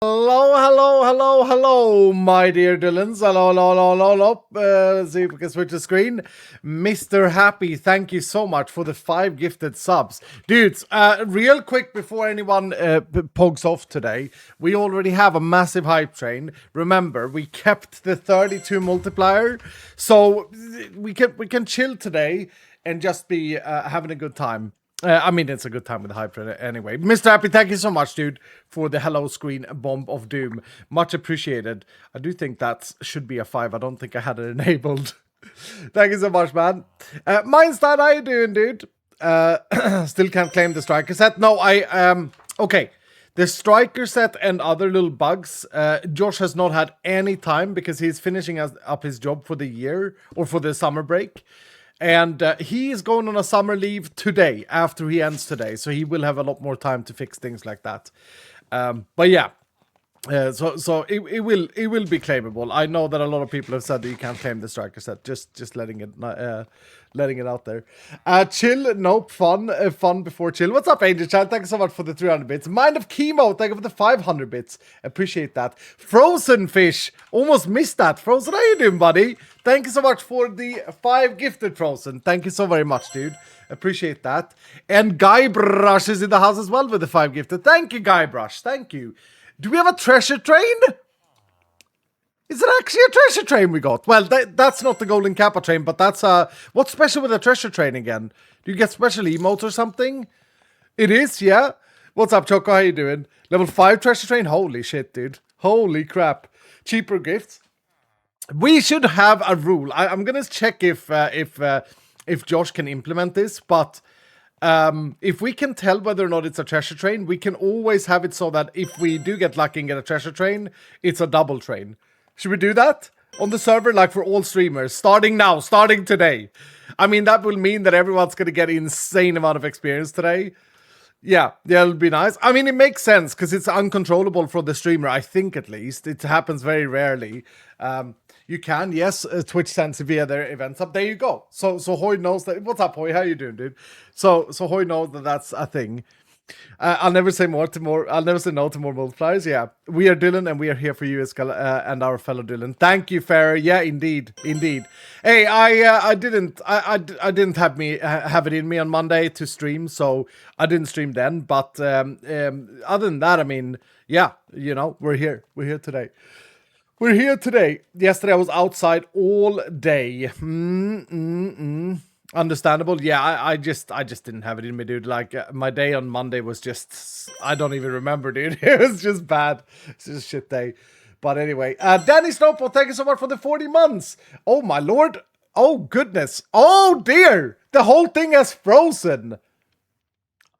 Hello, my dear Dylans. Hello. See if we can switch the screen. Mr. Happy, thank you so much for the 5 gifted subs. Dudes, real quick before anyone pogs off today, we already have a massive hype train. Remember, we kept the 32 multiplier, so we can chill today and just be having a good time. I mean, it's a good time with the hype anyway. Mr. Happy, thank you so much, dude, for the hello screen bomb of doom. Much appreciated. I do think that should be a 5. I don't think I had it enabled. Thank you so much, man. Mindstein, how you doing, dude? Still can't claim the striker set. No, okay. The striker set and other little bugs, Josh has not had any time because he's finishing up his job for the year or for the summer break. And he is going on a summer leave today, after he ends today. So he will have a lot more time to fix things like that. But yeah, so it will be claimable. I know that a lot of people have said that you can't claim the striker set. Just letting it out there. Chill, nope, fun before chill. What's up, Angel Chan? Thank you so much for the 300 bits. Mind of Chemo, thank you for the 500 bits. Appreciate that. Frozen Fish, almost missed that. Frozen, how you doing, buddy? Thank you so much for the 5 gifted, Frozen. Thank you so very much, dude. Appreciate that. And Guybrush is in the house as well with the 5 gifted. Thank you, Guybrush. Thank you. Do we have a treasure train? Is it actually a treasure train we got? Well, that's not the Golden Kappa train, but that's what's special with a treasure train again? Do you get special emotes or something? It is, yeah. What's up, Choco? How you doing? Level 5 treasure train? Holy shit, dude. Holy crap. Cheaper gifts. We should have a rule. I'm gonna check if Josh can implement this, but if we can tell whether or not it's a treasure train, we can always have it so that if we do get lucky and get a treasure train, it's a double train. Should we do that on the server, like for all streamers, starting now, starting today? I mean, that will mean that everyone's gonna get an insane amount of experience today. Yeah, it'll be nice. I mean, it makes sense because it's uncontrollable for the streamer, I think, at least. It happens very rarely. You can, yes, Twitch sends via their events up. There you go. So Hoy knows that. What's up, Hoy? How you doing, dude? So Hoy knows that that's a thing. I'll never say no to more multipliers. Yeah, we are Dylan, and we are here for you and our fellow Dylan. Thank you, Farah. Yeah, indeed. Hey, I didn't have it in me on Monday to stream, so I didn't stream then. But other than that, I mean, yeah, you know, we're here today. We're here today. Yesterday I was outside all day. Understandable. Yeah, I just didn't have it in me, dude. Like my day on Monday was just, I don't even remember, dude. It was just bad. It's just a shit day. But anyway, Danny Snowball, thank you so much for the 40 months. Oh my lord. Oh goodness. Oh dear. The whole thing has frozen.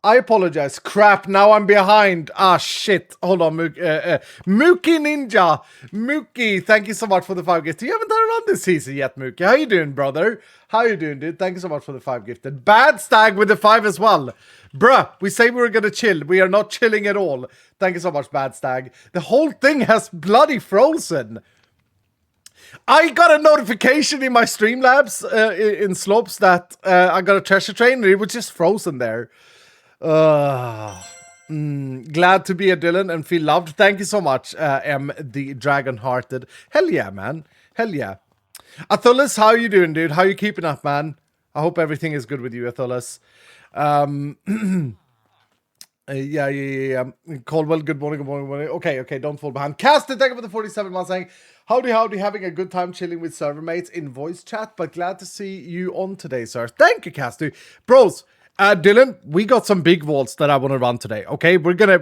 I apologize. Crap, now I'm behind. Ah, shit. Hold on, Mookie Ninja. Mookie, thank you so much for the 5 gifted. You haven't done it on this season yet, Mookie. How you doing, brother? How you doing, dude? Thank you so much for the 5 gifted. Bad Stag with the 5 as well. Bruh, we say we were gonna chill. We are not chilling at all. Thank you so much, Bad Stag. The whole thing has bloody frozen. I got a notification in my Streamlabs in Slopes that I got a treasure train and it was just frozen there. Glad to be a Dylan and feel loved. Thank you so much, the Dragon-Hearted. Hell yeah, man. Hell yeah. Athulus, how you doing, dude? How you keeping up, man? I hope everything is good with you, Athulus. Yeah. Caldwell, good morning. Okay, don't fall behind. Casted, thank you for the 47 months saying, howdy, having a good time chilling with server mates in voice chat, but glad to see you on today, sir. Thank you, Castu. Bros, Dylan, we got some big vaults that I want to run today. Okay, we're gonna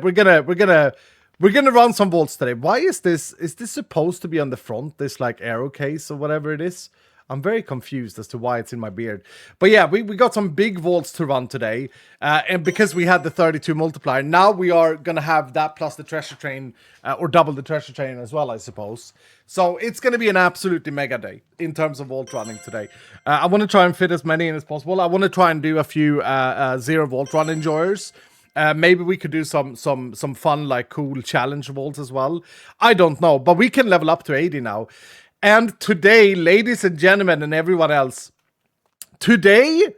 run some vaults today. Why is this? Is this supposed to be on the front? This like arrow case or whatever it is. I'm very confused as to why it's in my beard. But yeah, we got some big vaults to run today. And because we had the 32 multiplier, now we are going to have that plus the treasure train, or double the treasure train as well, I suppose. So it's going to be an absolutely mega day in terms of vault running today. I want to try and fit as many in as possible. I want to try and do a few 0 vault run enjoyers. Maybe we could do some fun, like cool challenge vaults as well. I don't know, but we can level up to 80 now. And today, ladies and gentlemen and everyone else, today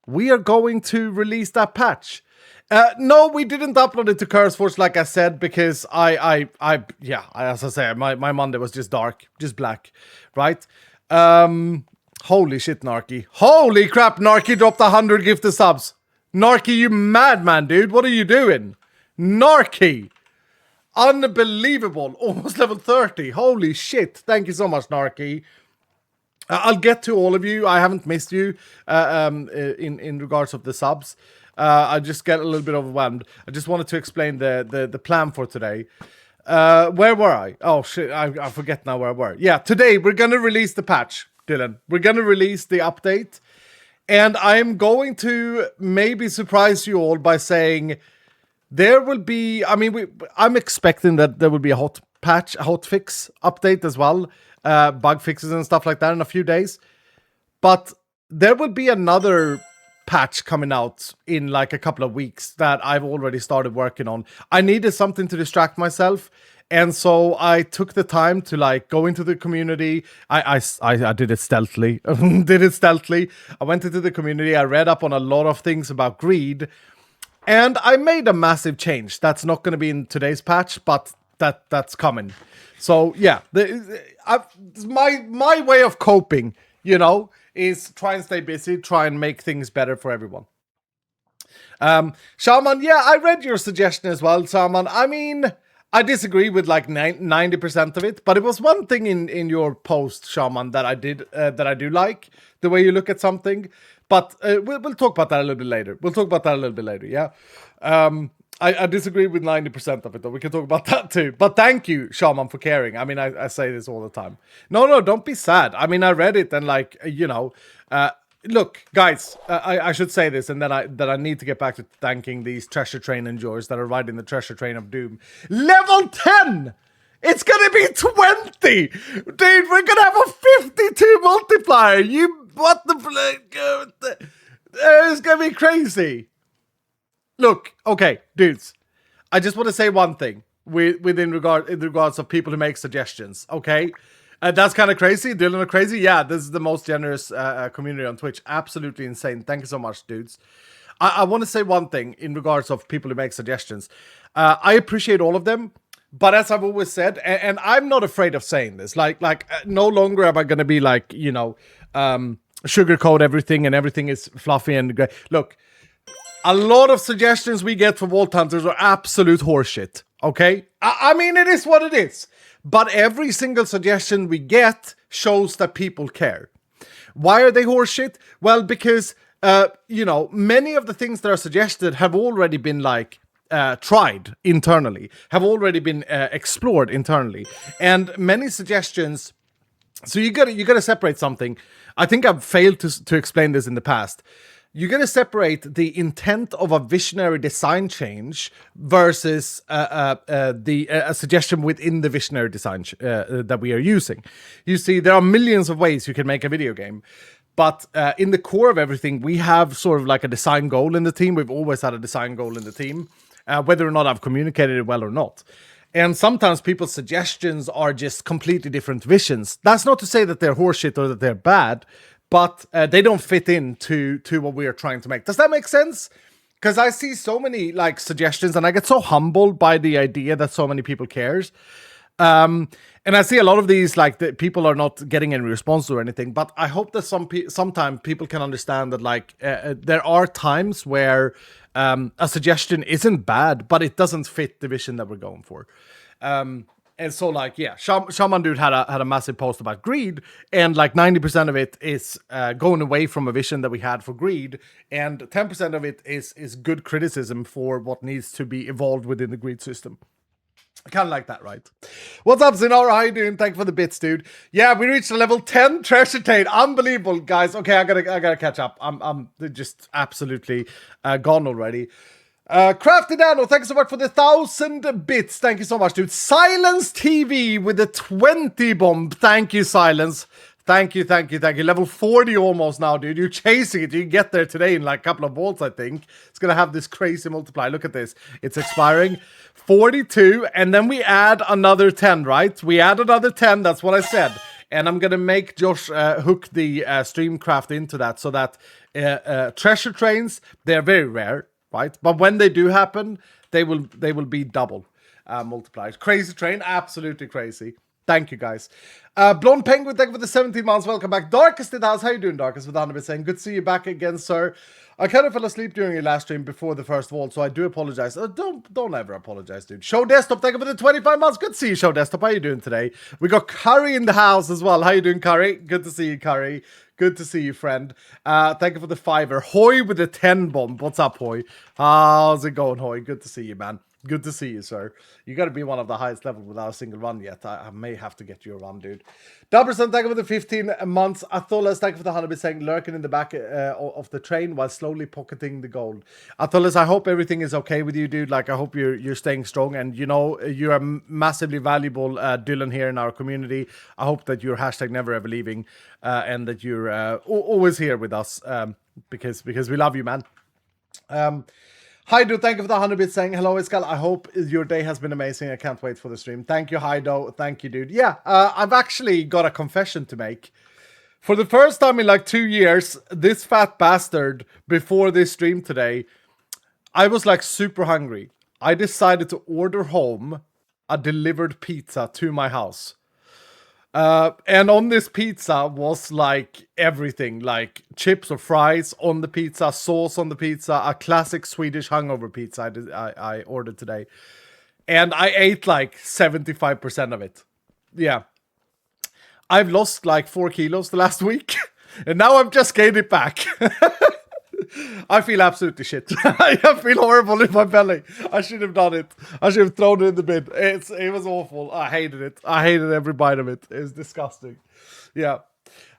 we are going to release that patch. No, we didn't upload it to CurseForge, like I said, because as I say, my Monday was just dark, just black, right? Holy shit, Narky. Holy crap, Narky dropped 100 gifted subs. Narky, you madman, dude. What are you doing? Narky. Unbelievable. Almost level 30. Holy shit. Thank you so much, Narky. I'll get to all of you. I haven't missed you in regards of the subs. I just get a little bit overwhelmed. I just wanted to explain the plan for today. Where were I? Oh, shit. I forget now where I were. Yeah, today we're going to release the patch, Dylan. We're going to release the update. And I'm going to maybe surprise you all by saying there will be... I mean, I'm expecting that there will be a hot patch, a hot fix update as well. Bug fixes and stuff like that in a few days. But there will be another patch coming out in like a couple of weeks that I've already started working on. I needed something to distract myself, and so I took the time to like go into the community. I did it stealthily. I went into the community. I read up on a lot of things about greed, and I made a massive change. That's not going to be in today's patch, but that's coming. So yeah, my way of coping, you know, is try and stay busy, try and make things better for everyone. Shaman, yeah, I read your suggestion as well, Shaman. I mean, I disagree with like 90% of it, but it was one thing in your post, Shaman, that I do like, the way you look at something. But we'll talk about that a little bit later. Yeah. I disagree with 90% of it, though. We can talk about that too. But thank you, Shaman, for caring. I mean, I say this all the time. No, don't be sad. I mean, I read it and like, you know, look, guys, I should say this, and then I need to get back to thanking these treasure train enjoyers that are riding the treasure train of doom. Level 10! It's gonna be 20! Dude, we're gonna have a 52 multiplier! It's gonna be crazy. Look, okay, dudes, I just want to say one thing in regards of people who make suggestions, okay? That's kind of crazy. Dylan are crazy. Yeah, this is the most generous community on Twitch. Absolutely insane. Thank you so much, dudes. I want to say one thing in regards of people who make suggestions. I appreciate all of them, but as I've always said, and I'm not afraid of saying this, like no longer am I going to be like, you know, sugarcoat everything and everything is fluffy and great. Look, a lot of suggestions we get from Vault Hunters are absolute horseshit, okay? I mean, it is what it is. But every single suggestion we get shows that people care. Why are they horseshit? Well, because, you know, many of the things that are suggested have already been, like, tried internally, have already been explored internally. And many suggestions... So you gotta separate something. I think I've failed to explain this in the past. You gotta separate the intent of a visionary design change versus a suggestion within the visionary design that we are using. You see, there are millions of ways you can make a video game, but in the core of everything, we have sort of like a design goal in the team. We've always had a design goal in the team, whether or not I've communicated it well or not. And sometimes people's suggestions are just completely different visions. That's not to say that they're horseshit or that they're bad, but they don't fit into what we are trying to make. Does that make sense? Because I see so many like suggestions and I get so humbled by the idea that so many people cares. And I see a lot of these, like, the people are not getting any response or anything, but I hope that sometimes people can understand that, like, there are times where a suggestion isn't bad, but it doesn't fit the vision that we're going for. And so, like, yeah, Shaman Dude had a massive post about greed, and like 90% of it is going away from a vision that we had for greed, and 10% of it is good criticism for what needs to be evolved within the greed system. I kind of like that, right? What's up, Zinara? How you doing? Thank you for the bits, dude. Yeah, we reached a level 10 treasure trade. Unbelievable, guys. Okay, I gotta catch up. I'm just absolutely gone already. Crafty Dano, thanks so much for the 1,000 bits. Thank you so much, dude. Silence TV with the 20 bomb. Thank you, Silence. Thank you. Level 40 almost now, dude. You're chasing it. You can get there today in like a couple of volts, I think. It's gonna have this crazy multiply. Look at this. It's expiring. 42, and then we add another 10, right? We add another 10, that's what I said. And I'm gonna make Josh hook the Streamcraft into that, so that treasure trains, they're very rare. right? But when they do happen, they will be double multiplied. Crazy train, absolutely crazy. Thank you, guys. Blonde Penguin, thank you for the 17 months. Welcome back. Darkest in the house. How you doing, Darkest? With Annabeth saying, good to see you back again, sir. I kind of fell asleep during your last stream before the first vault, so I do apologize. Don't ever apologize, dude. Show Desktop, thank you for the 25 months. Good to see you, Show Desktop. How you doing today? We got Curry in the house as well. How you doing, Curry? Good to see you, Curry. Good to see you, friend. Thank you for the fiver. Hoy with the 10 bomb. What's up, Hoy? How's it going, Hoy? Good to see you, man. Good to see you, sir. You got to be one of the highest level without a single run yet. I may have to get you a run, dude. Douberson, thank you for the 15 months. Atholas, thank you for the 100 saying lurking in the back of the train while slowly pocketing the gold. Atholas, I hope everything is okay with you, dude. Like, I hope you're staying strong. And, you know, you're a massively valuable Dylan here in our community. I hope that you're hashtag never ever leaving and that you're always here with us because we love you, man. Haido, thank you for the 100 bits saying hello, Iskal. I hope your day has been amazing. I can't wait for the stream. Thank you, Haido. Thank you, dude. Yeah, I've actually got a confession to make. For the first time in like 2 years, this fat bastard, before this stream today, I was like super hungry. I decided to order home a delivered pizza to my house. And on this pizza was like everything, like chips or fries on the pizza, sauce on the pizza, a classic Swedish hungover pizza I ordered today. And I ate like 75% of it. Yeah. I've lost like 4 kilos the last week. And now I've just gained it back. I feel absolutely shit. I feel horrible in my belly. I should have done it. I should have thrown it in the bin. It was awful. I hated it. I hated every bite of it. It's disgusting. Yeah.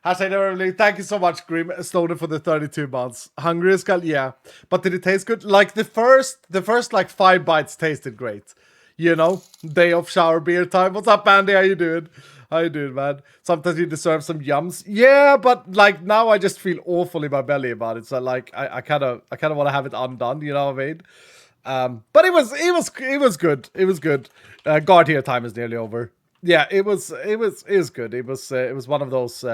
Hashtag never really. Thank you so much, Grim Stoner, for the 32 months. Hungry as hell, yeah. But did it taste good? Like the first like 5 bites tasted great. You know, day of shower beer time. What's up, Andy? How you doing? How you doing, man? Sometimes you deserve some yums. Yeah, but like now I just feel awful in my belly about it. So like I kind of want to have it undone. You know what I mean? But it was good. It was good. Guard here time is nearly over. Yeah, it was good. It was one of those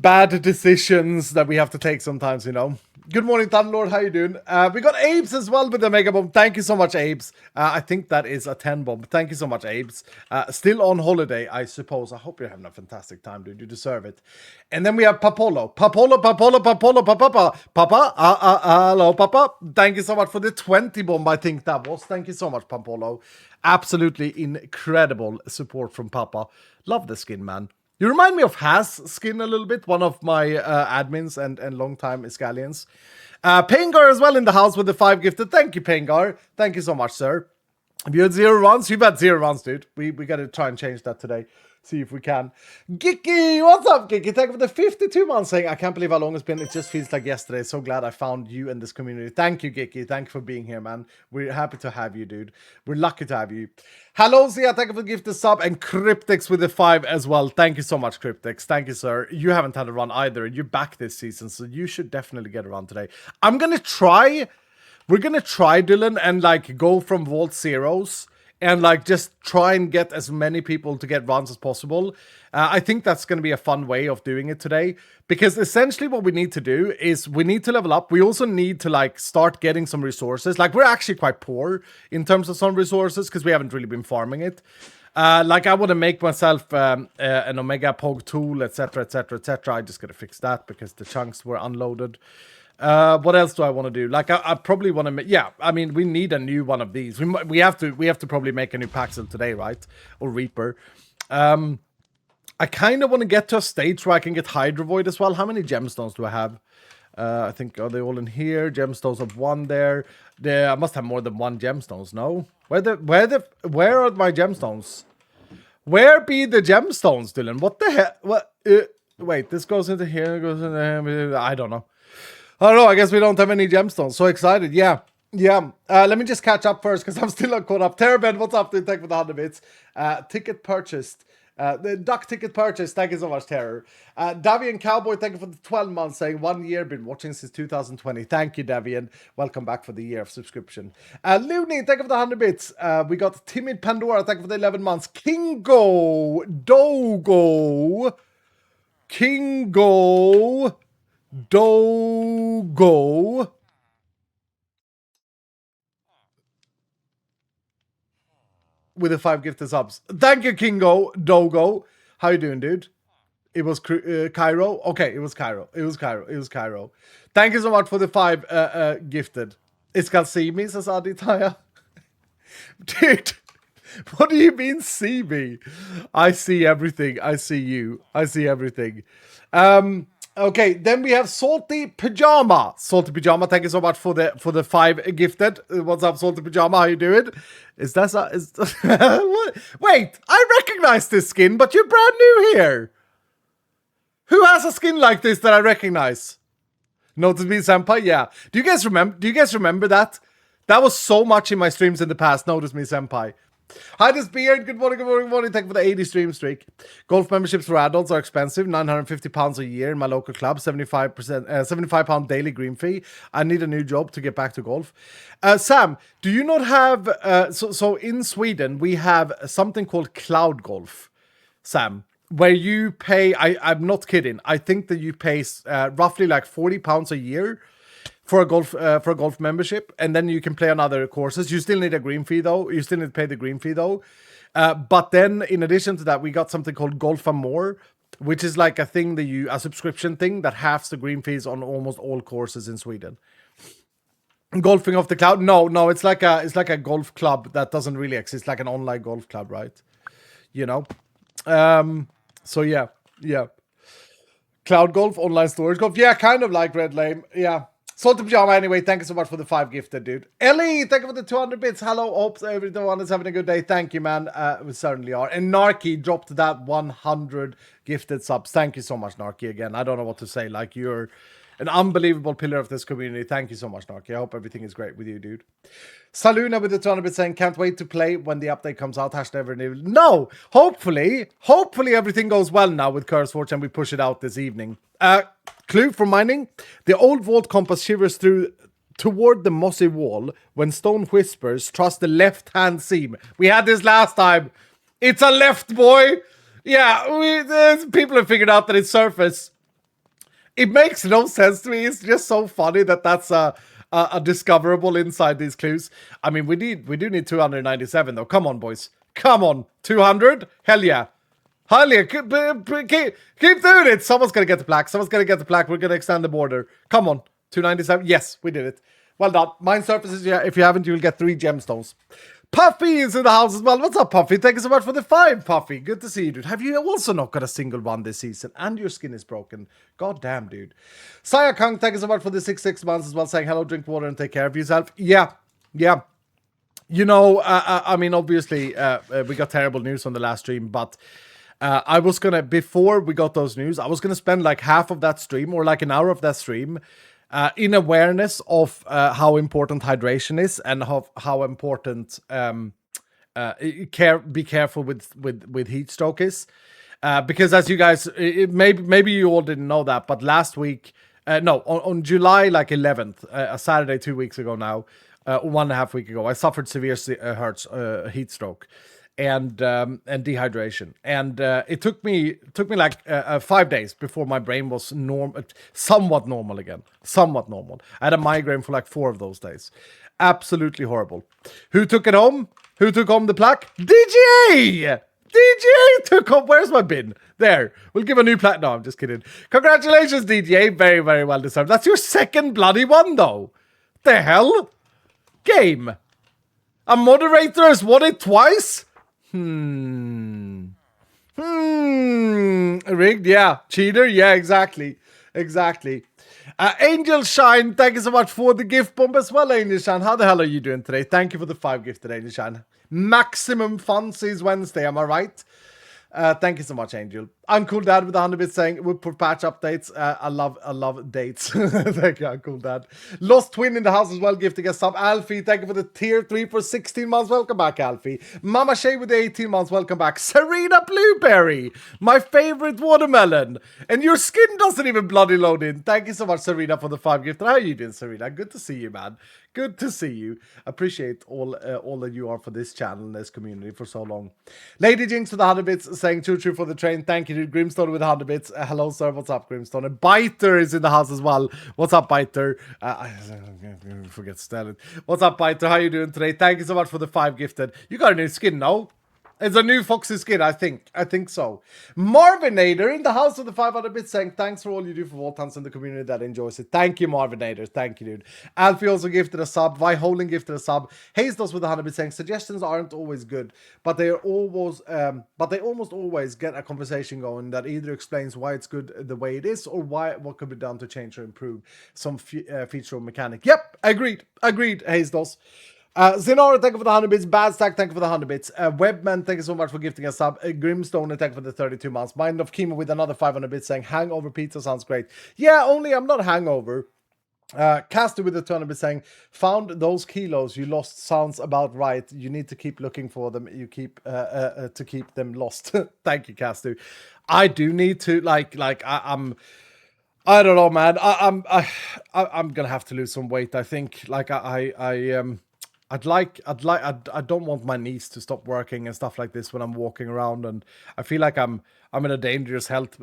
bad decisions that we have to take sometimes, you know. Good morning, Thunderlord. How you doing? We got Abes as well with the Mega Bomb. Thank you so much, Abes. I think that is a 10 bomb. Thank you so much, Abes. Still on holiday, I suppose. I hope you're having a fantastic time, dude. You deserve it. And then we have Papolo. Papolo, Papa. Hello, Papa. Thank you so much for the 20 bomb, I think that was. Thank you so much, Papolo. Absolutely incredible support from Papa. Love the skin, man. You remind me of Has skin a little bit, one of my admins and longtime Iscalians. Pengar as well in the house with the 5 gifted. Thank you, Pengar. Thank you so much, sir. Have you had 0 runs? You've had 0 runs, dude. We got to try and change that today. See if we can. Gicky, what's up, Gicky? Thank you for the 52 months saying, I can't believe how long it's been. It just feels like yesterday. So glad I found you and this community. Thank you, Gicky. Thank you for being here, man. We're happy to have you, dude. We're lucky to have you. Hello, Zia. Thank you for the gift of sub. And Cryptex with the 5 as well. Thank you so much, Cryptex. Thank you, sir. You haven't had a run either. You're back this season, so you should definitely get a run today. I'm going to try. We're going to try, Dylan, and like go from Vault Zeros. And like just try and get as many people to get runs as possible. I think that's going to be a fun way of doing it today. Because essentially what we need to do is we need to level up. We also need to like start getting some resources. Like we're actually quite poor in terms of some resources because we haven't really been farming it. Like I want to make myself an Omega Pog tool, etc, etc, etc. I just got to fix that because the chunks were unloaded. What else do I want to do? Like I probably want to make, yeah, I mean we need a new one of these. We have to probably make a new Paxel today, right? Or Reaper. I kind of want to get to a stage where I can get Hydrovoid as well. How many gemstones do I have? I think, are they all in here? Gemstones of 1 there. I must have more than 1 gemstones, no? Where are my gemstones? Where be the gemstones, Dylan? What the hell? What? Wait, this goes into here, goes into here. I don't know. I don't know, I guess we don't have any gemstones. So excited, yeah. Yeah, let me just catch up first because I'm still not caught up. Terrabed, what's up, dude? Thank you for the 100 bits. Ticket purchased. The duck ticket purchase. Thank you so much, Terror. Davian Cowboy, thank you for the 12 months saying 1 year, been watching since 2020. Thank you, Davian. Welcome back for the year of subscription. Looney, thank you for the 100 bits. We got Timid Pandora, thank you for the 11 months. Kingo, Dogo, Kingo, Dogo. with the 5 gifted subs. Thank you, Kingo Dogo. How you doing, dude? It was Cairo. Okay, it was Cairo. It was Cairo. It was Cairo. Thank you so much for the 5 gifted. It's called see me, says Aditya. Dude, what do you mean see me? I see everything. I see you. I see everything. Okay, then we have Salty Pajama. Salty Pajama, thank you so much for the 5 gifted. What's up, Salty Pajama? How you doing? Is that what? Wait, I recognize this skin, but you're brand new here. Who has a skin like this that I recognize? Notice me, Senpai? Yeah. Do you guys remember that? That was so much in my streams in the past. Notice me, Senpai. Hi, this Beard. Good morning, good morning, good morning. Thank you for the 80 stream streak. Golf memberships for adults are expensive. £950 a year in my local club. £75 daily green fee. I need a new job to get back to golf. Sam, do you not have... So in Sweden, we have something called cloud golf, Sam, where you pay... I'm not kidding. I think that you pay roughly like £40 a year for a golf membership, and then you can play on other courses. You still need a green fee though. You still need to pay the green fee though. But then in addition to that, we got something called Golf More, which is like a subscription thing that halves the green fees on almost all courses in Sweden. Golfing off the cloud? No, it's like a golf club that doesn't really exist, like an online golf club, right? You know. So yeah. Cloud golf, online storage golf. Yeah, kind of like Red Lame. Yeah. Salty Pajama, anyway, thank you so much for the 5 gifted, dude. Ellie, thank you for the 200 bits. Hello, hopes everyone is having a good day. Thank you, man. We certainly are. And Narky dropped that 100 gifted subs. Thank you so much, Narky, again. I don't know what to say. Like, you're an unbelievable pillar of this community. Thank you so much, Narky. I hope everything is great with you, dude. Saluna with the 200 bits saying, can't wait to play when the update comes out. #never. No, hopefully everything goes well now with CurseForge and we push it out this evening. Clue for mining. The old vault compass shivers toward the mossy wall when stone whispers, trust the left-hand seam. We had this last time. It's a left, boy. Yeah, people have figured out that it's surface. It makes no sense to me. It's just so funny that that's a discoverable inside these clues. I mean, we do need 297 though. Come on, boys. Come on. 200? Hell yeah. Hell yeah. Keep doing it. Someone's going to get the plaque. We're going to extend the border. Come on. 297. Yes, we did it. Well done. Mine surfaces, yeah. If you haven't, you'll get 3 gemstones. Puffy is in the house as well. What's up, Puffy? Thank you so much for the 5, Puffy. Good to see you, dude. Have you also not got a single one this season? And your skin is broken. God damn, dude. Saya Kang, thank you so much for the 6 months as well, saying hello, drink water, and take care of yourself. Yeah. You know, I mean, obviously, we got terrible news on the last stream, but I was gonna, before we got those news, I was gonna spend like half of that stream, or like an hour of that stream, in awareness of how important hydration is and how important be careful with heat stroke is, because as you guys, maybe you all didn't know that, but last week, on July like 11th, a Saturday 2 weeks ago now, 1.5 weeks ago, I suffered severe heat stroke and dehydration, and it took me like 5 days before my brain was somewhat normal again. I had a migraine for like 4 of those days. Absolutely horrible. Who took it home? Who took home the plaque? DJ took home. Where's my bin? There. We'll give a new plaque. No, I'm just kidding. Congratulations, DJ. Very, very well deserved. That's your second bloody one, though. The hell? Game. A moderator has won it twice? Rigged, yeah. Cheater, yeah, exactly. Angel Shine, thank you so much for the gift bomb as well, Angel Shine. How the hell are you doing today? Thank you for the 5 gifted, Angel Shine. Maximum fun sees Wednesday, am I right? Thank you so much, Angel. Uncool Dad with 100 bits saying we'll put patch updates. I love dates. Thank you, Uncool Dad. Lost Twin in the house as well, gifting us sub. Alfie, thank you for the tier 3 for 16 months. Welcome back, Alfie. Mama Shay with the 18 months. Welcome back. Serena Blueberry, my favorite watermelon. And your skin doesn't even bloody load in. Thank you so much, Serena, for the 5 gift. How are you doing, Serena? Good to see you, man. Good to see you. Appreciate all that you are for this channel and this community for so long. Lady Jinx with 100 bits saying choo choo for the train. Thank you, dude. Grimstone with 100 bits. Hello, sir. What's up, Grimstone? And Biter is in the house as well. What's up, Biter? I forget to tell it. What's up, Biter? How you doing today? Thank you so much for the 5 gifted. You got a new skin now. It's a new Foxy skin, I think. I think so. Marvinator in the house of the 500 bits saying thanks for all you do for Vault Hunts and the community that enjoys it. Thank you, Marvinator. Thank you, dude. Alfie also gifted a sub. Viholing gifted a sub. Hazedos with 100 bits saying suggestions aren't always good, but they almost always get a conversation going that either explains why it's good the way it is or what could be done to change or improve some feature or mechanic. Yep, agreed, Hazedos. Zenora, thank you for the 100 bits. Bad Stack, thank you for the 100 bits. Webman, thank you so much for gifting a sub. Grimstone, thank you for the 32 months. Mind of Chemo with another 500 bits saying hangover pizza sounds great. Yeah, only I'm not hangover. Caster with the 200 bits saying found those kilos you lost sounds about right. You need to keep looking for them. You keep to keep them lost. Thank you, Caster. I do need to I'm. I don't know, man. I'm gonna have to lose some weight. I think I don't want my knees to stop working and stuff like this when I'm walking around, and I feel like I'm in a dangerous health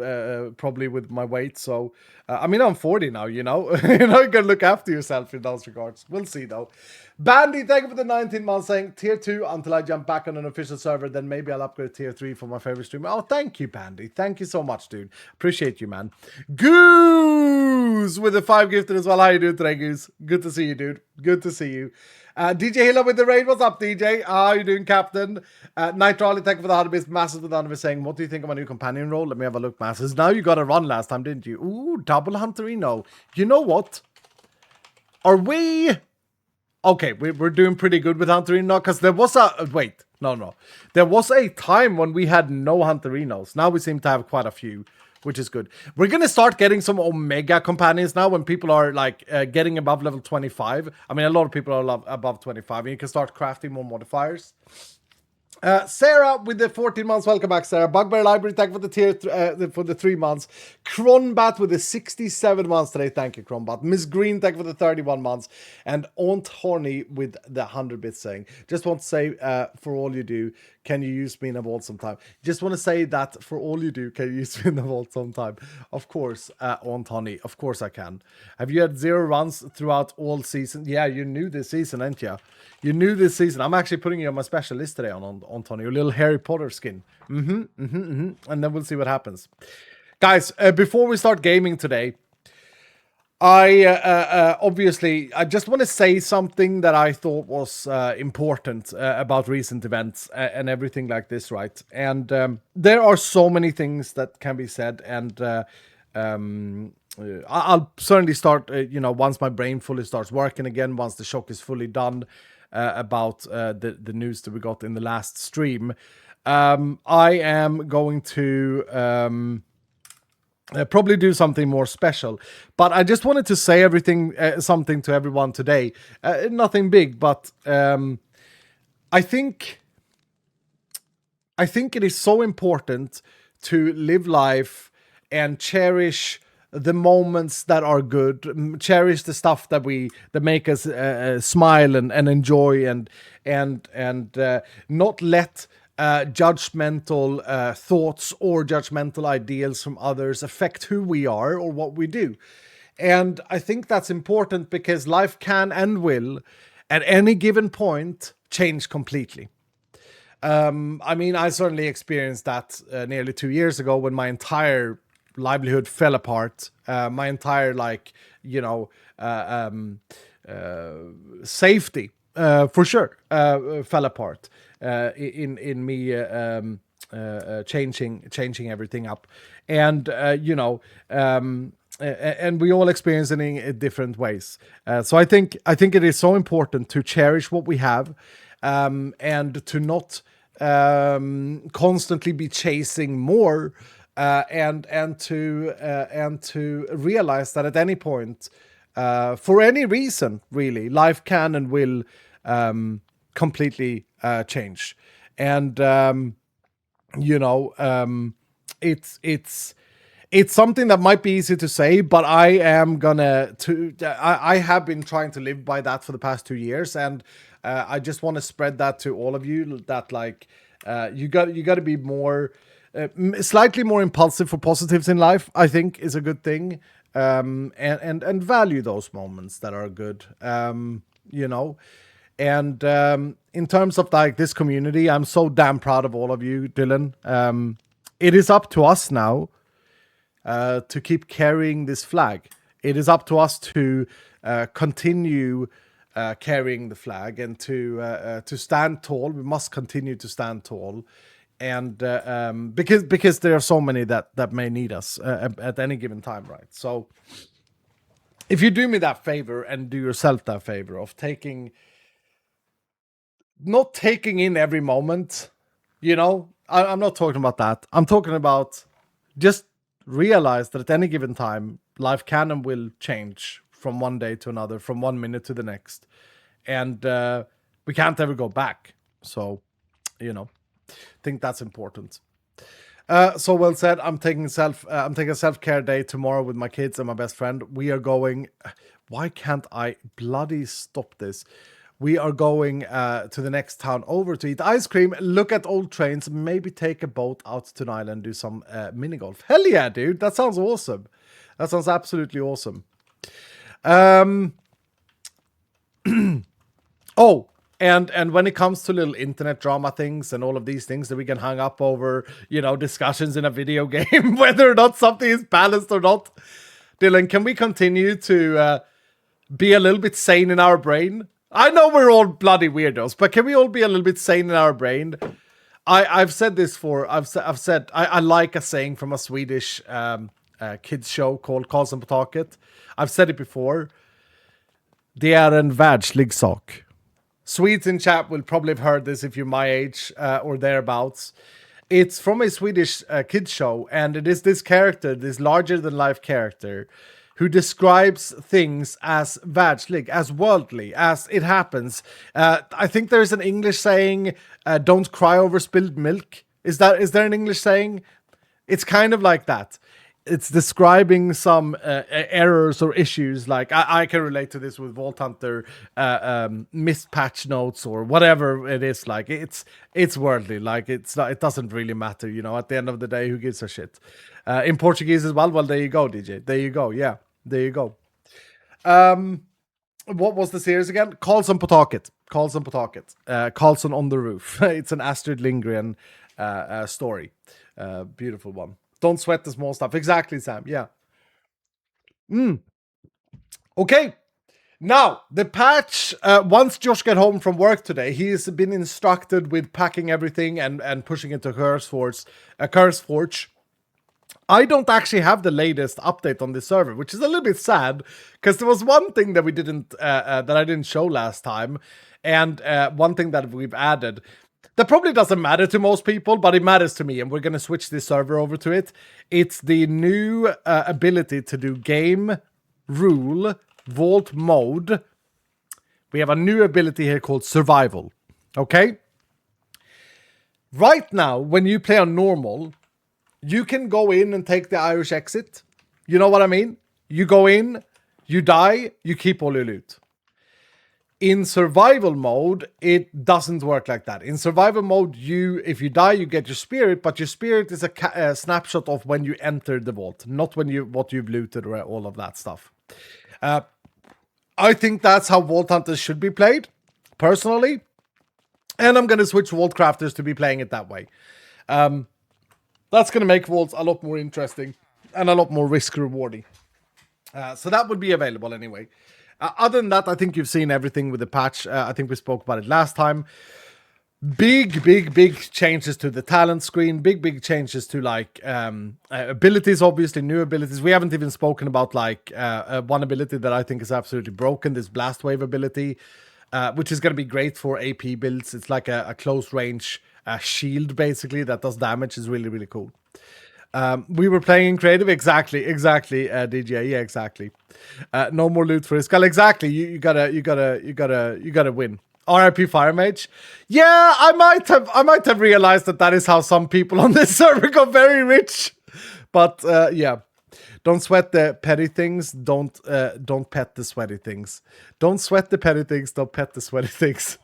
probably with my weight. So I mean, I'm 40 now, you know. You gotta look after yourself in those regards. We'll see though. Bandy, thank you for the 19 months saying tier 2 until I jump back on an official server, then maybe I'll upgrade tier 3 for my favorite streamer. Oh, thank you, Bandy. Thank you so much, dude. Appreciate you, man. Goose with the 5 gifted as well. How you doing today, Goose? Good to see you, dude. Good to see you. DJ Hilla with the raid. What's up, DJ? How you doing, Captain? Night Raleigh, thank you for the 100 bits. Masses with the 100 bits saying, what do you think of my new companion role? Let me have a look, Masses. Now you got a run last time, didn't you? Ooh, double Hunterino. You know what? Are we... Okay, we're doing pretty good with Hunterino, because there was a... Wait, no. There was a time when we had no Hunterinos. Now we seem to have quite a few, which is good. We're going to start getting some Omega companions now when people are like getting above level 25. I mean, a lot of people are above 25, and you can start crafting more modifiers. Sarah with the 14 months. Welcome back, Sarah. Bugbear Library, thank you for the tier for the 3 months. Cronbat with the 67 months today. Thank you, Cronbat. Miss Green, thank you for the 31 months. And Aunt Horny with the 100 bits saying, just want to say for all you do, can you use me in a vault sometime? Just want to say that for all you do, can you use me in the vault sometime? Of course, Aunt Honey. Of course I can. Have you had 0 runs throughout all season? Yeah, you knew this season, ain't you? You knew this season. I'm actually putting you on my special list today on Tony, your little Harry Potter skin. And then we'll see what happens. Guys, before we start gaming today, obviously, I just want to say something that I thought was important about recent events and everything like this, right? And there are so many things that can be said, and I'll certainly start, once my brain fully starts working again, once the shock is fully done, about the news that we got in the last stream. I am going to probably do something more special, but I just wanted to say something to everyone today. Nothing big, but I think it is so important to live life and cherish the moments that are good, cherish the stuff that make us smile and enjoy, and not let judgmental thoughts or judgmental ideals from others affect who we are or what we do. And I think that's important because life can and will, at any given point, change completely. I mean, I certainly experienced that nearly 2 years ago when my entire livelihood fell apart. My entire safety for sure fell apart in me changing everything up, and and we all experience it in different ways. So I think it is so important to cherish what we have, and to not constantly be chasing more. And to realize that at any point, for any reason, really, life can and will completely change. And It's something that might be easy to say, but I am gonna I have been trying to live by that for the past 2 years, and I just want to spread that to all of you. That like you got to be more, slightly more impulsive for positives in life. I think is a good thing, and value those moments that are good. You know, and in terms of like this community, I'm so damn proud of all of you, Dylan. It is up to us now to keep carrying this flag. It is up to us to continue carrying the flag and to stand tall. We must continue to stand tall, and because there are so many that may need us at any given time, right? So, if you do me that favor and do yourself that favor of not taking in every moment, you know, I'm not talking about that. I'm talking about just realize that at any given time, life can and will change from one day to another, from 1 minute to the next, and we can't ever go back. So, you know, I think that's important. So well said. I'm taking a self-care day tomorrow with my kids and my best friend. We are going. Why can't I bloody stop this? We are going to the next town over to eat ice cream, look at old trains, maybe take a boat out to an island, do some mini golf. Hell yeah, dude! That sounds awesome. That sounds absolutely awesome. Oh, and when it comes to little internet drama things and all of these things that we can hang up over, you know, discussions in a video game, whether or not something is balanced or not, Dylan, can we continue to be a little bit sane in our brain? I know we're all bloody weirdos, but can we all be a little bit sane in our brain? I've said this for, I've said, I like a saying from a Swedish kids show called Karlsson på taket. I've said it before. Det är en världslig sak. Swedes in chat will probably have heard this if you're my age or thereabouts. It's from a Swedish kids show, and it is this character, this larger-than-life character, who describes things as världslig, as worldly, as it happens. I think there's an English saying, don't cry over spilled milk. Is there an English saying? It's kind of like that. It's describing some errors or issues. Like I can relate to this with Vault Hunter, missed patch notes or whatever it is. Like it's worldly. Like it doesn't really matter. You know, at the end of the day, who gives a shit? In Portuguese as well. Well, there you go, DJ. There you go. Yeah, there you go. What was the series again? Karlsson på taket. Karlsson på taket. Karlsson on the roof. It's an Astrid Lindgren story. Beautiful one. Don't sweat the small stuff. Exactly, Sam. Yeah. Okay. Now, the patch, once Josh got home from work today, he's been instructed with packing everything and pushing it to Curse Forge. I don't actually have the latest update on this server, which is a little bit sad, because there was one thing that we didn't, that I didn't show last time, and one thing that we've added that probably doesn't matter to most people, but it matters to me, and we're going to switch this server over to it. It's the new ability to do game, rule, vault mode. We have a new ability here called survival. Okay? Right now, when you play on normal, you can go in and take the Irish exit. You know what I mean? You go in, you die, you keep all your loot. In survival mode, it doesn't work like that. In survival mode, if you die, you get your spirit, but your spirit is a snapshot of when you entered the vault, not what you've looted or all of that stuff. I think that's how Vault Hunters should be played, personally. And I'm going to switch Vault Crafters to be playing it that way. That's going to make Vaults a lot more interesting and a lot more risk-rewarding. So that would be available anyway. Other than that, I think you've seen everything with the patch. I think we spoke about it last time. Big changes to the talent screen. Big changes to like abilities, obviously, new abilities. We haven't even spoken about like one ability that I think is absolutely broken, this Blast Wave ability, which is going to be great for AP builds. It's like a close range shield, basically, that does damage. Is really cool. We were playing in creative, exactly, DJ, yeah, exactly. No more loot for Iskal, exactly. You gotta win. RIP Fire Mage. Yeah, I might have realized that is how some people on this server got very rich. But yeah, don't sweat the petty things. Don't pet the sweaty things. Don't sweat the petty things. Don't pet the sweaty things.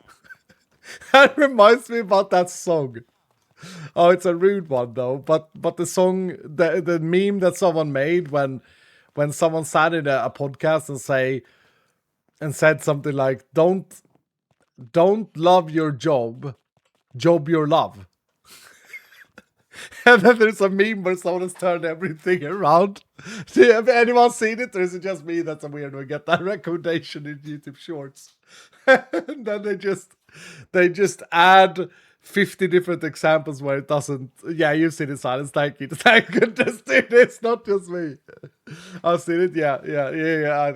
That reminds me about that song. Oh, it's a rude one though. But the song, the meme that someone made when someone sat in a podcast and said something like, "Don't love your job your love." And then there's a meme where someone has turned everything around. Have anyone seen it, or is it just me that's a weird? We get that recommendation in YouTube Shorts, and then they just add 50 different examples where it doesn't. Yeah, you've seen it, Silence. Thank you. Thank goodness, dude. It's not just me. I've seen it. Yeah.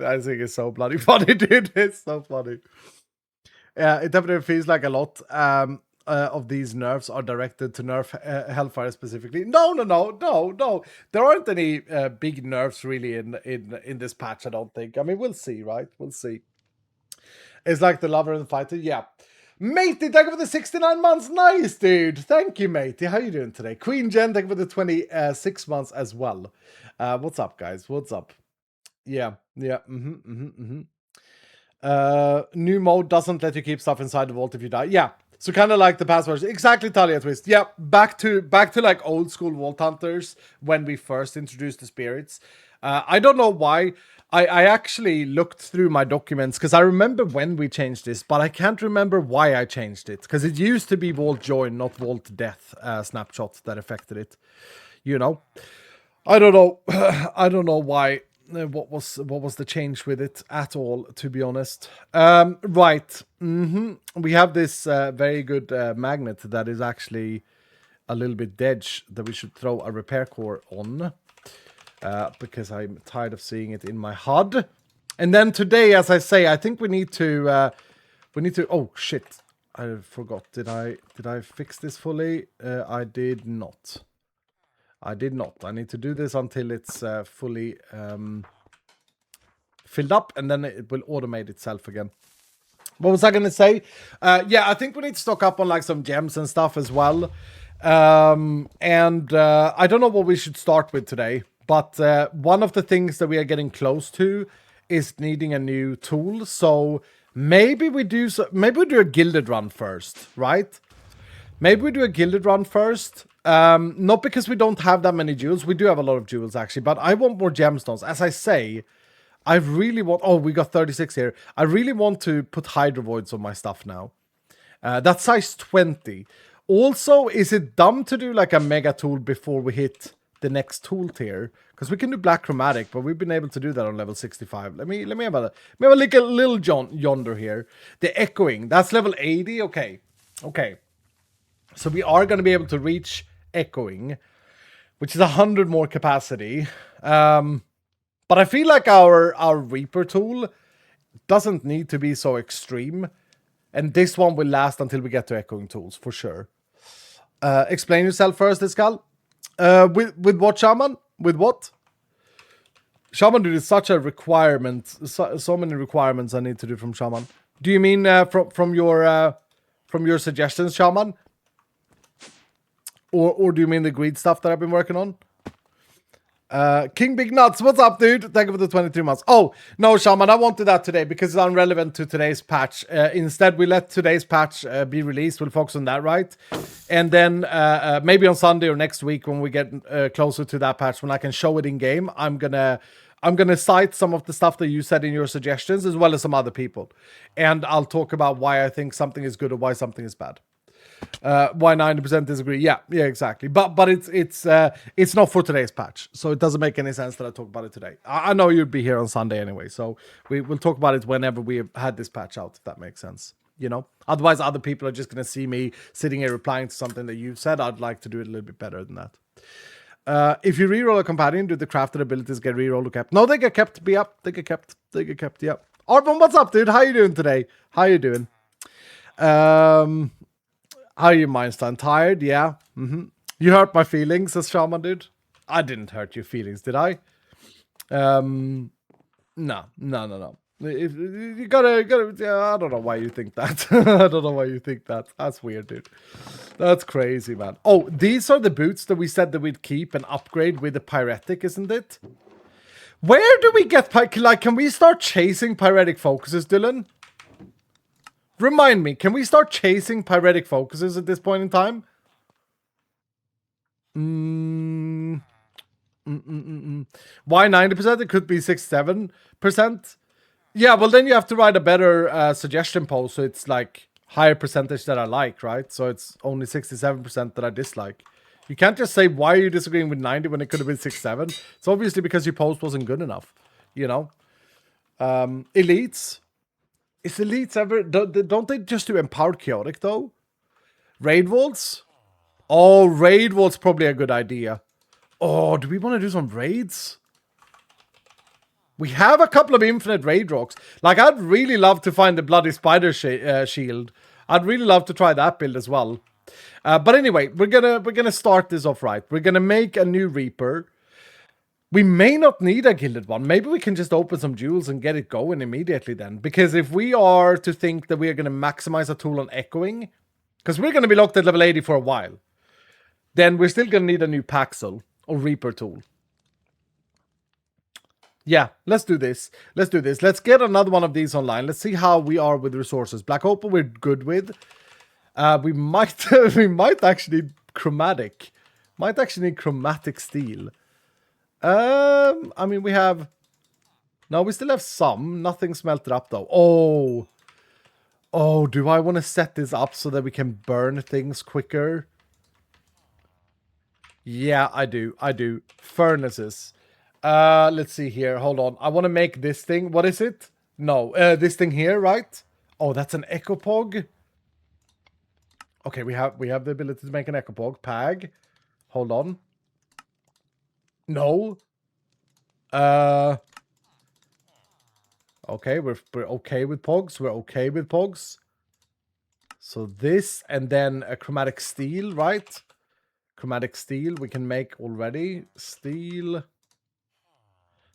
I think it's so bloody funny, dude. It's so funny. Yeah, it definitely feels like a lot of these nerfs are directed to nerf Hellfire specifically. No. There aren't any big nerfs really in this patch, I don't think. I mean, we'll see, right? We'll see. It's like the lover and the fighter. Yeah. Matey, thank you for the 69 months. Nice, dude. Thank you, Matey. How you doing today? Queen Jen, thank you for the 26 months as well. What's up, guys? What's up? Yeah. New mode doesn't let you keep stuff inside the vault if you die. Yeah. So kind of like the past version. Exactly, Talia Twist. Yeah, back to like old school Vault Hunters when we first introduced the spirits. I don't know why. I actually looked through my documents because I remember when we changed this, but I can't remember why I changed it. Because it used to be Vault Join, not Vault Death snapshot that affected it. You know? I don't know. I don't know why. What was the change with it at all, to be honest. Right. We have this very good magnet that is actually a little bit dead that we should throw a repair core on because I'm tired of seeing it in my HUD. And then today, as I say, I think we need to oh shit, I forgot. Did I fix this fully? I did not. I need to do this until it's fully filled up, and then it will automate itself again. What was I going to say? Yeah, I think we need to stock up on like some gems and stuff as well. And I don't know what we should start with today, but one of the things that we are getting close to is needing a new tool. So maybe we do a gilded run first, right? Maybe we do a gilded run first. Not because we don't have that many jewels. We do have a lot of jewels, actually. But I want more gemstones. As I say, I really want... Oh, we got 36 here. I really want to put hydrovoids on my stuff now. That's size 20. Also, is it dumb to do like a mega tool before we hit the next tool tier? Because we can do black chromatic, but we've been able to do that on level 65. Let me have a little yonder here. The echoing. That's level 80. Okay. So we are going to be able to reach echoing, which is 100 more capacity. But I feel like our Reaper tool doesn't need to be so extreme. And this one will last until we get to echoing tools, for sure. Explain yourself first, Iskal. With what, Shaman? With what? Shaman, dude, is such a requirement. So many requirements I need to do from Shaman. Do you mean from your suggestions, Shaman? Or do you mean the greed stuff that I've been working on? King Big Nuts, what's up, dude? Thank you for the 23 months. Oh, no, Shaman, I wanted that today because it's irrelevant to today's patch. Instead, we let today's patch be released. We'll focus on that, right? And then maybe on Sunday or next week when we get closer to that patch, when I can show it in game, I'm gonna cite some of the stuff that you said in your suggestions, as well as some other people. And I'll talk about why I think something is good or why something is bad. Why 90% disagree? Yeah, exactly. But it's not for today's patch, so it doesn't make any sense that I talk about it today. I know you'd be here on Sunday anyway, so we'll talk about it whenever we have had this patch out, if that makes sense. You know, otherwise other people are just gonna see me sitting here replying to something that you've said. I'd like to do it a little bit better than that. If you reroll a companion, do the crafted abilities get rerolled or kept? No, they get kept. Be up. They get kept. Yeah. Arbon, what's up, dude? How you doing today? How you doing? How are you, Mindstein? Tired? Yeah. You hurt my feelings, as Shaman did. I didn't hurt your feelings, did I? No. You gotta, yeah, I don't know why you think that. I don't know why you think that. That's weird, dude. That's crazy, man. Oh, these are the boots that we said that we'd keep and upgrade with the pyretic, isn't it? Where do we get, like, can we start chasing pyretic focuses, Dylan? Remind me, can we start chasing pyretic focuses at this point in time? Why 90%? It could be 6-7%. Yeah, well then you have to write a better suggestion post, so it's like higher percentage that I like, right? So it's only 67% that I dislike. You can't just say, why are you disagreeing with 90 when it could have been 6-7? It's obviously because your post wasn't good enough, you know? Elites. Is Elites ever... Don't they just do Empowered Chaotic, though? Raid Vaults? Oh, Raid Vault's probably a good idea. Oh, do we want to do some raids? We have a couple of infinite raid rocks. Like, I'd really love to find the Bloody Spider shield. I'd really love to try that build as well. But anyway, we're gonna start this off right. We're gonna make a new Reaper. We may not need a gilded one. Maybe we can just open some jewels and get it going immediately then. Because if we are to think that we are gonna maximize a tool on echoing, because we're gonna be locked at level 80 for a while, then we're still gonna need a new Paxel or Reaper tool. Yeah, let's do this. Let's do this. Let's get another one of these online. Let's see how we are with resources. Black Opal we're good with. We might actually need chromatic. Might actually need chromatic steel. I mean we have... No, we still have some. Nothing smelted up though. Oh. Oh, do I want to set this up so that we can burn things quicker? Yeah, I do. I do. Furnaces. Let's see here. Hold on. I want to make this thing. What is it? No, this thing here, right? Oh, that's an Echopog. Okay, we have the ability to make an Echopog. Pag. Hold on. No. Okay, we're okay with Pogs. We're okay with Pogs. So this and then a chromatic steel, right? Chromatic steel we can make already. Steel.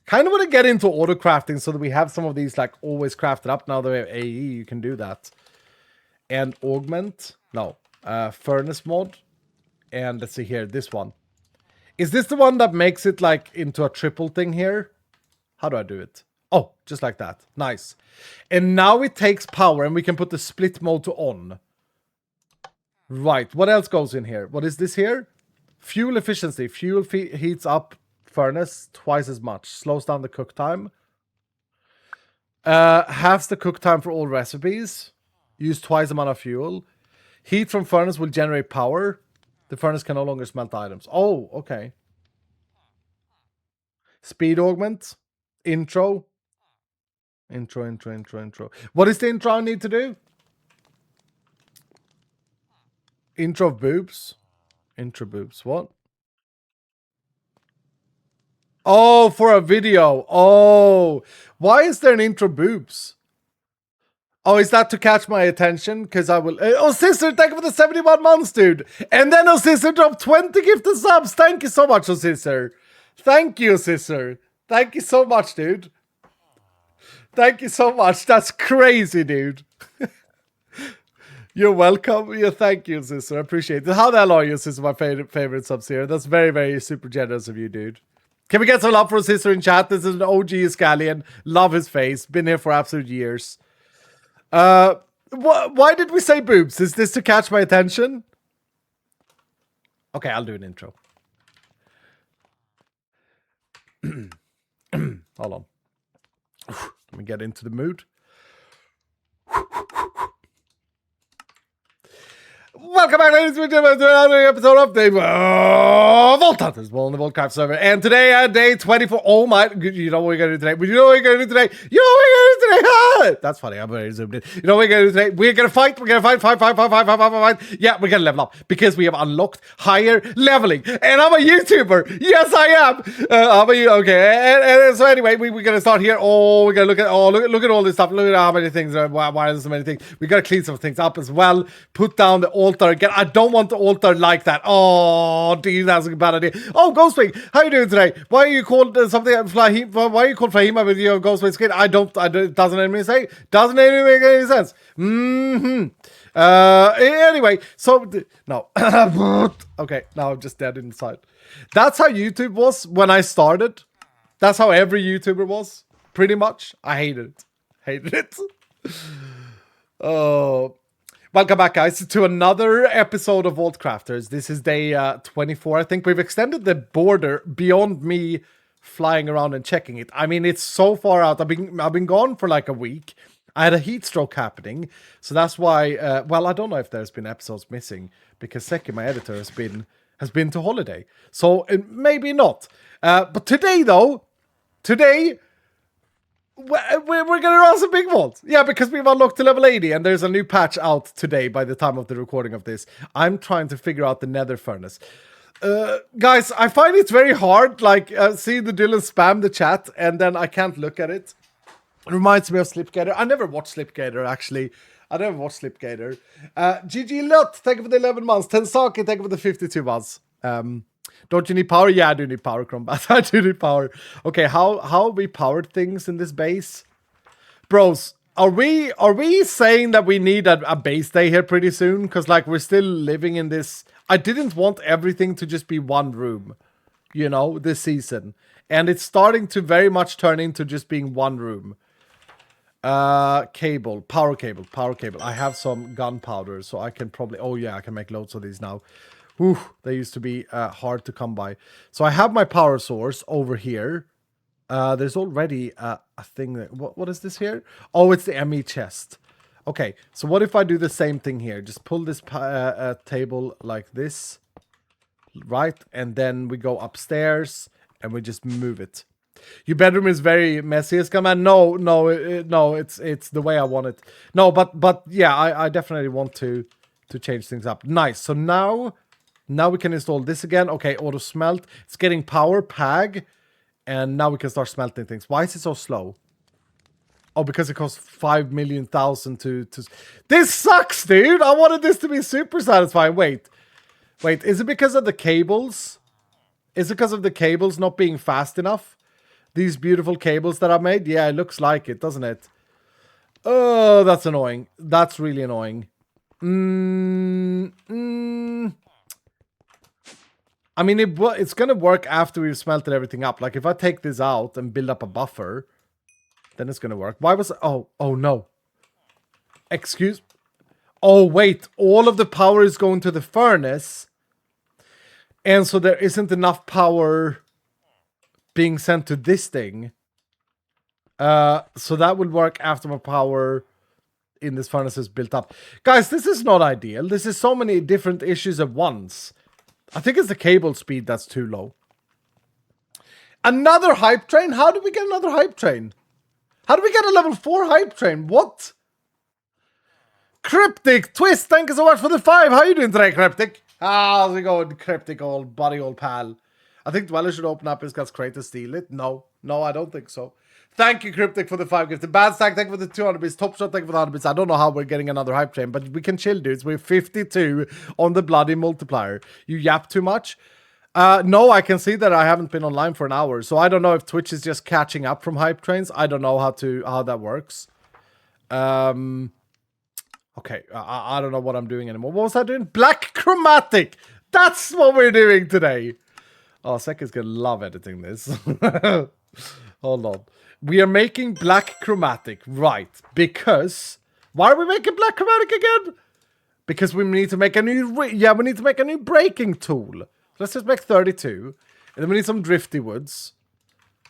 Kind of want to get into auto crafting so that we have some of these like always crafted up. Now that we have AE, you can do that. And augment. No. Furnace mod. And let's see here. This one. Is this the one that makes it like into a triple thing here? How do I do it? Oh, just like that. Nice. And now it takes power and we can put the split mode to on. Right. What else goes in here? What is this here? Fuel efficiency. Fuel heats up furnace twice as much. Slows down the cook time. Halves the cook time for all recipes. Use twice the amount of fuel. Heat from furnace will generate power. The furnace can no longer smelt items. Oh, okay. Speed augment. Intro. Intro. What is the intro I need to do? Intro of boobs. Intro boobs. What? Oh, for a video. Oh. Why is there an intro boobs? Oh, is that to catch my attention? Because I will... Oh, Sister, thank you for the 71 months, dude. And then, oh, Sister, dropped 20 gifted subs. Thank you so much, oh, Sister. Thank you, Sister. Thank you so much, dude. Thank you so much. That's crazy, dude. You're welcome. Yeah, thank you, Sister. I appreciate it. How the hell are you, Sister? My favorite subs here. That's very, very super generous of you, dude. Can we get some love for Sister in chat? This is an OG Scallion. Love his face. Been here for absolute years. Why did we say boobs? Is this to catch my attention? Okay, I'll do an intro. Hold on. Let me get into the mood. Welcome back, ladies and gentlemen, to another episode of the Vault Hunters, on the Vault server. And today at day 24, oh my, you know what we're going to do today? You know what we're going to do today? You know what we're going to do today? Ah! That's funny, I'm very zoomed in. You know what we're going to do today? We're going to fight, fight. Yeah, we're going to level up because we have unlocked higher leveling. And I'm a YouTuber. Yes, I am. Okay. And so anyway, we're going to start here. Oh, we're going to look at all this stuff. Look at how many things, why are there so many things? We got to clean some things up as well. Put down the altar again. I don't want the altar like that. Oh, dude, that's a bad idea. Oh, Ghostwing, how you doing today? Why are you called something? Why are you called Fahima with your Ghostwing skin? I don't. It doesn't even say. Doesn't even make any sense. Anyway, so no. Okay, now I'm just dead inside. That's how YouTube was when I started. That's how every YouTuber was, pretty much. I hated it. Hated it. Oh. Welcome back, guys, to another episode of Vault Crafters. This is day 24. I think we've extended the border beyond me flying around and checking it. I mean, it's so far out. I've been gone for like a week. I had a heat stroke happening, so that's why. Well, I don't know if there's been episodes missing because Seki, my editor, has been to holiday. So maybe not. But today, though, we're gonna run some big vaults. Yeah, because we've unlocked to level 80 and there's a new patch out today by the time of the recording of this. I'm trying to figure out the nether furnace. Guys, I find it very hard, like, seeing the Dylan spam the chat and then I can't look at it. It reminds me of Slipgator. I never watched Slipgator, actually. GG Lot, thank you for the 11 months. Tensaki, thank you for the 52 months. Don't you need power? Yeah, I do need power, Crombat. I do need power. Okay, how we powered things in this base? Bros, are we saying that we need a base day here pretty soon? Because, like, we're still living in this... I didn't want everything to just be one room, you know, this season. And it's starting to very much turn into just being one room. Power cable. I have some gunpowder, so I can probably... Oh, yeah, I can make loads of these now. Whew, they used to be hard to come by. So I have my power source over here. There's already a thing that... What is this here? Oh, it's the ME chest. Okay, so what if I do the same thing here? Just pull this table like this. Right? And then we go upstairs and we just move it. Your bedroom is very messy, Scaman. No, it's the way I want it. No, but yeah, I definitely want to change things up. Nice. So now we can install this again. Okay, auto smelt. It's getting power, PAG. And now we can start smelting things. Why is it so slow? Oh, because it costs 5 million thousand to... This sucks, dude! I wanted this to be super satisfying. Wait, is it because of the cables? Is it because of the cables not being fast enough? These beautiful cables that I made? Yeah, it looks like it, doesn't it? Oh, that's annoying. That's really annoying. I mean, it's going to work after we've smelted everything up. Like, if I take this out and build up a buffer, then it's going to work. Why was... Oh, no. Excuse... Oh, wait. All of the power is going to the furnace. And so there isn't enough power being sent to this thing. So that will work after my power in this furnace is built up. Guys, this is not ideal. This is so many different issues at once. I think it's the cable speed that's too low. Another hype train? How did we get another hype train? How did we get a level 4 hype train? What? Cryptic Twist, thank you so much for the 5. How are you doing today, Cryptic? How's it going, Cryptic, old buddy, old pal? I think Dweller should open up his God's crate to steal it. No, I don't think so. Thank you, Cryptic, for the 5 gifts. The Bad Stack, thank you for the 200 bits. Top Shot, thank you for the 100 bits. I don't know how we're getting another hype train, but we can chill, dudes. We're 52 on the bloody multiplier. You yap too much? No, I can see that I haven't been online for an hour, so I don't know if Twitch is just catching up from hype trains. I don't know how that works. Okay, I don't know what I'm doing anymore. What was I doing? Black Chromatic! That's what we're doing today! Oh, Sek is gonna love editing this. Hold on. We are making black chromatic, right? Because... Why are we making black chromatic again? Because we need to make a new... we need to make a new breaking tool. Let's just make 32. And then we need some drifty woods.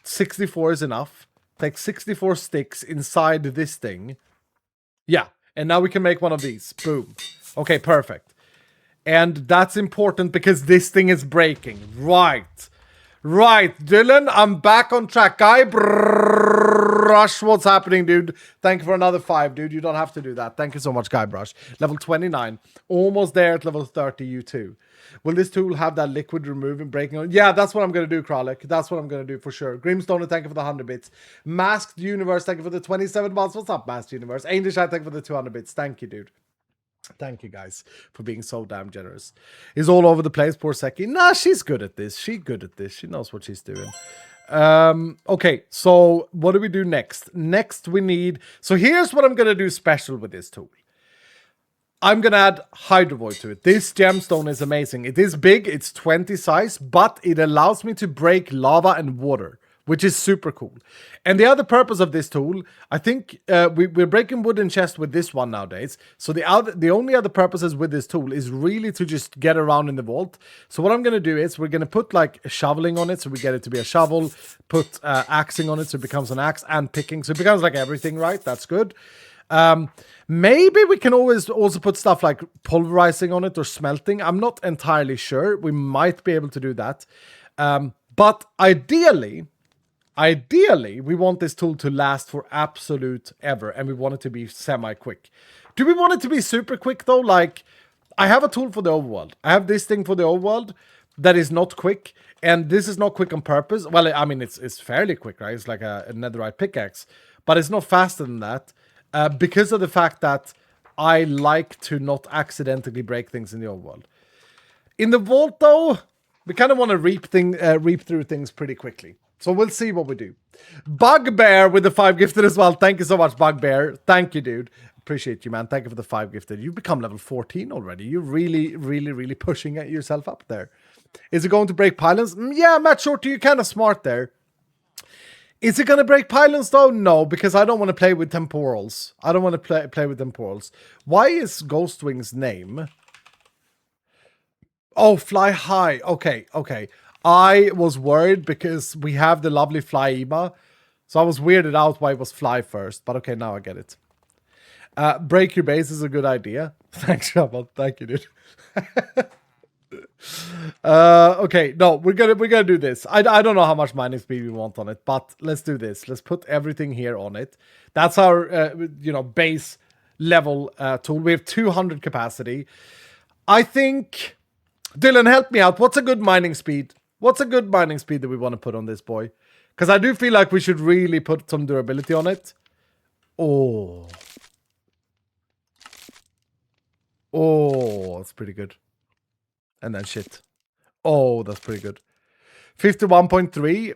64 is enough. Take 64 sticks inside this thing. Yeah. And now we can make one of these. Boom. Okay, perfect. And that's important because this thing is breaking. Right. Right, Dylan, I'm back on track. Guybrush, what's happening, dude? Thank you for another 5, dude. You don't have to do that. Thank you so much, Guybrush. Level 29. Almost there at level 30, you too. Will this tool have that liquid removing breaking? Yeah, that's what I'm going to do, Kralik. That's what I'm going to do for sure. Grimstone, thank you for the 100 bits. Masked Universe, thank you for the 27 months. What's up, Masked Universe? English, thank you for the 200 bits. Thank you, dude. Thank you guys for being so damn generous. He's all over the place, poor Seki. Nah, she's good at this. She's good at this. She knows what she's doing. Okay, so what do we do next? Next we need... So here's what I'm going to do special with this tool. I'm going to add Hydro Void to it. This gemstone is amazing. It is big, it's 20 size, but it allows me to break lava and water, which is super cool. And the other purpose of this tool, I think we're breaking wooden chest with this one nowadays. So the only other purposes with this tool is really to just get around in the vault. So what I'm going to do is we're going to put like shoveling on it, so we get it to be a shovel, put axing on it, so it becomes an axe, and picking, so it becomes like everything, right? That's good. Maybe we can always also put stuff like pulverizing on it or smelting. I'm not entirely sure. We might be able to do that. But ideally, we want this tool to last for absolute ever, and we want it to be semi-quick. Do we want it to be super quick, though? Like, I have a tool for the overworld. I have this thing for the overworld that is not quick, and this is not quick on purpose. Well, I mean, it's fairly quick, right? It's like a netherite pickaxe, but it's not faster than that because of the fact that I like to not accidentally break things in the overworld. In the vault, though, we kind of want to reap through things pretty quickly. So we'll see what we do. Bugbear with the 5 gifted as well. Thank you so much, Bugbear. Thank you, dude. Appreciate you, man. Thank you for the 5 gifted. You've become level 14 already. You're really, really, really pushing yourself up there. Is it going to break pylons? Yeah, Matt Shorty, you're kind of smart there. Is it going to break pylons, though? No, because I don't want to play with temporals. I don't want to play with temporals. Why is Ghostwing's name? Oh, fly high. Okay. I was worried because we have the lovely fly Ema. So I was weirded out why it was fly first. But okay, now I get it. Break your base is a good idea. Thanks, Shabbat. Thank you, dude. Okay, no, we're gonna do this. I don't know how much mining speed we want on it, but let's do this. Let's put everything here on it. That's our base level tool. We have 200 capacity. I think, Dylan, help me out. What's a good mining speed? What's a good mining speed that we want to put on this boy? Because I do feel like we should really put some durability on it. Oh, that's pretty good. And then shit. Oh, that's pretty good. 51.3.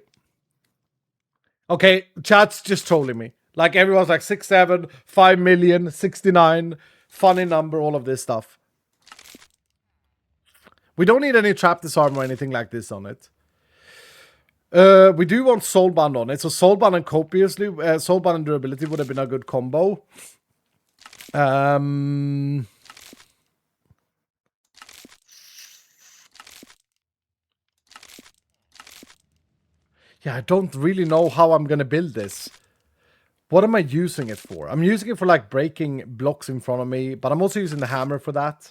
Okay, chat's just trolling me. Like, everyone's like 6, 7, 5 million, 69. Funny number, all of this stuff. We don't need any trap disarm or anything like this on it. We do want soulbound on it. So soulbound and copiously, soulbound and durability would have been a good combo. Yeah, I don't really know how I'm going to build this. What am I using it for? I'm using it for, like, breaking blocks in front of me, but I'm also using the hammer for that.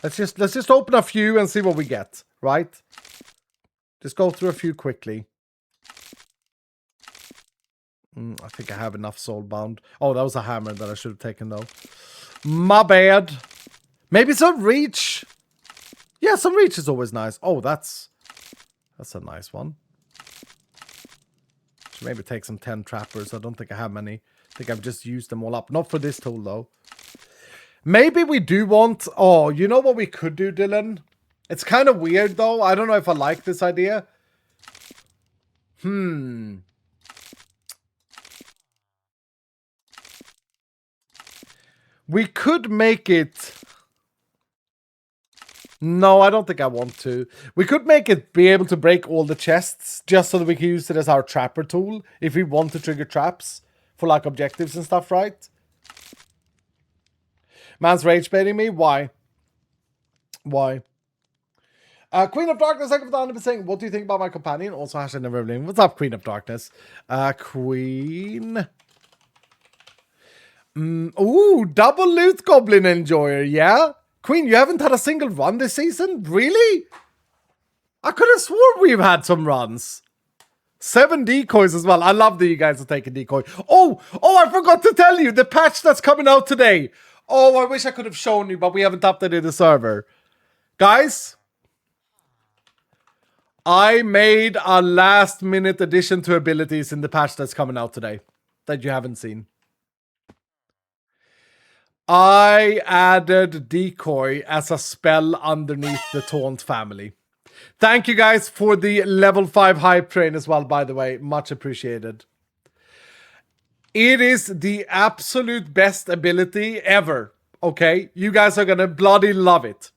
Let's just open a few and see what we get, right? Just go through a few quickly. I think I have enough soulbound. Oh, that was a hammer that I should have taken, though. My bad. Maybe some reach. Yeah, some reach is always nice. Oh, that's a nice one. Should maybe take some 10 trappers. I don't think I have many. I think I've just used them all up. Not for this tool, though. Maybe we do want... Oh, you know what we could do, Dylan? It's kind of weird, though. I don't know if I like this idea. We could make it... No, I don't think I want to. We could make it be able to break all the chests just so that we can use it as our trapper tool if we want to trigger traps for, like, objectives and stuff, right? Man's rage baiting me? Why? Why? Queen of Darkness, thank you for the 100%. What do you think about my companion? Also, hashtag never been. What's up, Queen of Darkness? Queen. Ooh, double loot goblin enjoyer, yeah? Queen, you haven't had a single run this season? Really? I could have sworn we've had some runs. 7 decoys as well. I love that you guys are taking decoy. Oh, I forgot to tell you. The patch that's coming out today. Oh, I wish I could have shown you, but we haven't updated the server. Guys, I made a last-minute addition to abilities in the patch that's coming out today that you haven't seen. I added Decoy as a spell underneath the Taunt family. Thank you guys for the level 5 hype train as well, by the way. Much appreciated. It is the absolute best ability ever. Okay? You guys are gonna bloody love it.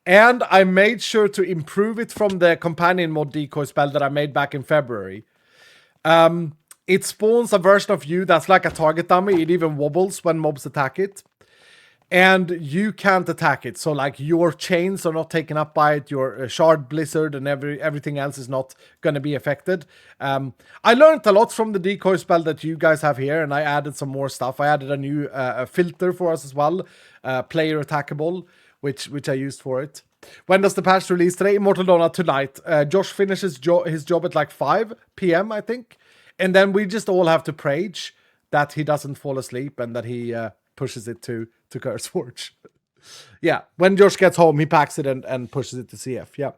And I made sure to improve it from the companion mod decoy spell that I made back in February. It spawns a version of you that's like a target dummy. It even wobbles when mobs attack it. And you can't attack it. So like your chains are not taken up by it. Your shard blizzard and everything else is not going to be affected. I learned a lot from the decoy spell that you guys have here. And I added some more stuff. I added a new filter for us as well. Player attackable, which I used for it. When does the patch release today? Immortal Donut tonight. Josh finishes his job at like 5 p.m. I think. And then we just all have to prage that he doesn't fall asleep and that he pushes it to Curseforge. Yeah, when Josh gets home, he packs it and pushes it to CF. Yeah.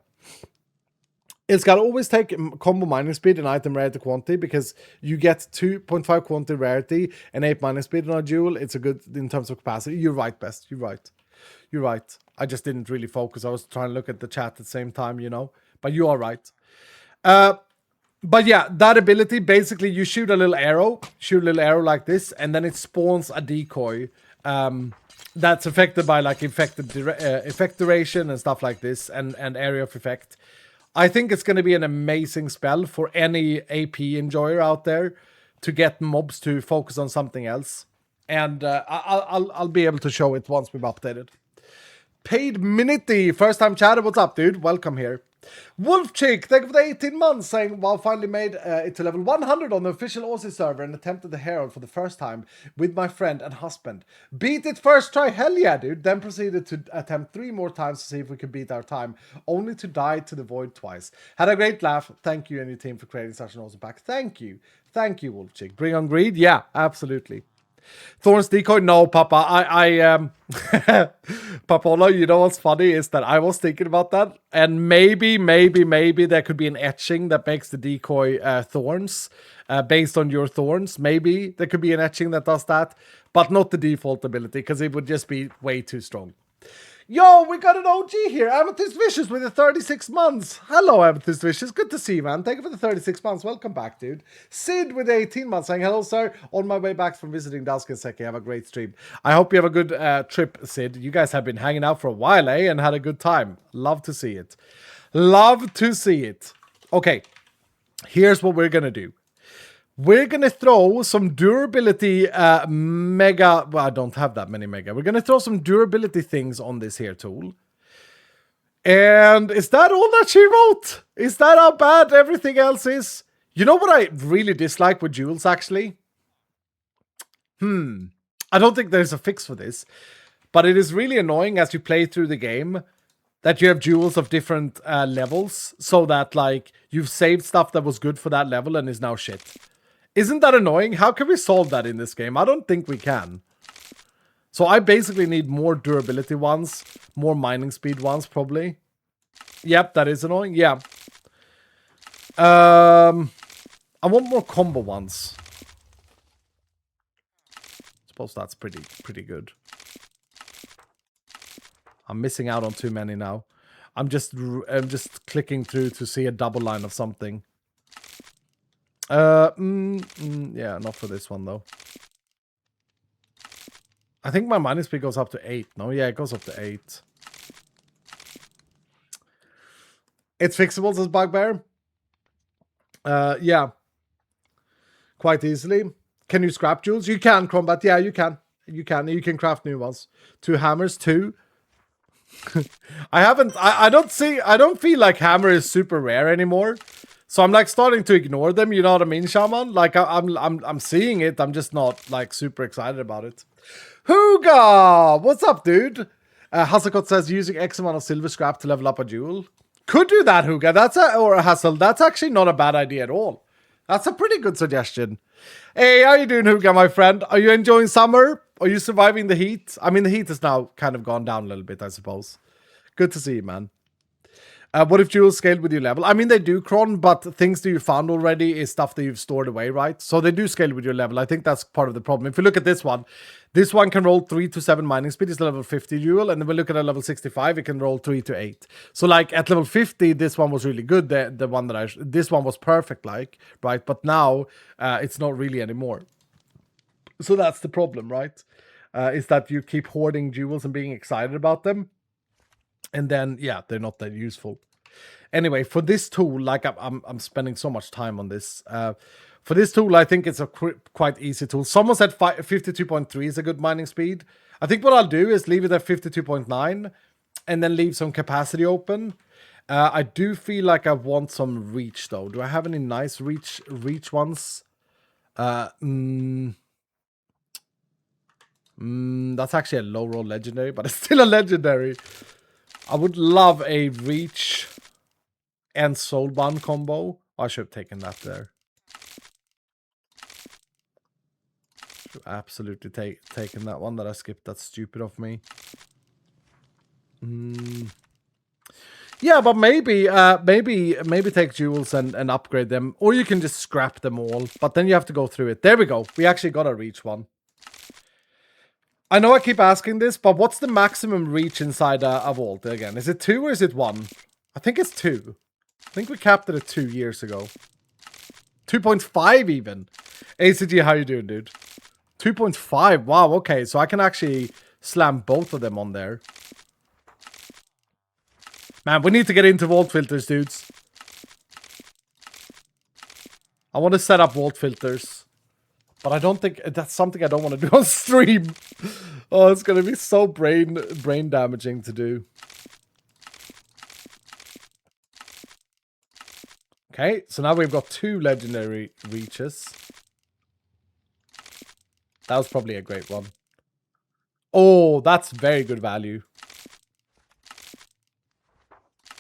It's got to always take combo mining speed and item rarity quantity because you get 2.5 quantity rarity and 8 mining speed on a duel. It's a good in terms of capacity. You're right, Best. You're right. You're right. I just didn't really focus. I was trying to look at the chat at the same time, you know. But you are right. But yeah, that ability, basically you shoot a little arrow like this, and then it spawns a decoy that's affected by like effect duration and stuff like this, and area of effect. I think it's going to be an amazing spell for any AP enjoyer out there to get mobs to focus on something else. And I'll be able to show it once we've updated. Paid Minity, first time chatter, what's up, dude? Welcome here. Wolf Chick, thank you for the 18 months, saying, well, finally made it to level 100 on the official Aussie server and attempted the Herald for the first time with my friend and husband. Beat it first try, hell yeah, dude. Then proceeded to attempt 3 more times to see if we could beat our time, only to die to the void twice. Had a great laugh. Thank you and your team for creating such an awesome pack. Thank you. Thank you, Wolf Chick. Bring on greed? Yeah, absolutely. Thorn's decoy? No, Papa. Papolo, you know what's funny is that I was thinking about that, and maybe there could be an etching that makes the decoy thorns based on your thorns. Maybe there could be an etching that does that, but not the default ability because it would just be way too strong. Yo, we got an OG here. Amethyst Vicious with the 36 months. Hello, Amethyst Vicious. Good to see you, man. Thank you for the 36 months. Welcome back, dude. Sid with the 18 months saying, hello, sir. On my way back from visiting Dusk and Seki. Have a great stream. I hope you have a good trip, Sid. You guys have been hanging out for a while, eh? And had a good time. Love to see it. Love to see it. Okay, here's what we're going to do. We're going to throw some durability mega... Well, I don't have that many mega. We're going to throw some durability things on this here tool. And is that all that she wrote? Is that how bad everything else is? You know what I really dislike with jewels, actually? I don't think there's a fix for this. But it is really annoying as you play through the game that you have jewels of different levels. So that, like, you've saved stuff that was good for that level and is now shit. Isn't that annoying? How can we solve that in this game? I don't think we can. So I basically need more durability ones, more mining speed ones, probably. Yep, that is annoying. Yeah. I want more combo ones. Suppose that's pretty good. I'm missing out on too many now. I'm just clicking through to see a double line of something. Yeah, not for this one though. I think my mining speed goes up to 8. No, yeah, it goes up to 8. It's fixable, says Bugbear. Yeah. Quite easily. Can you scrap jewels? You can, Combat. Yeah, you can. You can craft new ones. 2 hammers, 2. I don't feel like hammer is super rare anymore. So I'm like starting to ignore them, you know what I mean, Shaman? Like I'm seeing it, I'm just not like super excited about it. Hooga! What's up, dude? Hasselcott says using X amount of silver scrap to level up a jewel. Could do that, Hooga. Or a Hassel. That's actually not a bad idea at all. That's a pretty good suggestion. Hey, how you doing, Hooga, my friend? Are you enjoying summer? Are you surviving the heat? I mean, the heat has now kind of gone down a little bit, I suppose. Good to see you, man. What if jewels scale with your level? I mean, they do, Kron, but things that you found already is stuff that you've stored away, right? So they do scale with your level. I think that's part of the problem. If you look at this one can roll 3 to 7 mining speed. It's level 50 jewel. And then we look at a level 65, it can roll 3 to 8. So like at level 50, this one was really good. The one that this one was perfect, like, right? But now it's not really anymore. So that's the problem, right? Is that you keep hoarding jewels and being excited about them. And then, yeah, they're not that useful. Anyway, for this tool, like I'm spending so much time on this. For this tool, I think it's a quite easy tool. Someone said 52.3 is a good mining speed. I think what I'll do is leave it at 52.9 and then leave some capacity open. I do feel like I want some reach, though. Do I have any nice reach ones? That's actually a low roll legendary, but it's still a legendary. I would love a reach and soulbound combo. I should have taken that there. Should have absolutely taken that one that I skipped. That's stupid of me. Yeah, but maybe take jewels and upgrade them, or you can just scrap them all. But then you have to go through it. There we go. We actually got a reach one. I know I keep asking this, but what's the maximum reach inside a vault again? Is it 2 or is it 1? I think it's 2. I think we capped it at 2 years ago. 2.5 even. ACG, how you doing, dude? 2.5. Wow, okay. So I can actually slam both of them on there. Man, we need to get into vault filters, dudes. I want to set up vault filters. But I don't think that's something I don't want to do on stream. Oh, it's going to be so brain damaging to do. Okay, so now we've got 2 legendary reaches. That was probably a great one. Oh, that's very good value.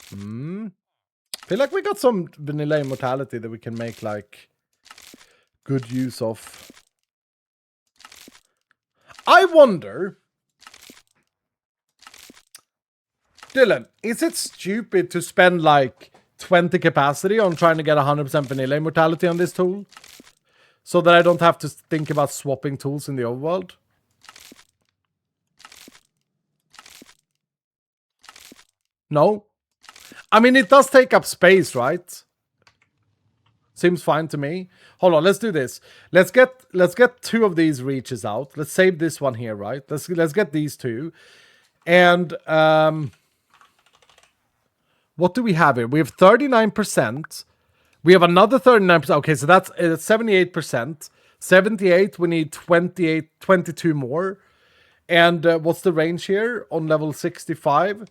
Feel like we got some vanilla immortality that we can make like good use of. I wonder, Dylan, is it stupid to spend like 20 capacity on trying to get 100% vanilla immortality on this tool? So that I don't have to think about swapping tools in the overworld? No? I mean, it does take up space, right? Seems fine to me. Hold on, let's do this. Let's get 2 of these reaches out. Let's save this one here, right? Let's get these 2. And what do we have here? We have 39%. We have another 39%. Okay, so that's 78%. 78, we need 22 more. And what's the range here on level 65?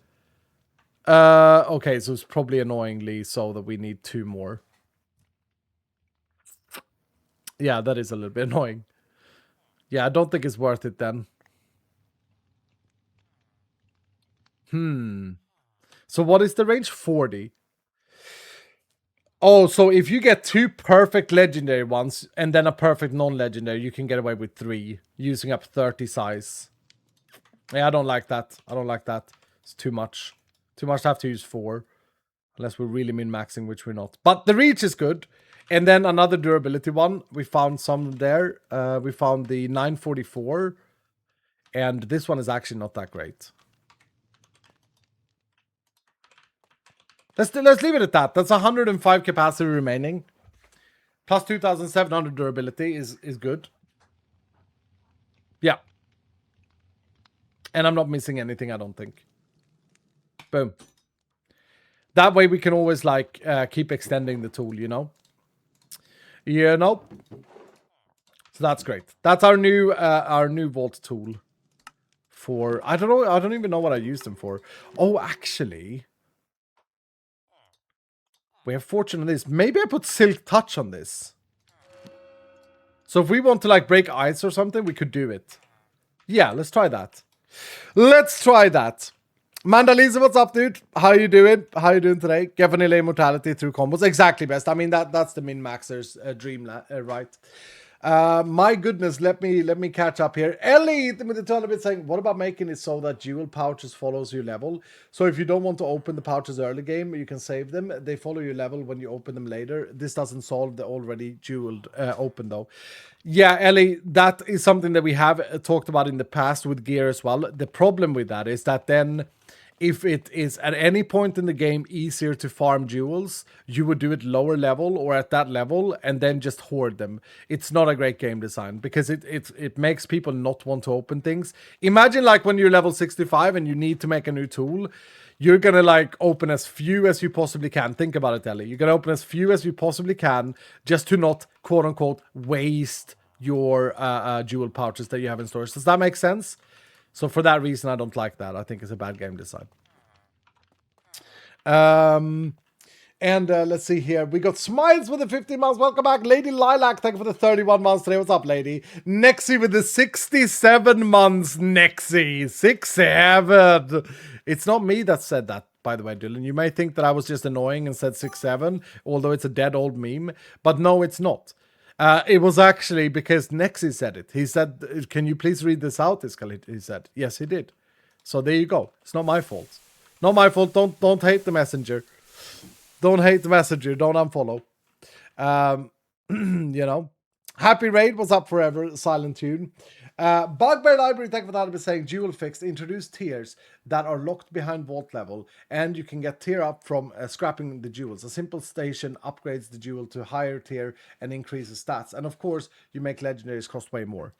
Okay, so it's probably annoyingly so that we need 2 more. Yeah, that is a little bit annoying. Yeah, I don't think it's worth it then. So what is the range? 40. Oh, so if you get 2 perfect legendary ones and then a perfect non-legendary, you can get away with 3 using up 30 size. Yeah, I don't like that. I don't like that. It's too much. Too much to have to use 4. Unless we're really min-maxing, which we're not. But the reach is good. And then another durability one. We found some there. We found the 944. And this one is actually not that great. Let's leave it at that. That's 105 capacity remaining. Plus 2,700 durability is good. Yeah. And I'm not missing anything, I don't think. Boom. That way we can always like keep extending the tool, you know? You know? So that's great. That's our new vault tool. For I don't know, I don't even know what I used them for. Oh, actually, we have fortune on this. Maybe I put silk touch on this. So if we want to like break ice or something, we could do it. Yeah, let's try that. Let's try that. Mandalisa, what's up, dude? How you doing? How you doing today? Get vanilla immortality through combos. Exactly, best. I mean, that's the min-maxer's dream, right? My goodness, let me catch up here. Ellie with the tournament saying, what about making it so that jewel pouches follows your level? So if you don't want to open the pouches early game, you can save them. They follow your level when you open them later. This doesn't solve the already jeweled open though. Yeah, Ellie, that is something that we have talked about in the past with gear as well. The problem with that is that then if it is at any point in the game easier to farm jewels, you would do it lower level or at that level and then just hoard them. It's not a great game design because it makes people not want to open things. Imagine like when you're level 65 and you need to make a new tool, you're gonna like open as few as you possibly can. Think about it, Ellie. You're gonna open as few as you possibly can just to not quote unquote waste your jewel pouches that you have in storage. Does that make sense? So for that reason, I don't like that. I think it's a bad game design. And let's see here. We got Smiles with the 15 months. Welcome back. Lady Lilac, thank you for the 31 months today. What's up, lady? Nexi with the 67 months. Nexi. 67. It's not me that said that, by the way, Dylan. You may think that I was just annoying and said 67, although it's a dead old meme. But no, it's not. It was actually because Nexi said it. He said, can you please read this out, Iskalit? He said, yes, he did. So there you go. It's not my fault. Not my fault. Don't hate the messenger. Don't hate the messenger. Don't unfollow. You know. Happy Raid was up forever. Silent Tune. Bugbear Library, thank you for that. I've been saying Jewel Fix introduced tiers that are locked behind vault level, and you can get tier up from scrapping the jewels. A simple station upgrades the jewel to higher tier and increases stats. And of course, you make legendaries cost way more.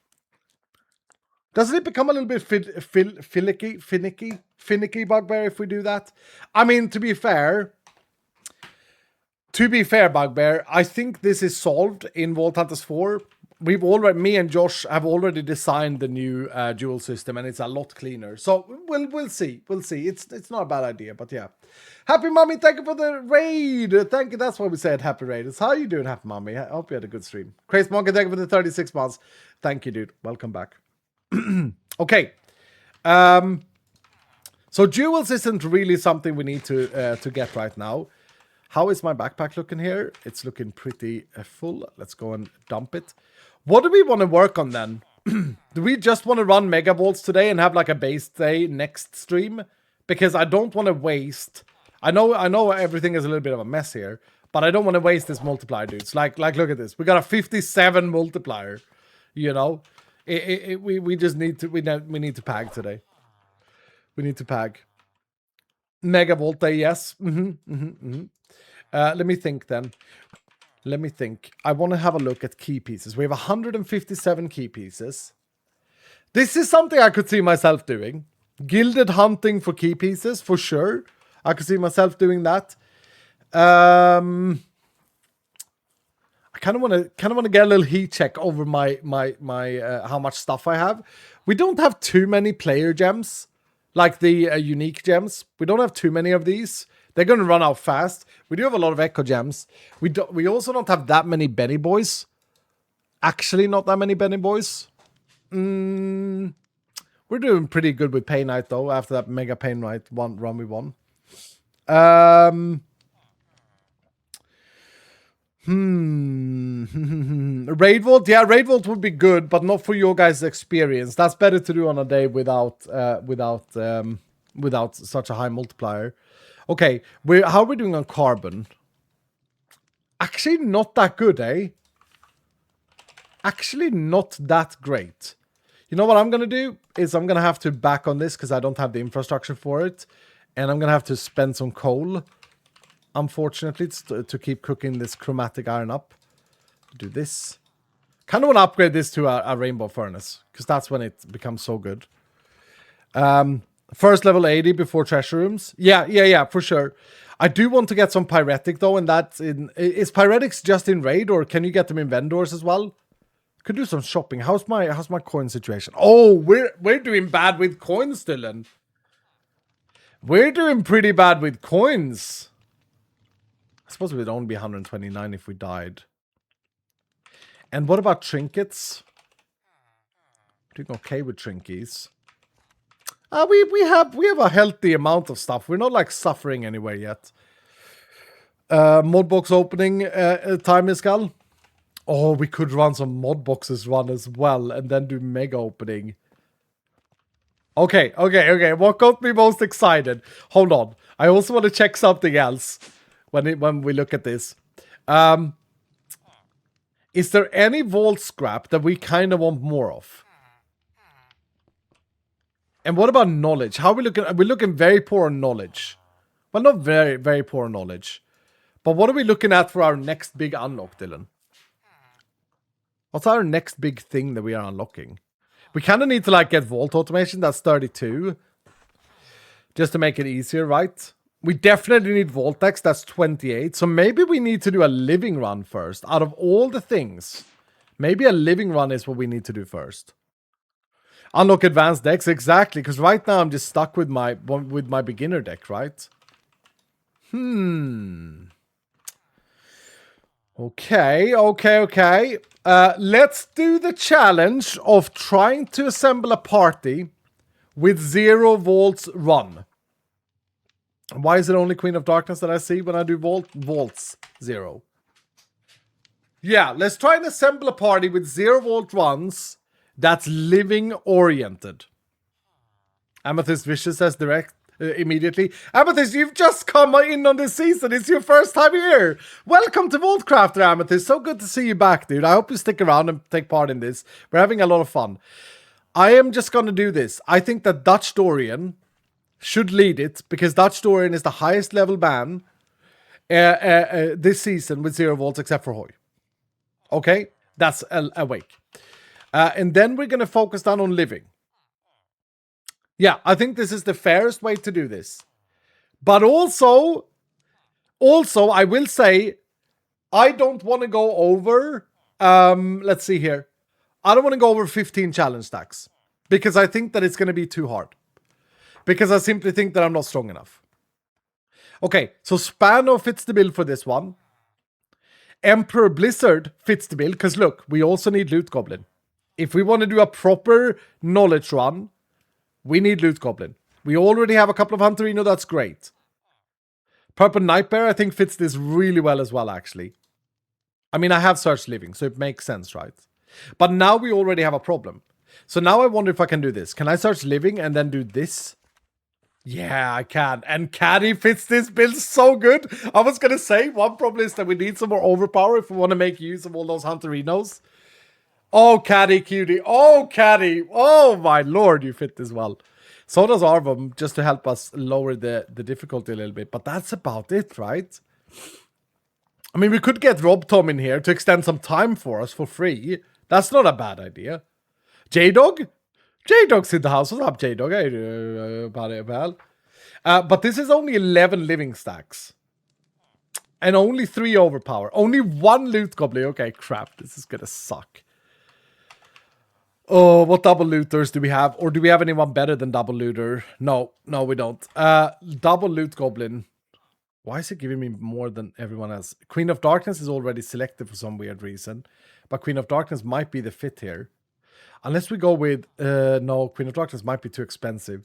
Doesn't it become a little bit finicky, Bugbear, if we do that? I mean, to be fair, Bugbear, I think this is solved in Vault Hunters 4. Me and Josh have already designed the new jewel system, and it's a lot cleaner. So we'll see. We'll see. It's not a bad idea, but yeah. Happy Mommy, thank you for the raid. Thank you. That's why we said Happy Raid. It's how you doing, Happy Mommy? I hope you had a good stream. Crazy Monkey, thank you for the 36 months. Thank you, dude. Welcome back. Okay. So jewels isn't really something we need to get right now. How is my backpack looking here? It's looking pretty full. Let's go and dump it. What do we want to work on then? Do we just want to run Mega Vaults today and have like a base day next stream? Because I don't want to waste. I know everything is a little bit of a mess here, but I don't want to waste this multiplier, dudes. Like look at this. We got a 57 multiplier. You know, we just need to we need to pag today. We need to pag. Mega Vault day, yes. Let me think then. Let me think. I want to have a look at key pieces. We have 157 key pieces. This is something I could see myself doing. Gilded hunting for key pieces, for sure. I could see myself doing that. I kind of want to get a little heat check over my how much stuff I have. We don't have too many player gems, like the unique gems. We don't have too many of these. They're going to run out fast. We do have a lot of Echo Gems. We also don't have that many Benny Boys. Actually, not that many Benny Boys. We're doing pretty good with Pain Knight, though, after that Mega Pain Knight run we won. Raid Vault? Yeah, Raid Vault would be good, but not for your guys' experience. That's better to do on a day without such a high multiplier. Okay, how are we doing on carbon? Actually, not that good, eh? Actually, not that great. You know what I'm going to do? Is I'm going to have to back on this because I don't have the infrastructure for it. And I'm going to have to spend some coal, unfortunately, to keep cooking this chromatic iron up. Do this. Kind of want to upgrade this to a rainbow furnace because that's when it becomes so good. First level 80 before treasure rooms. Yeah, for sure. I do want to get some pyretic though, and that's in. Is pyretics just in raid, or can you get them in vendors as well? Could do some shopping. How's my coin situation? Oh, we're doing bad with coins, Dylan. We're doing pretty bad with coins. I suppose we'd only be 129 if we died. And what about trinkets? Doing okay with trinkies. We have a healthy amount of stuff. We're not like suffering anywhere yet. Modbox opening time, Iskal. Oh, we could run some mod boxes run as well and then do mega opening. Okay. What got me most excited? Hold on. I also want to check something else when we look at this. Is there any vault scrap that we kind of want more of? And what about knowledge? How are we looking? We're looking very poor on knowledge. Well, not very, very poor on knowledge. But what are we looking at for our next big unlock, Dylan? What's our next big thing that we are unlocking? We kind of need to like get vault automation. That's 32. Just to make it easier, right? We definitely need Voltex. That's 28. So maybe we need to do a living run first. Out of all the things, maybe a living run is what we need to do first. Unlock advanced decks, exactly. Because right now I'm just stuck with my beginner deck, right? Okay. Let's do the challenge of trying to assemble a party with 0 volts run. Why is it only Queen of Darkness that I see when I do volts 0? Yeah, let's try and assemble a party with 0 volt runs that's living oriented. Amethyst Vicious says direct immediately. Amethyst, you've just come in on this season. It's your first time here. Welcome to Vaultcrafter, Amethyst. So good to see you back, dude. I hope you stick around and take part in this. We're having a lot of fun. I am just going to do this. I think that Dutch Dorian should lead it because Dutch Dorian is the highest level ban this season with 0 volts except for Hoy. Okay? That's awake. And then we're going to focus down on living. Yeah, I think this is the fairest way to do this. But also, I will say, I don't want to go over, let's see here. I don't want to go over 15 challenge stacks. Because I think that it's going to be too hard. Because I simply think that I'm not strong enough. Okay, so Spano fits the build for this one. Emperor Blizzard fits the build. Because look, we also need Loot Goblin. If we want to do a proper knowledge run, we need Loot Goblin. We already have a couple of Hunterino, that's great. Purple Nightmare, I think, fits this really well as well, actually. I mean, I have Search Living, so it makes sense, right? But now we already have a problem. So now I wonder if I can do this. Can I search Living and then do this? Yeah, I can. And Caddy fits this build so good. I was going to say, one problem is that we need some more overpower if we want to make use of all those Hunterinos. Oh, Caddy, cutie. Oh, Caddy. Oh, my lord, you fit this well. So does Arvom, just to help us lower the difficulty a little bit. But that's about it, right? I mean, we could get Rob Tom in here to extend some time for us for free. That's not a bad idea. J-Dog? J-Dog's in the house. What's up, J-Dog? But this is only 11 living stacks. And only 3 overpower. Only 1 loot goblin. Okay, crap. This is gonna suck. Oh, what double looters do we have? Or do we have anyone better than double looter? No, we don't. Double loot goblin. Why is it giving me more than everyone else? Queen of Darkness is already selected for some weird reason. But Queen of Darkness might be the fit here. Unless we go with... no, Queen of Darkness might be too expensive.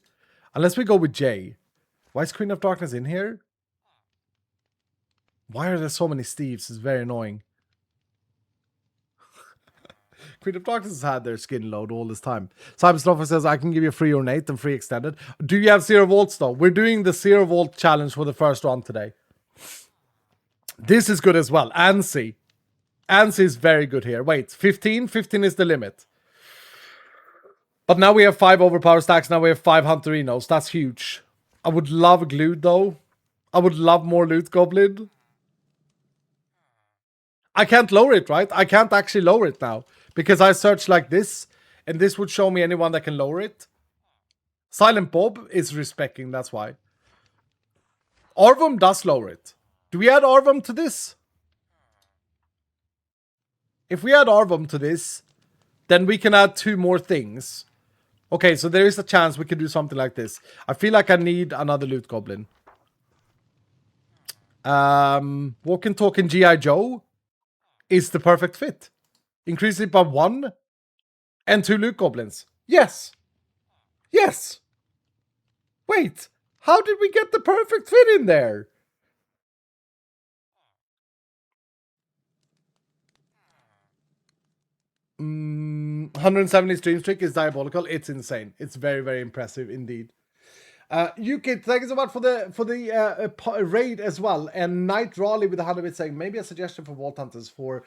Unless we go with J. Why is Queen of Darkness in here? Why are there so many Steves? It's very annoying. Queen of Darkness has had their skin load all this time. Simon Snuffer says, I can give you free ornate and free extended. Do you have 0 volts though? We're doing the 0 volt challenge for the first run today. This is good as well. Ansi. Ansi is very good here. Wait, 15? 15 is the limit. But now we have 5 overpower stacks. Now we have 5 Hunterinos. That's huge. I would love Glued though. I would love more Loot Goblin. I can't lower it, right? I can't actually lower it now. Because I search like this. And this would show me anyone that can lower it. Silent Bob is respecting, that's why. Arvom does lower it. Do we add Arvom to this? If we add Arvom to this, then we can add 2 more things. Okay, so there is a chance we could do something like this. I feel like I need another Loot Goblin. Walking Talking G.I. Joe is the perfect fit. Increase it by 1 and 2 Loot Goblins. Yes. Yes. Wait, how did we get the perfect fit in there? 170 stream streak is diabolical. It's insane. It's very, very impressive indeed. UKIT, thank you so much for the raid as well. And Night Raleigh with 100 bits saying maybe a suggestion for Vault Hunters for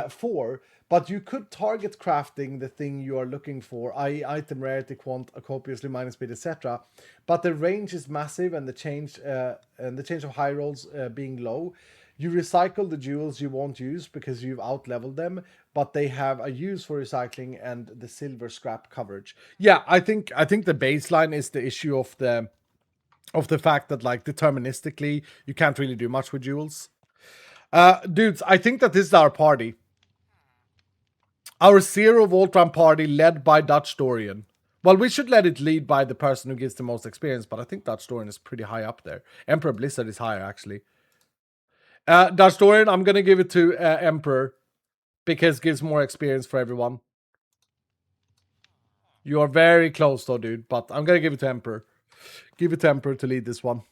4, but you could target crafting the thing you are looking for, i.e. item rarity, quant, copiously, minus speed, etc. But the range is massive, and the change of high rolls being low. You recycle the jewels you won't use because you've out-leveled them, but they have a use for recycling and the silver scrap coverage. Yeah, I think the baseline is the issue of the fact that, like, deterministically you can't really do much with jewels. Dudes, I think that this is our party. Our Zero Voltron party led by Dutch Dorian. Well, we should let it lead by the person who gives the most experience, but I think Dutch Dorian is pretty high up there. Emperor Blizzard is higher, actually. Dutch Dorian, I'm going to give it to Emperor because it gives more experience for everyone. You are very close though, dude, but I'm going to give it to Emperor. Give it to Emperor to lead this one.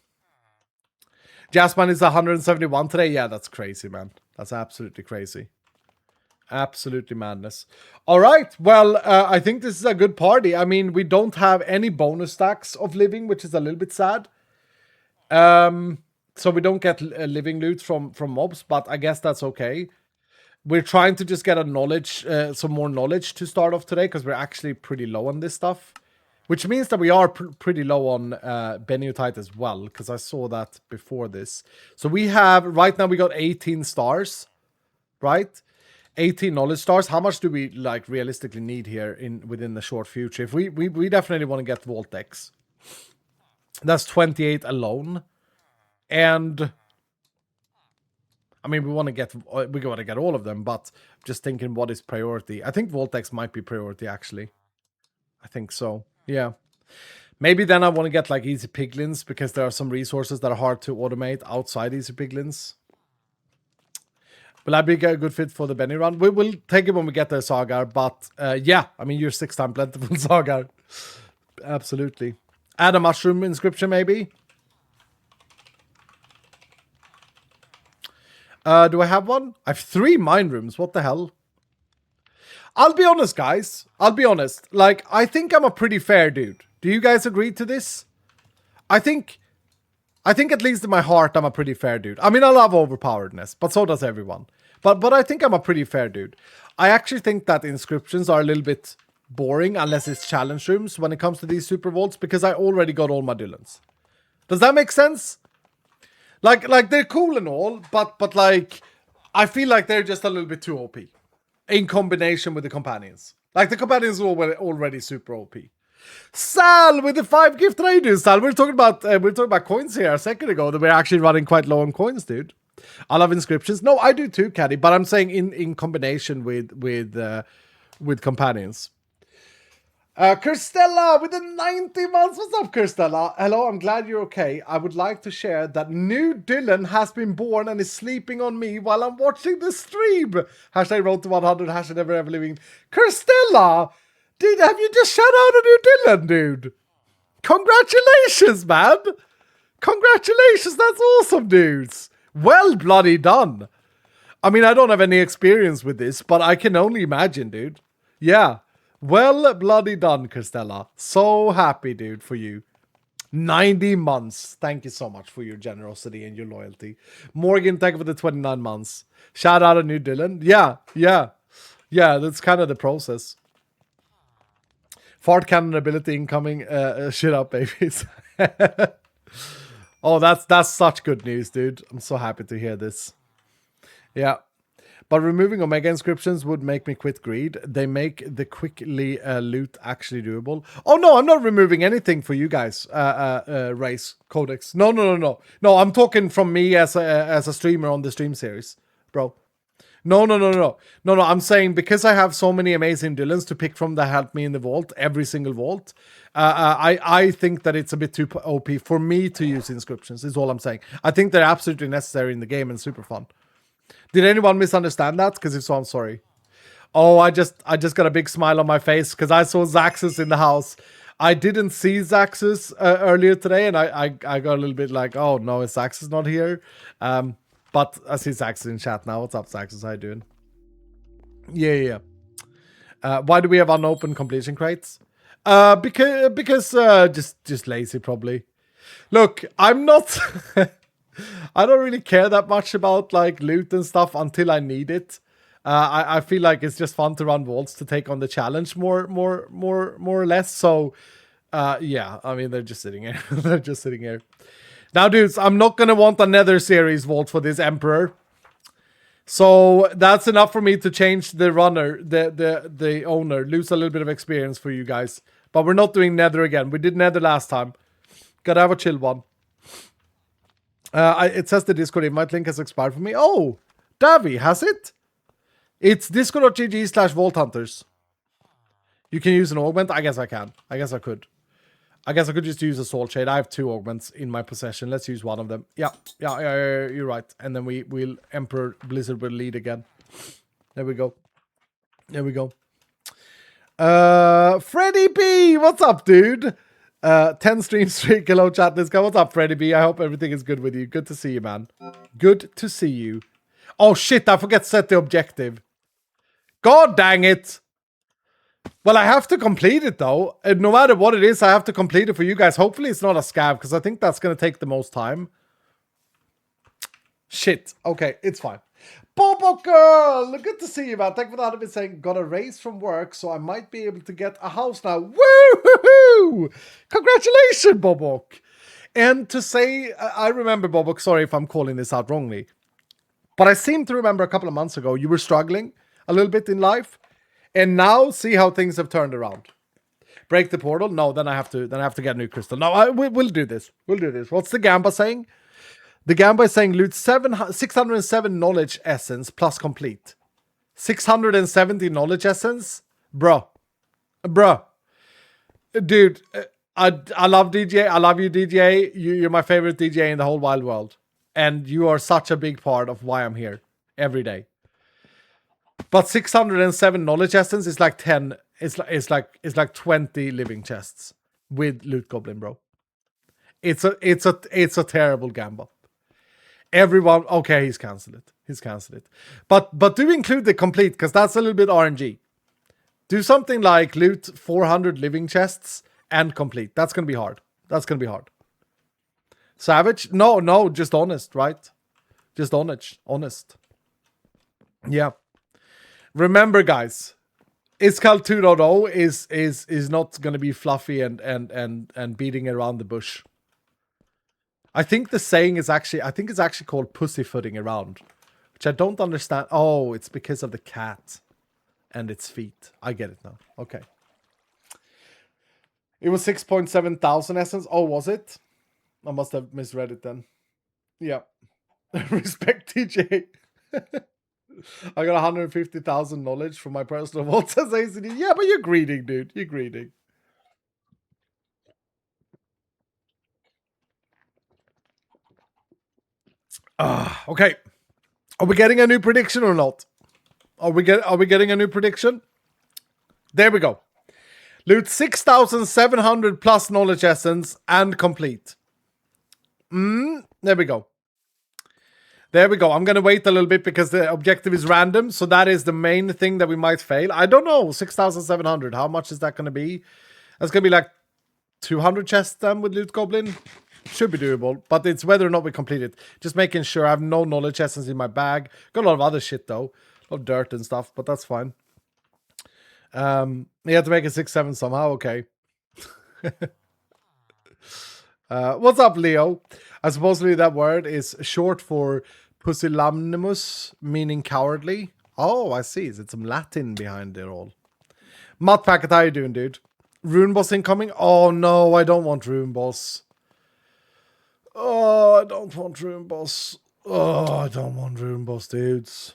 Jasmine is 171 today. Yeah, that's crazy, man. That's absolutely crazy. Absolutely madness. All right. Well, I think this is a good party. I mean, we don't have any bonus stacks of living, which is a little bit sad. So we don't get living loot from mobs, but I guess that's okay. We're trying to just get a knowledge, some more knowledge to start off today, because we're actually pretty low on this stuff. Which means that we are pretty low on Beniotite as well, because I saw that before this. So we have, right now we got 18 stars, right? 18 knowledge stars. How much do we, like, realistically need here within the short future? If we definitely want to get Vault X. That's 28 alone. And I mean, we want to get all of them, but just thinking what is priority. I think Vault X might be priority, actually. I think so. Yeah. Maybe then I want to get, like, Easy Piglins, because there are some resources that are hard to automate outside Easy Piglins. Will that be a good fit for the Benny run? We will take it when we get there, Sagar. But yeah, I mean, you're 6-time plentiful, Sagar. Absolutely. Add a mushroom inscription, maybe. Do I have one? I have 3 mine rooms. What the hell? I'll be honest, guys. I'll be honest. Like, I think I'm a pretty fair dude. Do you guys agree to this? I think at least in my heart, I'm a pretty fair dude. I mean, I love overpoweredness, but so does everyone. But I think I'm a pretty fair dude. I actually think that inscriptions are a little bit boring unless it's challenge rooms when it comes to these super vaults, because I already got all my Dylans. Does that make sense? Like they're cool and all, but like, I feel like they're just a little bit too OP in combination with the companions. Like, the companions are already super OP. Sal with the 5 gift raiders. Sal, we're talking about coins here a second ago, that we're actually running quite low on coins, dude. I love inscriptions. No, I do too, Caddy, but I'm saying in combination with companions. Kirstella with the 90 months. What's up, Kirstella? Hello, I'm glad you're okay. I would like to share that new Dylan has been born and is sleeping on me while I'm watching the stream. Hashtag road to 100. Hashtag never ever living. Kirstella, dude, have you just shout out a new Dylan, dude? Congratulations, man. Congratulations. That's awesome, dudes. Well bloody done. I mean, I don't have any experience with this, but I can only imagine, dude. Yeah. Well bloody done, Kirstella. So happy, dude, for you. 90 months. Thank you so much for your generosity and your loyalty. Morgan, thank you for the 29 months. Shout out a new Dylan. Yeah, that's kind of the process. Fart cannon ability incoming. Shit up, babies. Oh, that's such good news, dude. I'm so happy to hear this. Yeah. But removing Omega inscriptions would make me quit greed. They make the quickly loot actually doable. Oh, no, I'm not removing anything for you guys, Race, Codex. No. No, I'm talking from me as a streamer on the stream series, bro. No. I'm saying because I have so many amazing Dylans to pick from that help me in the vault, every single vault, I think that it's a bit too OP for me to use inscriptions, is all I'm saying. I think they're absolutely necessary in the game and super fun. Did anyone misunderstand that? Because if so, I'm sorry. Oh, I just got a big smile on my face because I saw Zaxus in the house. I didn't see Zaxus earlier today, and I got a little bit like, oh no, is Zaxus not here? But I see Zaxus in chat now. What's up, Zaxus? How you doing? Yeah. Why do we have unopened completion crates? Because just lazy probably. Look, I'm not. I don't really care that much about like loot and stuff until I need it. I feel like it's just fun to run vaults to take on the challenge more or less. So, yeah, I mean they're just sitting here. They're just sitting here. Now, dudes, I'm not gonna want another series vault for this Emperor. So that's enough for me to change the runner, the owner, lose a little bit of experience for you guys. But we're not doing Nether again. We did Nether last time. Gotta have a chill one. It says the Discord invite link has expired for me. Oh, Davy, has it? It's discord.gg/Vault Hunters. You can use an augment? I guess I can. I guess I could. I guess I could just use a Salt Shade. I have 2 augments in my possession. Let's use one of them. Yeah, you're right. And then we'll Emperor Blizzard will lead again. There we go. There we go. Freddy B, what's up, dude? 10 stream streak. Hello, chat. Let's go. What's up, Freddy B? I hope everything is good with you. Good to see you, man. Good to see you. Oh, shit. I forget to set the objective. God dang it. Well, I have to complete it, though. And no matter what it is, I have to complete it for you guys. Hopefully, it's not a scav, because I think that's going to take the most time. Shit. Okay, it's fine. Bobo girl! Good to see you, man. Thank you for that. I've been saying, got a raise from work, so I might be able to get a house now. Woo-hoo-hoo! Congratulations, Bobok! And to say, I remember, Bobok, sorry if I'm calling this out wrongly, but I seem to remember a couple of months ago, you were struggling a little bit in life. And now, see how things have turned around. Break the portal? No, then I have to get a new crystal. No, we'll do this. We'll do this. What's the Gamba saying? The Gamba is saying loot 607 knowledge essence plus complete. 670 knowledge essence? Bruh. Dude, I love DJ. I love you, DJ. You're my favorite DJ in the whole wide world. And you are such a big part of why I'm here every day. But 607 knowledge essence is like 10. It's like 20 living chests with loot goblin, bro. It's a terrible Gamba. Everyone, okay, he's cancelled it. He's cancelled it. But do include the complete, because that's a little bit RNG. Do something like loot 400 living chests and complete. That's gonna be hard. That's gonna be hard. Savage? No, just honest, right? Just honest. Yeah. Remember, guys, Iskal 2.0 is not gonna be fluffy and beating around the bush. I think the saying is actually, it's actually called pussyfooting around, which I don't understand. Oh, it's because of the cat and its feet. I get it now. Okay. It was 6.7 thousand essence. Oh, was it? I must have misread it then. Yeah. Respect TJ. I got 150,000 knowledge from my personal vault as ACD. Yeah, but you're greeting, dude. You're greeting. Okay. Are we getting a new prediction or not? Are we getting a new prediction? There we go. Loot 6,700 plus knowledge essence and complete. There we go. There we go. I'm going to wait a little bit because the objective is random. So that is the main thing that we might fail. I don't know. 6,700. How much is that going to be? That's going to be like 200 chests then with Loot Goblin. Should be doable. But it's whether or not we complete it. Just making sure I have no knowledge essence in my bag. Got a lot of other shit though. A lot of dirt and stuff. But that's fine. You have to make it 6-7 somehow. Okay. What's up, Leo? Supposedly that word is short for pusillanimous, meaning cowardly. Oh, I see. Is it some Latin behind it all? Mutt Packet, how you doing, dude? Rune Boss incoming? Oh, no, I don't want Rune Boss. Oh, I don't want Rune Boss. Oh, I don't want Rune Boss, dudes.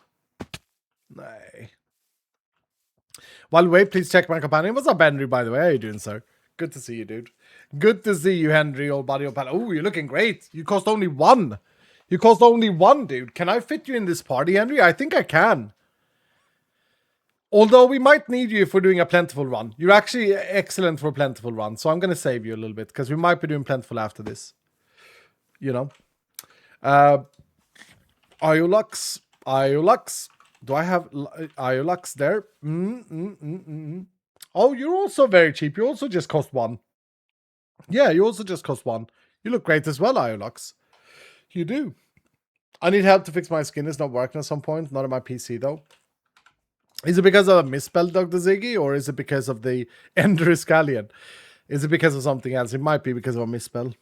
Nay. While we wait, please check my companion. What's up, Henry, by the way? How you doing, sir? Good to see you, dude. Good to see you, Henry, old buddy, old pal. Oh, you're looking great. You cost only 1. You cost only 1, dude. Can I fit you in this party, Henry? I think I can. Although we might need you if we're doing a plentiful run. You're actually excellent for a plentiful run. So I'm going to save you a little bit because we might be doing plentiful after this. You know. Iolux. Do I have Iolux there? Oh, you're also very cheap. You also just cost 1. Yeah, you also just cost 1. You look great as well, Iolux. You do. I need help to fix my skin. It's not working at some point. Not on my PC, though. Is it because of a misspell, Dr. Ziggy? Or is it because of the Ender Scallion? Is it because of something else? It might be because of a misspell.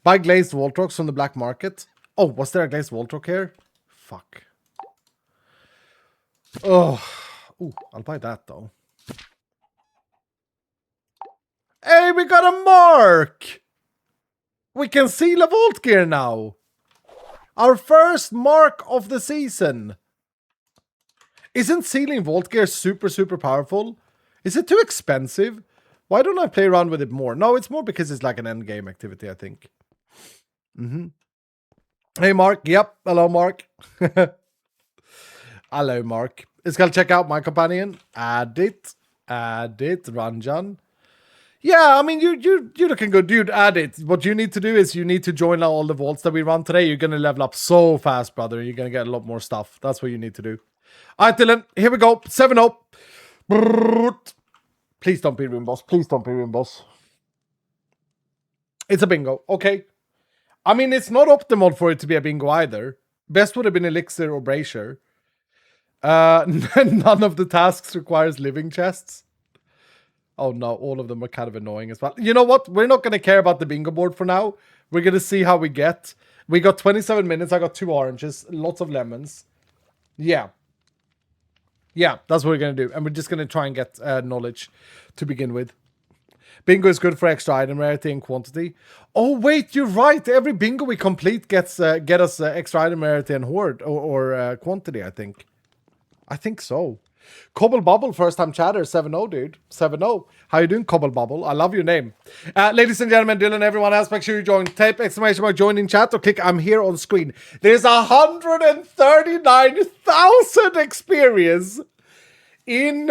Buy glazed Voltrox from the black market. Oh, was there a glazed Voltrox here? Fuck. Oh. Ooh, I'll buy that, though. Hey, we got a mark! We can seal a Vault Gear now. Our first mark of the season. Isn't sealing Vault Gear super, super powerful? Is it too expensive? Why don't I play around with it more? No, it's more because it's like an end game activity, I think. Hey, Mark. Yep. Hello, Mark. Hello, Mark. It's gonna check out my companion. Add it. Ranjan. Yeah, I mean, you're looking good, dude. Add it. What you need to do is you need to join all the vaults that we run today. You're gonna level up so fast, brother. You're gonna get a lot more stuff. That's what you need to do. All right, Dylan. Here we go. 7-0. Please don't be Rune Boss. Please don't be Rune Boss. It's a bingo. Okay. I mean, it's not optimal for it to be a bingo either. Best would have been Elixir or Brazier. None of the tasks requires living chests. Oh no, all of them are kind of annoying as well. You know what? We're not going to care about the bingo board for now. We're going to see how we get. We got 27 minutes. I got 2 oranges, lots of lemons. Yeah. Yeah, that's what we're going to do. And we're just going to try and get knowledge to begin with. Bingo is good for extra item rarity and quantity. Oh, wait, you're right. Every bingo we complete gets get us extra item rarity and hoard or quantity, I think. I think so. Cobble Bubble, first time chatter, 7-0, dude. 7-0. How you doing, Cobble Bubble? I love your name. Ladies and gentlemen, Dylan, everyone else, make sure you join. Type exclamation mark join in chat or click I'm here on screen. There's 139,000 experience in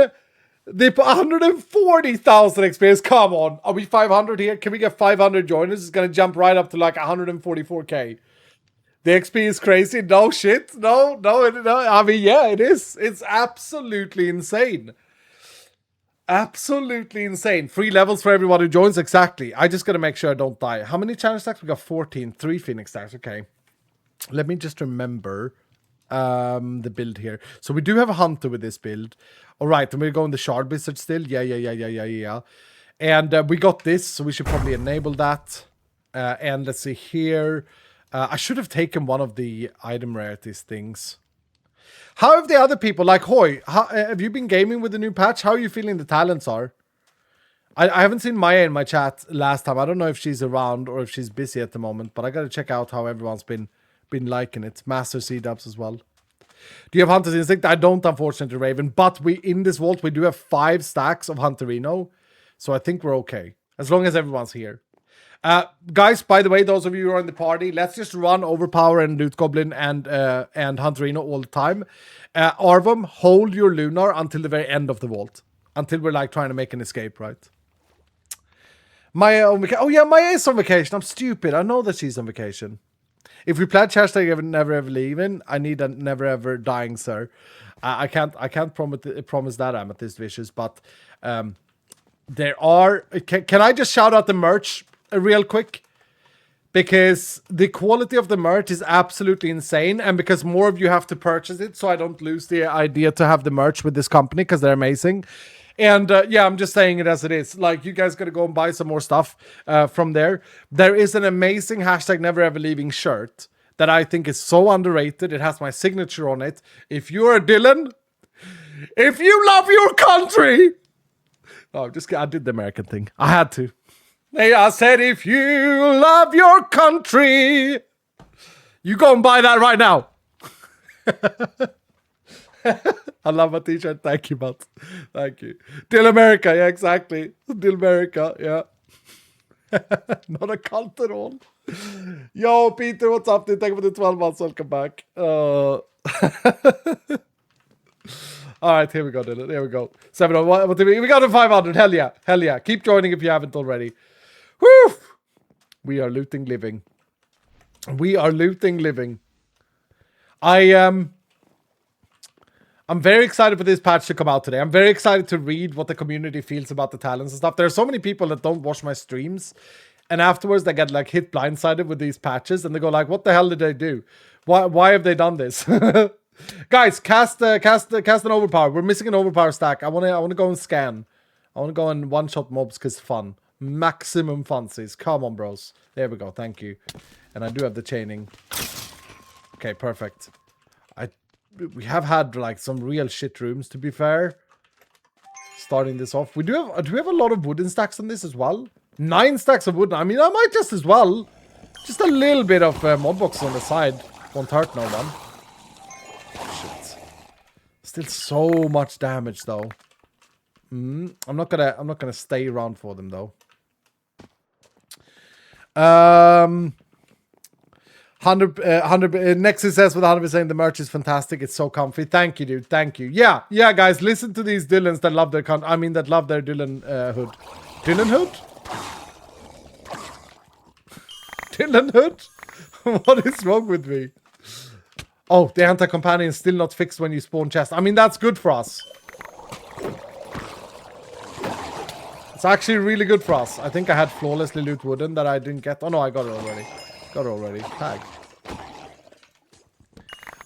the 140,000 experience. Come on. Are we 500 here? Can we get 500 joiners? It's going to jump right up to like 144k. The XP is crazy. No shit. No. I mean, yeah, it is. It's absolutely insane. Absolutely insane. 3 levels for everyone who joins. Exactly. I just got to make sure I don't die. How many challenge stacks? We got 14. 3 Phoenix stacks. Okay. Let me just remember the build here. So we do have a hunter with this build. All right. And we're going the shard wizard still. Yeah. And we got this. So we should probably enable that. And let's see here. I should have taken one of the item rarities things. How have the other people, like Hoy, have you been gaming with the new patch? How are you feeling the talents are? I haven't seen Maya in my chat last time. I don't know if she's around or if she's busy at the moment, but I gotta check out how everyone's been liking it. Master C-dubs as well. Do you have Hunter's Instinct? I don't, unfortunately, Raven, but in this vault, we do have 5 stacks of Hunterino, so I think we're okay, as long as everyone's here. Guys, by the way, those of you who are in the party, let's just run Overpower and Loot Goblin and Hunterino all the time. Arvom, hold your Lunar until the very end of the vault. Until we're like trying to make an escape, right? Maya on vacation. Oh yeah, Maya is on vacation. I'm stupid. I know that she's on vacation. If we pledge hashtag never ever leaving, I need a never ever dying, sir. I can't promise that Amethyst Vicious, but there are. Can I just shout out the merch real quick? Because the quality of the merch is absolutely insane, and because more of you have to purchase it, so I don't lose the idea to have the merch with this company, because they're amazing. And yeah, I'm just saying it as it is. Like, you guys gotta go and buy some more stuff from there. There is an amazing hashtag never ever leaving shirt that I think is so underrated. It has my signature on it. If you're a Dylan, if you love your country. Oh, I did the American thing. I had to. I said, if you love your country, you go and buy that right now. I love my t-shirt. Thank you, Matt. Thank you. Dill America. Yeah, exactly. Dill America. Yeah. Not a cult at all. Yo, Peter, what's up, dude? Thank you for the 12 months. Welcome back. All right, here we go, Dylan. Here we go. 7 what did we got to 500. Hell yeah. Hell yeah. Keep joining if you haven't already. Woo! We are looting living. We are looting living. I'm very excited for this patch to come out today. I'm very excited to read what the community feels about the talents and stuff. There are so many people that don't watch my streams, and afterwards they get like hit blindsided with these patches, and they go like, "What the hell did they do? Why have they done this?" Guys, cast an overpower. We're missing an overpower stack. I wanna go and scan. I wanna go and one shot mobs because fun. Maximum funsies. Come on, bros. There we go. Thank you. And I do have the chaining. Okay, perfect. We have had like some real shit rooms, to be fair. Starting this off, do we have a lot of wooden stacks on this as well? 9 stacks of wooden. I mean, I might just as well. Just a little bit of mod box on the side. Won't hurt no one. Shit. Still so much damage though. I'm not gonna stay around for them though. 100 Nexus says with 100% the merch is fantastic. It's so comfy. Thank you, dude. Thank you. Yeah, guys, listen to these Dylans that love their that love their Dylan hood. Dylan hood? Dylan hood? What is wrong with me? Oh, the anti-companion is still not fixed when you spawn chest. I mean, that's good for us. It's actually really good for us. I think I had flawlessly loot wooden that I didn't get. Oh no, I got it already. Tag.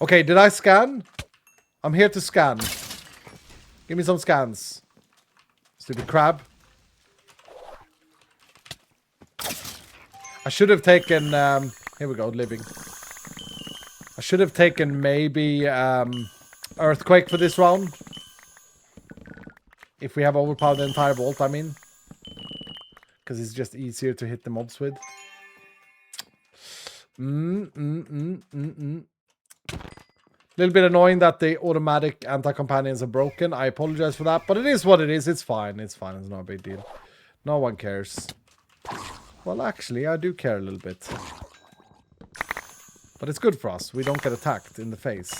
Okay, did I scan? I'm here to scan. Give me some scans. Stupid crab. I should have taken... here we go, living. I should have taken maybe Earthquake for this round. If we have overpowered the entire vault, I mean. Because it's just easier to hit the mobs with. Little bit annoying that the automatic anti-companions are broken. I apologize for that, but it is what it is. It's fine. It's fine. It's not a big deal. No one cares. Well, actually, I do care a little bit. But it's good for us. We don't get attacked in the face.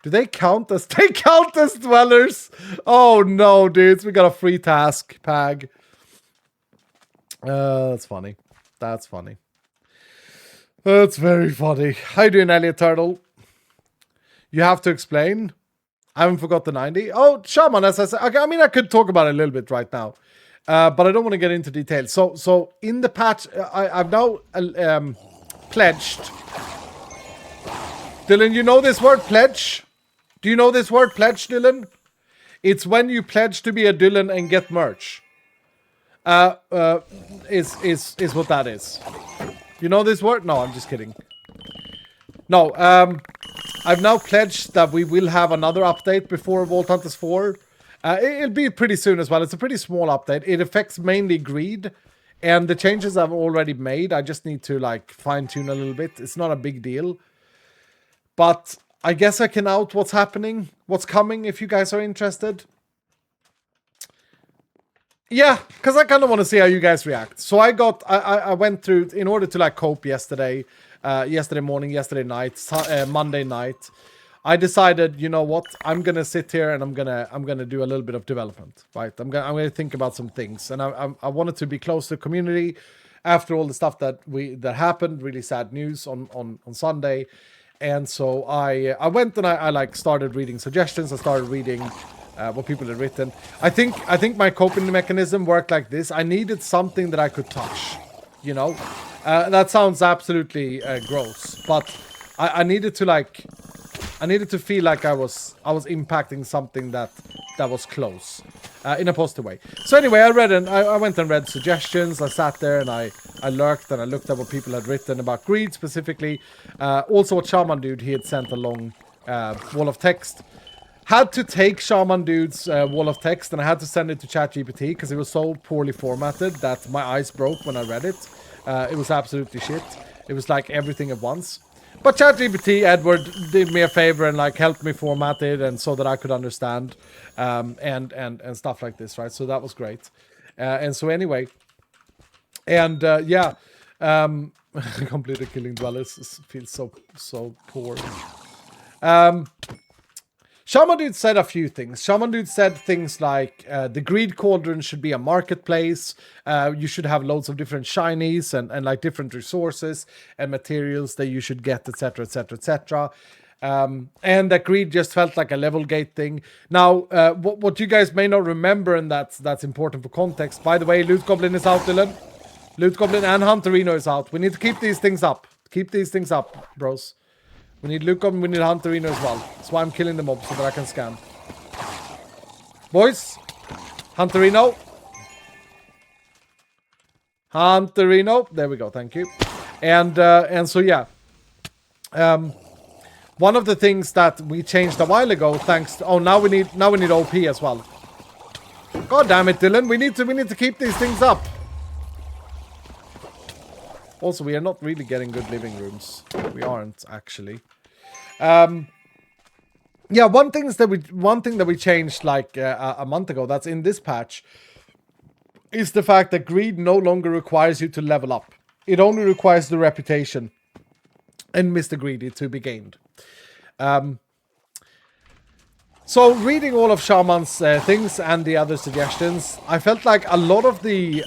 Do they count as... They count as dwellers! Oh no, dudes. We got a free task, Pag. That's funny. That's funny. That's very funny. How you doing, Elliot Turtle? You have to explain. I haven't forgot the 90. Oh, Shaman, as I said. Okay, I mean, I could talk about it a little bit right now. But I don't want to get into details. So in the patch, I've now pledged. Dylan, you know this word, pledge? Do you know this word, pledge, Dylan? It's when you pledge to be a Dylan and get merch. Is what that is. You know this word? No, I'm just kidding. No, I've now pledged that we will have another update before Vault Hunters 4. It'll be pretty soon as well. It's a pretty small update. It affects mainly greed. And the changes I've already made, I just need to like fine-tune a little bit. It's not a big deal. But I guess I can out what's happening, what's coming, if you guys are interested. Yeah, because I kind of want to see how you guys react. So I went through, in order to like cope yesterday, yesterday morning, yesterday night, Monday night, I decided, you know what, I'm gonna sit here and I'm gonna do a little bit of development, right? I'm gonna think about some things, and I wanted to be close to the community after all the stuff that happened, really sad news on Sunday, and so I went and I like started reading suggestions. I started reading what people had written. I think my coping mechanism worked like this. I needed something that I could touch, you know. That sounds absolutely gross, but I needed to feel like I was impacting something that was close in a positive way. So anyway, I went and read suggestions. I sat there and I lurked and I looked at what people had written about greed specifically. Also what Shaman Dude, he had sent a long wall of text. Had to take Shaman Dude's wall of text and I had to send it to ChatGPT because it was so poorly formatted that my eyes broke when I read it. It was absolutely shit. It was like everything at once. But ChatGPT, Edward, did me a favor and like helped me format it and so that I could understand and stuff like this, right? So that was great. And so anyway, and yeah, completely killing dwellers feels so poor. Shaman Dude said a few things. Shaman Dude said things like the Greed Cauldron should be a marketplace. You should have loads of different shinies and like different resources and materials that you should get, etc., etc., etc. And that greed just felt like a level gate thing. Now, what you guys may not remember, and that's important for context. By the way, Loot Goblin is out, Dylan. Loot Goblin and Hunterino is out. We need to keep these things up. Keep these things up, bros. We need Loot Goblin, we need Hunterino as well. That's why I'm killing the mobs so that I can scan. Boys, Hunterino. Hunterino. There we go, thank you. And so yeah. One of the things that we changed a while ago, thanks to, oh, now we need OP as well. God damn it, Dylan. We need to keep these things up. Also, we are not really getting good living rooms. We aren't actually. Yeah, one thing that we changed like a month ago, that's in this patch, is the fact that greed no longer requires you to level up. It only requires the reputation and Mr. Greedy to be gained. So reading all of Shaman's things and the other suggestions, I felt like a lot of the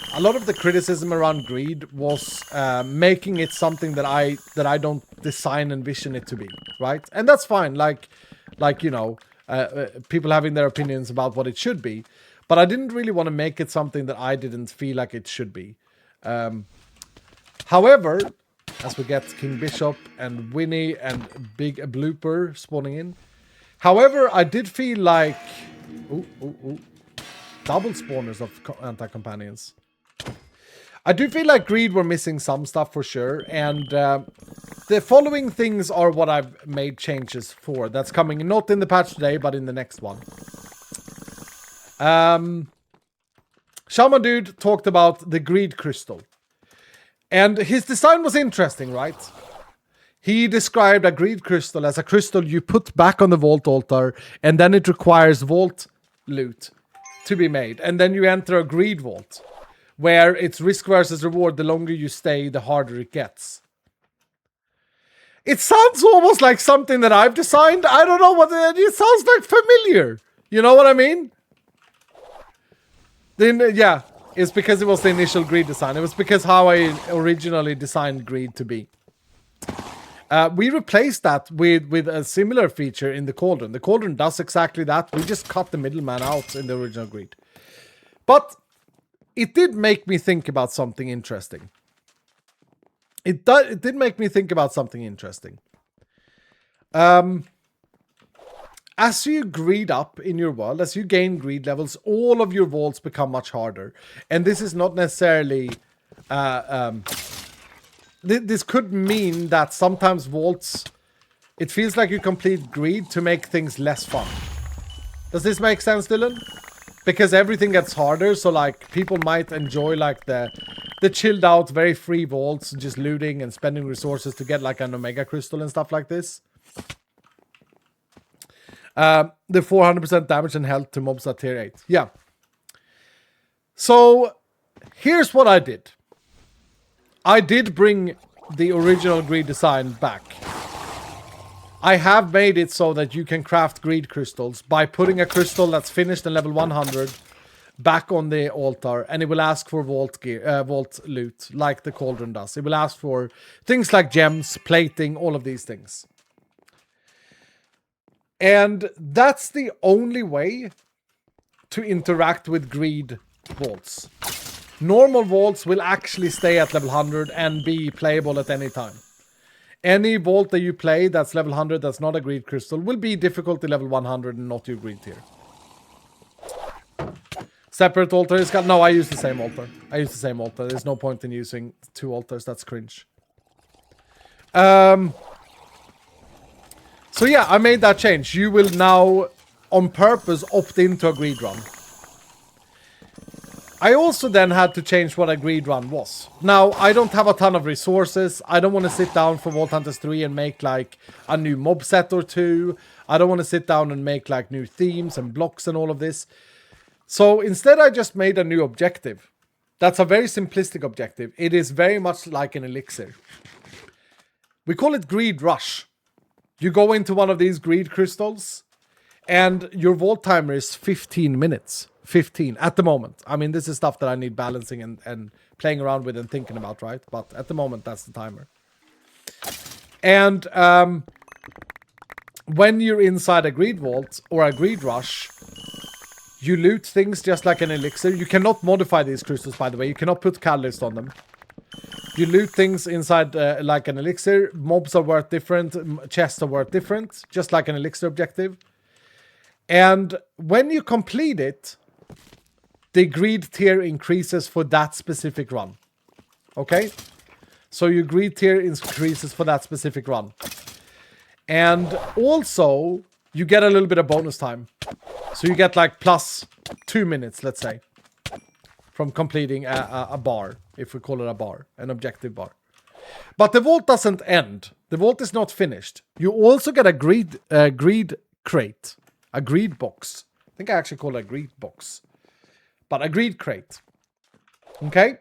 criticism around greed was making it something that I don't design and vision it to be, right? And that's fine, like you know, people having their opinions about what it should be, but I didn't really want to make it something that I didn't feel like it should be. However, as we get King Bishop and Winnie and Big Blooper spawning in. However, I did feel like... double spawners of anti-companions. I do feel like greed were missing some stuff for sure. And the following things are what I've made changes for. That's coming not in the patch today, but in the next one. Shaman Dude talked about the greed crystal. And his design was interesting, right? He described a greed crystal as a crystal you put back on the vault altar, and then it requires vault loot to be made. And then you enter a greed vault, where it's risk versus reward. The longer you stay, the harder it gets. It sounds almost like something that I've designed. I don't know what it sounds like familiar. You know what I mean? Then, yeah. It's because it was the initial greed design. It was because how I originally designed greed to be. We replaced that with a similar feature in the Cauldron. The Cauldron does exactly that. We just cut the middleman out in the original greed. But it did make me think about something interesting. It did make me think about something interesting. As you greed up in your world, as you gain greed levels, all of your vaults become much harder. And this is not necessarily... this could mean that sometimes vaults... It feels like you complete greed to make things less fun. Does this make sense, Dylan? Because everything gets harder, so like people might enjoy like the chilled out, very free vaults, just looting and spending resources to get like an Omega Crystal and stuff like this. The 400% damage and health to mobs at tier 8. Yeah. So, here's what I did. I did bring the original greed design back. I have made it so that you can craft greed crystals by putting a crystal that's finished in level 100 back on the altar, and it will ask for vault gear, vault loot, like the Cauldron does. It will ask for things like gems, plating, all of these things. And that's the only way to interact with greed vaults. Normal vaults will actually stay at level 100 and be playable at any time. Any vault that you play that's level 100 that's not a greed crystal will be difficulty level 100 and not your greed tier. Separate altar is got... No, I use the same altar. There's no point in using two altars. That's cringe. So yeah, I made that change. You will now, on purpose, opt into a greed run. I also then had to change what a greed run was. Now, I don't have a ton of resources. I don't want to sit down for Vault Hunters 3 and make like a new mob set or two. I don't want to sit down and make like new themes and blocks and all of this. So instead, I just made a new objective. That's a very simplistic objective. It is very much like an elixir. We call it Greed Rush. You go into one of these greed crystals, and your vault timer is 15 minutes. 15 at the moment. I mean, this is stuff that I need balancing and playing around with and thinking about, right? But at the moment, that's the timer. And when you're inside a greed vault or a greed rush, you loot things just like an elixir. You cannot modify these crystals, by the way. You cannot put catalyst on them. You loot things inside like an elixir. Mobs are worth different. Chests are worth different. Just like an elixir objective. And when you complete it, the greed tier increases for that specific run. Okay? So your greed tier increases for that specific run. And also, you get a little bit of bonus time. So you get like plus 2 minutes, let's say, from completing a bar, if we call it a bar, an objective bar. But the vault doesn't end. The vault is not finished. You also get a greed crate, a greed box. I think I actually call it a greed box. But a greed crate. Okay?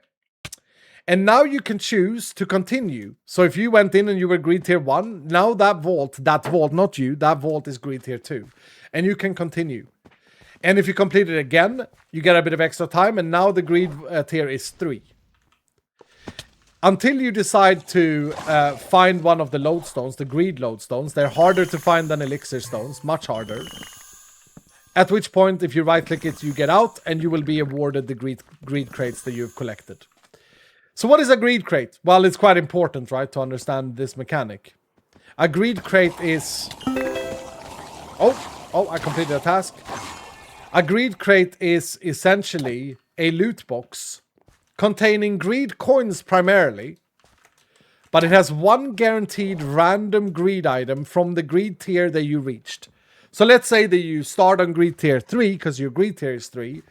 And now you can choose to continue. So if you went in and you were greed tier 1, now that vault, not you, that vault is greed tier 2. And you can continue. And if you complete it again, you get a bit of extra time, and now the greed tier is 3. Until you decide to find one of the lodestones, the greed lodestones, they're harder to find than elixir stones, much harder. At which point, if you right-click it, you get out, and you will be awarded the greed crates that you've collected. So what is a greed crate? Well, it's quite important, right, to understand this mechanic. A greed crate is... Oh, I completed a task. A greed crate is essentially a loot box containing greed coins primarily, but it has one guaranteed random greed item from the greed tier that you reached. So let's say that you start on greed tier 3, because your greed tier is 3,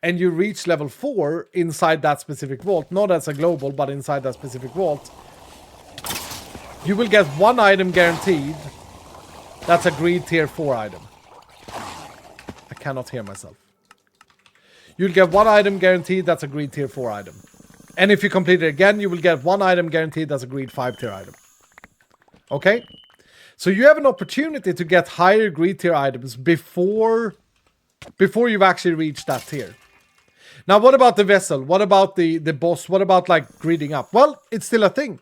and you reach level 4 inside that specific vault, not as a global, but inside that specific vault, you will get one item guaranteed. That's a greed tier 4 item. I cannot hear myself. You'll get one item guaranteed, that's a greed tier 4 item. And if you complete it again, you will get one item guaranteed, that's a greed 5 tier item. Okay? So you have an opportunity to get higher greed tier items before you've actually reached that tier. Now, what about the vessel? What about the boss? What about, like, greeding up? Well, it's still a thing.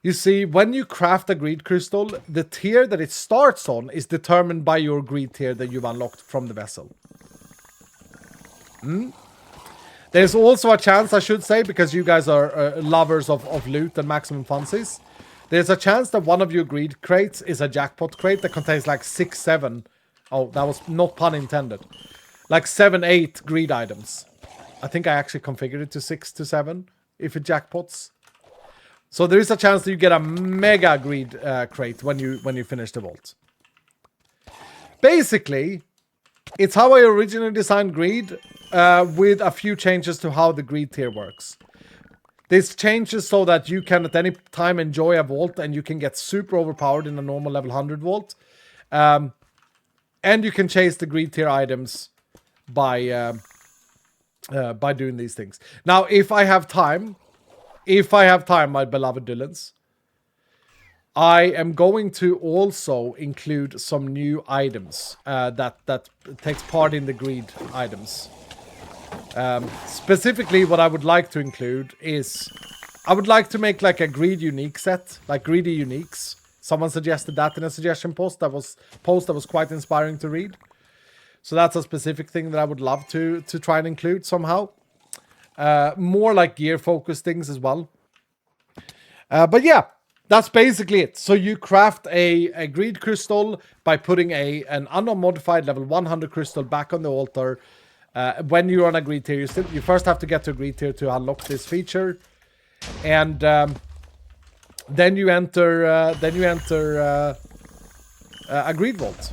You see, when you craft a greed crystal, the tier that it starts on is determined by your greed tier that you've unlocked from the vessel. There's also a chance, I should say, because you guys are lovers of loot and maximum funsies, there's a chance that one of your greed crates is a jackpot crate that contains like 6, 7... Oh, that was not pun intended. Like 7, 8 greed items. I think I actually configured it to 6 to 7 if it jackpots. So there is a chance that you get a mega greed crate when you finish the vault. Basically, it's how I originally designed greed with a few changes to how the greed tier works. This changes so that you can at any time enjoy a vault and you can get super overpowered in a normal level 100 vault. And you can chase the greed tier items by doing these things. Now, if I have time, my beloved Dylans, I am going to also include some new items that takes part in the greed items. Specifically, what I would like to include is I would like to make like a greed unique set, like greedy uniques. Someone suggested that in a suggestion post that was quite inspiring to read. So that's a specific thing that I would love to try and include somehow. More like gear focused things as well. But yeah, that's basically it. So you craft a greed crystal by putting an unmodified level 100 crystal back on the altar. When you're on a greed tier, you first have to get to a greed tier to unlock this feature. And then you enter a greed vault.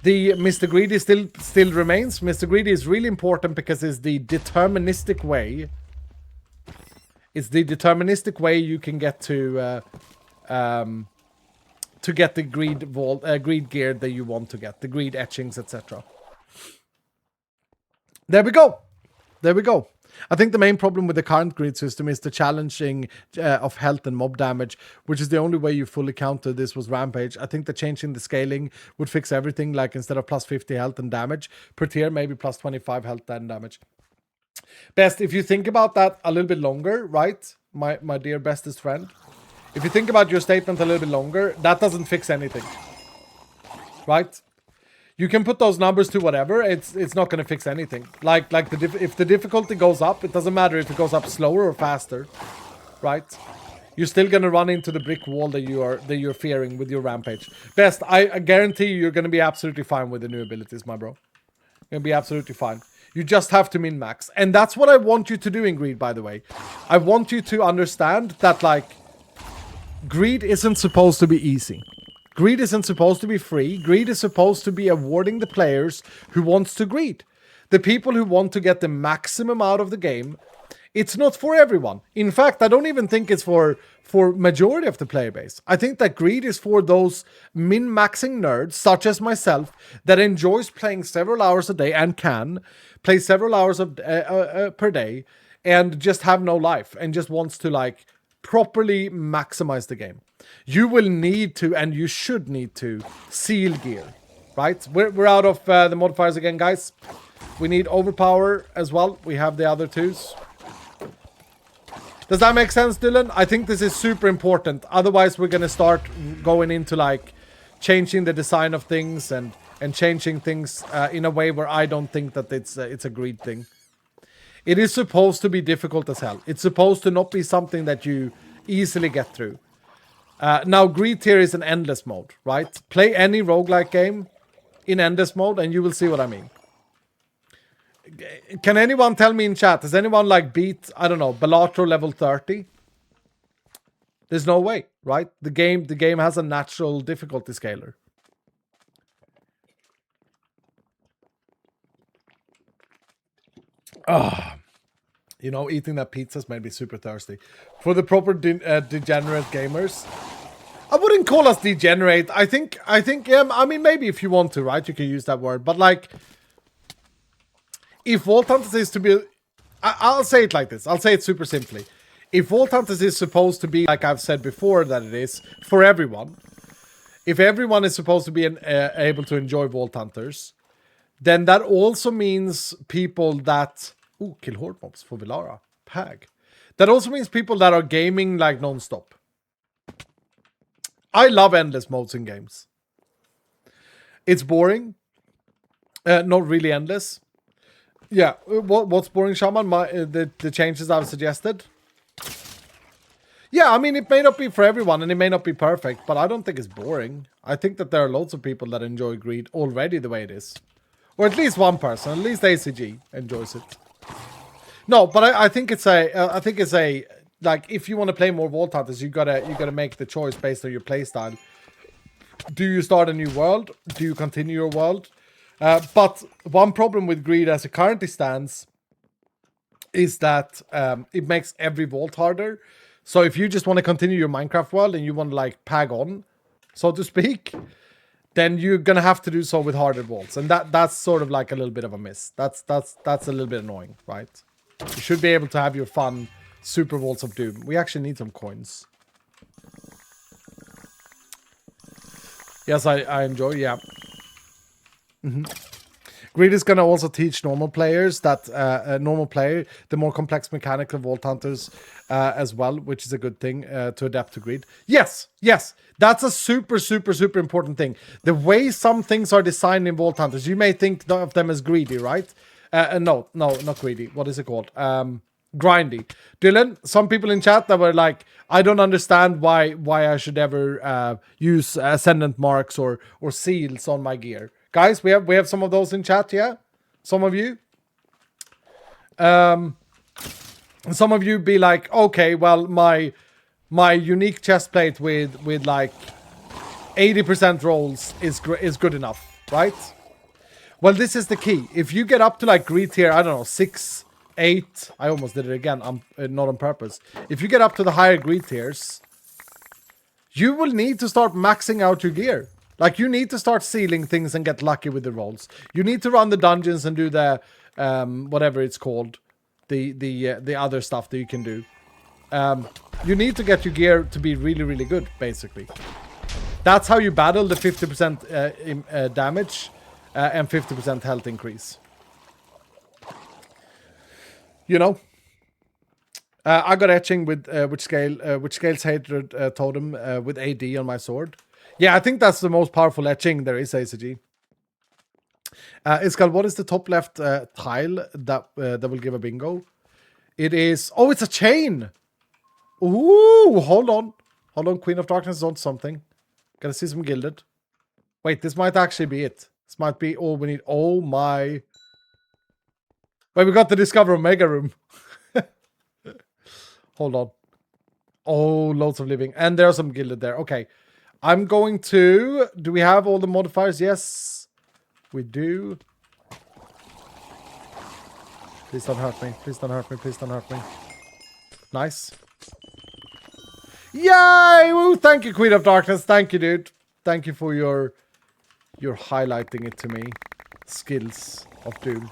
The Mr. Greedy still remains. Mr. Greedy is really important because it's the deterministic way. It's the deterministic way you can get to get the greed vault, greed gear that you want to get, the greed etchings, etc. There we go. There we go. I think the main problem with the current greed system is the challenging of health and mob damage, which is the only way you fully counter this was Rampage. I think that changing the scaling would fix everything, like instead of plus 50 health and damage per tier, maybe plus 25 health and damage. Best, if you think about that a little bit longer, right, my dear bestest friend, if you think about your statement a little bit longer, that doesn't fix anything. right? You can put those numbers to whatever. It's not going to fix anything. If the difficulty goes up, it doesn't matter if it goes up slower or faster, right? You're still going to run into the brick wall that you're fearing with your rampage. Best, I guarantee you're going to be absolutely fine with the new abilities, my bro. You're going to be absolutely fine. You just have to min-max. And that's what I want you to do in Greed, by the way. I want you to understand that, like, Greed isn't supposed to be easy. Greed isn't supposed to be free. Greed is supposed to be awarding the players who wants to greed. The people who want to get the maximum out of the game. It's not for everyone. In fact, I don't even think it's for majority of the player base. I think that Greed is for those min-maxing nerds, such as myself, that enjoys playing several hours a day and can play several hours per day and just have no life and just wants to, like, properly maximize the game. You will need to, and you should need to, seal gear, right? We're out of the modifiers again, guys. We need overpower as well. We have the other twos. Does that make sense, Dylan? I think this is super important. Otherwise, we're going to start going into, like, changing the design of things and changing things in a way where I don't think that it's a greed thing. It is supposed to be difficult as hell. It's supposed to not be something that you easily get through. Now, Greed tier is an endless mode, right? Play any roguelike game in endless mode and you will see what I mean. Can anyone tell me in chat, has anyone, like, beat, I don't know, Balatro level 30? There's no way, right? The game has a natural difficulty scaler. You know, eating that pizza's made me super thirsty. For the proper degenerate gamers, I wouldn't call us degenerate. I think, yeah, I mean, maybe if you want to, right? You can use that word. But, like, if Vault Hunters is to be... I'll say it like this. I'll say it super simply. If Vault Hunters is supposed to be, like I've said before, that it is, for everyone. If everyone is supposed to be able to enjoy Vault Hunters, then that also means people that... Ooh, kill horde mobs for Villara. Pag. That also means people that are gaming, like, non-stop. I love endless modes in games. It's boring. Not really endless. Yeah, what's boring, Shaman? The changes I've suggested? Yeah, I mean, it may not be for everyone, and it may not be perfect, but I don't think it's boring. I think that there are loads of people that enjoy Greed already the way it is. Or at least one person, at least ACG enjoys it. No, but I think it's a like, if you want to play more Vault Hunters, you gotta make the choice based on your playstyle. Do you start a new world? Do you continue your world? But one problem with Greed as it currently stands is that it makes every vault harder. So if you just want to continue your Minecraft world and you want to, like, pag on, so to speak, then you're gonna have to do so with harder vaults, and that's sort of like a little bit of a miss. That's a little bit annoying, right? You should be able to have your fun super vaults of doom. We actually need some coins. Yes, I enjoy. Yeah. Greed is going to also teach normal players that a normal player the more complex mechanics of Vault Hunters as well, which is a good thing to adapt to Greed. Yes, that's a super important thing. The way some things are designed in Vault Hunters, you may think of them as greedy, right? No, not greedy. What is it called? Grindy. Dylan, some people in chat that were like, I don't understand why I should ever use ascendant marks or seals on my gear. Guys, we have some of those in chat, yeah? Some of you. Some of you be like, okay, well, my unique chest plate with like 80% rolls is good enough, right? Well, this is the key. If you get up to, like, greed tier, I don't know, 6, 8, I almost did it again, not on purpose. If you get up to the higher greed tiers, you will need to start maxing out your gear. Like, you need to start sealing things and get lucky with the rolls. You need to run the dungeons and do the, whatever it's called, the other stuff that you can do. You need to get your gear to be really good, basically. That's how you battle the 50% damage and 50% health increase. You know? I got etching with which scales hatred totem with AD on my sword. Yeah, I think that's the most powerful etching there is, ACG. Iskal, what is the top left tile that will give a bingo? It is... Oh, it's a chain! Ooh, hold on. Hold on, Queen of Darkness is on something. Gotta see some gilded. Wait, this might actually be it. This might be all we need. Oh my... Wait, we got the Discover Omega room. Hold on. Oh, loads of living. And there are some gilded there. Okay. I'm going to... Do we have all the modifiers? Yes, we do. Please don't hurt me. Please don't hurt me. Please don't hurt me. Nice. Yay! Woo! Thank you, Queen of Darkness. Thank you, dude. Thank you for your highlighting it to me. Skills of Doom.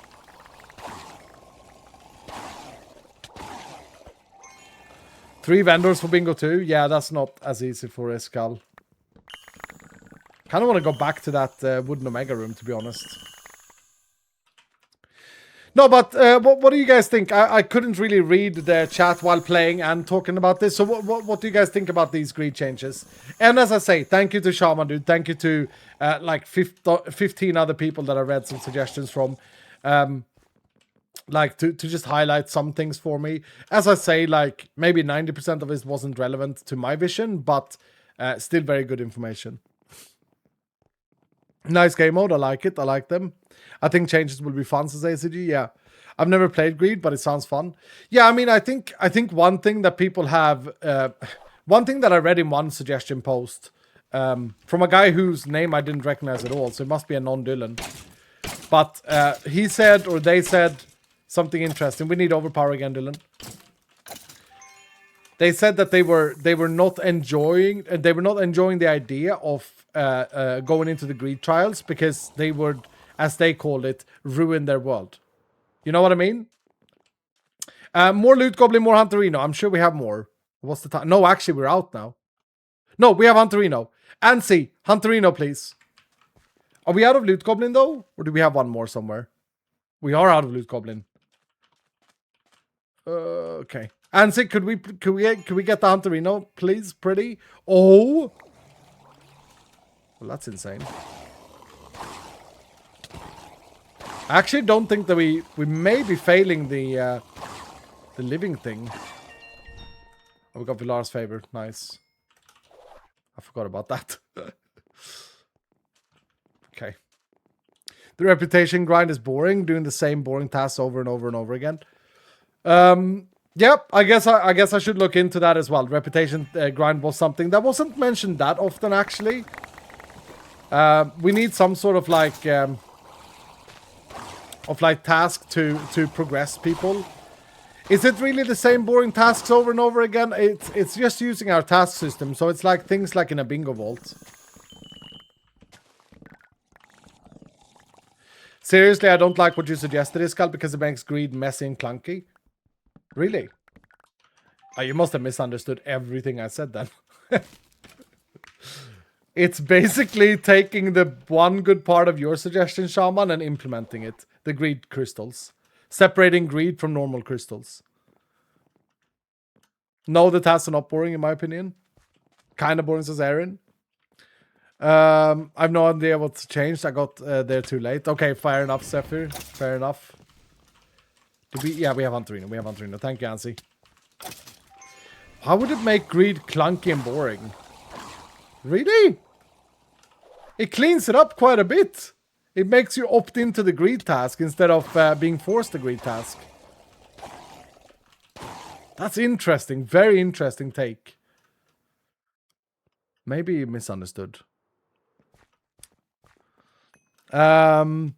Three vendors for bingo too. Yeah, that's not as easy for Escal. Kind of want to go back to that wooden Omega room, to be honest. No, but what do you guys think? I couldn't really read the chat while playing and talking about this. So what do you guys think about these greed changes? And as I say, thank you to Shaman, dude. Thank you to like 15 other people that I read some suggestions from. Like to just highlight some things for me. As I say, like maybe 90% of it wasn't relevant to my vision, but still very good information. Nice game mode. I like it. I like them. I think changes will be fun, says ACG. Yeah. I've never played Greed, but it sounds fun. Yeah, I mean, I think one thing that people have... one thing that I read in one suggestion post from a guy whose name I didn't recognize at all, so it must be a non-Dylan. But he said, or they said, something interesting. We need overpower again, Dylan. They said that they were not enjoying the idea of going into the greed trials because they would, as they called it, ruin their world. You know what I mean? More Loot Goblin, more Hunterino. I'm sure we have more. What's the time? No, actually, we're out now. No, we have Hunterino. Ansi, Hunterino, please. Are we out of Loot Goblin, though? Or do we have one more somewhere? We are out of Loot Goblin. Okay. Ansi, could we get the Hunterino, please? Pretty. Oh. Well, that's insane. I actually don't think that we may be failing the living thing. Oh, we got Villar's favor. Nice. I forgot about that. Okay. The reputation grind is boring, doing the same boring tasks over and over and over again. Yep, I guess I should look into that as well. Reputation grind was something that wasn't mentioned that often, actually. We need some sort of like task to progress people. Is it really the same boring tasks over and over again? It's just using our task system, so it's like things like in a bingo vault. Seriously, I don't like what you suggested, Iskal, because it makes greed messy and clunky. Really? Oh, you must have misunderstood everything I said then. It's basically taking the one good part of your suggestion, Shaman, and implementing it. The greed crystals. Separating greed from normal crystals. No, the tasks are not boring, in my opinion. Kind of boring, says Aaron. I have no idea what's changed. I got there too late. Okay, fair enough, Zephyr. Fair enough. Yeah, we have Hunterino. We have Hunterino. Thank you, Ansi. How would it make greed clunky and boring? Really? It cleans it up quite a bit. It makes you opt into the greed task instead of being forced the greed task. That's interesting. Very interesting take. Maybe you misunderstood. I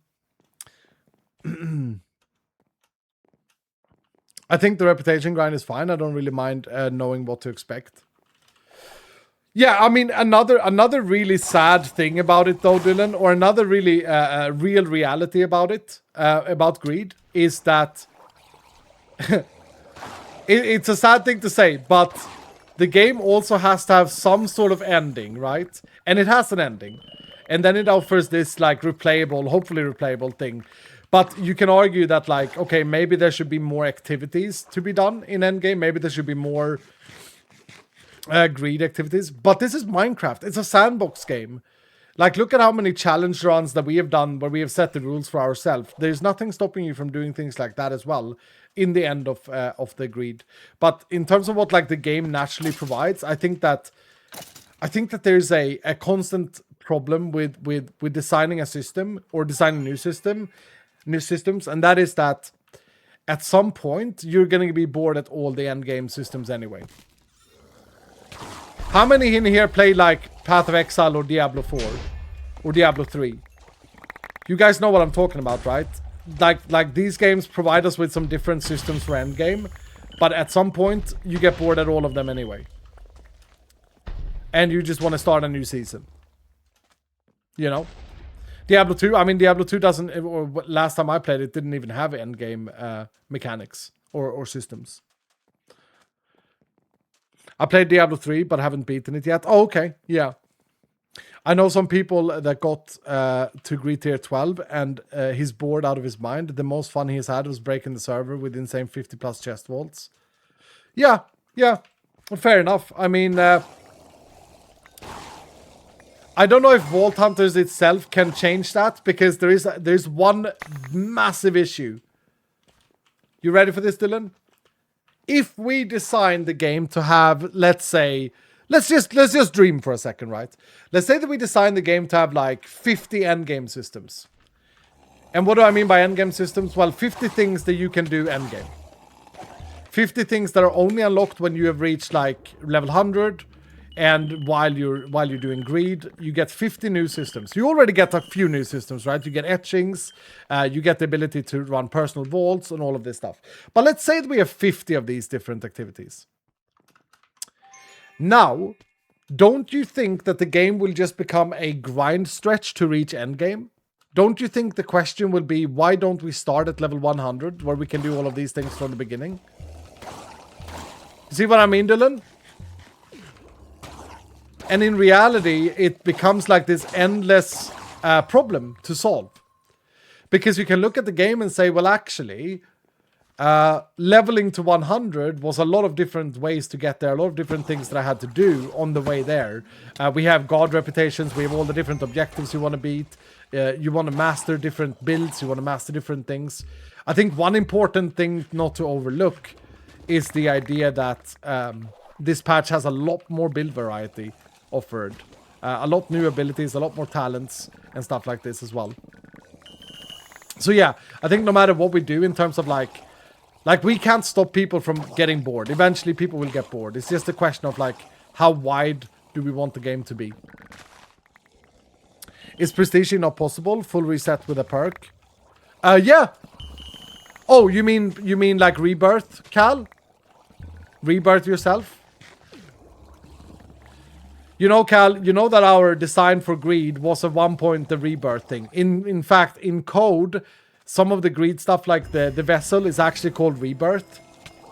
think the reputation grind is fine. I don't really mind knowing what to expect. Yeah, I mean, another really sad thing about it, though, Dylan, or another really real reality about it, about greed, is that it's a sad thing to say, but the game also has to have some sort of ending, right? And it has an ending. And then it offers this, like, replayable, hopefully replayable thing. But you can argue that, like, okay, maybe there should be more activities to be done in endgame. Maybe there should be more greed activities. But this is Minecraft. It's a sandbox game. Like, look at how many challenge runs that we have done where we have set the rules for ourselves. There's nothing stopping you from doing things like that as well in the end of the greed. But in terms of what like the game naturally provides, I think that there's a constant problem with designing a system or designing new systems, and that is that at some point you're going to be bored at all the end game systems anyway. How many in here play like Path of Exile or Diablo 4 or Diablo 3? You guys know what I'm talking about, right? Like these games provide us with some different systems for endgame, but at some point you get bored at all of them anyway. And you just want to start a new season. You know? Diablo 2, I mean Diablo 2 doesn't, or last time I played it didn't even have endgame mechanics or systems. I played Diablo 3, but haven't beaten it yet. Oh, okay. Yeah. I know some people that got to Greed Tier 12, and he's bored out of his mind. The most fun he's had was breaking the server with insane 50+ chest vaults. Yeah. Fair enough. I mean, I don't know if Vault Hunters itself can change that, because there's one massive issue. You ready for this, Dylan? If we design the game to have, let's just dream for a second, right? Let's say that we design the game to have like 50 endgame systems. And what do I mean by endgame systems? Well, 50 things that you can do endgame. 50 things that are only unlocked when you have reached like level 100. And while you're doing greed, you get 50 new systems. You already get a few new systems, right? You get etchings, you get the ability to run personal vaults and all of this stuff. But let's say that we have 50 of these different activities. Now, don't you think that the game will just become a grind stretch to reach endgame? Don't you think the question will be, why don't we start at level 100, where we can do all of these things from the beginning? See what I mean, Dylan? And in reality, it becomes like this endless problem to solve. Because you can look at the game and say, well, actually, leveling to 100 was a lot of different ways to get there, a lot of different things that I had to do on the way there. We have god reputations, we have all the different objectives you want to beat, you want to master different builds, you want to master different things. I think one important thing not to overlook is the idea that this patch has a lot more build variety offered. A lot new abilities, a lot more talents, and stuff like this as well. So yeah, I think no matter what we do in terms of like we can't stop people from getting bored. Eventually people will get bored. It's just a question of like, how wide do we want the game to be? Is prestige not possible? Full reset with a perk? Yeah. Oh, you mean like rebirth, Cal? Rebirth yourself? You know, Cal, you know that our design for greed was at one point the rebirth thing. In fact, in code, some of the greed stuff, like the vessel, is actually called rebirth.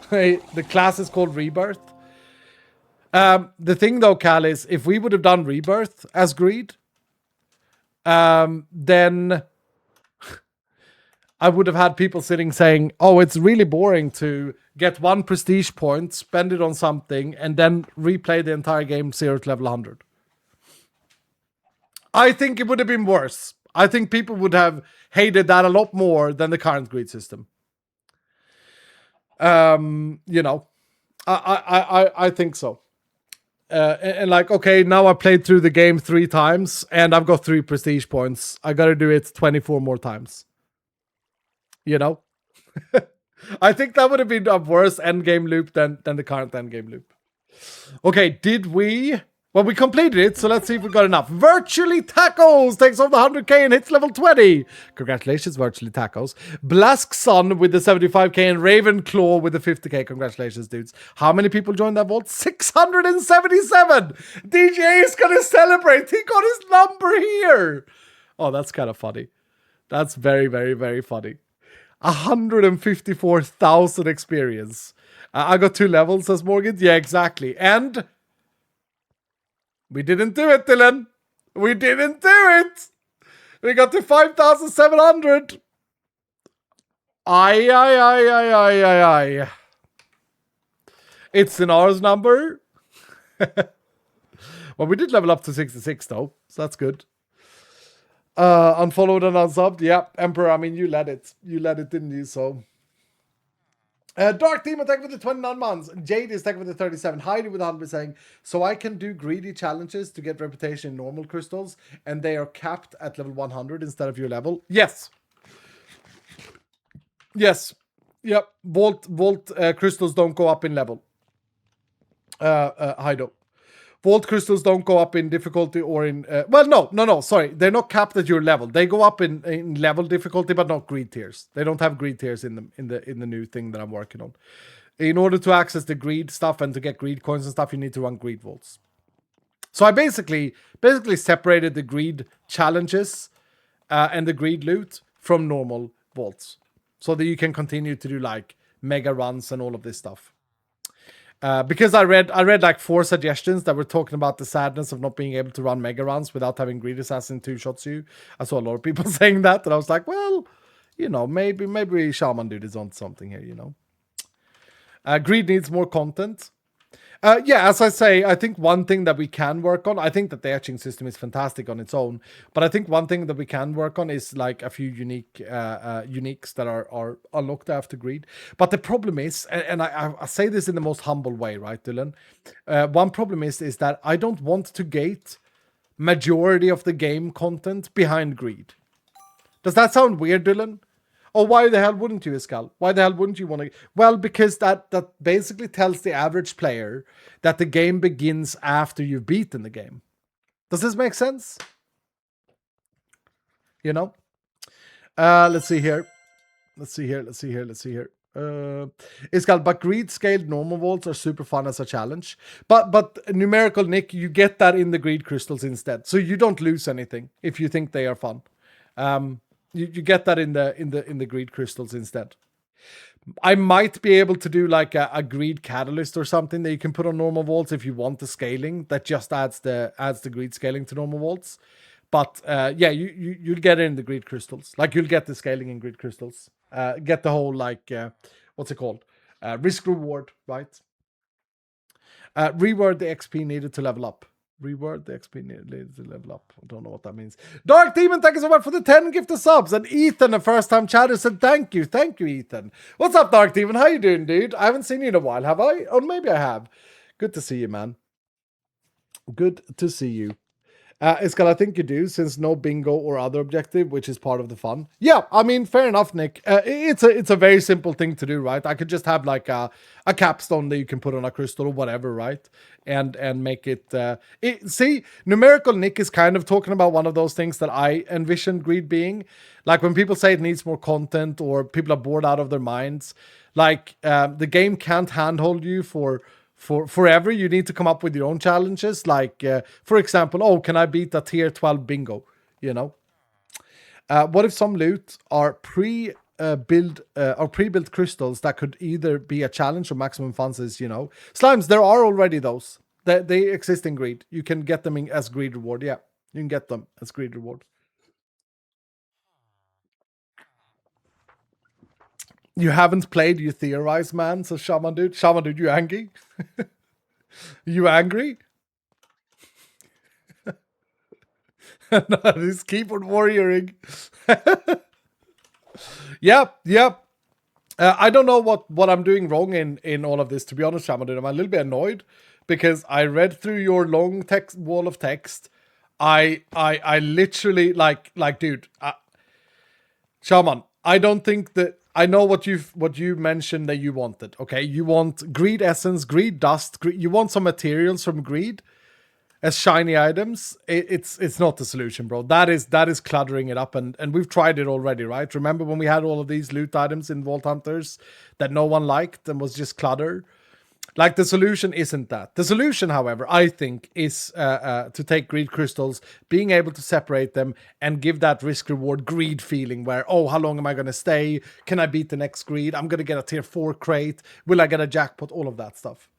The class is called rebirth. The thing though, Cal, is if we would have done rebirth as greed, then I would have had people sitting saying, oh, it's really boring to get 1 prestige point, spend it on something, and then replay the entire game 0 to level 100. I think it would have been worse. I think people would have hated that a lot more than the current greed system. You know, I think so. And like, okay, now I played through the game 3 times, and I've got 3 prestige points. I gotta do it 24 more times. You know? I think that would have been a worse endgame loop than the current endgame loop. Okay, did we... Well, we completed it, so let's see if we got enough. Virtually Tacos takes off the 100k and hits level 20. Congratulations, Virtually Tacos. Blask Sun with the 75k and Ravenclaw with the 50k. Congratulations, dudes. How many people joined that vault? 677! DJ is gonna celebrate. He got his number here. Oh, that's kind of funny. That's very, very, very funny. 154,000 experience. I got 2 levels, says Morgan. Yeah, exactly. And we didn't do it, Dylan. We didn't do it. We got to 5,700. Aye. It's Sinar's number. Well, we did level up to 66 though, so that's good. Unfollowed and unsubbed. Yeah, Emperor, I mean, you led it. You led it, didn't you? So. Dark Team attack with the 29 months. Jade is attack with the 37. Heidi with 100 saying, so I can do greedy challenges to get reputation in normal crystals, and they are capped at level 100 instead of your level. Yes. Yes. Yep. Vault crystals don't go up in level. Heido. Vault crystals don't go up in difficulty or in... well, no, sorry. They're not capped at your level. They go up in level difficulty, but not greed tiers. They don't have greed tiers in the new thing that I'm working on. In order to access the greed stuff and to get greed coins and stuff, you need to run greed vaults. So I basically separated the greed challenges and the greed loot from normal vaults. So that you can continue to do like mega runs and all of this stuff. Because I read like 4 suggestions that were talking about the sadness of not being able to run mega runs without having Greed Assassin 2-shots you. I saw a lot of people saying that, and I was like, well, you know, maybe Shaman Dude is on something here, you know. Greed needs more content. Yeah, as I say, I think one thing that we can work on, I think that the etching system is fantastic on its own, but I think one thing that we can work on is like a few uniques that are unlocked after greed. But the problem is, and I say this in the most humble way, right, Dylan? One problem is that I don't want to gate majority of the game content behind greed. Does that sound weird, Dylan? Oh, why the hell wouldn't you, Iskal? Why the hell wouldn't you want to? Well, because that basically tells the average player that the game begins after you've beaten the game. Does this make sense? You know? Let's see here. Iskal, but greed scaled normal vaults are super fun as a challenge. But numerical Nick, you get that in the greed crystals instead. So you don't lose anything if you think they are fun. You get that in the greed crystals instead. I might be able to do like a greed catalyst or something that you can put on normal vaults if you want the scaling that just adds the greed scaling to normal vaults. But yeah, you'll get it in the greed crystals. Like you'll get the scaling in greed crystals. Get the whole like what's it called? Risk reward, right? Reward the XP needed to level up. Reward the XP needed to level up. I don't know what that means. Dark Demon, thank you so much for the 10 gifted subs. And Ethan, a first-time chatter, said thank you. Thank you, Ethan. What's up, Dark Demon? How you doing, dude? I haven't seen you in a while, have I? Or maybe I have. Good to see you, man. Good to see you. Iskal, I think you do, since no bingo or other objective, which is part of the fun. Yeah, I mean, fair enough, Nick. It's a very simple thing to do, right? I could just have like a capstone that you can put on a crystal or whatever, right? And make it, see, numerical Nick is kind of talking about one of those things that I envision greed being. Like when people say it needs more content or people are bored out of their minds, like the game can't handhold you for forever. You need to come up with your own challenges. Like, for example, oh, can I beat a tier 12 bingo? You know? What if some loot are pre-built crystals that could either be a challenge or maximum funds is, you know? Slimes, there are already those. They exist in greed. You can get them as greed reward. Yeah, you can get them as greed reward. You haven't played, you theorize, man. So Shaman dude, you angry? You angry? No, this keyboard warrioring. Yep. I don't know what I'm doing wrong in all of this, to be honest, Shaman dude. I'm a little bit annoyed because I read through your long text wall of text. I literally like dude, Shaman, I don't think that I know what you mentioned that you wanted. Okay, you want greed essence, greed dust, you want some materials from greed as shiny items. It's not the solution, bro. That is cluttering it up, and we've tried it already, right? Remember when we had all of these loot items in Vault Hunters that no one liked and was just clutter? Like, the solution isn't that. The solution, however, I think, is to take greed crystals, being able to separate them and give that risk-reward greed feeling where, oh, how long am I going to stay? Can I beat the next greed? I'm going to get a tier 4 crate. Will I get a jackpot? All of that stuff.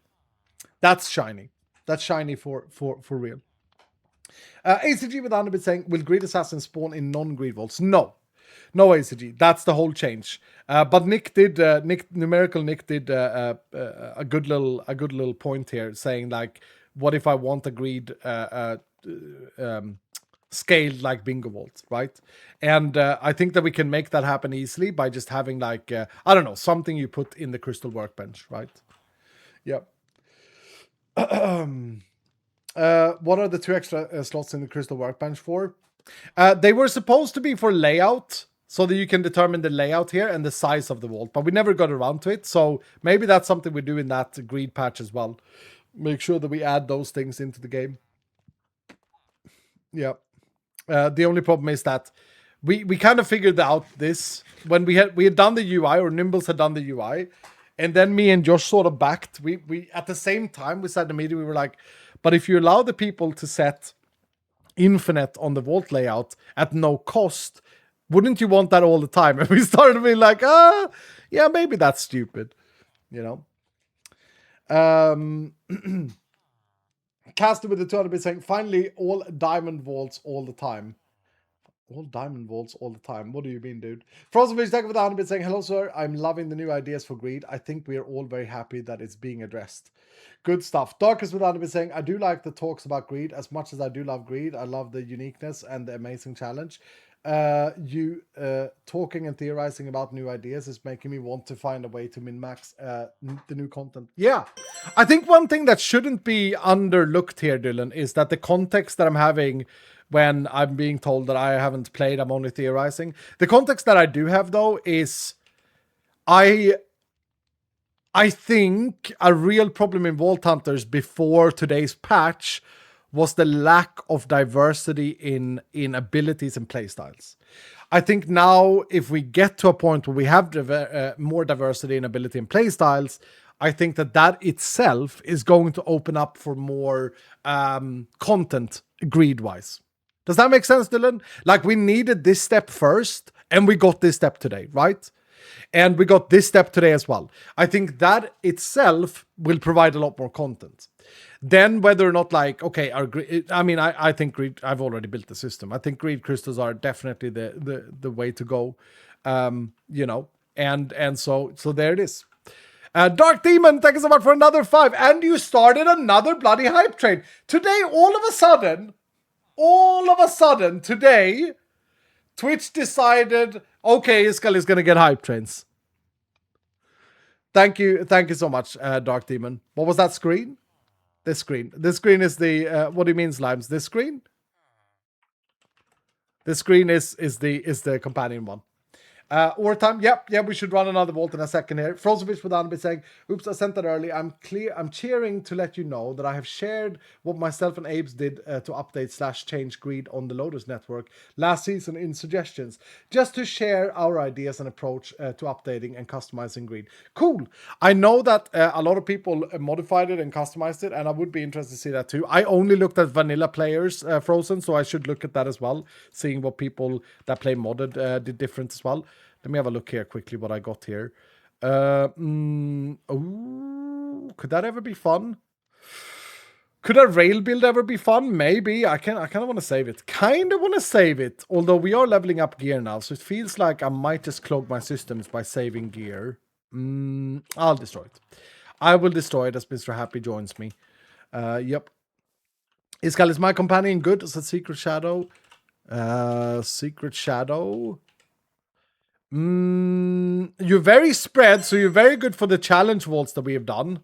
That's shiny. That's shiny for real. ACG with Anubit saying, will greed assassins spawn in non-greed vaults? No, ACG. That's the whole change. But numerical Nick did a good little point here, saying like what if I want a greed scaled like bingo vault, right? And I think that we can make that happen easily by just having like I don't know, something you put in the crystal workbench, right? Yep. What are the 2 extra slots in the crystal workbench for? They were supposed to be for layout, so that you can determine the layout here and the size of the vault, but we never got around to it. So maybe that's something we do in that greed patch as well. Make sure that we add those things into the game. Yeah. The only problem is that we kind of figured out this when we had done the UI, or Nimbles had done the UI, and then me and Josh sort of backed. We at the same time we said in the meeting, we were like, but if you allow the people to set infinite on the vault layout at no cost, wouldn't you want that all the time? And we started being like, yeah, maybe that's stupid, you know. Caster with the 200 saying, finally, all diamond vaults all the time. All diamond vaults all the time. What do you mean, dude? Frostfish, thank you for the 100 saying, hello, sir. I'm loving the new ideas for greed. I think we are all very happy that it's being addressed. Good stuff. Darkest with 100 saying, I do like the talks about greed as much as I do love greed. I love the uniqueness and the amazing challenge. You talking and theorizing about new ideas is making me want to find a way to min-max the new content. Yeah, I think one thing that shouldn't be underlooked here, Dylan, is that the context that I'm having when I'm being told that I haven't played, I'm only theorizing. The context that I do have, though, is I think a real problem in Vault Hunters before today's patch was the lack of diversity in abilities and playstyles. I think now, if we get to a point where we have more diversity in ability and playstyles, I think that itself is going to open up for more content greed-wise. Does that make sense, Dylan? Like, we needed this step first, and we got this step today, right? And we got this step today as well. I think that itself will provide a lot more content. Then whether or not, like, okay, I think greed, I've already built the system. I think greed crystals are definitely the way to go. You know, and so there it is. Dark Demon, thank you so much for another 5. And you started another bloody hype train. Today, all of a sudden, today, Twitch decided, okay, Iskal is going to get hype trains. Thank you so much, Dark Demon. What was that screen? This screen. This screen is the, what do you mean, Slimes? This screen? This screen is the companion one. Overtime, yep, we should run another vault in a second here. Frozovich with Anby saying, oops, I sent that early. I'm cheering to let you know that I have shared what myself and Abe's did to update / change greed on the Lotus network last season in suggestions, just to share our ideas and approach to updating and customizing greed. Cool. I know that a lot of people modified it and customized it, and I would be interested to see that too. I only looked at vanilla players, Frozen, so I should look at that as well, seeing what people that play modded did different as well. Let me have a look here quickly what I got here. Ooh, could that ever be fun? Could a rail build ever be fun? Maybe. I kind of want to save it. Although we are leveling up gear now, so it feels like I might just clog my systems by saving gear. I'll destroy it. I will destroy it as Mr. Happy joins me. Yep. Iskal, is my companion good as a Secret Shadow? Secret Shadow? You're very spread, so you're very good for the challenge vaults that we have done.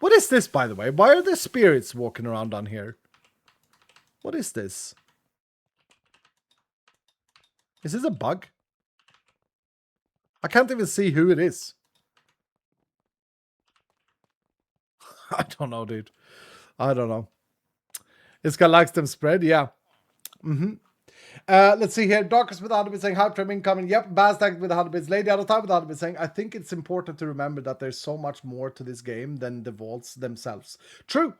What is this, by the way? Why are there spirits walking around down here? What is this? Is this a bug? I can't even see who it is. I don't know, dude. I don't know. Iska likes them spread, yeah. Let's see here. Darkest with 100 bits saying, hype trim incoming. Yep, Baztag with 100 bits. Lady out of time with 100 bits saying, I think it's important to remember that there's so much more to this game than the vaults themselves. True.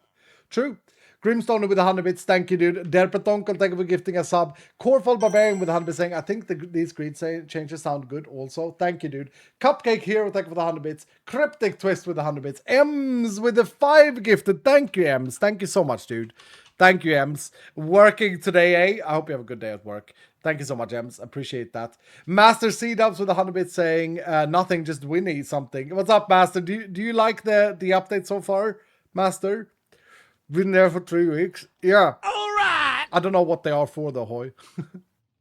Grimstone with 100 bits. Thank you, dude. Derpetonkel, thank you for gifting a sub. Corefall Barbarian with 100 bits saying, I think these greed changes sound good also. Thank you, dude. Cupcake Hero, thank you for the 100 bits. Cryptic Twist with 100 bits. Ems with the 5 gifted. Thank you, Ems. Thank you so much, dude. Thank you, Ems. Working today, eh? I hope you have a good day at work. Thank you so much, Ems. Appreciate that. Master C-Dubs with 100 bits saying, nothing, just Winnie something. What's up, Master? Do you like the update so far, Master? Been there for 3 weeks. Yeah. All right. I don't know what they are for though, Hoy.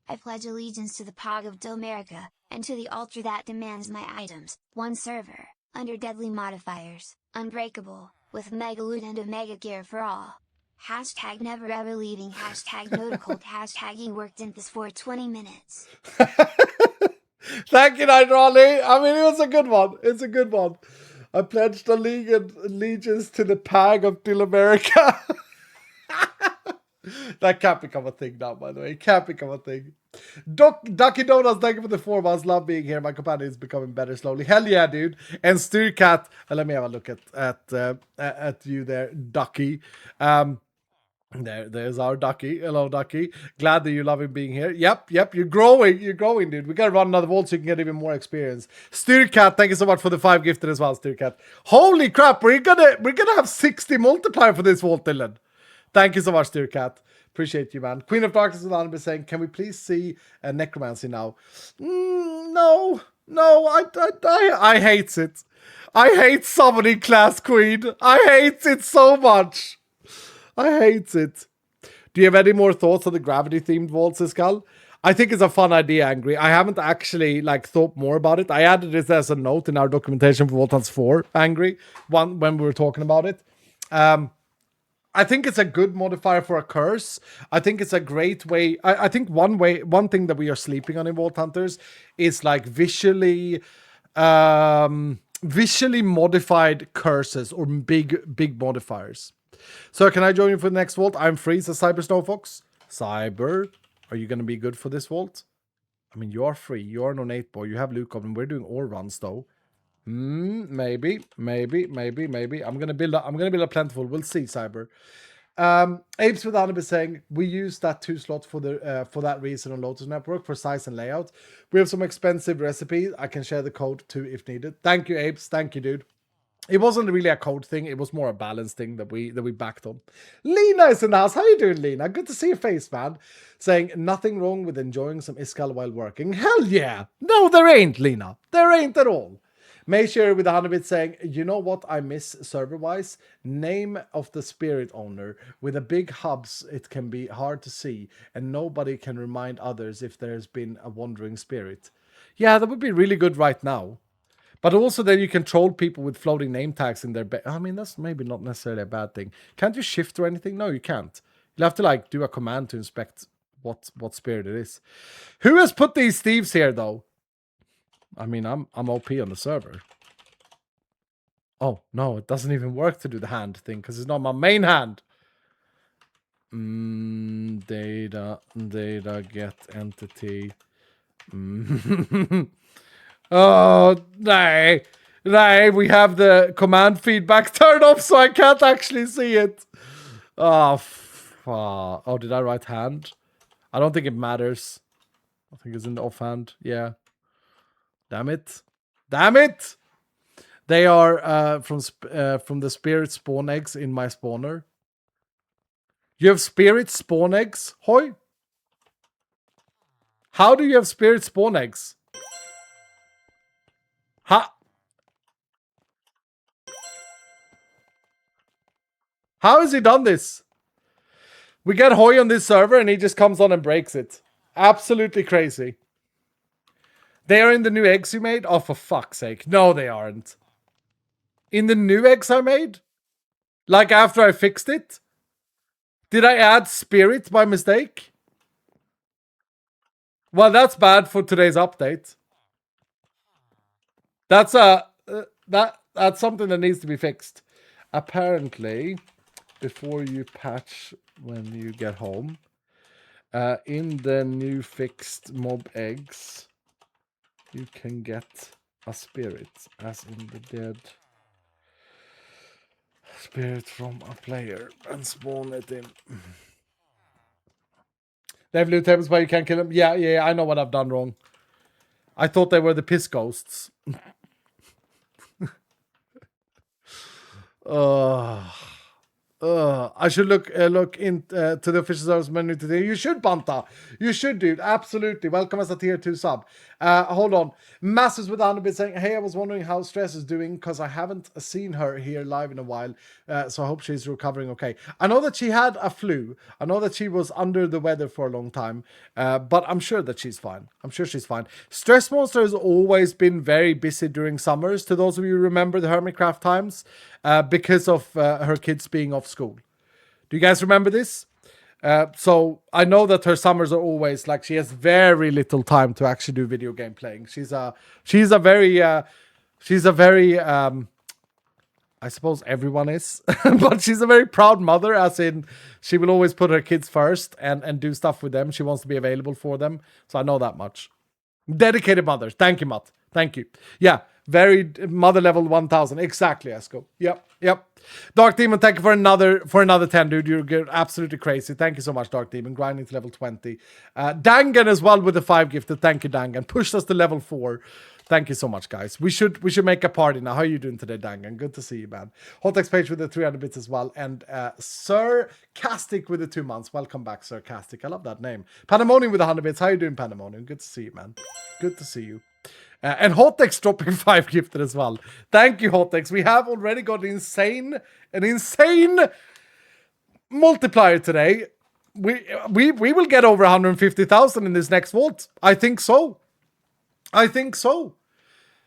I pledge allegiance to the Pog of Domerica, and to the altar that demands my items. One server, under deadly modifiers, unbreakable, with mega loot and omega gear for all. Hashtag never ever leaving, hashtag noticult, hashtag he worked in this for 20 minutes. Thank you, Night Raleigh. I mean, it was a good one. It's a good one. I pledged allegiance to the Pag of Till America. That can't become a thing now, by the way. It can't become a thing. Ducky Donuts, thank you for the 4 months. Love being here. My companion is becoming better slowly. Hell yeah, dude. And Styrcat. Let me have a look at you there, Ducky. There's our Ducky. Hello, Ducky. Glad that you're loving being here. Yep. You're growing, dude. We gotta run another vault so you can get even more experience. Styrcat, thank you so much for the 5 gifted as well, Styrcat. Holy crap, we're gonna have 60 multiplier for this vault, Dylan. Thank you so much, Styrcat. Appreciate you, man. Queen of Darkness with Anime saying, can we please see a necromancy now? No, I hate it. I hate summoning class queen. I hate it so much. I hate it. Do you have any more thoughts on the gravity themed vault, Siscal? I think it's a fun idea, Angry. I haven't actually thought more about it. I added this as a note in our documentation for Vault Hunts 4, Angry, when we were talking about it. I think it's a good modifier for a curse. I think it's a great way. I think one thing that we are sleeping on in Vault Hunters is visually modified curses or big modifiers. So can I join you for the next vault? I'm free, says Cyber Snowfox. Cyber, are you going to be good for this vault? I mean, you are free. You are an ornate boy. You have Luke Goblin. We're doing all runs though. Maybe. I'm gonna build a plentiful. We'll see, Cyber. Apes with Anubis saying we use that 2 slot for that reason on Lotus Network for size and layout. We have some expensive recipes. I can share the code too if needed. Thank you, Apes. Thank you, dude. It wasn't really a code thing. It was more a balance thing that we backed on. Lena is in the house. How you doing, Lena? Good to see your face, man. Saying nothing wrong with enjoying some Iskal while working. Hell yeah. No, there ain't, Lena. There ain't at all. Maysher with 100 saying, you know what I miss server-wise? Name of the spirit owner. With a big hubs, it can be hard to see, and nobody can remind others if there's been a wandering spirit. Yeah, that would be really good right now. But also then you can troll people with floating name tags in their I mean, that's maybe not necessarily a bad thing. Can't you shift or anything? No, you can't. You'll have to do a command to inspect what spirit it is. Who has put these thieves here though? I mean, I'm OP on the server. Oh, no, it doesn't even work to do the hand thing because it's not my main hand. Data, get entity. Oh, no, we have the command feedback turned off so I can't actually see it. Oh, oh, did I write hand? I don't think it matters. I think it's in the offhand. Yeah. Damn it. They are from the spirit spawn eggs in my spawner. You have spirit spawn eggs, Hoy? How do you have spirit spawn eggs? How has he done this? We get Hoy on this server and he just comes on and breaks it. Absolutely crazy. They are in the new eggs you made? Oh, for fuck's sake. No, they aren't. In the new eggs I made? After I fixed it? Did I add spirit by mistake? Well, that's bad for today's update. That's that's something that needs to be fixed. Apparently, before you patch when you get home, in the new fixed mob eggs, you can get a spirit, as in the dead spirit from a player, and spawn it in. They have loot tables where you can't kill them. Yeah, I know what I've done wrong. I thought they were the piss ghosts. I should look in to the official service menu today. You should, Banta. You should, dude. Absolutely. Welcome as a tier 2 sub. Hold on. Masters with 100 bit saying, hey, I was wondering how Stress is doing because I haven't seen her here live in a while. So I hope she's recovering okay. I know that she had a flu. I know that she was under the weather for a long time. But I'm sure that she's fine. I'm sure she's fine. Stress Monster has always been very busy during summers. To those of you who remember the Hermitcraft times, because of her kids being off school. Do you guys remember this? So I know that her summers are always like she has very little time to actually do video game playing. She's a very I suppose everyone is, but she's a very proud mother, as in she will always put her kids first and do stuff with them. She wants to be available for them. So I know that much. Dedicated mother. Thank you, Matt. Thank you. Yeah, very mother level 1000. Exactly, Esco. Yep. Dark Demon, thank you for another 10, dude. You're absolutely crazy. Thank you so much, Dark Demon. Grinding to level 20. Dangan as well with the 5 gifted. Thank you, Dangan. Pushed us to level 4. Thank you so much, guys. We should make a party now. How are you doing today, Dangan? Good to see you, man. Hotex Page with the 300 bits as well. And Sir Castic with the 2 months. Welcome back, Sir Castic. I love that name. Pandemonium with the 100 bits. How are you doing, Pandemonium? Good to see you, man. Good to see you. And Hotex dropping 5 gifted as well. Thank you, Hotex. We have already got an insane multiplier today. We will get over 150,000 in this next vault. I think so.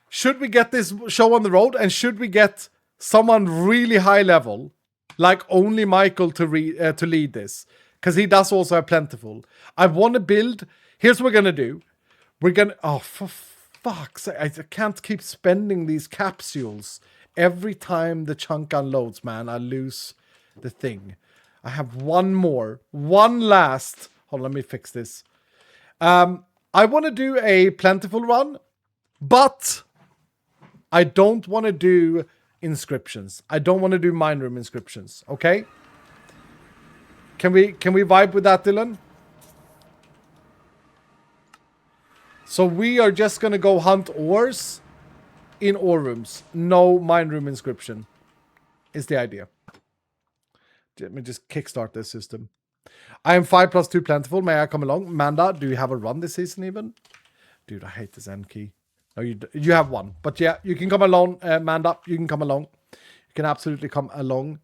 Should we get this show on the road, and should we get someone really high level, like only Michael to lead this, because he does also have plentiful. I want to build. Here's what we're gonna do. We're gonna. Oh, for fuck's sake! I can't keep spending these capsules every time the chunk unloads, man. I lose the thing. I have one last. Hold on, let me fix this. I want to do a plentiful run, but I don't want to do inscriptions. I don't want to do mine room inscriptions. Okay? Can we vibe with that, Dylan? So we are just gonna go hunt ores in ore rooms. No mine room inscription is the idea. Let me just kickstart this system. I am 5+2 plentiful. May I come along? Manda, do you have a run this season even? Dude, I hate this end key. No, you have one. But yeah, you can come along, Manda. You can come along. You can absolutely come along.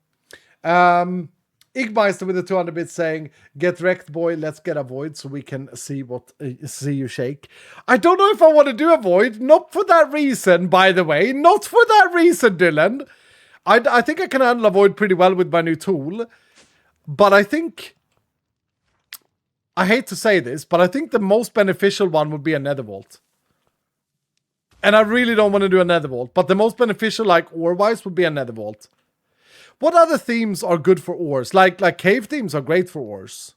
Igmeister with the 200 bits saying, get wrecked, boy. Let's get a void so we can see you shake. I don't know if I want to do a void. Not for that reason, by the way. Not for that reason, Dylan. I think I can handle a void pretty well with my new tool. But I think... I hate to say this, but I think the most beneficial one would be a nether vault. And I really don't want to do a nether vault. But the most beneficial, like, ore-wise, would be a nether vault. What other themes are good for ores? Like cave themes are great for ores.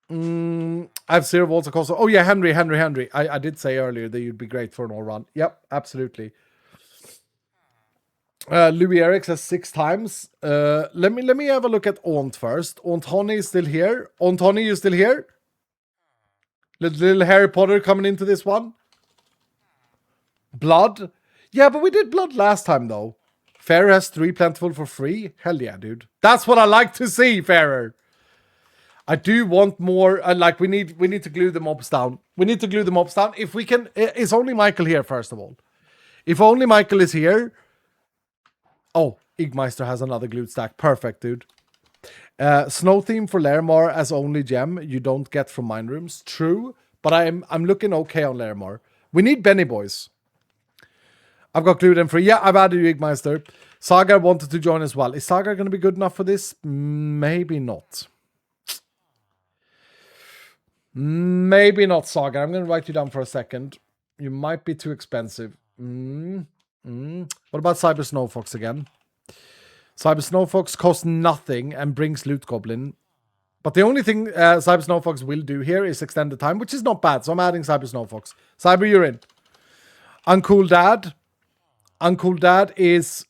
I have 0 volts across. Oh yeah, Henry. I did say earlier that you'd be great for an ore run. Yep, absolutely. Louis Eric says 6 times. Let me have a look at Aunt first. Aunt Honey is still here. Aunt Honey, you still here? Little Harry Potter coming into this one. Blood. Yeah, but we did blood last time though. Fair has 3 plentiful for free. Hell yeah, dude. That's what I like to see, Fairer. I do want more. Like we need to glue the mobs down. We need to glue the mobs down. If we can, is only Michael here first of all? If only Michael is here. Oh, Igmeister has another glued stack. Perfect, dude. Snow theme for Larimar as only gem you don't get from mine rooms. True, but I'm looking okay on Larimar. We need Benny boys. I've got glued in free. Yeah, I've added you, Igmeister. Saga wanted to join as well. Is Saga going to be good enough for this? Maybe not. Maybe not, Saga. I'm going to write you down for a second. You might be too expensive. What about Cyber Snowfox again? Cyber Snowfox costs nothing and brings Loot Goblin. But the only thing Cyber Snowfox will do here is extend the time, which is not bad. So I'm adding Cyber Snowfox. Cyber, you're in. Uncool Dad. Uncool Dad is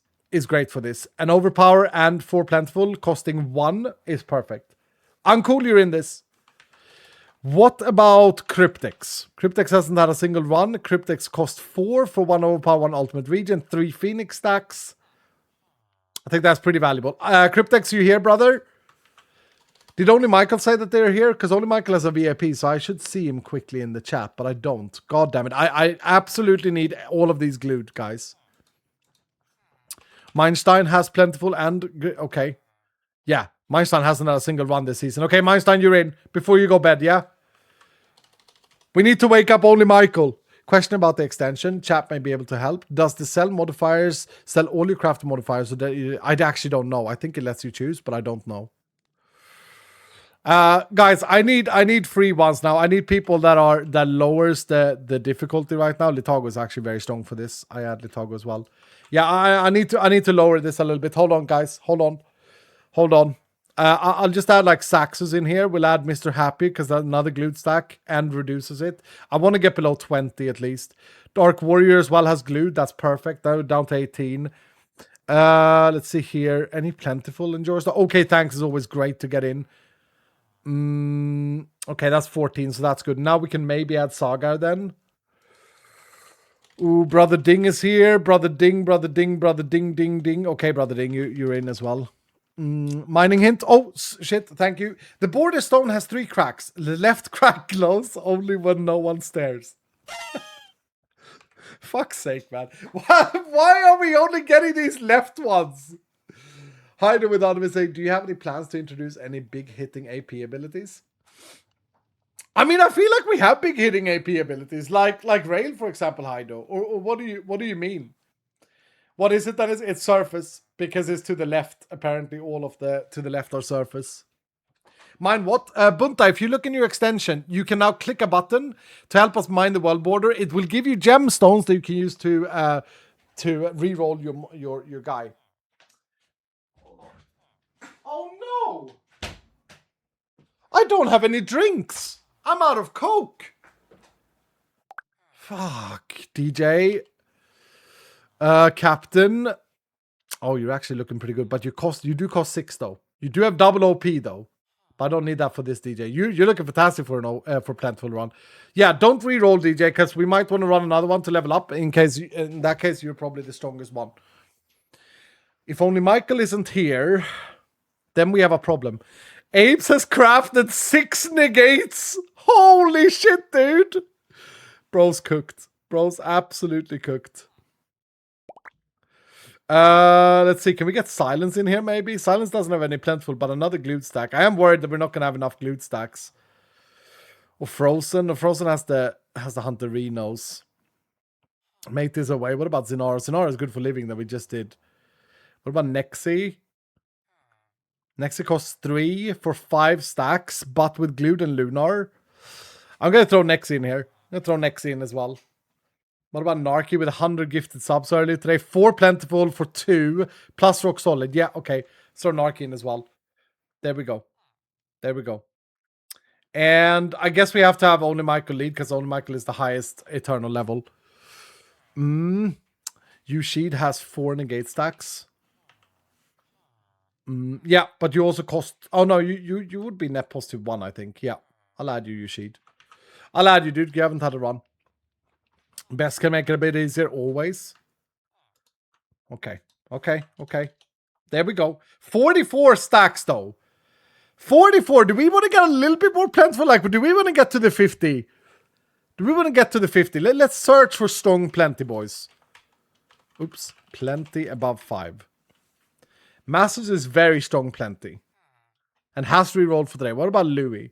great for this. An Overpower and 4 Plentiful costing 1 is perfect. Uncool, you're in this. What about Cryptex? Cryptex hasn't had a single run. Cryptex cost 4 for 1 Overpower, 1 Ultimate Regen, 3 Phoenix stacks. I think that's pretty valuable. Cryptex, you here, brother? Did only Michael say that they're here? Because only Michael has a VIP, so I should see him quickly in the chat, but I don't. God damn it. I absolutely need all of these glued, guys. Meinstein has plentiful and... Okay. Yeah, Meinstein hasn't had a single run this season. Okay, Meinstein, you're in. Before you go bed, yeah? We need to wake up only Michael. Question about the extension. Chat may be able to help. Does the sell modifiers sell all your craft modifiers? I actually don't know. I think it lets you choose, but I don't know. Guys, I need free ones now. I need people that lowers the difficulty right now. Litago is actually very strong for this. I add Litago as well. Yeah, I need to lower this a little bit. Hold on, guys. Hold on. I'll just add like Saxos in here. We'll add Mr. Happy because that's another glued stack and reduces it. I want to get below 20 at least. Dark Warrior as well has glued. That's perfect. Down to 18. Let's see here. Any plentiful endures? Okay, thanks is always great to get in. Okay, that's 14, so that's good. Now we can maybe add Sagar then. Ooh, Brother Ding is here. Brother Ding. Ding. Okay, Brother Ding, you're in as well. Mining hint. Oh, shit, thank you. The border stone has 3 cracks. The left crack glows only when no one stares. Fuck's sake, man. Why are we only getting these left ones? Hyder with Anonymous saying, do you have any plans to introduce any big hitting AP abilities? I mean, I feel like we have big hitting AP abilities, like Rail, for example, Hydo. Or what do you mean? What is it that is? It's surface, because it's to the left. Apparently, all of the to the left are surface. Mine what? Bunta, if you look in your extension, you can now click a button to help us mine the world border. It will give you gemstones that you can use to re-roll your guy. Oh no! I don't have any drinks! I'm out of Coke! Fuck. DJ. Captain. Oh, you're actually looking pretty good, but you do cost 6 though. You do have double OP though. But I don't need that for this DJ. You're looking fantastic for for Plentiful Run. Yeah, don't re-roll DJ, because we might want to run another one to level up. In that case, you're probably the strongest one. If only Michael isn't here, then we have a problem. Apes has crafted 6 negates. Holy shit, dude. Bro's cooked. Bro's absolutely cooked. Let's see. Can we get Silence in here maybe? Silence doesn't have any plentiful, but another glued stack. I am worried that we're not going to have enough glued stacks. Or Frozen. Frozen has the Hunterinos. Make this away. What about Zinara? Zinara is good for living that we just did. What about Nexi? Nexi costs 3 for 5 stacks, but with glued and lunar. I'm going to throw Nexi in here. I'm going to throw Nexi in as well. What about Narky with 100 gifted subs earlier today? 4 plentiful for 2, plus rock solid. Yeah, okay. So Narky in as well. There we go. There we go. And I guess we have to have only Michael lead, because only Michael is the highest eternal level. Ushid has 4 negate stacks. Yeah, but you also cost... Oh, no, you would be net positive 1, I think. Yeah, I'll add you, Ushid. I'll add you, dude. You haven't had a run. Best can make it a bit easier, always. Okay. There we go. 44 stacks, though. 44. Do we want to get a little bit more plentiful? Like, do we want to get to the 50? Do we want to get to the 50? Let's search for strong plenty, boys. Oops. Plenty above 5. Masters is very strong plenty. And has re-rolled for today. What about Louis?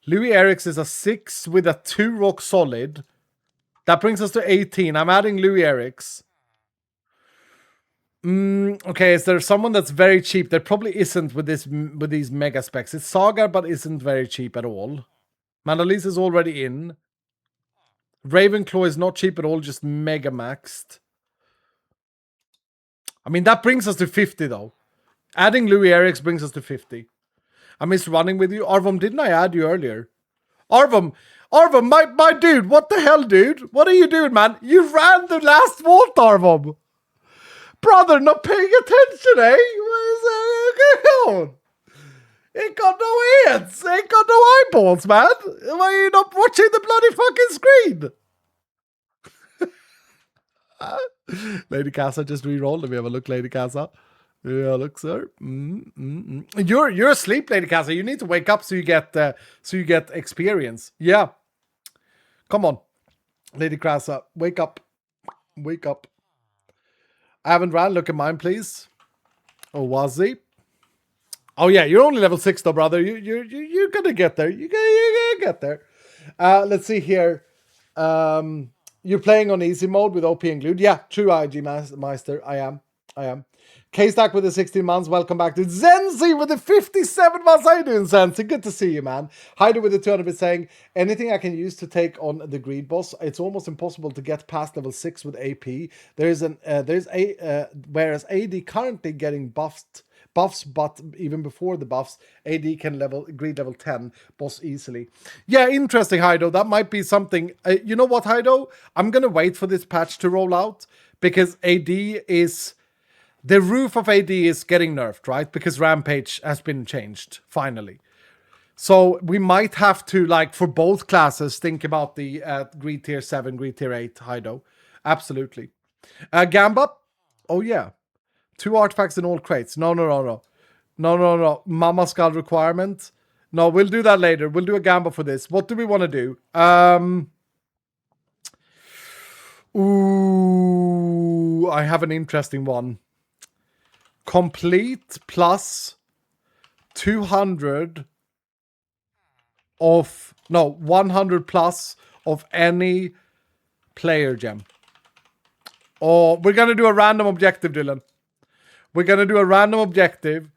Louis Eriks is a 6 with a 2 rock solid. That brings us to 18. I'm adding Louis Eriks. Okay, is there someone that's very cheap? There probably isn't with these mega specs. It's Saga, but isn't very cheap at all. Mandalise is already in. Ravenclaw is not cheap at all, just mega maxed. I mean, that brings us to 50, though. Adding Louis Eriks brings us to 50. I missed running with you. Arvom, didn't I add you earlier? Arvom, my dude, what the hell, dude? What are you doing, man? You ran the last vault, Arvom. Brother, not paying attention, eh? What is on? Ain't got no ears. Ain't got no eyeballs, man. Why are you not watching the bloody fucking screen? Lady Casa just re-rolled. Let me have a look, Lady Casa. Yeah, look, sir. You're asleep, Lady Casa. You need to wake up so you get experience. Yeah. Come on, Lady Casa. Wake up. Wake up. I haven't ran. Look at mine, please. Oh, was he? Oh yeah, you're only level 6 though, brother. You're gonna get there. You're gonna get there. Let's see here. You're playing on easy mode with OP and glued. Yeah, true IG Meister. I am. K-Stack with the 16 months. Welcome back to Zenzi with the 57 months. How you doing, Zenzi? Good to see you, man. Heido with the 200 saying, anything I can use to take on the greed boss. It's almost impossible to get past level 6 with AP. Whereas AD currently getting buffs, but even before the buffs, AD can greed level 10 boss easily. Yeah, interesting, Heido. That might be something. You know what, Heido? I'm gonna wait for this patch to roll out because the roof of AD is getting nerfed, right? Because Rampage has been changed finally. So we might have to, like, for both classes, think about the greed tier 7, greed tier 8, Heido. Absolutely. Gamba. Oh yeah. 2 artifacts in all crates. No. Mama Skull requirement. No, we'll do that later. We'll do a Gamba for this. What do we want to do? Ooh, I have an interesting one. Complete plus 200 of... No, 100 plus of any player gem. Oh, we're going to do a random objective, Dylan. We're going to do a random objective.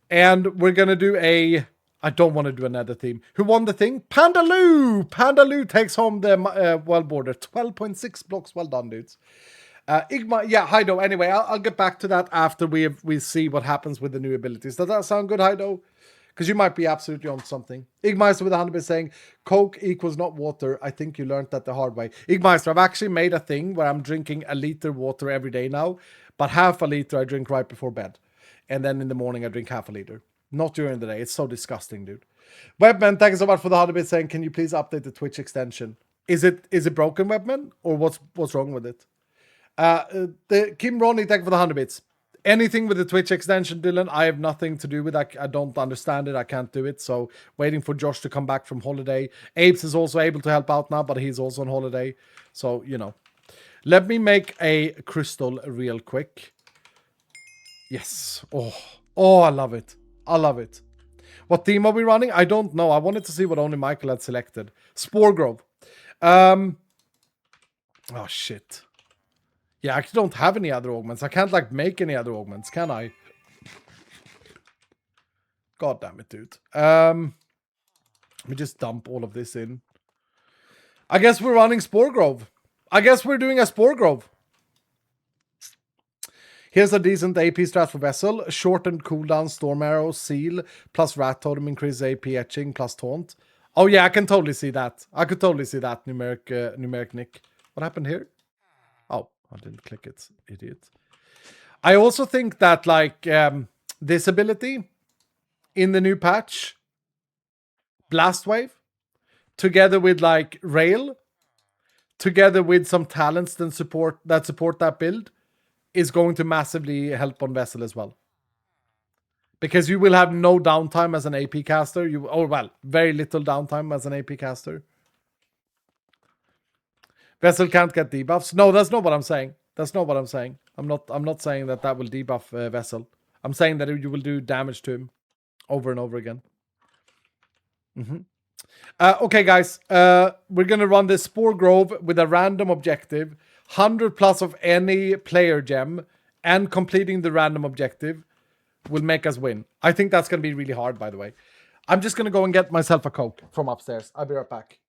And we're going to do a... I don't want to do another theme. Who won the thing? Pandaloo! Pandaloo takes home the world border. 12.6 blocks. Well done, dudes. Igma, yeah, Heido. Anyway, I'll get back to that after we see what happens with the new abilities. Does that sound good, Heido? Because you might be absolutely on something. Igmeister with 100% saying, Coke equals not water. I think you learned that the hard way. Igmeister, I've actually made a thing where I'm drinking a liter water every day now, but half a liter I drink right before bed. And then in the morning I drink half a liter. Not during the day. It's so disgusting, dude. Webman, thank you so much for the 100 saying, can you please update the Twitch extension? Is it broken, Webman? Or what's wrong with it? The Kim Ronnie, thank you for the 100 bits. Anything with the Twitch extension, Dylan, I have nothing to do with. I don't understand it. I can't do it. So waiting for Josh to come back from holiday. Apes is also able to help out now, but he's also on holiday. So, you know. Let me make a crystal real quick. Yes. Oh, I love it. I love it. What theme are we running? I don't know. I wanted to see what only Michael had selected. Spore Grove. Oh, shit. Yeah, I don't have any other augments. I can't, like, make any other augments, can I? God damn it, dude. Let me just dump all of this in. I guess we're running Spore Grove. I guess we're doing a Spore Grove. Here's a decent AP strat for Vessel. Shortened cooldown, Storm Arrow, Seal, plus Rat Totem, increase AP etching, plus Taunt. Oh yeah, I can totally see that. I could totally see that, numeric Nick. What happened here? Oh, I didn't click it, idiot. I also think that, like, this ability in the new patch, Blast Wave, together with, like, Rail, together with some talents that support that build, is going to massively help on Vessel as well. Because you will have no downtime as an AP caster. Very little downtime as an AP caster. Vessel can't get debuffs. No, that's not what I'm saying. That's not what I'm saying. I'm not saying that will debuff Vessel. I'm saying that you will do damage to him over and over again. Okay, guys. We're going to run this Spore Grove with a random objective. 100 plus of any player gem. And completing the random objective will make us win. I think that's going to be really hard, by the way. I'm just going to go and get myself a Coke from upstairs. I'll be right back.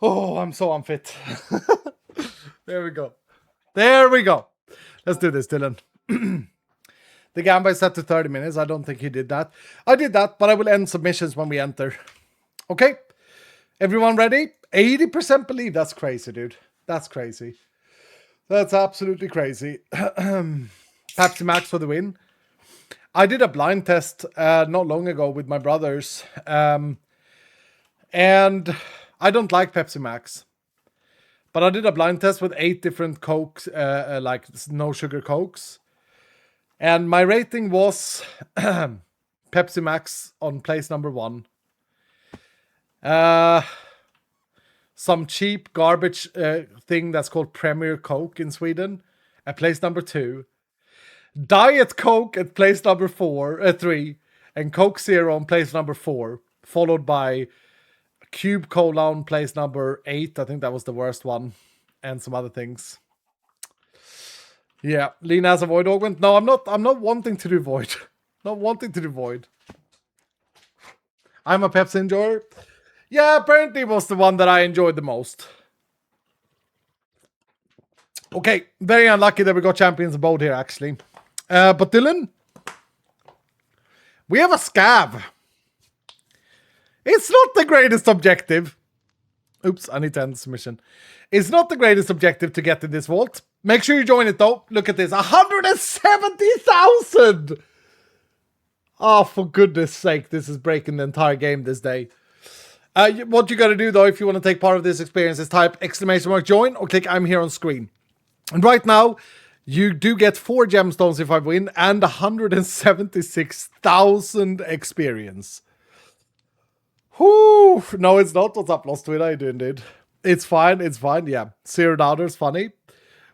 Oh, I'm so unfit. There we go. There we go. Let's do this, Dylan. The gamba is set to 30 minutes. I don't think he did that. I did that, but I will end submissions when we enter. Okay? Everyone ready? 80% believe. That's crazy, dude. That's crazy. That's absolutely crazy. Pepsi Max for the win. I did a blind test not long ago with my brothers. And I don't like Pepsi Max. But I did a blind test with 8 different Cokes, like no sugar Cokes. And my rating was Pepsi Max on place number 1. Some cheap garbage thing that's called Premier Coke in Sweden at place number 2. Diet Coke at place number 3. And Coke Zero on place number 4. Followed by Cube Cola on place number 8. I think that was the worst one. And some other things. Yeah, Lena has a void augment. No, I'm not wanting to do void. Not wanting to do void. I'm a Pepsi enjoyer. Yeah, apparently it was the one that I enjoyed the most. Okay, very unlucky that we got champions both here, actually. But Dylan, we have a scav. It's not the greatest objective. Oops, I need to end the submission. It's not the greatest objective to get in this vault. Make sure you join it though. Look at this, 170,000! Oh, for goodness sake, this is breaking the entire game this day. What you gotta do though, if you want to take part of this experience, is type !join or click I'm here on screen. And right now, you do get 4 gemstones if I win and 176,000 experience. Whoo! No, it's not. What's up, Lost Twitter? How you doing, dude? It's fine. It's fine. Yeah. $0. Funny.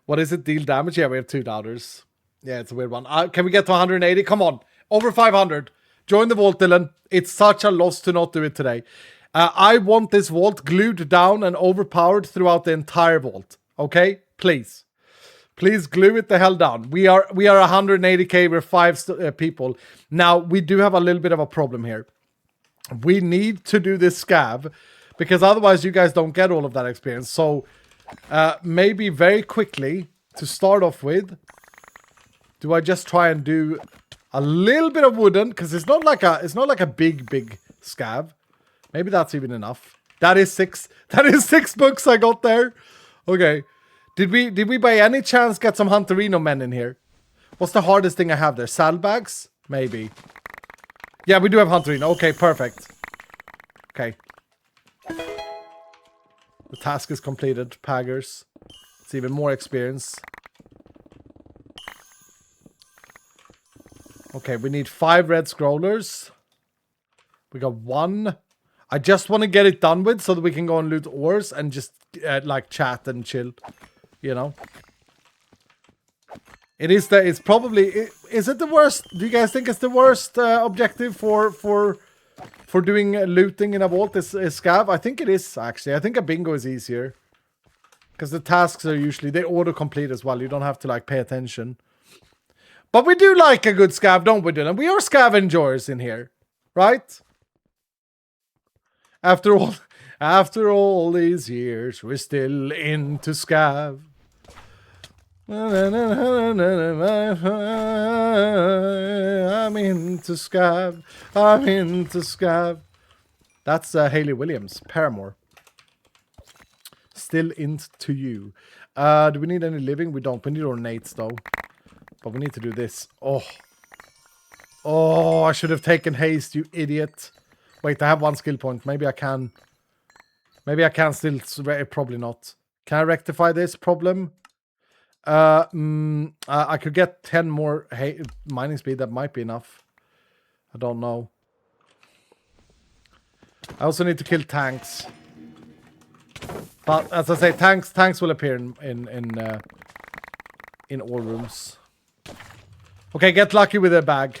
What is it? Deal damage? Yeah, we have $2. Yeah, it's a weird one. Can we get to 180? Come on. Over 500. Join the vault, Dylan. It's such a loss to not do it today. I want this vault glued down and overpowered throughout the entire vault. Okay? Please. Please glue it the hell down. We are 180k. We're 5 people. Now, we do have a little bit of a problem here. We need to do this scav because otherwise you guys don't get all of that experience. So maybe very quickly to start off with, do I just try and do a little bit of wooden, because it's not like a big scav. Maybe that's even enough. That is 6 books I got there. Okay. Did we by any chance get some Hunterino men in here? What's the hardest thing I have there? Saddlebags? Maybe. Yeah, we do have Hunterino. Okay, perfect. Okay. The task is completed, Paggers. It's even more experience. Okay, we need 5 red scrollers. We got 1. I just want to get it done with so that we can go and loot ores and just like chat and chill. You know? It's probably... Is it the worst? Do you guys think it's the worst objective for doing looting in a vault is scav? I think it is, actually. I think a bingo is easier. Because the tasks are usually... They auto-complete as well. You don't have to, like, pay attention. But we do like a good scav, don't we, Dylan? We are scavengers in here. Right? After all these years, we're still into scav. I'm into scav. I'm into scav. That's Hayley Williams, Paramore. Still into you. Do we need any living? We don't. We need ornates though. But we need to do this. Oh. Oh, I should have taken haste, you idiot. Wait, I have 1 skill point. Maybe I can. Maybe I can still. Probably not. Can I rectify this problem? I could get 10 more mining speed. That might be enough. I don't know. I also need to kill tanks. But as I say, tanks will appear in all rooms. Okay, get lucky with a bag.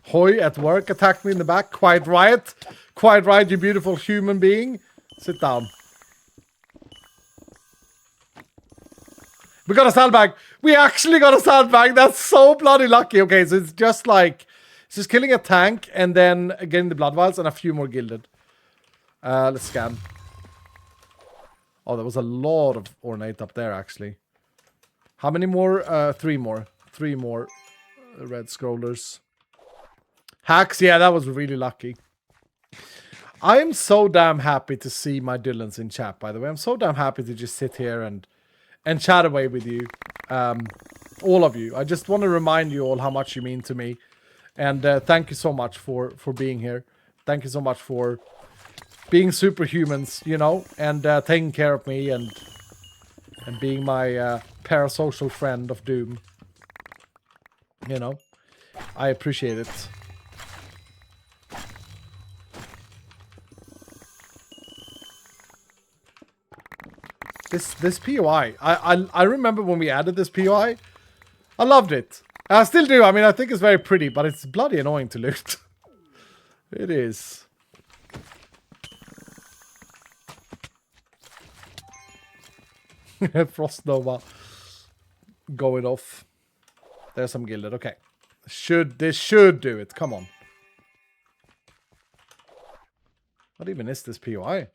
Hoy at work attacked me in the back. Quite right. Quite right, you beautiful human being. Sit down. We got a sandbag. We actually got a sandbag. That's so bloody lucky. Okay, so it's just like... It's just killing a tank and then getting the blood vials and a few more gilded. Let's scan. Oh, there was a lot of ornate up there, actually. How many more? 3 more. 3 more red scrollers. Hacks, yeah, that was really lucky. I am so damn happy to see my Dylans in chat, by the way. I'm so damn happy to just sit here and chat away with you. All of you. I just want to remind you all how much you mean to me. And thank you so much for being here. Thank you so much for being superhumans, you know, and taking care of me and being my parasocial friend of doom. You know, I appreciate it. This POI, I remember when we added this POI, I loved it. I still do. I mean, I think it's very pretty, but it's bloody annoying to loot. It is. Frost Nova going off. There's some gilded. Okay. This should do it. Come on. What even is this POI?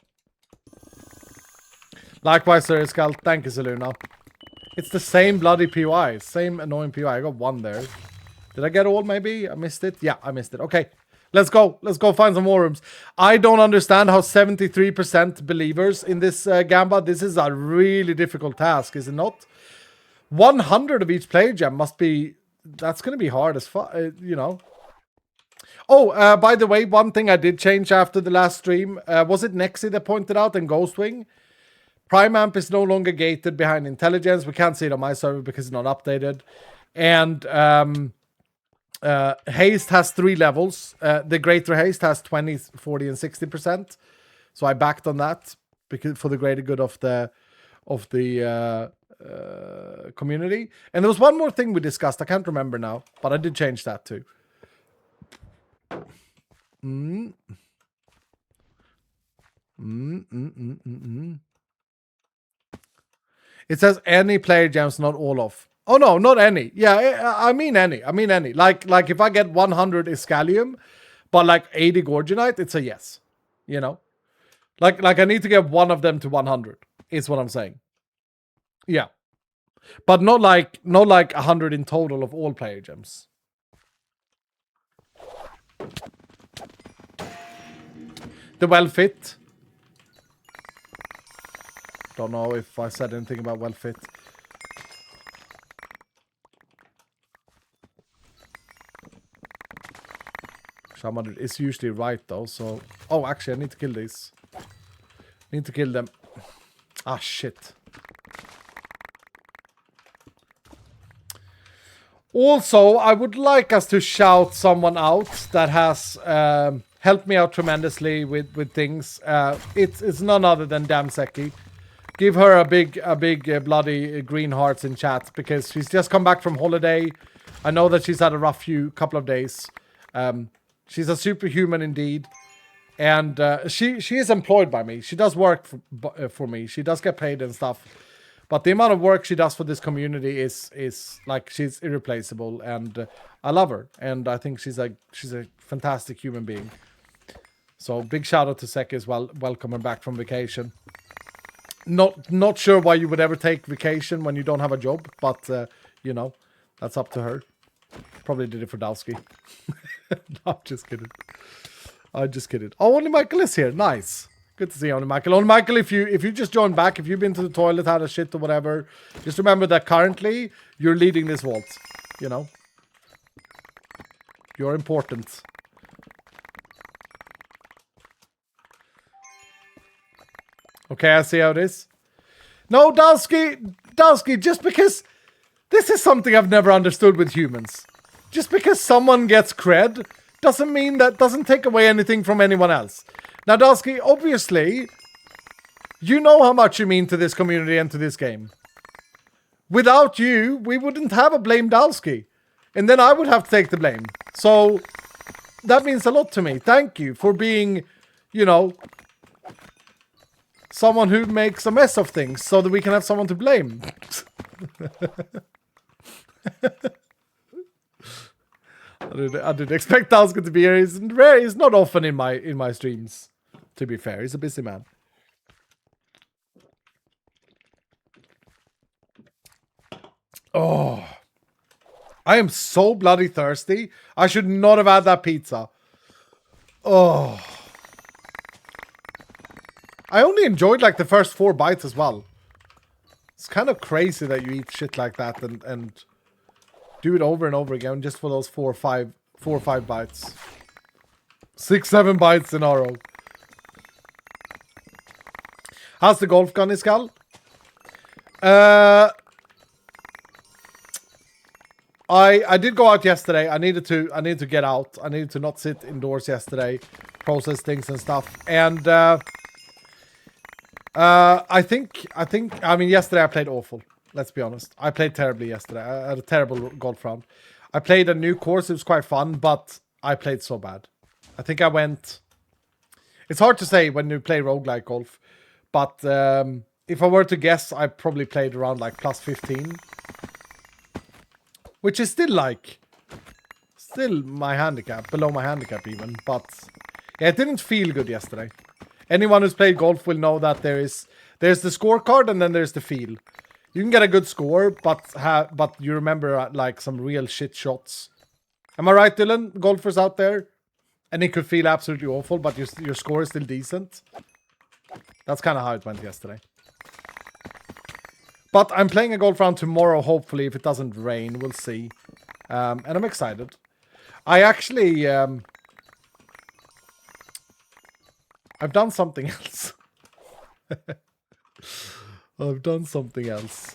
Likewise, Sir Skull. Thank you, Saluna. It's the same bloody POI. Same annoying POI. I got 1 there. Did I get all, maybe? I missed it? Yeah, I missed it. Okay. Let's go. Let's go find some more rooms. I don't understand how 73% believers in this Gamba. This is a really difficult task, is it not? 100 of each player gem must be... That's going to be hard as fuck, you know. Oh, by the way, one thing I did change after the last stream. Was it Nexi that pointed out and Ghostwing? Prime Amp is no longer gated behind intelligence. We can't see it on my server because it's not updated. And haste has 3 levels. The greater haste has 20, 40, and 60%. So I backed on that because for the greater good of the community. And there was one more thing we discussed. I can't remember now, but I did change that too. It says any player gems, not all of. Oh no, not any. Yeah, I mean any. I mean any. Like if I get 100 Iscalium, but like 80 Gorgonite, it's a yes. You know? Like I need to get one of them to 100, is what I'm saying. Yeah. But not like 100 in total of all player gems. The well fit. Don't know if I said anything about well fit. Shaman is usually right though, so... Oh, actually, I need to kill these. Need to kill them. Ah, shit. Also, I would like us to shout someone out that has helped me out tremendously with things. It's none other than Damseki. Give her a big bloody green hearts in chat because she's just come back from holiday. I know that she's had a rough couple of days. She's a superhuman indeed. And she is employed by me. She does work for me. She does get paid and stuff. But the amount of work she does for this community is like she's irreplaceable, and I love her. And I think she's a fantastic human being. So big shout out to Seki as well. Welcome her back from vacation. Not sure why you would ever take vacation when you don't have a job, but you know, that's up to her. Probably did it for Dowski. No, I'm just kidding. I'm just kidding. Oh, only Michael is here. Nice. Good to see you, only Michael. Only Michael, if you just joined back, if you've been to the toilet, had a shit or whatever, just remember that currently you're leading this vault. You know, you're important. Okay, I see how it is. No, Dowski, just because this is something I've never understood with humans. Just because someone gets cred doesn't take away anything from anyone else. Now, Dowski, obviously, you know how much you mean to this community and to this game. Without you, we wouldn't have a blame Dowski. And then I would have to take the blame. So, that means a lot to me. Thank you for being, you know, someone who makes a mess of things so that we can have someone to blame. I didn't expect Dowski to be here. He's not often in my streams. To be fair, he's a busy man. Oh, I am so bloody thirsty. I should not have had that pizza. Oh. I only enjoyed like the first 4 bites as well. It's kind of crazy that you eat shit like that and do it over and over again just for those 4 or 5 bites. 6, 7 bites in a row. How's the golf gone, Iskal? I did go out yesterday. I needed to get out. I needed to not sit indoors yesterday, process things and stuff. And I mean yesterday I played awful. Let's be honest. I played terribly yesterday. I had a terrible golf round. I played a new course. It was quite fun, but I played so bad. I think I went... It's hard to say when you play roguelike golf, but if I were to guess, I probably played around like plus 15. Which is still like... Still my handicap, below my handicap even, but... Yeah, it didn't feel good yesterday. Anyone who's played golf will know that there's the scorecard and then there's the feel. You can get a good score, but you remember like some real shit shots. Am I right, Dylan? Golfers out there? And it could feel absolutely awful, but your score is still decent. That's kind of how it went yesterday. But I'm playing a golf round tomorrow, hopefully, if it doesn't rain. We'll see. And I'm excited. I actually... I've done something else. I've done something else.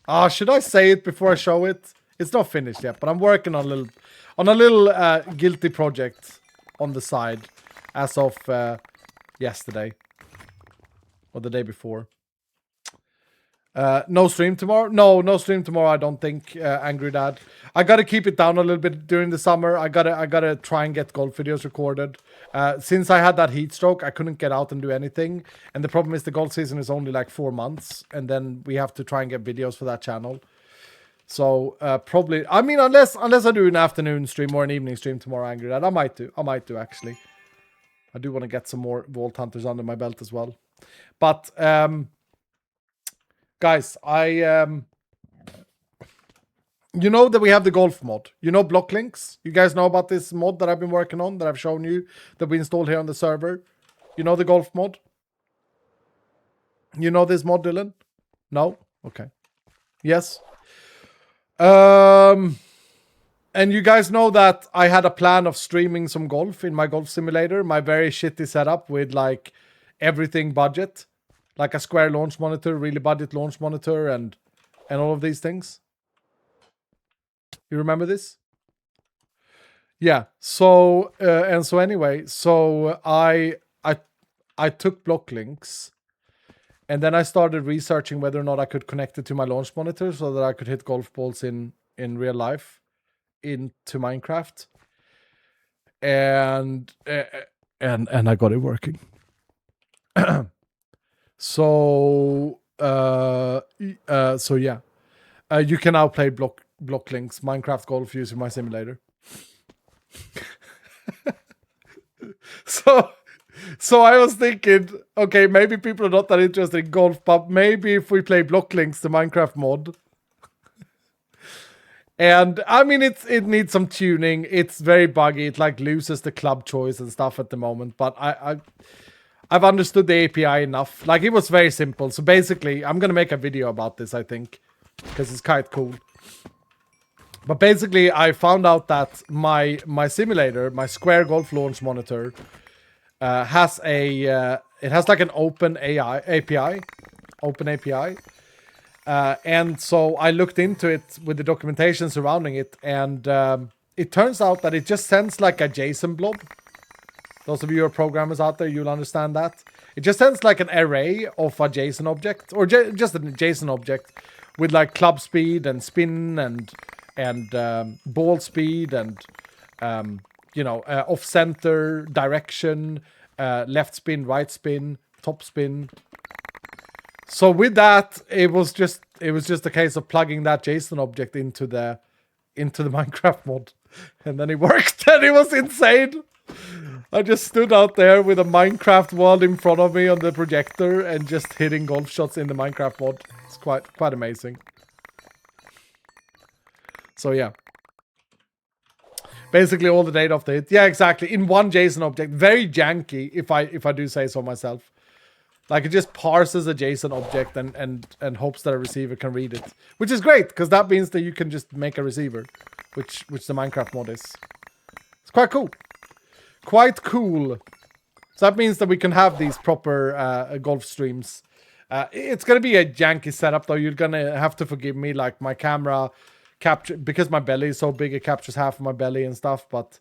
Ah, should I say it before I show it? It's not finished yet, but I'm working on a little guilty project on the side as of yesterday or the day before. No stream tomorrow? No stream tomorrow, I don't think, Angry Dad. I gotta keep it down a little bit during the summer. I gotta try and get golf videos recorded. Since I had that heat stroke, I couldn't get out and do anything. And the problem is the golf season is only like 4 months. And then we have to try and get videos for that channel. So, probably... I mean, unless I do an afternoon stream or an evening stream tomorrow, Angry Dad. I might do, actually. I do want to get some more Vault Hunters under my belt as well. But, guys, you know that we have the golf mod. You know block links? You guys know about this mod that I've been working on, that I've shown you, that we installed here on the server? You know the golf mod? You know this mod, Dylan? No? Okay. Yes? And you guys know that I had a plan of streaming some golf in my golf simulator, my very shitty setup with like everything budget, like a square launch monitor, really budget launch monitor, and all of these things. You remember this? Yeah. So anyway, so I took block links, and then I started researching whether or not I could connect it to my launch monitor so that I could hit golf balls in real life into Minecraft. And I got it working. So yeah. You can now play block links Minecraft golf using my simulator. So I was thinking, okay, maybe people are not that interested in golf, but maybe if we play block links, the Minecraft mod. And I mean, it needs some tuning. It's very buggy. It like loses the club choice and stuff at the moment. But I've understood the API enough. Like, it was very simple. So basically, I'm gonna make a video about this, I think, because it's quite cool. But basically, I found out that my simulator, my Square Golf launch monitor, has it has like an open API. And so I looked into it with the documentation surrounding it, and it turns out that it just sends like a JSON blob. Those of you who are programmers out there, you'll understand that. It just sends like an array of a JSON object, or just a JSON object with like club speed and spin and ball speed and off center, direction, left spin, right spin, top spin. So with that, it was just a case of plugging that JSON object into the Minecraft mod, and then it worked, and it was insane. I just stood out there with a Minecraft world in front of me on the projector and just hitting golf shots in the Minecraft mod. It's quite amazing. So yeah. Basically all the data of the hit. Yeah, exactly. In one JSON object. Very janky, if I do say so myself. Like it just parses a JSON object and hopes that a receiver can read it. Which is great, because that means that you can just make a receiver. Which the Minecraft mod is. It's quite cool. Quite cool. So that means that we can have these proper golf streams. It's going to be a janky setup, though. You're going to have to forgive me. Like, my camera capture... Because my belly is so big, it captures half of my belly and stuff. But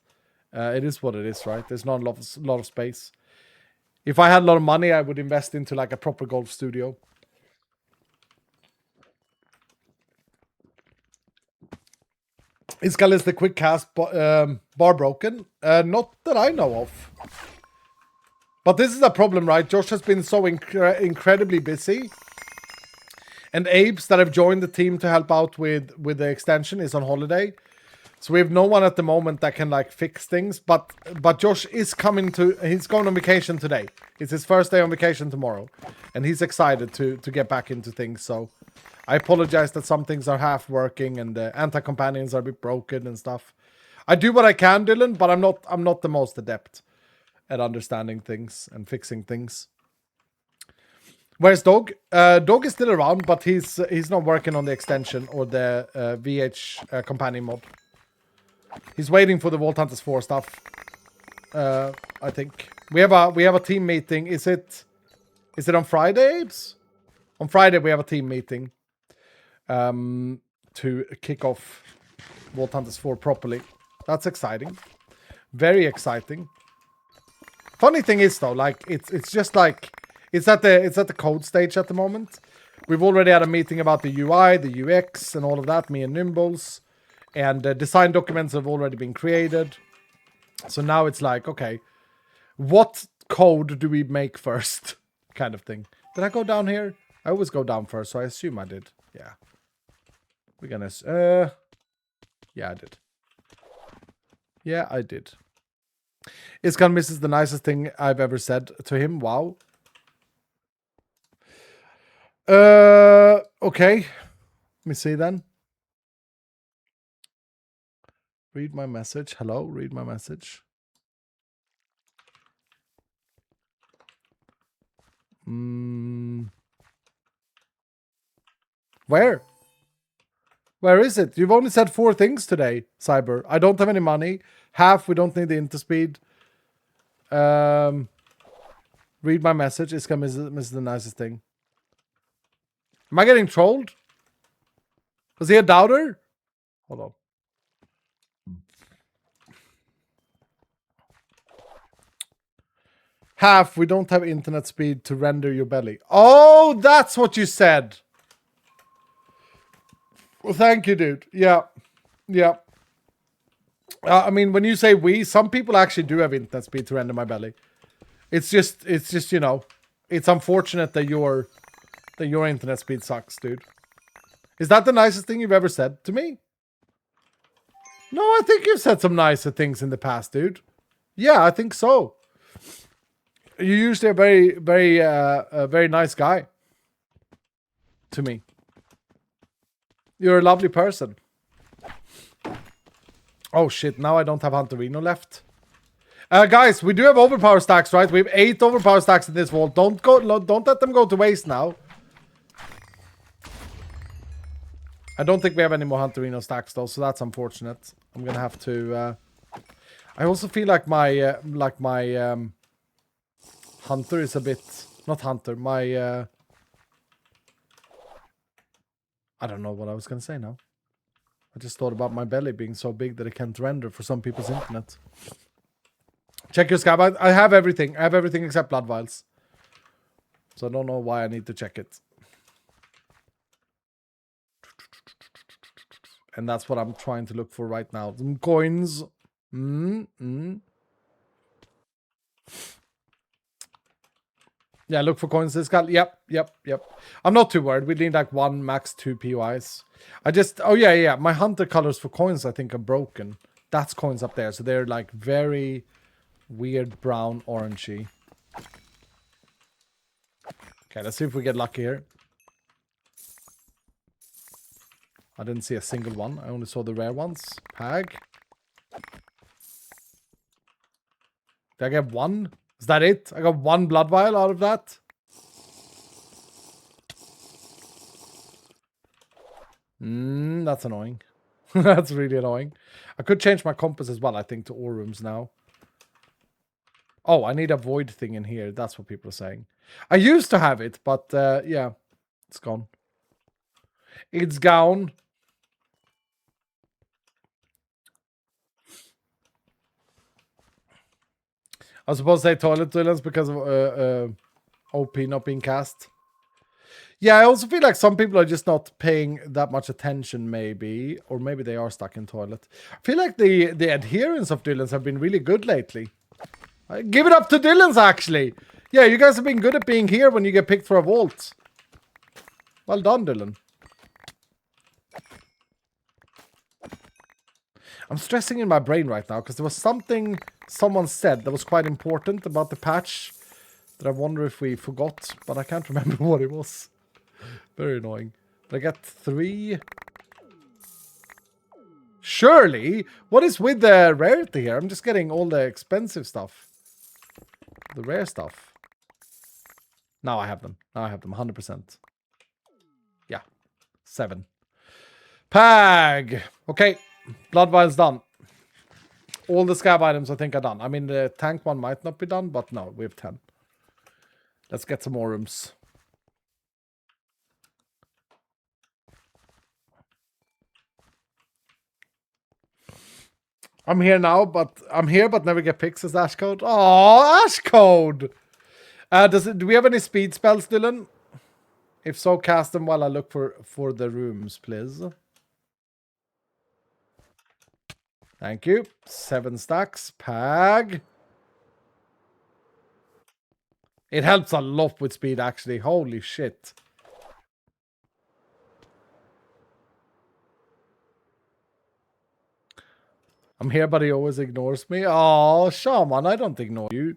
it is what it is, right? There's not a lot of space. If I had a lot of money, I would invest into, like, a proper golf studio. Iskal, is the quick cast bar broken? Not that I know of. But this is a problem, right? Josh has been so incredibly busy. And Abe's that have joined the team to help out with the extension is on holiday. So we have no one at the moment that can like fix things. But Josh is coming to... He's going on vacation today. It's his first day on vacation tomorrow. And he's excited to get back into things. So I apologize that some things are half working and the anti-companions are a bit broken and stuff. I do what I can, Dylan, but I'm not the most adept at understanding things and fixing things. Where's Dog? Dog is still around, but he's not working on the extension or the VH companion mod. He's waiting for the Vault Hunters 4 stuff. I think we have a team meeting. Is it on Friday, Abes? On Friday we have a team meeting to kick off Vault Hunters 4 properly. That's exciting. Very exciting. Funny thing is though, like it's just like it's at the code stage at the moment. We've already had a meeting about the UI, the UX, and all of that. Me and Nimbles, and design documents have already been created. So now it's like, okay, what code do we make first, kind of thing. Did I go down here? I always go down first, so I assume I did. Yeah, we're gonna. Yeah, I did. Yeah, I did. Iskan misses the nicest thing I've ever said to him. Wow. Okay. Let me see then. Read my message. Hello, read my message. Where? Where is it? You've only said 4 things today, Cyber. I don't have any money. Half, we don't need the interspeed. Read my message. Iskan misses the nicest thing. Am I getting trolled? Was he a doubter? Hold on. Half, we don't have internet speed to render your belly. Oh, that's what you said. Well, thank you, dude. Yeah. Yeah. I mean, when you say we, some people actually do have internet speed to render my belly. It's just, you know, it's unfortunate that your internet speed sucks, dude. Is that the nicest thing you've ever said to me? No, I think you've said some nicer things in the past, dude. Yeah, I think so. You're usually a very, very nice guy to me. You're a lovely person. Oh shit, now I don't have Hunterino left. Guys, we do have overpower stacks, right? We have 8 overpower stacks in this vault. Don't let them go to waste now. I don't think we have any more Hunterino stacks though, so that's unfortunate. I'm gonna have to I also feel like my Hunter is a bit... Not Hunter, my... I don't know what I was going to say now. I just thought about my belly being so big that it can't render for some people's internet. Check your scab. I have everything. I have everything except blood vials. So I don't know why I need to check it. And that's what I'm trying to look for right now. Some coins. Yeah, look for coins this guy. Yep. I'm not too worried. We need like 1, max 2 POIs. Oh yeah. My hunter colors for coins I think are broken. That's coins up there. So they're like very weird brown orangey. Okay, let's see if we get lucky here. I didn't see a single one. I only saw the rare ones. Pag. Did I get one? Is that it? I got one blood vial out of that? That's annoying. That's really annoying. I could change my compass as well, I think, to ore rooms now. Oh, I need a void thing in here. That's what people are saying. I used to have it, but yeah, it's gone. It's gone. I was supposed to say toilet toilets because of OP not being cast. Yeah, I also feel like some people are just not paying that much attention, maybe. Or maybe they are stuck in toilet. I feel like the adherence of Dylan's have been really good lately. Give it up to Dylan's, actually. Yeah, you guys have been good at being here when you get picked for a vault. Well done, Dylan. I'm stressing in my brain right now because there was something someone said that was quite important about the patch that I wonder if we forgot, but I can't remember what it was. Very annoying. Did I get 3? Surely? What is with the rarity here? I'm just getting all the expensive stuff. The rare stuff. Now I have them. Now I have them 100%. Yeah. 7. Pag! Okay. Blood vial's done. All the scab items I think are done. I mean, the tank one might not be done, but no, we have 10. Let's get some more rooms. I'm here now, but never get picks as Ash Code. Oh, Ash Code! Do we have any speed spells, Dylan? If so, cast them while I look for the rooms, please. Thank you. 7 stacks. Pag. It helps a lot with speed, actually. Holy shit. I'm here, but he always ignores me. Oh, Shaman, I don't ignore you.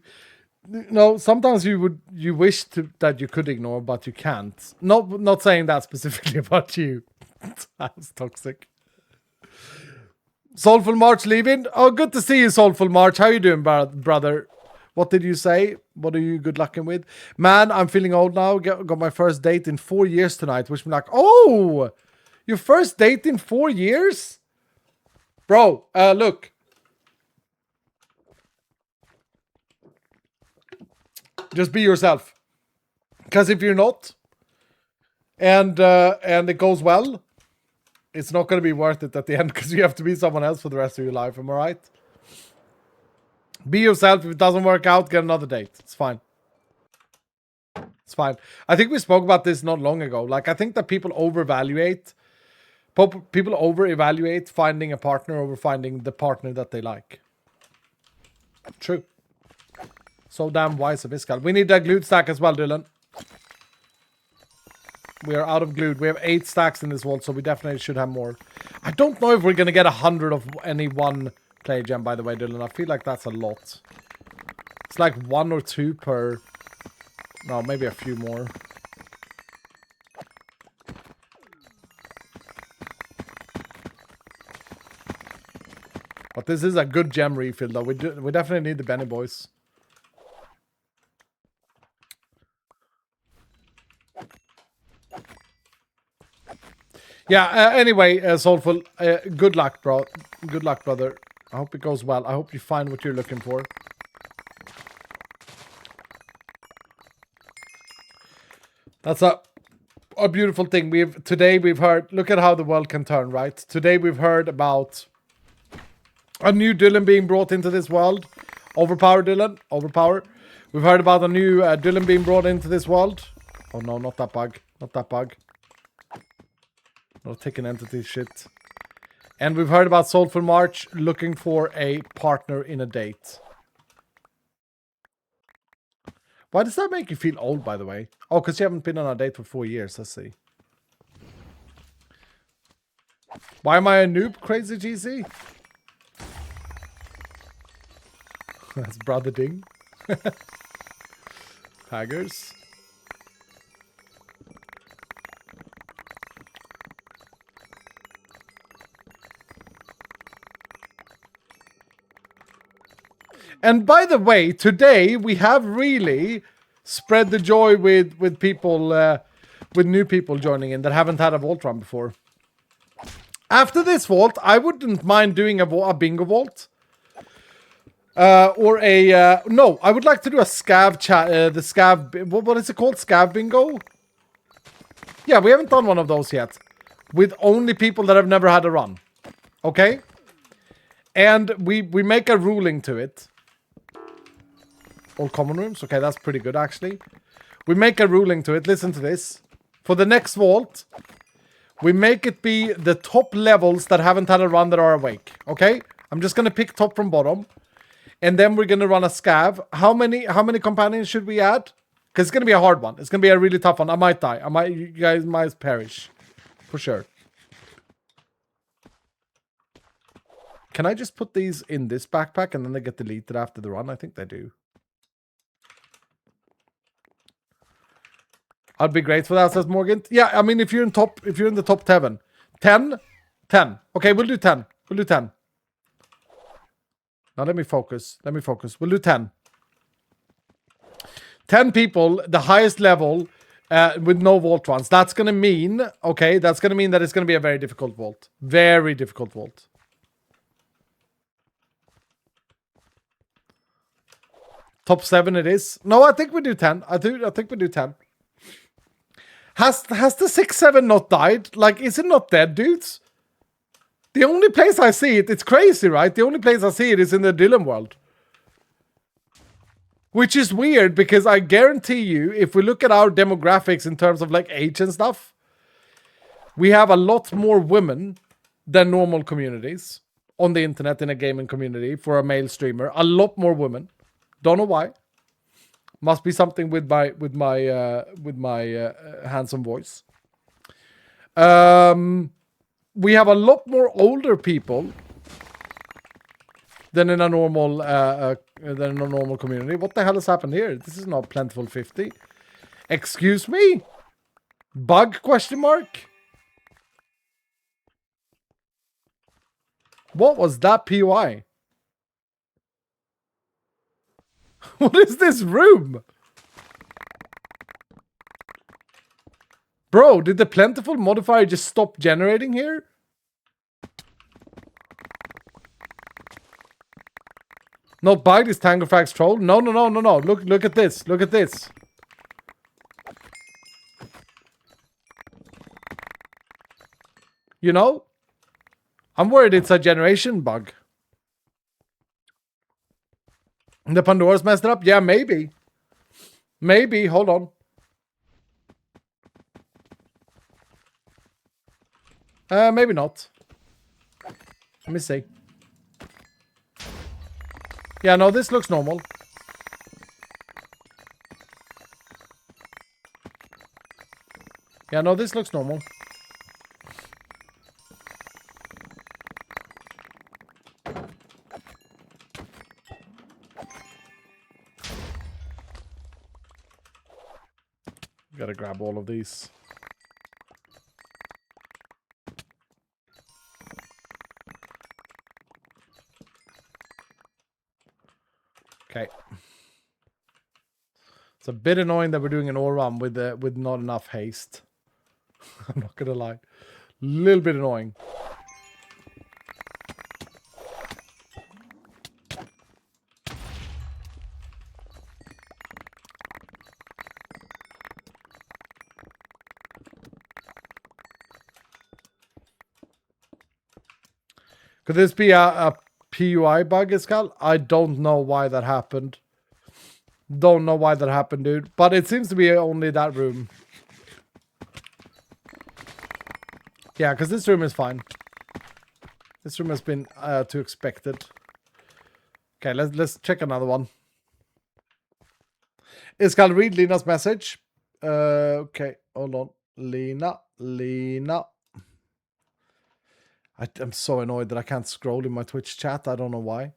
No, sometimes you wish that you could ignore, but you can't. Not saying that specifically about you. That's toxic. Soulful March leaving. Oh, good to see you, Soulful March. How you doing, brother? What did you say? What are you good lucking with? Man, I'm feeling old now. Got my first date in 4 years tonight. Wish me luck. Oh, your first date in 4 years? Bro, look. Just be yourself. Because if you're not, and it goes well, it's not going to be worth it at the end because you have to be someone else for the rest of your life. Am I right? Be yourself. If it doesn't work out, get another date. It's fine. It's fine. I think we spoke about this not long ago. Like, I think that people over-evaluate finding a partner over finding the partner that they like. True. So damn wise of Iskal. We need that glued stack as well, Dylan. We are out of glued. We have 8 stacks in this vault, so we definitely should have more. I don't know if we're going to get 100 of any one play gem, by the way, Dylan. I feel like that's a lot. It's like 1 or 2 per... No, maybe a few more. But this is a good gem refill, though. We definitely need the Benny boys. Yeah, anyway, Soulful, good luck, bro. Good luck, brother. I hope it goes well. I hope you find what you're looking for. That's a beautiful thing. Today we've heard, look at how the world can turn, right? Today we've heard about a new Dylan being brought into this world. Overpower, Dylan. Overpower. We've heard about a new Dylan being brought into this world. Oh no, not that bug. Not that bug. No taking entity shit. And we've heard about Soulful March looking for a partner in a date. Why does that make you feel old, by the way? Oh, because you haven't been on a date for 4 years. Let's see. Why am I a noob, Crazy GC? That's Brother Ding. Haggers. And by the way, today we have really spread the joy with people, with new people joining in that haven't had a vault run before. After this vault, I wouldn't mind doing a bingo vault. Or a, no, I would like to do a scav chat, the scav, what is it called? Scav bingo? Yeah, we haven't done one of those yet. With only people that have never had a run. Okay? And we make a ruling to it. All common rooms? Okay, that's pretty good, actually. We make a ruling to it. Listen to this. For the next vault, we make it be the top levels that haven't had a run that are awake. Okay? I'm just going to pick top from bottom. And then we're going to run a scav. How many companions should we add? Because it's going to be a hard one. It's going to be a really tough one. I might die. You guys might perish. For sure. Can I just put these in this backpack and then they get deleted after the run? I think they do. I'd be great for that, says Morgan. Yeah, I mean, if you're in the top 10. 10? 10. Okay, we'll do 10. We'll do 10. Now let me focus. We'll do 10. 10 people, the highest level, with no vault runs. That's going to mean, okay, that's going to mean that it's going to be a very difficult vault. Very difficult vault. Top 7 it is. No, I think we do 10. I think we do 10. Has the 6-7 not died? Like, is it not dead, dudes? The only place I see it, it's crazy, right? The only place I see it is in the Dylan world. Which is weird, because I guarantee you, if we look at our demographics in terms of, like, age and stuff, we have a lot more women than normal communities on the internet in a gaming community for a male streamer. A lot more women. Don't know why. Must be something with my handsome voice. We have a lot more older people than in a normal community. What the hell has happened here? This is not Plentiful 50. Excuse me? Bug question mark? What was that POI? What is this room? Bro, did the Plentiful modifier just stop generating here? Not bugged, is Tangofax troll? No. Look at this. Look at this. You know? I'm worried it's a generation bug. The Pandora's messed it up? Yeah, maybe. Maybe. Hold on. Maybe not. Let me see. Yeah, no, this looks normal. Yeah, no, this looks normal. Gotta grab all of these. Okay. It's a bit annoying that we're doing an all run with not enough haste. I'm not gonna lie. Little bit annoying. Could this be a PUI bug, Iskal? I don't know why that happened. Don't know why that happened, dude. But it seems to be only that room. Yeah, because this room is fine. This room has been too expected. Okay, let's check another one. Iskal, read Lena's message. Okay, hold on. Lena. I'm so annoyed that I can't scroll in my Twitch chat. I don't know why.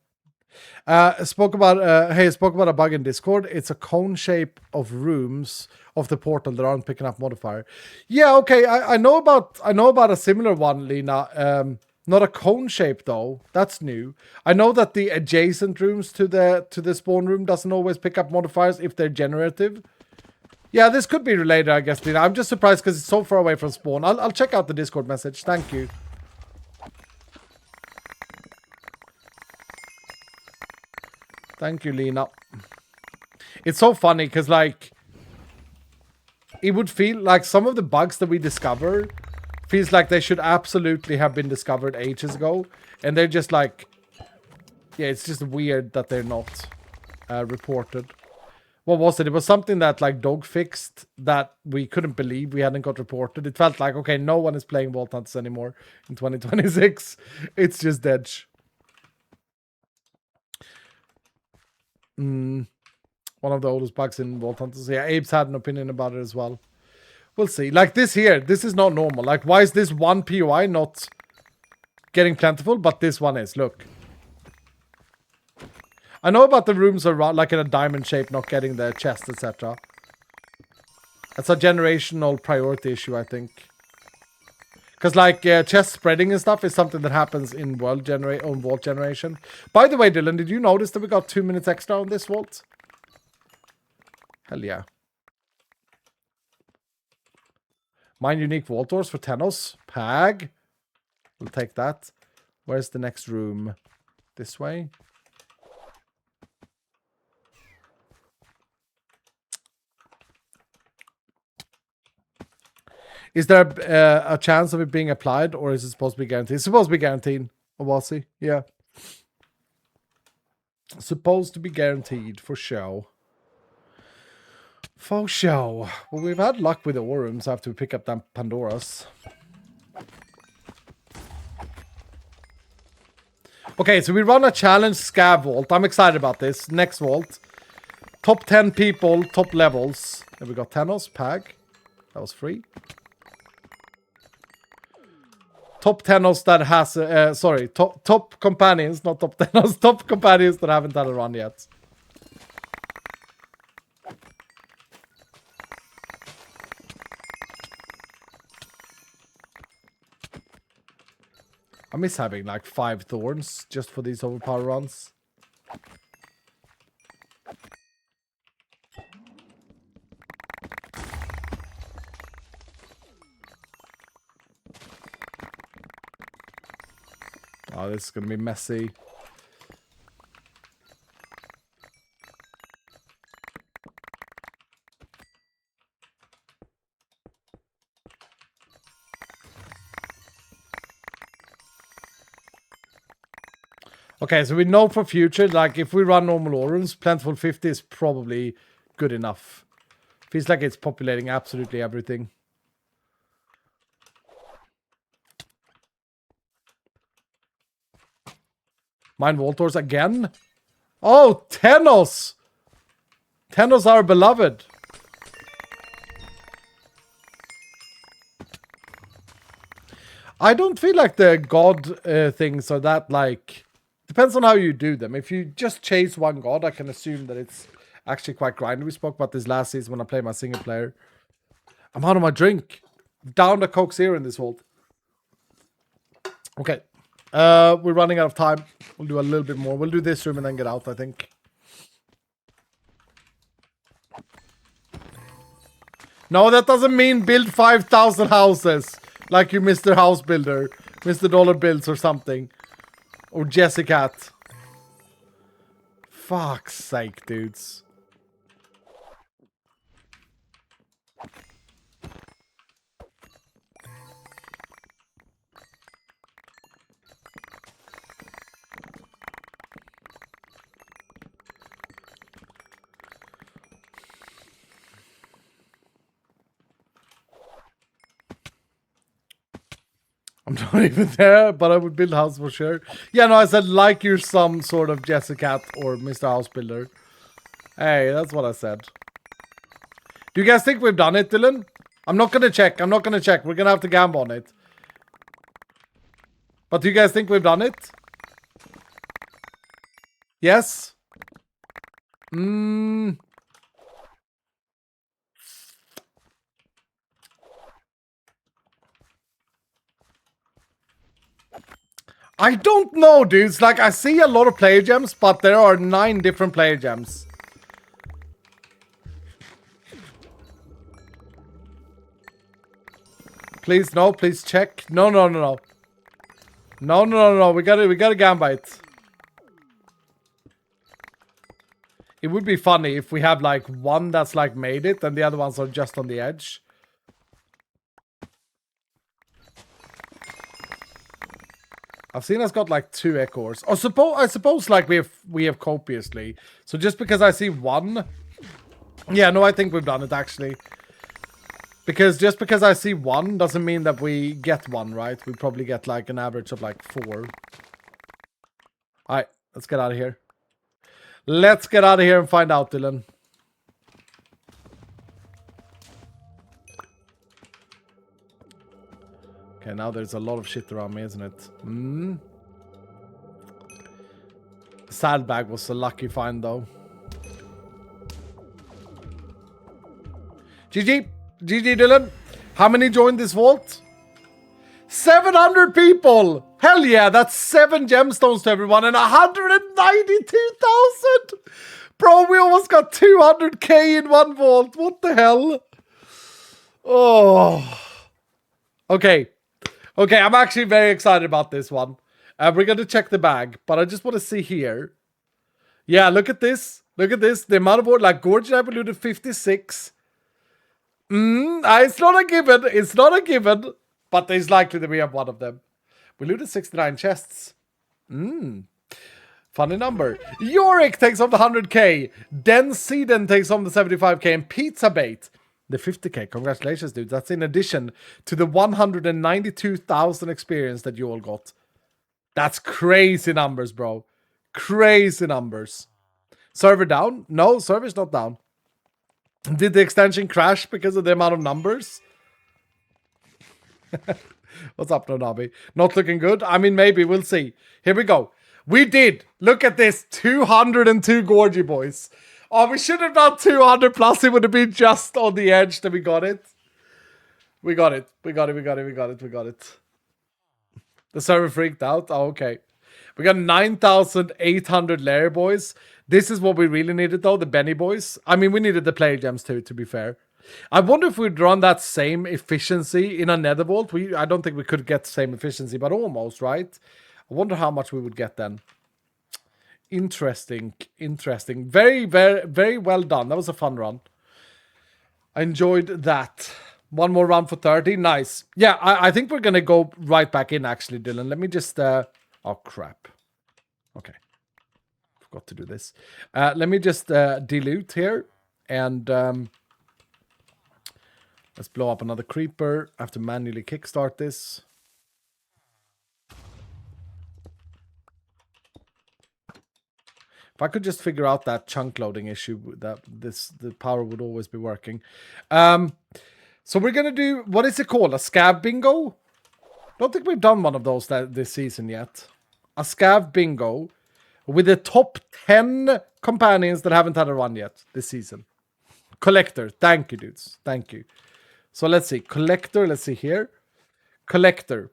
Spoke about a bug in Discord. It's a cone shape of rooms of the portal that aren't picking up modifier. Yeah, okay. I know about a similar one, Lena. Not a cone shape though. That's new. I know that the adjacent rooms to the spawn room doesn't always pick up modifiers if they're generative. Yeah, this could be related, I guess, Lena. I'm just surprised because it's so far away from spawn. I'll check out the Discord message. Thank you. Thank you, Lena. It's so funny because, like, it would feel like some of the bugs that we discover feels like they should absolutely have been discovered ages ago. And they're just like, yeah, it's just weird that they're not reported. What was it? It was something that like Dog fixed that we couldn't believe we hadn't got reported. It felt like, okay, no one is playing Vault Hunters anymore in 2026. It's just dead. One of the oldest bugs in Vault Hunters. Yeah, Abe's had an opinion about it as well. We'll see. Like this here, this is not normal. Like, why is this one POI not getting plentiful, but this one is? Look. I know about the rooms around, like in a diamond shape, not getting the chest, etc. That's a generational priority issue, I think. Because like chest spreading and stuff is something that happens in vault generation. By the way, Dylan, did you notice that we got 2 minutes extra on this vault? Hell yeah. Mine unique vault doors for Tenos. Pag. We'll take that. Where's the next room? This way. Is there a chance of it being applied, or is it supposed to be guaranteed? It's supposed to be guaranteed, Owasi. Yeah. Supposed to be guaranteed, for show. For show. Well, we've had luck with the Orums after we pick up them Pandoras. Okay, so we run a challenge scav vault. I'm excited about this. Next vault. Top 10 people, top levels. And we got Tenos, Pag. That was free. Top Tenos that has, sorry, top companions, not top Tenos, top companions that haven't had a run yet. I miss having like 5 thorns just for these overpower runs. Oh, this is going to be messy. Okay, so we know for future, like if we run normal Orums, Plentiful 50 is probably good enough. Feels like it's populating absolutely everything. Mine Voltors again? Oh, Tenos! Tenos are beloved. I don't feel like the god things are that like... Depends on how you do them. If you just chase one god, I can assume that it's actually quite grindy. We spoke about this last season when I played my single player. I'm out of my drink. Down the Coke Zero in this hold. Okay. We're running out of time. We'll do a little bit more. We'll do this room and then get out, I think. No, that doesn't mean build 5,000 houses. Like you Mr. House Builder. Mr. Dollar Builds or something. Or Jessica. Fuck's sake, dudes. I'm not even there, but I would build a house for sure. Yeah, no, I said like you're some sort of Jessica or Mr. House Builder. Hey, that's what I said. Do you guys think we've done it, Dylan? I'm not gonna check. I'm not gonna check. We're gonna have to gamble on it. But do you guys think we've done it? Yes? I don't know, dudes. Like, I see a lot of player gems, but there are 9 different player gems. Please, no. Please check. No. No. We got a gambite. It would be funny if we have like one that's like made it and the other ones are just on the edge. I've seen us got like 2 echoes. I suppose like we have copiously. So just because I see one, yeah, no, I think we've done it actually. Because just because I see one doesn't mean that we get one, right? We probably get like an average of like 4. All right, let's get out of here. Let's get out of here and find out, Dylan. Okay, now there's a lot of shit around me, isn't it? Saddlebag was a lucky find, though. GG, Dylan. How many joined this vault? 700 people! Hell yeah, that's 7 gemstones to everyone and 192,000! Bro, we almost got 200k in one vault. What the hell? Oh. Okay. Okay, I'm actually very excited about this one. We're going to check the bag, but I just want to see here. Yeah, look at this. Look at this. The amount of board, like Gorge and I looted 56. It's not a given. It's not a given. But it's likely that we have one of them. We looted 69 chests. Funny number. Yorick takes home the 100k. Den Seeden takes home the 75k. And Pizza Bait the 50k. Congratulations, dude. That's in addition to the 192,000 experience that you all got. That's crazy numbers, bro. Crazy numbers. Server down? No, server's not down. Did the extension crash because of the amount of numbers? What's up, Nonabi? Not looking good? I mean, maybe. We'll see. Here we go. We did. Look at this. 202 Gorgie, boys. Oh, we should have done 200 plus. It would have been just on the edge that we got it. We got it. We got it. The server freaked out. Oh, okay. We got 9,800 layer, boys. This is what we really needed, though. The Benny boys. I mean, we needed the player gems too, to be fair. I wonder if we'd run that same efficiency in a nether vault. I don't think we could get the same efficiency, but almost, right? I wonder how much we would get then. Interesting. Very, very, very well done. That was a fun run. I enjoyed that. One more run for 30. Nice. Yeah, I think we're going to go right back in, actually, Dylan. Let me just... Oh, crap. Okay. Forgot to do this. Let me just dilute here. And let's blow up another creeper. I have to manually kickstart this. If I could just figure out that chunk loading issue, the power would always be working. So we're gonna do, what is it called? A scav bingo? Don't think we've done one of those this season yet. A scav bingo with the top 10 companions that haven't had a run yet this season. Collector, thank you, dudes. Thank you. So let's see, collector. Let's see here. Collector.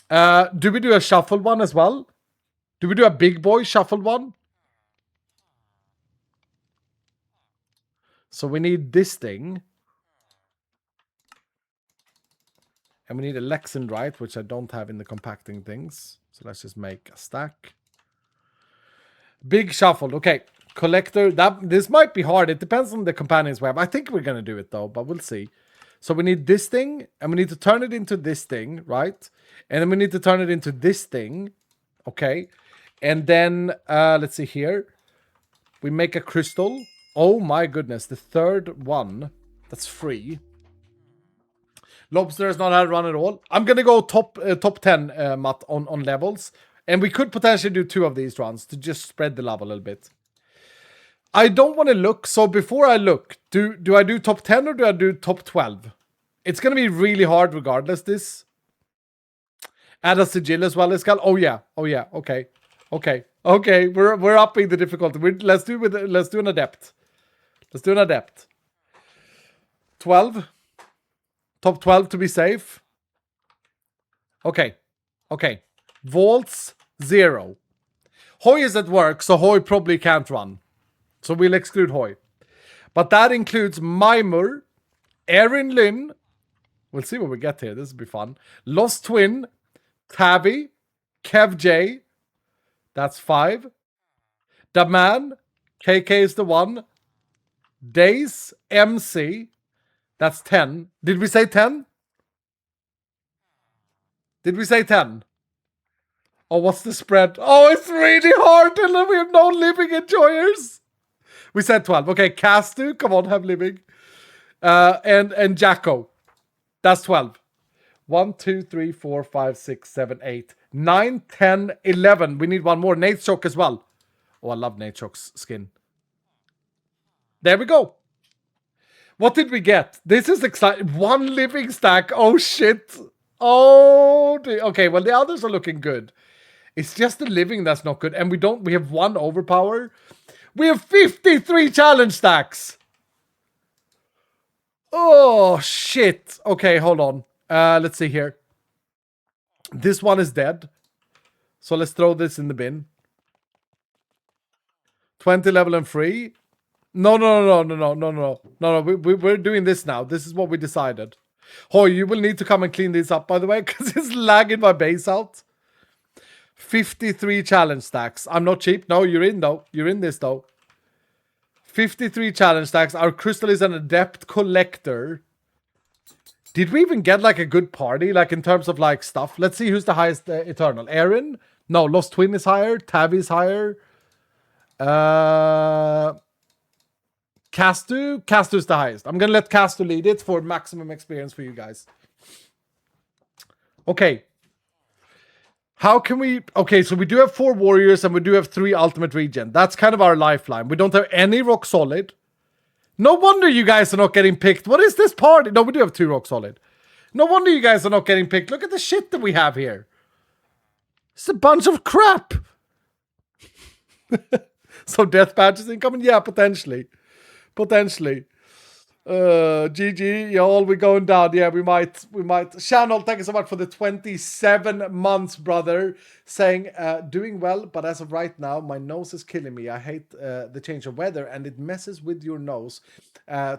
Do we do a shuffled one as well? Do we do a big boy shuffled one? So we need this thing. And we need a Lexandrite, which I don't have in the compacting things. So let's just make a stack. Big shuffled. Okay. Collector. This might be hard. It depends on the companions we have. I think we're going to do it, though, but we'll see. So we need this thing, and we need to turn it into this thing, right? And then we need to turn it into this thing. Okay. And then, let's see here. We make a crystal. Oh my goodness, the third one, that's free. Lobster has not had a run at all. I'm going to go top 10, Matt, on levels. And we could potentially do 2 of these runs to just spread the love a little bit. I don't want to look, so before I look, do I do top 10 or do I do top 12? It's going to be really hard regardless, this. Add a sigil as well, Iskal. Oh yeah, okay. We're upping the difficulty. Let's do an adept. Let's do an adept. 12. Top 12 to be safe. Okay. Vaults 0. Hoy is at work, so Hoy probably can't run. So we'll exclude Hoy. But that includes Mimur, Erin Lynn. We'll see what we get here. This will be fun. Lost Twin, Tabby, Kev J. That's 5. The Man, KK is the 1. Days, MC. That's 10. Did we say 10? Did we say 10? Oh, what's the spread? Oh, it's really hard, and we have no living enjoyers. We said 12. Okay, Castu, come on, have living. And Jacko. That's 12. 1, 2, 3, 4, 5, 6, 7, 8, 9, 10, 11. We need one more. Nate Shock as well. Oh, I love Nate Shock's skin. There we go. What did we get? This is exciting. 1 living stack. Oh, shit. Oh, okay. Well, the others are looking good. It's just the living that's not good. And we have 1 overpower. We have 53 challenge stacks. Oh, shit. Okay, hold on. Let's see here. This one is dead. So let's throw this in the bin. 20 level and free. No. We're doing this now. This is what we decided. Hoy, you will need to come and clean these up, by the way, because it's lagging my base out. 53 challenge stacks. I'm not cheap. No, you're in, though. You're in this, though. 53 challenge stacks. Our crystal is an adept collector. Did we even get, like, a good party, like, in terms of, like, stuff? Let's see who's the highest Eternal. Erin? No, Lost Twin is higher. Tavi's higher. Castu's the highest. I'm gonna let Castu lead it for maximum experience for you guys. Okay. How can we... Okay, so we do have 4 warriors and we do have 3 ultimate regen. That's kind of our lifeline. We don't have any rock solid. No wonder you guys are not getting picked. What is this party? No, we do have 2 rock solid. No wonder you guys are not getting picked. Look at the shit that we have here. It's a bunch of crap. So death badges incoming? Yeah, potentially. Potentially. GG, y'all, we're going down. Yeah, we might. Channel, thank you so much for the 27 months, brother. Saying, doing well, but as of right now, my nose is killing me. I hate the change of weather, and it messes with your nose,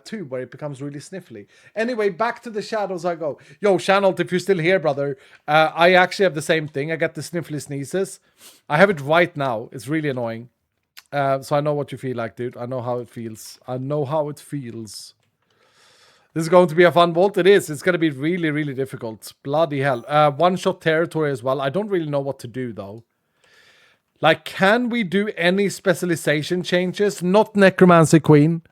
too, where it becomes really sniffly. Anyway, back to the shadows I go. Yo, Channel, if you're still here, brother, I actually have the same thing. I get the sniffly sneezes. I have it right now. It's really annoying. So I know what you feel like, dude. I know how it feels. I know how it feels. This is going to be a fun vault. It is. It's going to be really, really difficult. Bloody hell. One-shot territory as well. I don't really know what to do, though. Like, can we do any specialization changes? Not Necromancy Queen.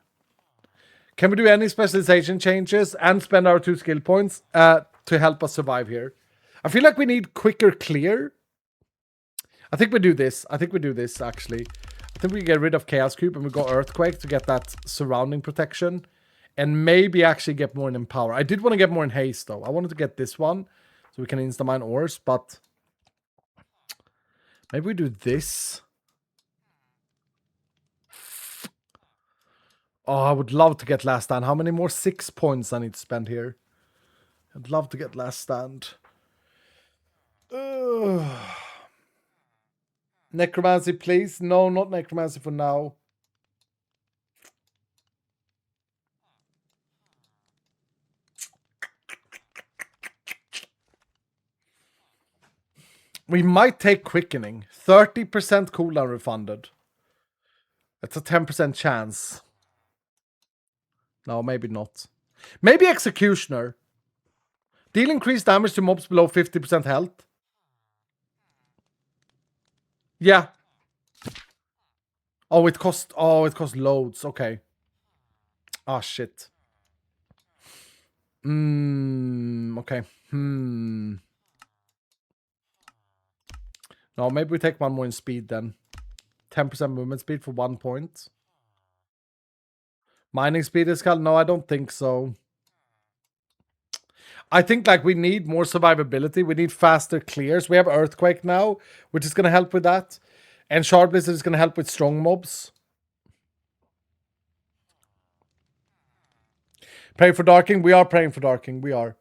Can we do any specialization changes and spend our 2 skill points to help us survive here? I feel like we need quicker clear. I think we do this. Actually. I think we get rid of Chaos Cube and we go Earthquake to get that surrounding protection. And maybe actually get more in Empower. I did want to get more in Haste, though. I wanted to get this one so we can insta-mine ores, but maybe we do this. Oh, I would love to get Last Stand. How many more 6 points I need to spend here? I'd love to get Last Stand. Necromancy, please. No, not Necromancy for now. We might take Quickening. 30% cooldown refunded. That's a 10% chance. No, maybe not. Maybe Executioner. Deal increased damage to mobs below 50% health. Yeah. Oh, it costs loads. Okay. Oh, shit. Okay. No, maybe we take one more in speed then. 10% movement speed for 1 point. Mining speed is called? No, I don't think so. I think like we need more survivability. We need faster clears. We have Earthquake now, which is going to help with that. And Shard Blizzard is going to help with strong mobs. Pray for Darking. We are praying for Darking. We are.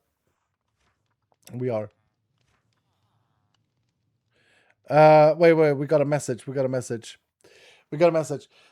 Wait, we got a message.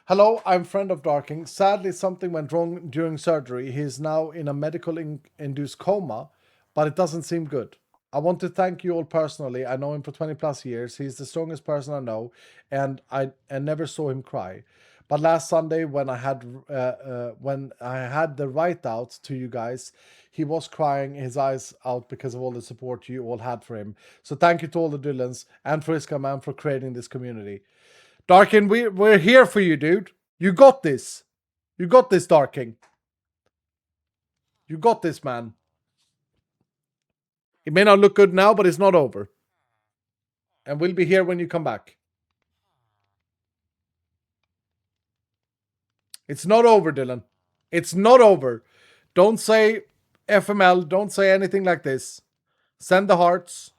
Hello, I'm friend of Darking. Sadly, something went wrong during surgery. He is now in a medical induced coma, but it doesn't seem good. I want to thank you all personally. I know him for 20 plus years. He's the strongest person I know, and I never saw him cry. But last Sunday, when I had the write out to you guys, he was crying his eyes out because of all the support you all had for him. So thank you to all the Dylans and Friska Man for creating this community. Darkin, we're here for you, dude. You got this. You got this, Darking. You got this, man. It may not look good now, but it's not over. And we'll be here when you come back. It's not over, Dylan. It's not over. Don't say FML. Don't say anything like this. Send the hearts.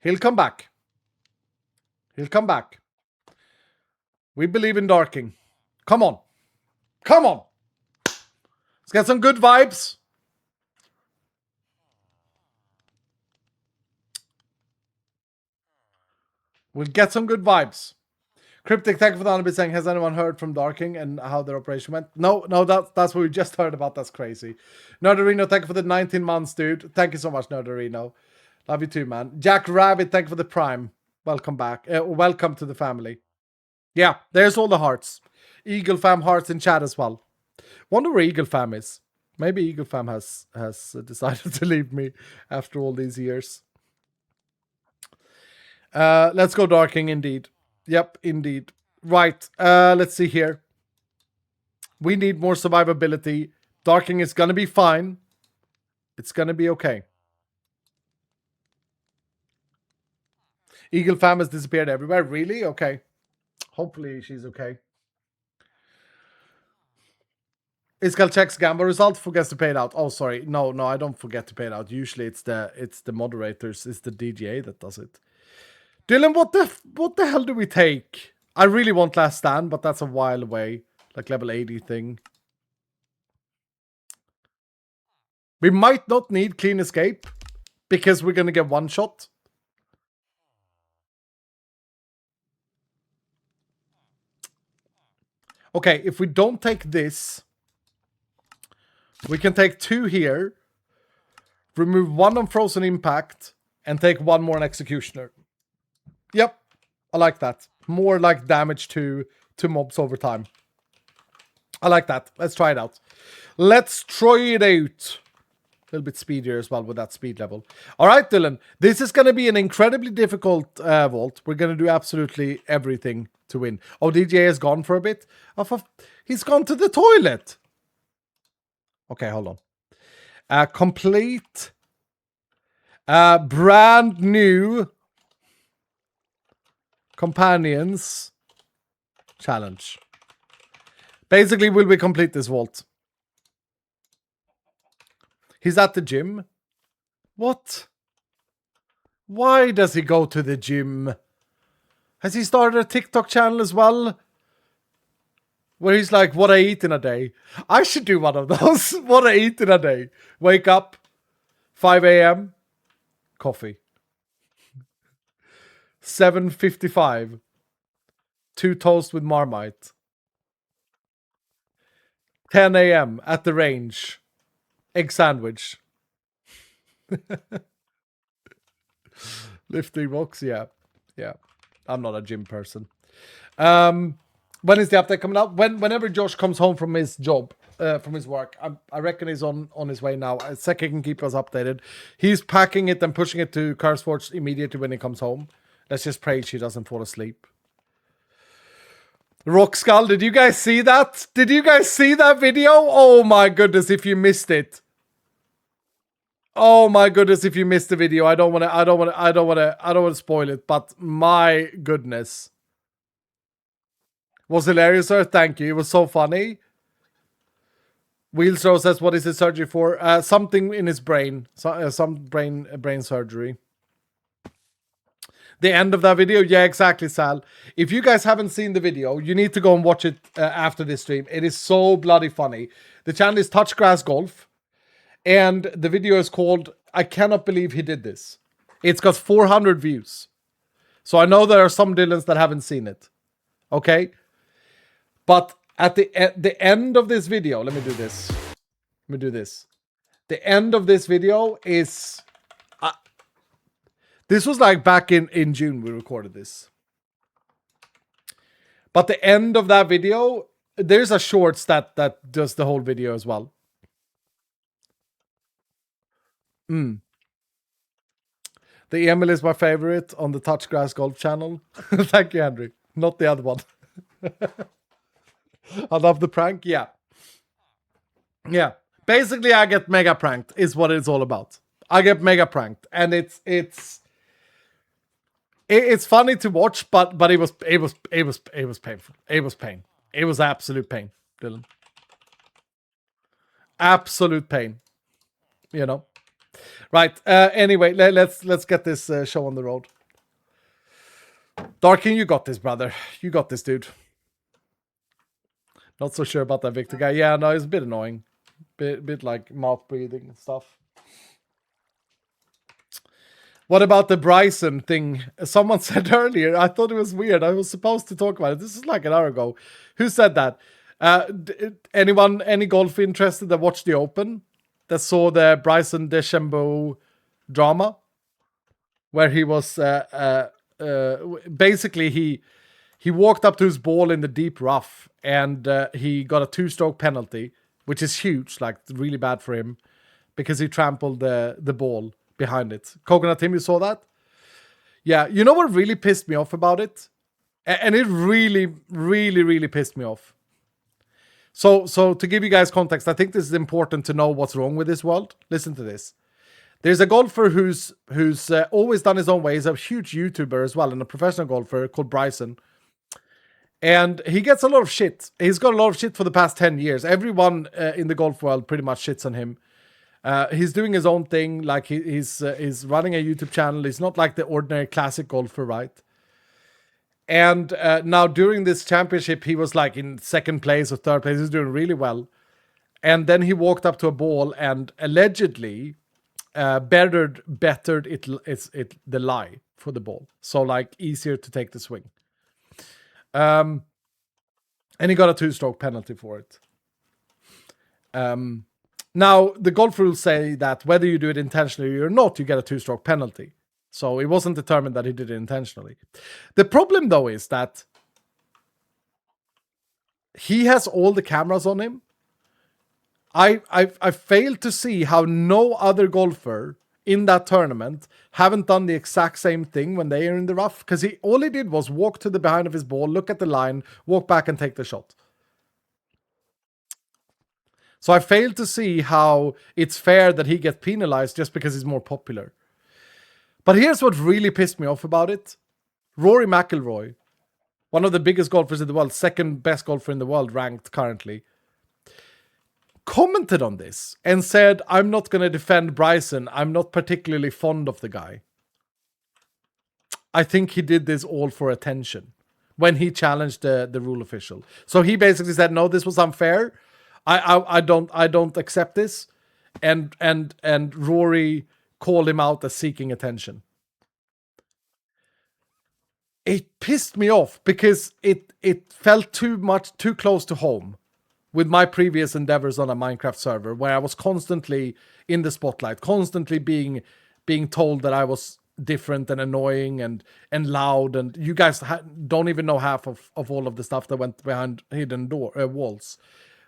He'll come back. He'll come back. We believe in Darking. Come on. Come on. Let's get some good vibes. We'll get some good vibes. Cryptic, thank you for the 100% saying, has anyone heard from Darking and how their operation went? No, that's what we just heard about. That's crazy. Nerdarino, thank you for the 19 months, dude. Thank you so much, Nerdarino. Love you too, man. Jack Rabbit, thank you for the prime. Welcome back. Welcome to the family. Yeah, there's all the hearts. Eagle Fam hearts in chat as well. Wonder where Eagle Fam is. Maybe Eagle Fam has decided to leave me after all these years. Let's go Darking, indeed. Yep, indeed. Right, let's see here. We need more survivability. Darking is gonna be fine. It's gonna be okay. Eagle Fam has disappeared everywhere. Really? Okay. Hopefully she's okay. Iskal checks gamble result, forgets to pay it out. Oh, sorry. No, I don't forget to pay it out. Usually it's the moderators, it's the DGA that does it. Dylan, what the hell do we take? I really want Last Stand, but that's a while away. Like level 80 thing. We might not need Clean Escape because we're gonna get one shot. Okay, if we don't take this, we can take 2 here, remove 1 on Frozen Impact, and take 1 more on Executioner. Yep, I like that. More like damage to mobs over time. I like that. Let's try it out. Let's try it out. A little bit speedier as well with that speed level. All right, Dylan. This is going to be an incredibly difficult vault. We're going to do absolutely everything to win. Oh, DJ has gone for a bit. He's gone to the toilet. Okay, hold on. Complete. Brand new companions challenge. Basically, will we complete this vault? He's at the gym. What? Why does he go to the gym? Has he started a TikTok channel as well? Where he's like, what I eat in a day. I should do one of those. What I eat in a day. Wake up. 5 a.m. Coffee. 7:55. 2 toast with Marmite. 10 a.m. at the range. Egg sandwich. Lifting rocks, yeah. I'm not a gym person. When is the update coming out? Whenever Josh comes home from his job, from his work, I reckon he's on his way now. Seki can keep us updated. He's packing it and pushing it to Curseforge immediately when he comes home. Let's just pray she doesn't fall asleep. Rock Skull, did you guys see that? Did you guys see that video? Oh my goodness, if you missed it. Oh my goodness, if you missed the video, I don't want to spoil it, but my goodness. Was hilarious, sir. Thank you. It was so funny. Wheelsrow says, what is his surgery for? Something in his brain. Some brain surgery. The end of that video? Yeah, exactly, Sal. If you guys haven't seen the video, you need to go and watch it after this stream. It is so bloody funny. The channel is Touchgrass Golf. And the video is called, I cannot believe he did this. It's got 400 views. So I know there are some Dylans that haven't seen it. Okay? But at the end of this video, let me do this. The end of this video is... this was like back in June we recorded this. But the end of that video, there's a shorts that does the whole video as well. The Emil is my favorite on the Touchgrass Golf channel. Thank you, Henry. Not the other one. I love the prank. Yeah. Yeah. Basically, I get mega pranked is what it's all about. I get mega pranked. And it's funny to watch, but it was painful. It was pain. It was absolute pain, Dylan. Absolute pain. You know. Right. Anyway, let's get this show on the road. Darkin, you got this, brother. You got this, dude. Not so sure about that Victor guy. Yeah, no, it's a bit annoying. Bit like mouth breathing and stuff. What about the Bryson thing? Someone said earlier, I thought it was weird. I was supposed to talk about it. This is like an hour ago. Who said that? Any golf interested that watched the Open? That saw the Bryson DeChambeau drama? Where he was... basically, he walked up to his ball in the deep rough. And he got a 2-stroke penalty. Which is huge. Like, really bad for him. Because he trampled the ball behind it. Coconut Tim, you saw that? Yeah, you know what really pissed me off about it? And it really, really, really pissed me off. So to give you guys context, I think this is important to know what's wrong with this world. Listen to this. There's a golfer who's always done his own way. He's a huge YouTuber as well and a professional golfer called Bryson. And he gets a lot of shit. He's got a lot of shit for the past 10 years. Everyone in the golf world pretty much shits on him. He's doing his own thing. Like he's running a YouTube channel. He's not like the ordinary classic golfer, right? And now during this championship, he was like in second place or third place. He's doing really well. And then he walked up to a ball and allegedly bettered the lie for the ball. So like easier to take the swing. And he got a 2-stroke penalty for it. Now, the golf rules say that whether you do it intentionally or not, you get a 2-stroke penalty. So it wasn't determined that he did it intentionally. The problem, though, is that he has all the cameras on him. I failed to see how no other golfer in that tournament haven't done the exact same thing when they are in the rough. Because all he did was walk to the behind of his ball, look at the line, walk back and take the shot. So I failed to see how it's fair that he gets penalized just because he's more popular. But here's what really pissed me off about it. Rory McIlroy, one of the biggest golfers in the world, second best golfer in the world ranked currently, commented on this and said, I'm not going to defend Bryson. I'm not particularly fond of the guy. I think he did this all for attention when he challenged the rule official. So he basically said, no, this was unfair. I don't accept this. And Rory called him out as seeking attention. It pissed me off because it felt too close to home with my previous endeavors on a Minecraft server where I was constantly in the spotlight, constantly being told that I was different and annoying and loud, and you guys don't even know half of all of the stuff that went behind hidden walls,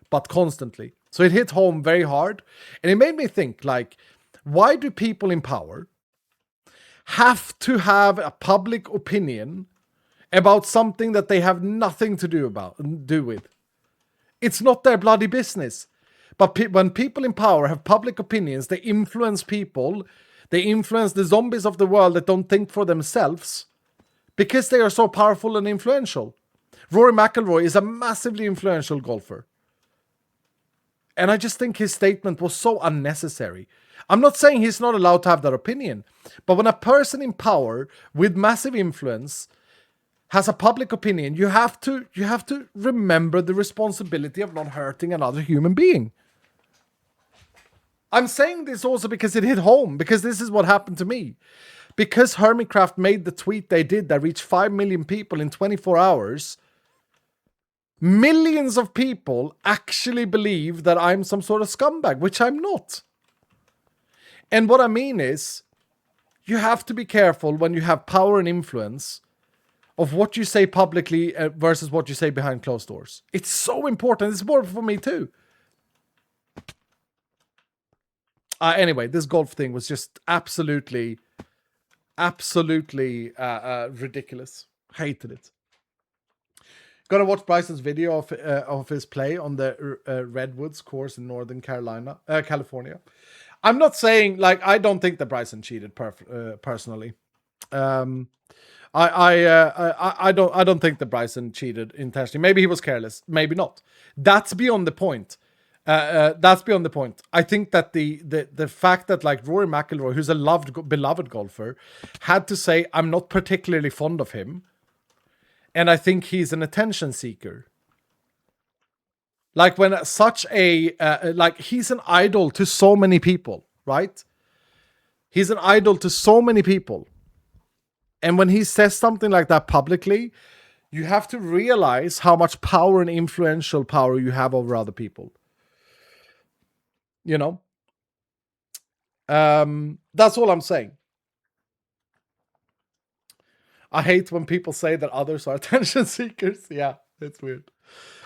but constantly. So it hit home very hard, and it made me think, like, why do people in power have to have a public opinion about something that they have nothing to do with? It's not their bloody business. But when people in power have public opinions, they influence people. They influence the zombies of the world that don't think for themselves because they are so powerful and influential. Rory McIlroy is a massively influential golfer. And I just think his statement was so unnecessary. I'm not saying he's not allowed to have that opinion. But when a person in power with massive influence has a public opinion, you have to remember the responsibility of not hurting another human being. I'm saying this also because it hit home, because this is what happened to me. because Hermitcraft made the tweet they did that reached 5 million people in 24 hours, millions of people actually believe that I'm some sort of scumbag, which I'm not. And what I mean is, you have to be careful when you have power and influence of what you say publicly versus what you say behind closed doors. It's so important. It's important for me too. Anyway, this golf thing was just absolutely ridiculous. Hated it. Gotta watch Bryson's video of his play on the Redwoods course in Northern California. I'm not saying, like, I don't think that Bryson cheated personally. I don't think that Bryson cheated intentionally. Maybe he was careless. Maybe not. That's beyond the point. That's beyond the point. I think that the fact that, like, Rory McIlroy, who's a beloved golfer, had to say, I'm not particularly fond of him, and I think he's an attention seeker. Like, when such a like, he's an idol to so many people, right? He's an idol to so many people. And when he says something like that publicly, you have to realize how much power and influential power you have over other people. You know? That's all I'm saying. I hate when people say that others are attention seekers. Yeah, it's weird.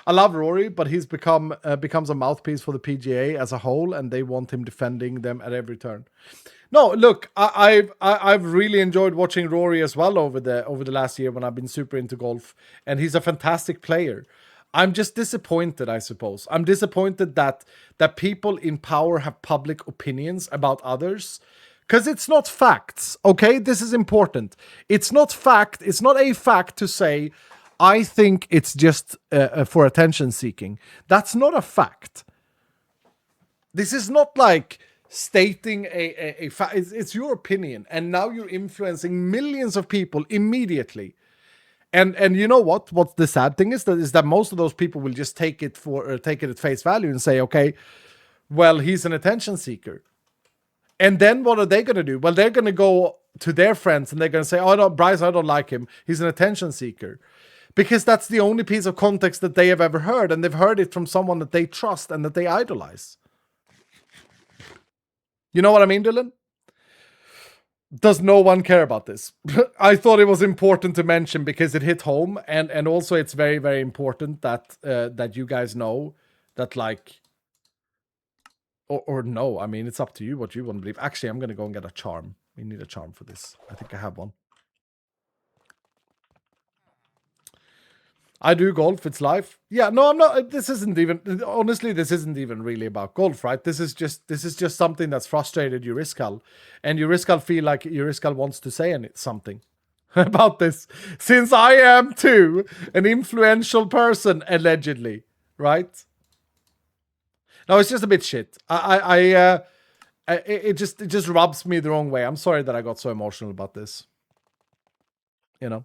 I love Rory, but he's becomes a mouthpiece for the PGA as a whole, and they want him defending them at every turn. No, look, I've really enjoyed watching Rory as well over the last year when I've been super into golf, and he's a fantastic player. I'm just disappointed, I suppose. I'm disappointed that people in power have public opinions about others, because it's not facts. Okay, this is important. It's not fact. It's not a fact to say, I think it's just for attention seeking. That's not a fact. This is not like stating a fact. It's your opinion, and now you're influencing millions of people immediately. And you know what? What's the sad thing is that most of those people will just take it at face value and say, okay, well, he's an attention seeker. And then what are they going to do? Well, they're going to go to their friends and they're going to say, oh no, Bryce, I don't like him. He's an attention seeker. Because that's the only piece of context that they have ever heard, and they've heard it from someone that they trust and that they idolize. You know what I mean, Dylan? Does no one care about this? I thought it was important to mention because it hit home, and also it's very, very important that that you guys know that, like, or no, I mean, it's up to you what you want to believe. Actually, I'm gonna go and get a charm. We need a charm for this. I think I have one. I do golf, it's life. Yeah, no, I'm not. This isn't even, honestly, this isn't even really about golf, right? This is just something that's frustrated Uriskal. And Uriskal feel like Uriskal wants to say something about this. Since I am too an influential person, allegedly, right? No, it's just a bit shit. It just rubs me the wrong way. I'm sorry that I got so emotional about this. You know?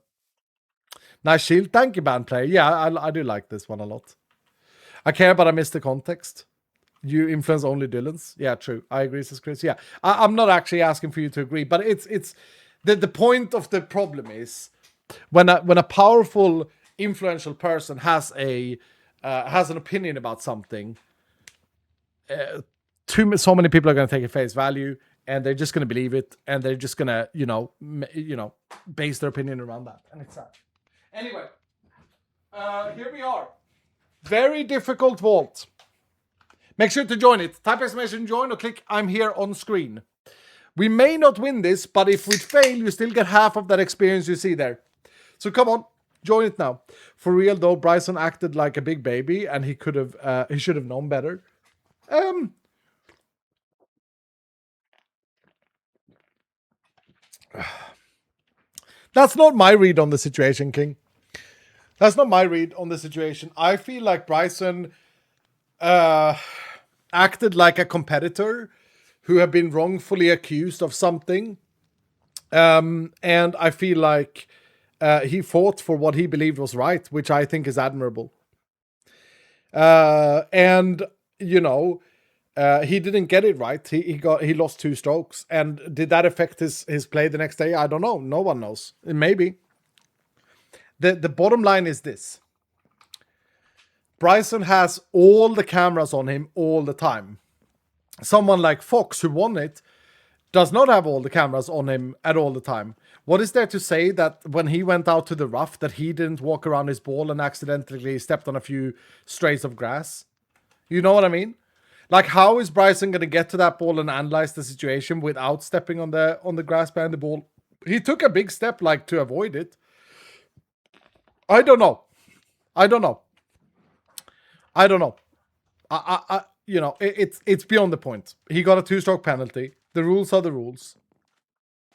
Nice shield. Thank you, band player. Yeah, I do like this one a lot. I care, but I miss the context. You influence only Dylan's. Yeah, true. I agree, says Chris. Yeah, I'm not actually asking for you to agree, but it's the point of the problem is when a powerful, influential person has an opinion about something, so many people are going to take it face value, and they're just going to believe it, and they're just going to base their opinion around that, and it's sad. Anyway, here we are. Very difficult vault. Make sure to join it. Type exclamation join or click I'm here on screen. We may not win this, but if we fail, you still get half of that experience you see there. So come on, join it now. For real though, Bryson acted like a big baby, and he should have known better. That's not my read on the situation, King. That's not my read on the situation. I feel like Bryson acted like a competitor who had been wrongfully accused of something. And I feel like he fought for what he believed was right, which I think is admirable. And, He didn't get it right. He lost 2 strokes. And did that affect his play the next day? I don't know. No one knows. Maybe. The bottom line is this. Bryson has all the cameras on him all the time. Someone like Fox, who won it, does not have all the cameras on him at all the time. What is there to say that when he went out to the rough that he didn't walk around his ball and accidentally stepped on a few strays of grass? You know what I mean? Like, how is Bryson going to get to that ball and analyze the situation without stepping on the grass behind the ball? He took a big step, like, to avoid it. I don't know. I you know, it's beyond the point. He got a 2-stroke penalty. The rules are the rules.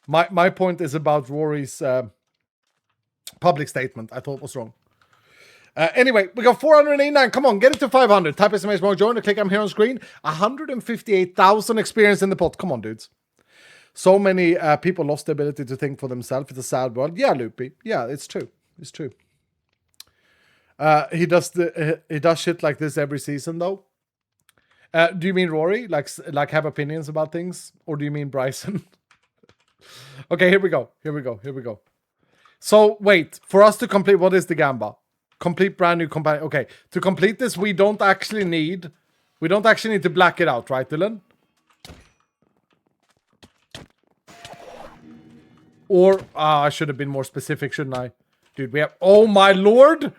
My point is about Rory's public statement. I thought was wrong. Anyway, we got 489. Come on, get it to 500. Type SMS join or click I'm here on screen. 158,000 experience in the pot. Come on, dudes. So many people lost the ability to think for themselves. It's a sad world. Yeah, Loopy. Yeah, it's true. It's true. He does shit like this every season, though. Do you mean Rory? Like have opinions about things? Or do you mean Bryson? Okay, here we go. So, wait. For us to complete... What is the Gamba? Complete brand new companion. Okay, to complete this, we don't actually need to black it out, right, Dylan? Or... I should have been more specific, shouldn't I? Dude, we have... Oh, my lord!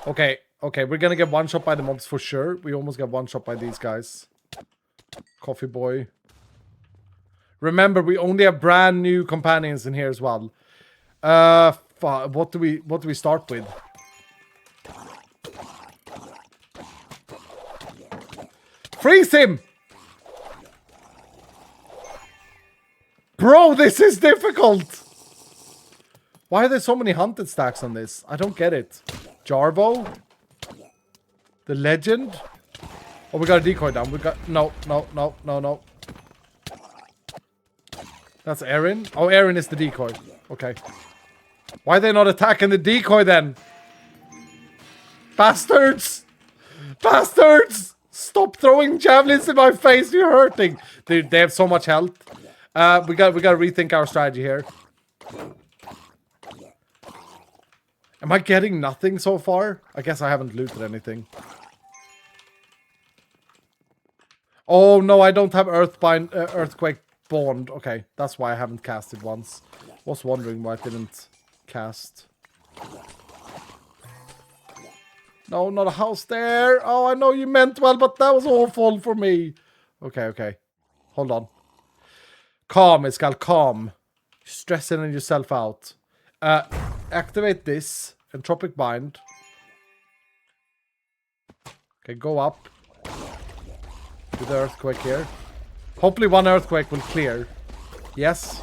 Okay, we're gonna get one shot by the mobs for sure. We almost got one shot by these guys. Coffee boy. Remember, we only have brand new companions in here as well. What do we start with? Freeze him! Bro, this is difficult! Why are there so many hunted stacks on this? I don't get it. Jarvo? The legend? Oh, we got a decoy down. We got... No. That's Aaron. Oh, Aaron is the decoy. Okay. Why are they not attacking the decoy then? Bastards! Bastards! Stop throwing javelins in my face. You're hurting. Dude, they have so much health. We got to rethink our strategy here. Am I getting nothing so far? I guess I haven't looted anything. Oh, no, I don't have Earthquake Bond. Okay, that's why I haven't casted once. Was wondering why I didn't cast. No, not a house there. Oh, I know you meant well, but that was awful for me. Okay. Hold on. Calm, it's called calm. Stressing yourself out. Activate this. Entropic Bind. Okay, go up. Do the Earthquake here. Hopefully one Earthquake will clear. Yes.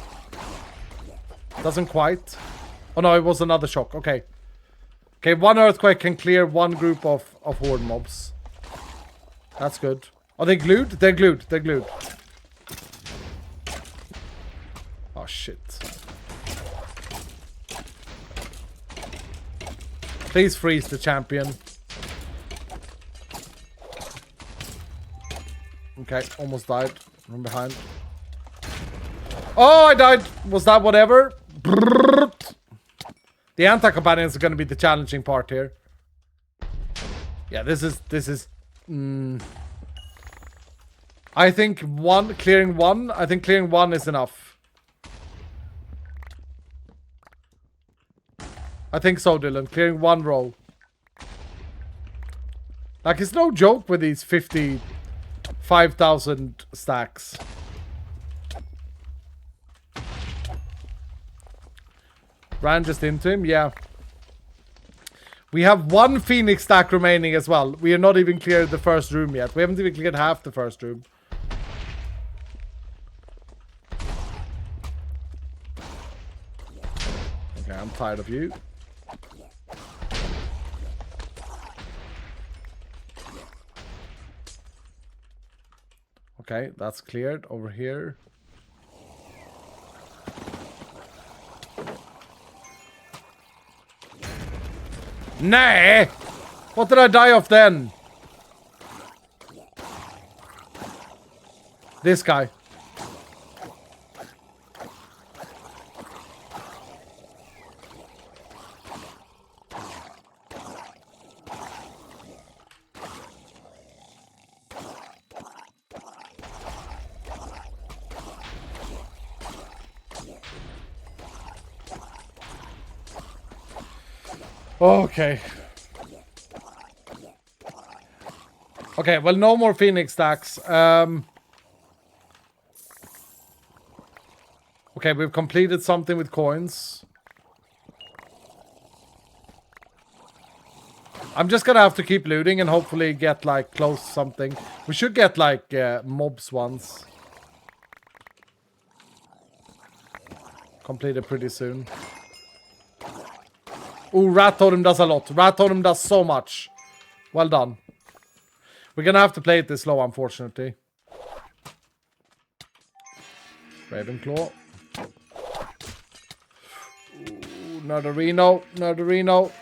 Doesn't quite. Oh no, it was another shock. Okay. Okay, one Earthquake can clear one group of horde mobs. That's good. Are they glued? They're glued. Oh shit. Please freeze the champion. Okay, almost died from behind. Oh, I died. Was that whatever? Brrrt. The anti-companions are going to be the challenging part here. Yeah, this is. I think clearing one is enough. I think so, Dylan. Clearing one row. Like, it's no joke with these 55,000 stacks. Ran just into him, yeah. We have one Phoenix stack remaining as well. We are not even cleared the first room yet. We haven't even cleared half the first room. Okay, I'm tired of you. Okay, that's cleared over here. Nah! What did I die of then? This guy. Okay. Okay, well, no more Phoenix stacks. Okay, we've completed something with coins. I'm just gonna have to keep looting and hopefully get, like, close something. We should get, like, mobs once. Completed pretty soon. Ooh, Rat Totem does a lot. Rat Totem does so much. Well done. We're gonna have to play it this slow, unfortunately. Ravenclaw. Ooh, Nerderino. Nerderino.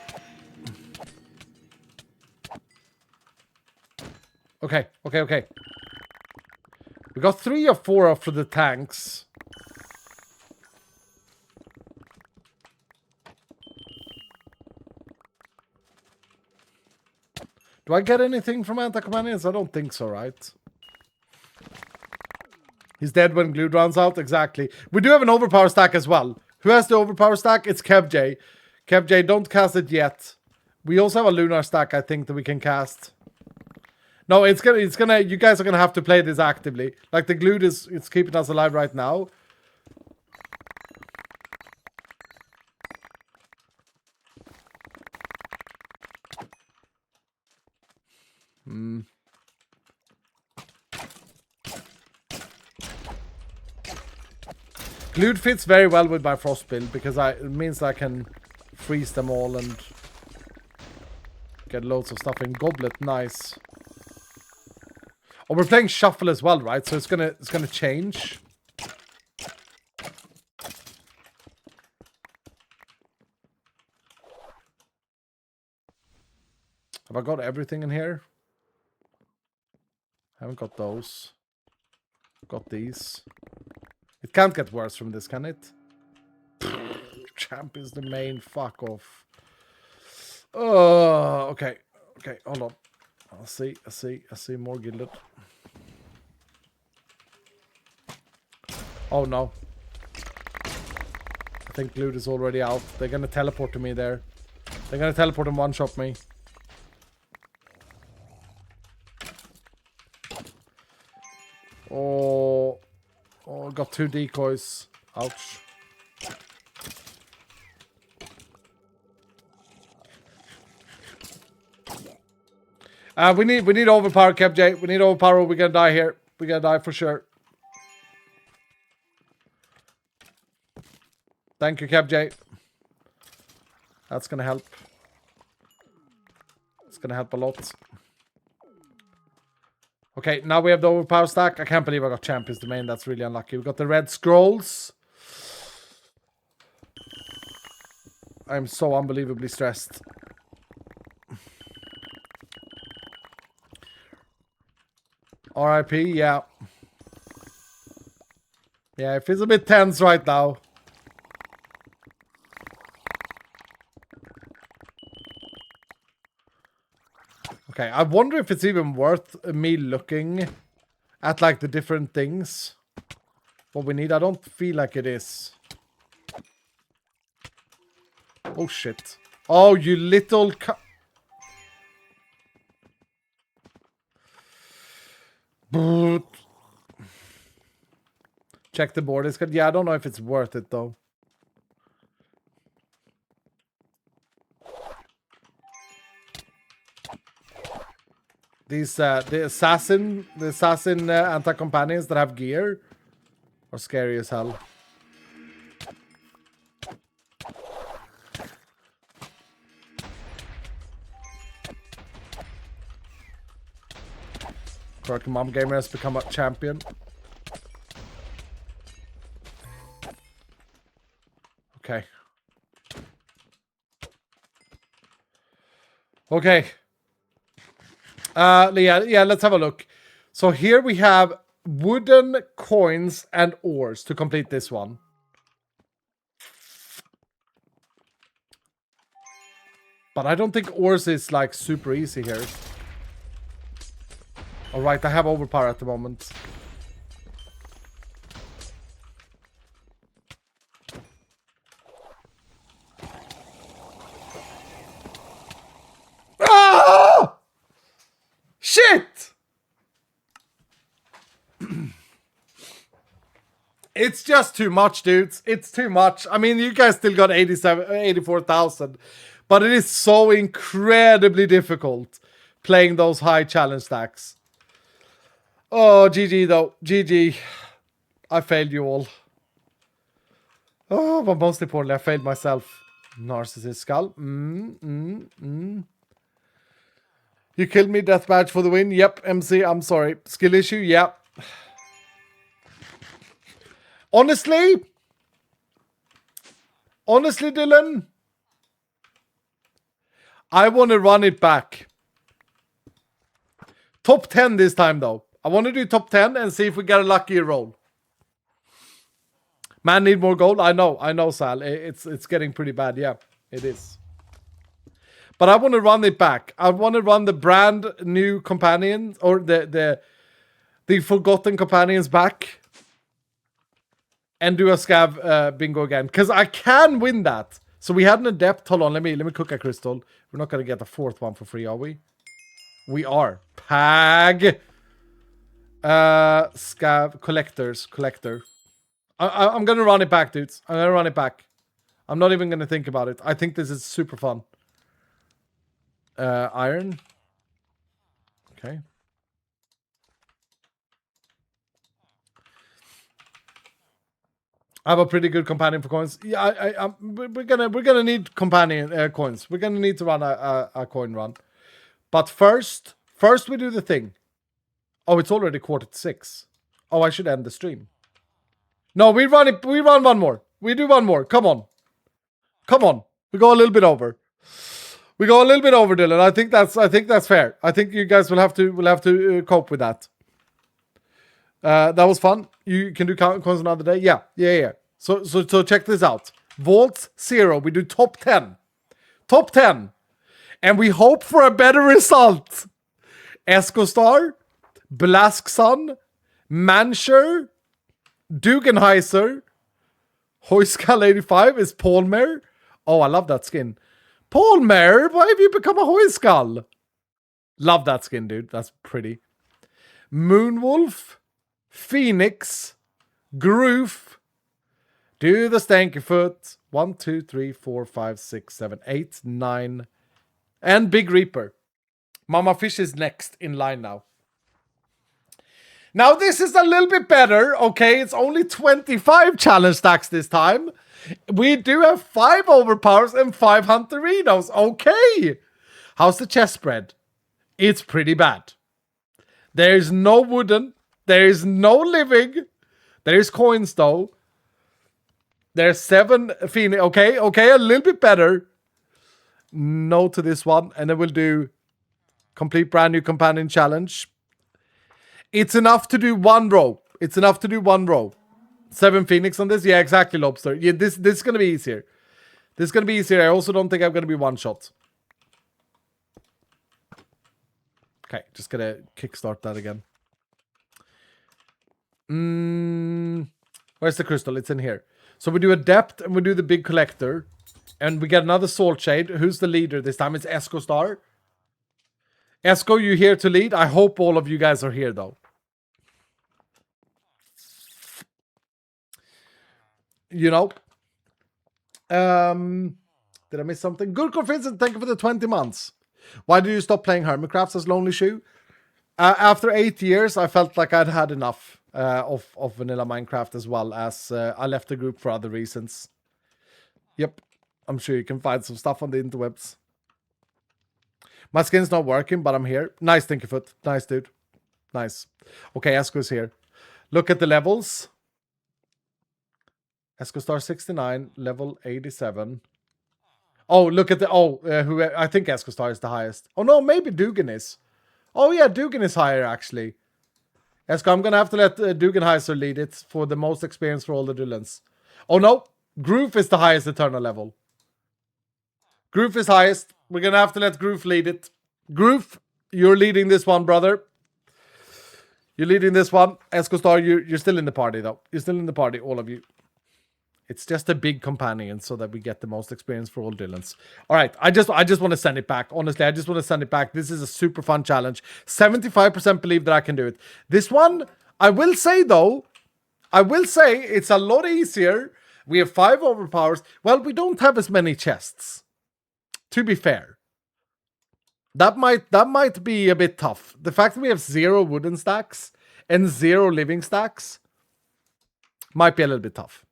Okay, okay, okay. We got 3 or 4 after the tanks. Do I get anything from anti-companions? I don't think so, right? He's dead when glue runs out. Exactly. We do have an overpower stack as well. Who has the overpower stack? It's KevJ. KevJ, don't cast it yet. We also have a lunar stack, I think, that we can cast. No, it's gonna. You guys are gonna have to play this actively. Like the glue it's keeping us alive right now. Glued fits very well with my frost build because it means I can freeze them all and get loads of stuff in goblet. Nice. Oh, we're playing shuffle as well, right? So it's gonna change. Have I got everything in here? Haven't got those. Got these. It can't get worse from this, can it? Champ is the main. Fuck off. Oh, okay. Okay, hold on. I see more gilded. Oh no. I think loot is already out. They're gonna teleport to me there. They're gonna teleport and one-shot me. Oh, got 2 decoys. Ouch. We need overpower, KevJ. We need overpower. We're gonna die here. We're gonna die for sure. Thank you, KevJ. That's gonna help. It's gonna help a lot. Okay, now we have the overpower stack. I can't believe I got Champions Domain. That's really unlucky. We got the red scrolls. I'm so unbelievably stressed. RIP, yeah. Yeah, it feels a bit tense right now. Okay, I wonder if it's even worth me looking at, like, the different things. What we need. I don't feel like it is. Oh, shit. Oh, you little... Check the board. It's good. Yeah, I don't know if it's worth it, though. These the assassin anti-companions that have gear are scary as hell. Correct, Mom Gamer has become a champion. Okay. Okay. Yeah, let's have a look. So here we have wooden coins and ores to complete this one. But I don't think ores is like super easy here. Alright, I have overpower at the moment. Ah! Shit! It's just too much, dudes. It's too much. I mean, you guys still got 84,000. But it is so incredibly difficult playing those high challenge stacks. Oh, GG though. GG. I failed you all. Oh, but most importantly, I failed myself. Narcissist skull. You killed me, death badge for the win. Yep, MC, I'm sorry. Skill issue, yep. Honestly, Dylan, I want to run it back. Top 10 this time, though. I want to do top 10 and see if we get a lucky roll. Man, need more gold. I know, Sal. It's getting pretty bad. Yeah, it is. But I want to run it back. I want to run the brand new companions or the forgotten companions back. And do a scav bingo again. Because I can win that. So we had an adept. Hold on, let me cook a crystal. We're not going to get the fourth one for free, are we? We are. Pag. Scav. Collector. I'm going to run it back, dudes. I'm going to run it back. I'm not even going to think about it. I think this is super fun. Iron. Okay. I have a pretty good companion for coins. Yeah, we're gonna need companion coins. We're gonna need to run a coin run. But first we do the thing. Oh, it's already 5:45. Oh, I should end the stream. No, we run it. We run one more. We do one more. Come on. We go a little bit over. Dylan. I think that's fair. I think you guys will have to cope with that. That was fun. You can do coins another day. Yeah. So check this out. Vaults 0. We do top 10. And we hope for a better result. Escostar, Blaskson, Mansher, Dugenheiser, Hoyskal 85 is Polmer. Oh, I love that skin. Polmer, why have you become a Hoyskal? Love that skin, dude. That's pretty. Moonwolf, Phoenix, Groof, do the stanky foot. 1, 2, 3, 4, 5, 6, 7, 8, 9, and Big Reaper. Mama Fish is next in line now. Now this is a little bit better, okay? It's only 25 challenge stacks this time. We do have 5 overpowers and 5 Hunterinos, okay? How's the chest spread? It's pretty bad. There's no wooden. There's no living. There's coins though. There's 7 Phoenix. Okay, a little bit better. No to this one. And then we'll do complete brand new companion challenge. It's enough to do one row. 7 Phoenix on this. Yeah, exactly, Lobster. Yeah, this is going to be easier. I also don't think I'm going to be one shot. Okay, just going to kickstart that again. Where's the crystal? It's in here. So we do Adept and we do the big collector. And we get another Salt Shade. Who's the leader this time? It's Esco Star. Esco, you here to lead? I hope all of you guys are here though. You know. Did I miss something? Good Vincent, thank you for the 20 months. Why did you stop playing Hermitcrafts as Lonely Shoe? After 8 years, I felt like I'd had enough of vanilla Minecraft, as well as I left the group for other reasons. Yep, I'm sure you can find some stuff on the interwebs. My skin's not working, but I'm here. Nice, Tinkerfoot. Nice, dude. Nice. Okay, Esco's here. Look at the levels. Esco Star 69, level 87. Oh, look at the... who I think Esco Star is the highest. Oh, no, maybe Dugan is. Oh, yeah, Dugan is higher, actually. Esko, I'm gonna have to let Dugenheiser lead it for the most experience for all the Dylans. Oh no, Groove is the highest Eternal level. Groove is highest. We're gonna have to let Groove lead it. Groove, you're leading this one, brother. You're leading this one. Esko Star, you're still in the party though. You're still in the party, all of you. It's just a big companion so that we get the most experience for all Dylans. All right, I just want to send it back. Honestly, I just want to send it back. This is a super fun challenge. 75% believe that I can do it. This one, I will say though, it's a lot easier. We have 5 overpowers. Well, we don't have as many chests. To be fair. That might be a bit tough. The fact that we have 0 wooden stacks and 0 living stacks might be a little bit tough.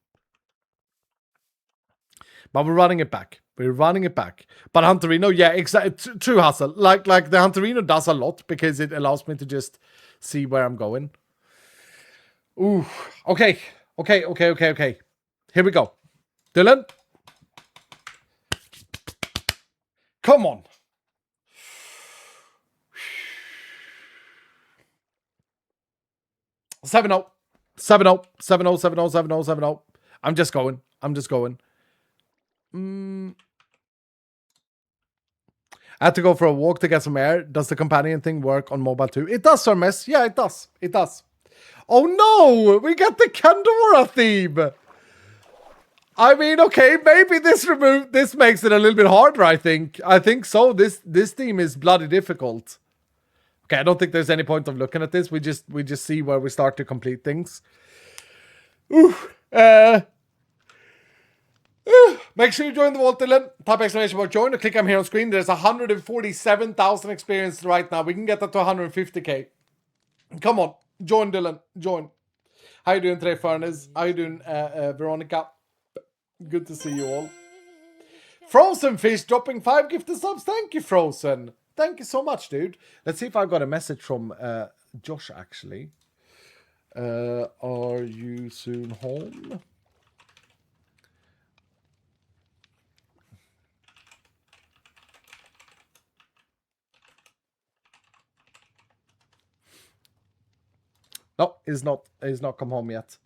But we're running it back. We're running it back. But Hunterino, yeah, exactly. True hustle. Like the Hunterino does a lot because it allows me to just see where I'm going. Ooh. Okay. Here we go. Dylan. Come on. Seven 7-0. I'm just going. I had to go for a walk to get some air. Does the companion thing work on mobile too? It does, Sir Mess. Yeah, it does. Oh no! We got the Kandora theme! I mean, okay, maybe this makes it a little bit harder, I think. I think so. This theme is bloody difficult. Okay, I don't think there's any point of looking at this. We just see where we start to complete things. Make sure you join the vault, Dylan. Type exclamation mark join or click I'm here on screen. There's 147,000 experience right now. We can get that to 150k. Come on, join, Dylan. Join. How you doing today, Furnace? How you doing, Veronica? Good to see you all. Frozen Fish dropping 5 gifted subs. Thank you, Frozen. Thank you so much, dude. Let's see if I've got a message from Josh, actually. Are you soon home? No, he's not come home yet.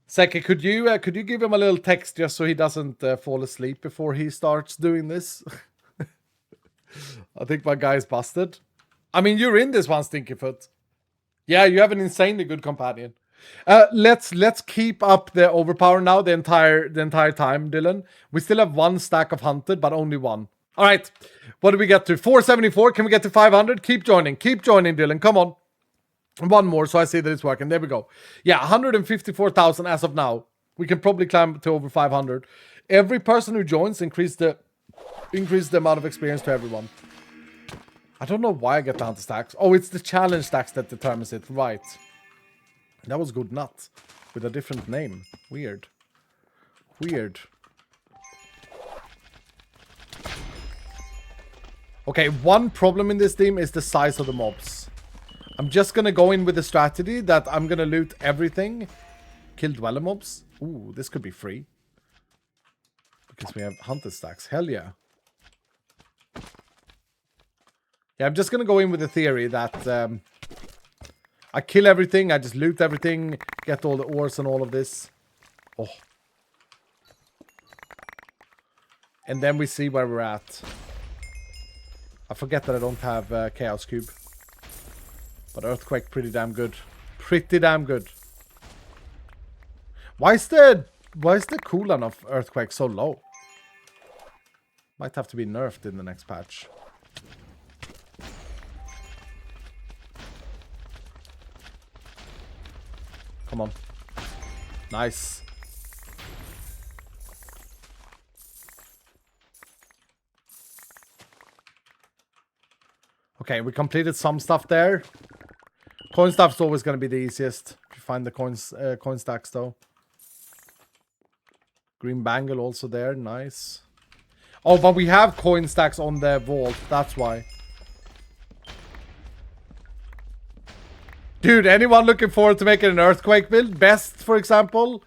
Seki, could you give him a little text just so he doesn't fall asleep before he starts doing this? I think my guy's busted. I mean, you're in this one, Stinkyfoot. Yeah, you have an insanely good companion. Let's keep up the overpower now the entire time, Dylan. We still have 1 stack of hunted, but only 1. All right, what do we get to? 474. Can we get to 500? Keep joining, Dylan. Come on. 1 more, so I see that it's working. There we go. Yeah, 154,000 as of now. We can probably climb to over 500. Every person who joins increase the amount of experience to everyone. I don't know why I get the hunter stacks. Oh, it's the challenge stacks that determines it. Right. That was good nut. With a different name. Weird. Okay, one problem in this team is the size of the mobs. I'm just gonna go in with the strategy that I'm gonna loot everything. Kill dweller mobs. Ooh, this could be free. Because we have hunted stacks. Hell yeah. Yeah, I'm just gonna go in with the theory that I kill everything, I just loot everything, get all the ores and all of this. Oh. And then we see where we're at. I forget that I don't have Chaos Cube. But Earthquake, pretty damn good. Why is the cooldown of Earthquake so low? Might have to be nerfed in the next patch. Come on. Nice. Okay, we completed some stuff there. Coin stuff's always going to be the easiest. If you find the coin stacks, though. Green bangle also there. Nice. Oh, but we have coin stacks on the vault. That's why. Dude, anyone looking forward to making an Earthquake build? Best, for example.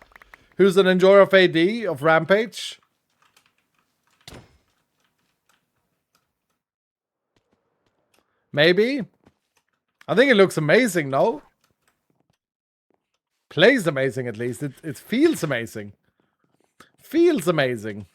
Who's an enjoyer of AD, of Rampage? Maybe. I think it looks amazing, no? Plays amazing, at least. It feels amazing. Feels amazing.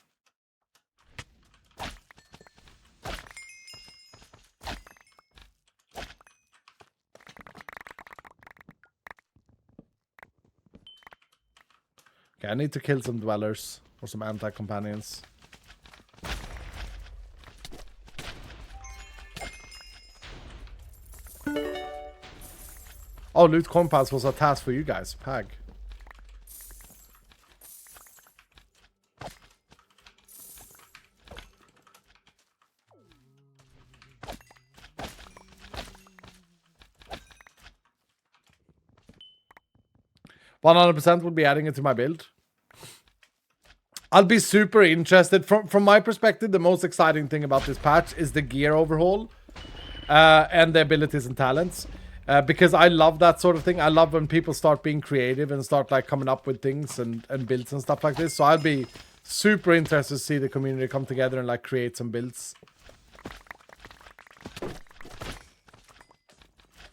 Okay, I need to kill some dwellers or some anti-companions. Oh, loot compass was a task for you guys. Pag. %100% would be adding it to my build. I'll be super interested. From my perspective, the most exciting thing about this patch is the gear overhaul and the abilities and talents. Because I love that sort of thing. I love when people start being creative and start like coming up with things and builds and stuff like this. So I'll be super interested to see the community come together and like create some builds.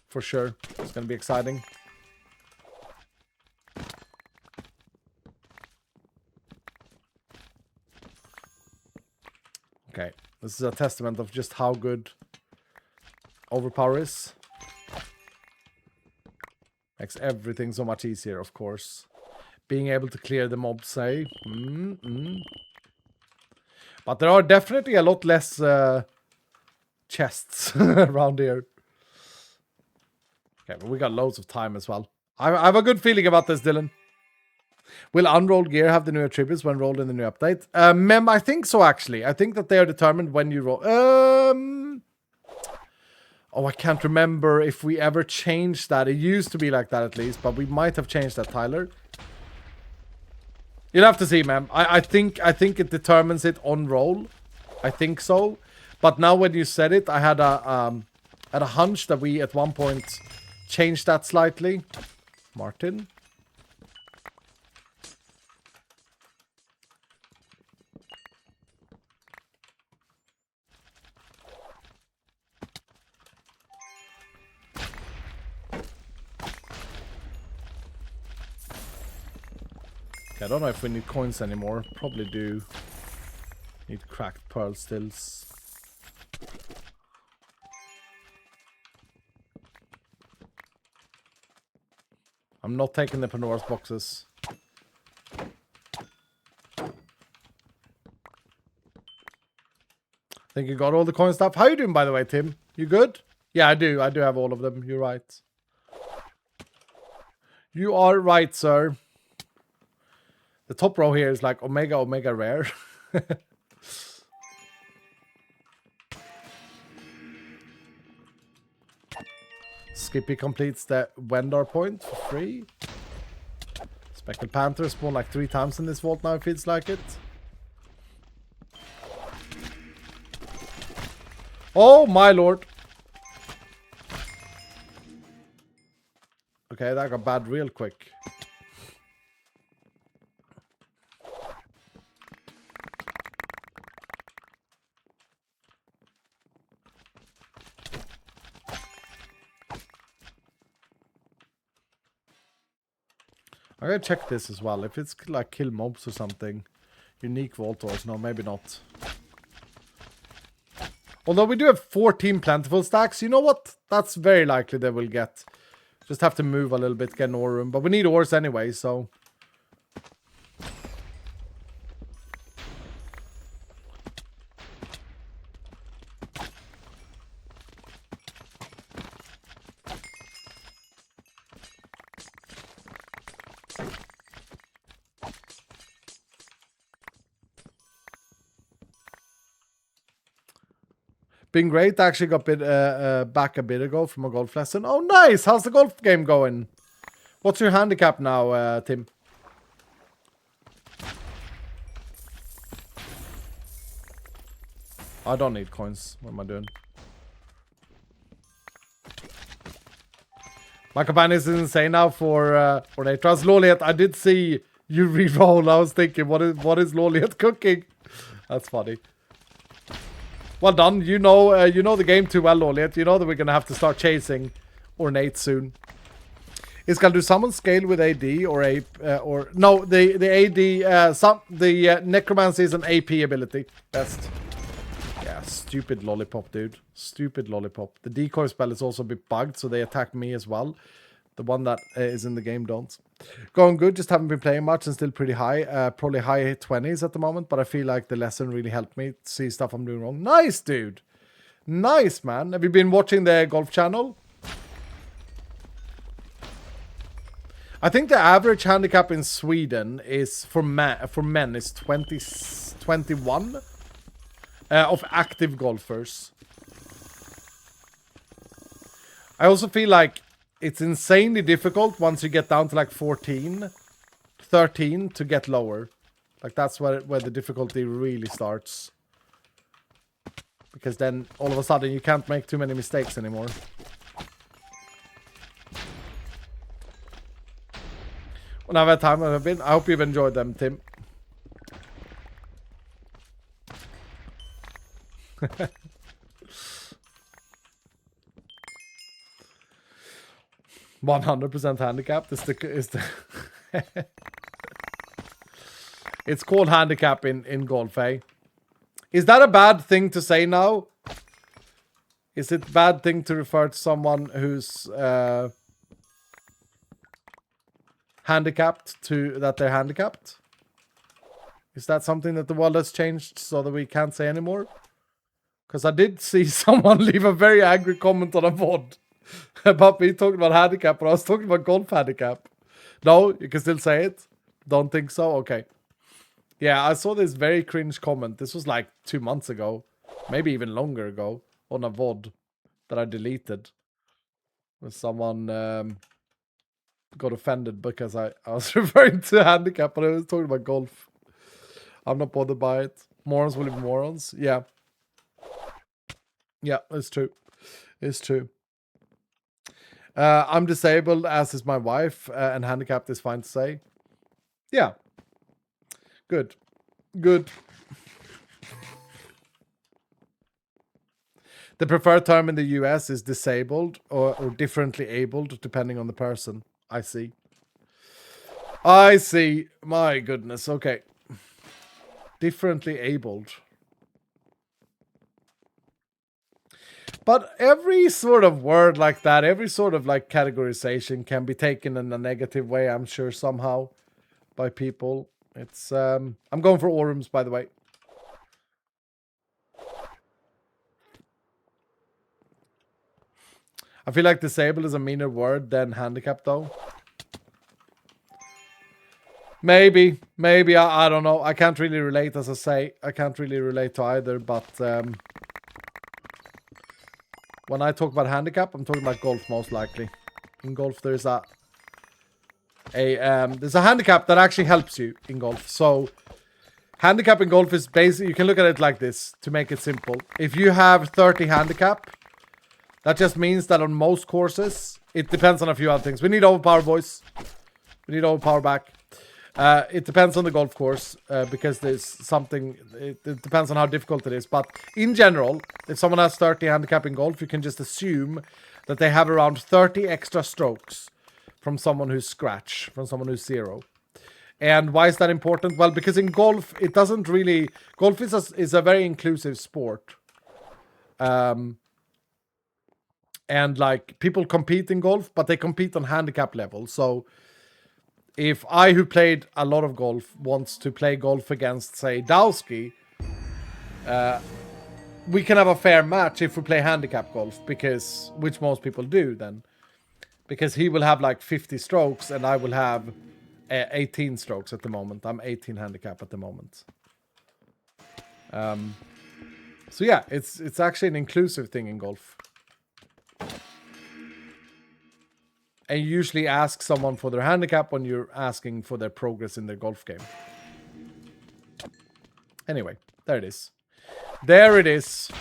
For sure. It's going to be exciting. Okay. This is a testament of just how good overpower is. Makes everything so much easier, of course. Being able to clear the mobs, say. But there are definitely a lot less chests around here. Okay, but we got loads of time as well. I have a good feeling about this, Dylan. Will unrolled gear have the new attributes when rolled in the new update? Mem, I think so, actually. I think that they are determined when you roll. Oh, I can't remember if we ever changed that. It used to be like that at least, but we might have changed that, Tyler. You'll have to see, ma'am. I think it determines it on roll. I think so. But now when you said it, I had a hunch that we at one point changed that slightly. Martin. I don't know if we need coins anymore. Probably do. Need cracked pearl stills. I'm not taking the Pandora's boxes. I think you got all the coin stuff. How you doing, by the way, Tim? You good? Yeah, I do. I do have all of them. You're right. You are right, sir. The top row here is like Omega rare. Skippy completes the Wendar point for free. Speckled Panther spawned like 3 times in this vault now, it feels like it. Oh my lord. Okay, that got bad real quick. I'm gonna check this as well. If it's like kill mobs or something. Unique vault doors. No, maybe not. Although we do have 14 plentiful stacks. You know what? That's very likely they will get. Just have to move a little bit, get an ore room. But we need ores anyway, so... Been great. Actually got back a bit ago from a golf lesson. Oh, nice. How's the golf game going? What's your handicap now, Tim? I don't need coins. What am I doing? My companion is insane now for Natras. Loliet, I did see you re-roll. I was thinking, what is Loliet cooking? That's funny. Well done. You know the game too well, Loliet. You know that we're gonna have to start chasing ornate soon. It's gonna do summon scale with AD or a or no, the AD necromancy is an AP ability. Best. Yeah, stupid lollipop, dude. Stupid lollipop. The decoy spell is also a bit bugged, so they attack me as well. The one that is in the game don't. Going good, just haven't been playing much and still pretty high. Probably high 20s at the moment, but I feel like the lesson really helped me see stuff I'm doing wrong. Nice, dude. Nice, man. Have you been watching the golf channel? I think the average handicap in Sweden is for men is 21 of active golfers. I also feel like it's insanely difficult once you get down to like 14, 13 to get lower. Like that's where the difficulty really starts. Because then all of a sudden you can't make too many mistakes anymore. When I've had time, I hope you've enjoyed them, Tim. $100% handicap is the It's called handicap in golf, eh? Is that a bad thing to say now? Is it a bad thing to refer to someone who's handicapped to that they're handicapped? Is that something that the world has changed so that we can't say anymore? Because I did see someone leave a very angry comment on a VOD about me talking about handicap, but I was talking about golf handicap. No, you can still say it? Don't think so? Okay. Yeah, I saw this very cringe comment. This was like 2 months ago. Maybe even longer ago. On a VOD that I deleted. Where someone got offended because I was referring to handicap, but I was talking about golf. I'm not bothered by it. Morons will be morons. Yeah. Yeah, it's true. It's true. I'm disabled, as is my wife, and handicapped is fine to say. Yeah. Good. Good. The preferred term in the US is disabled or differently abled, depending on the person. I see. I see. My goodness. Okay. Differently abled. But every sort of word like that, every sort of like categorization can be taken in a negative way, I'm sure, somehow by people. It's I'm going for orums, by the way. I feel like disabled is a meaner word than handicap, though. Maybe, I don't know. I can't really relate, as I say. I can't really relate to either, but when I talk about handicap, I'm talking about golf most likely. In golf, there's a handicap that actually helps you in golf. So handicap in golf is basically, you can look at it like this to make it simple. If you have 30 handicap, that just means that on most courses, it depends on a few other things. We need overpower, boys. We need overpower back. It depends on the golf course because there's something, it depends on how difficult it is. But in general, if someone has 30 handicap in golf, you can just assume that they have around 30 extra strokes from someone who's scratch, from someone who's zero. And why is that important? Well, because in golf, it doesn't really, golf is a very inclusive sport. And like people compete in golf, but they compete on handicap level. So if I, who played a lot of golf, wants to play golf against, say, Dowski, we can have a fair match if we play handicap golf, because, which most people do then. Because he will have like 50 strokes and I will have 18 strokes at the moment. I'm 18 handicap at the moment. So yeah, it's actually an inclusive thing in golf. And you usually ask someone for their handicap when you're asking for their progress in their golf game. Anyway, there it is. There it is.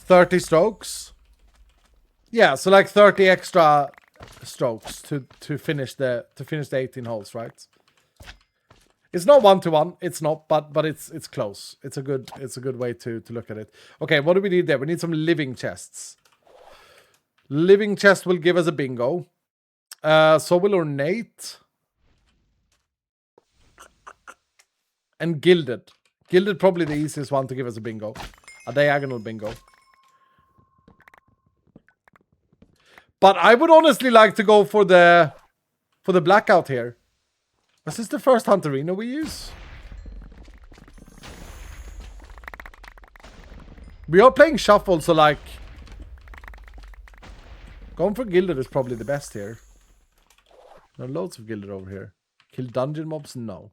$30 strokes. Yeah, so like 30 extra strokes to finish the 18 holes, right? It's not 1-to-1. It's not, but it's close. It's a good way to look at it. Okay, what do we need there? We need some living chests. Living chest will give us a bingo. So will ornate. And gilded. Gilded probably the easiest one to give us a bingo. A diagonal bingo. But I would honestly like to go for the blackout here. Is this the first Hunterino we use? We are playing shuffle, so like going for gilded is probably the best here. There are loads of gilded over here. Kill dungeon mobs? No.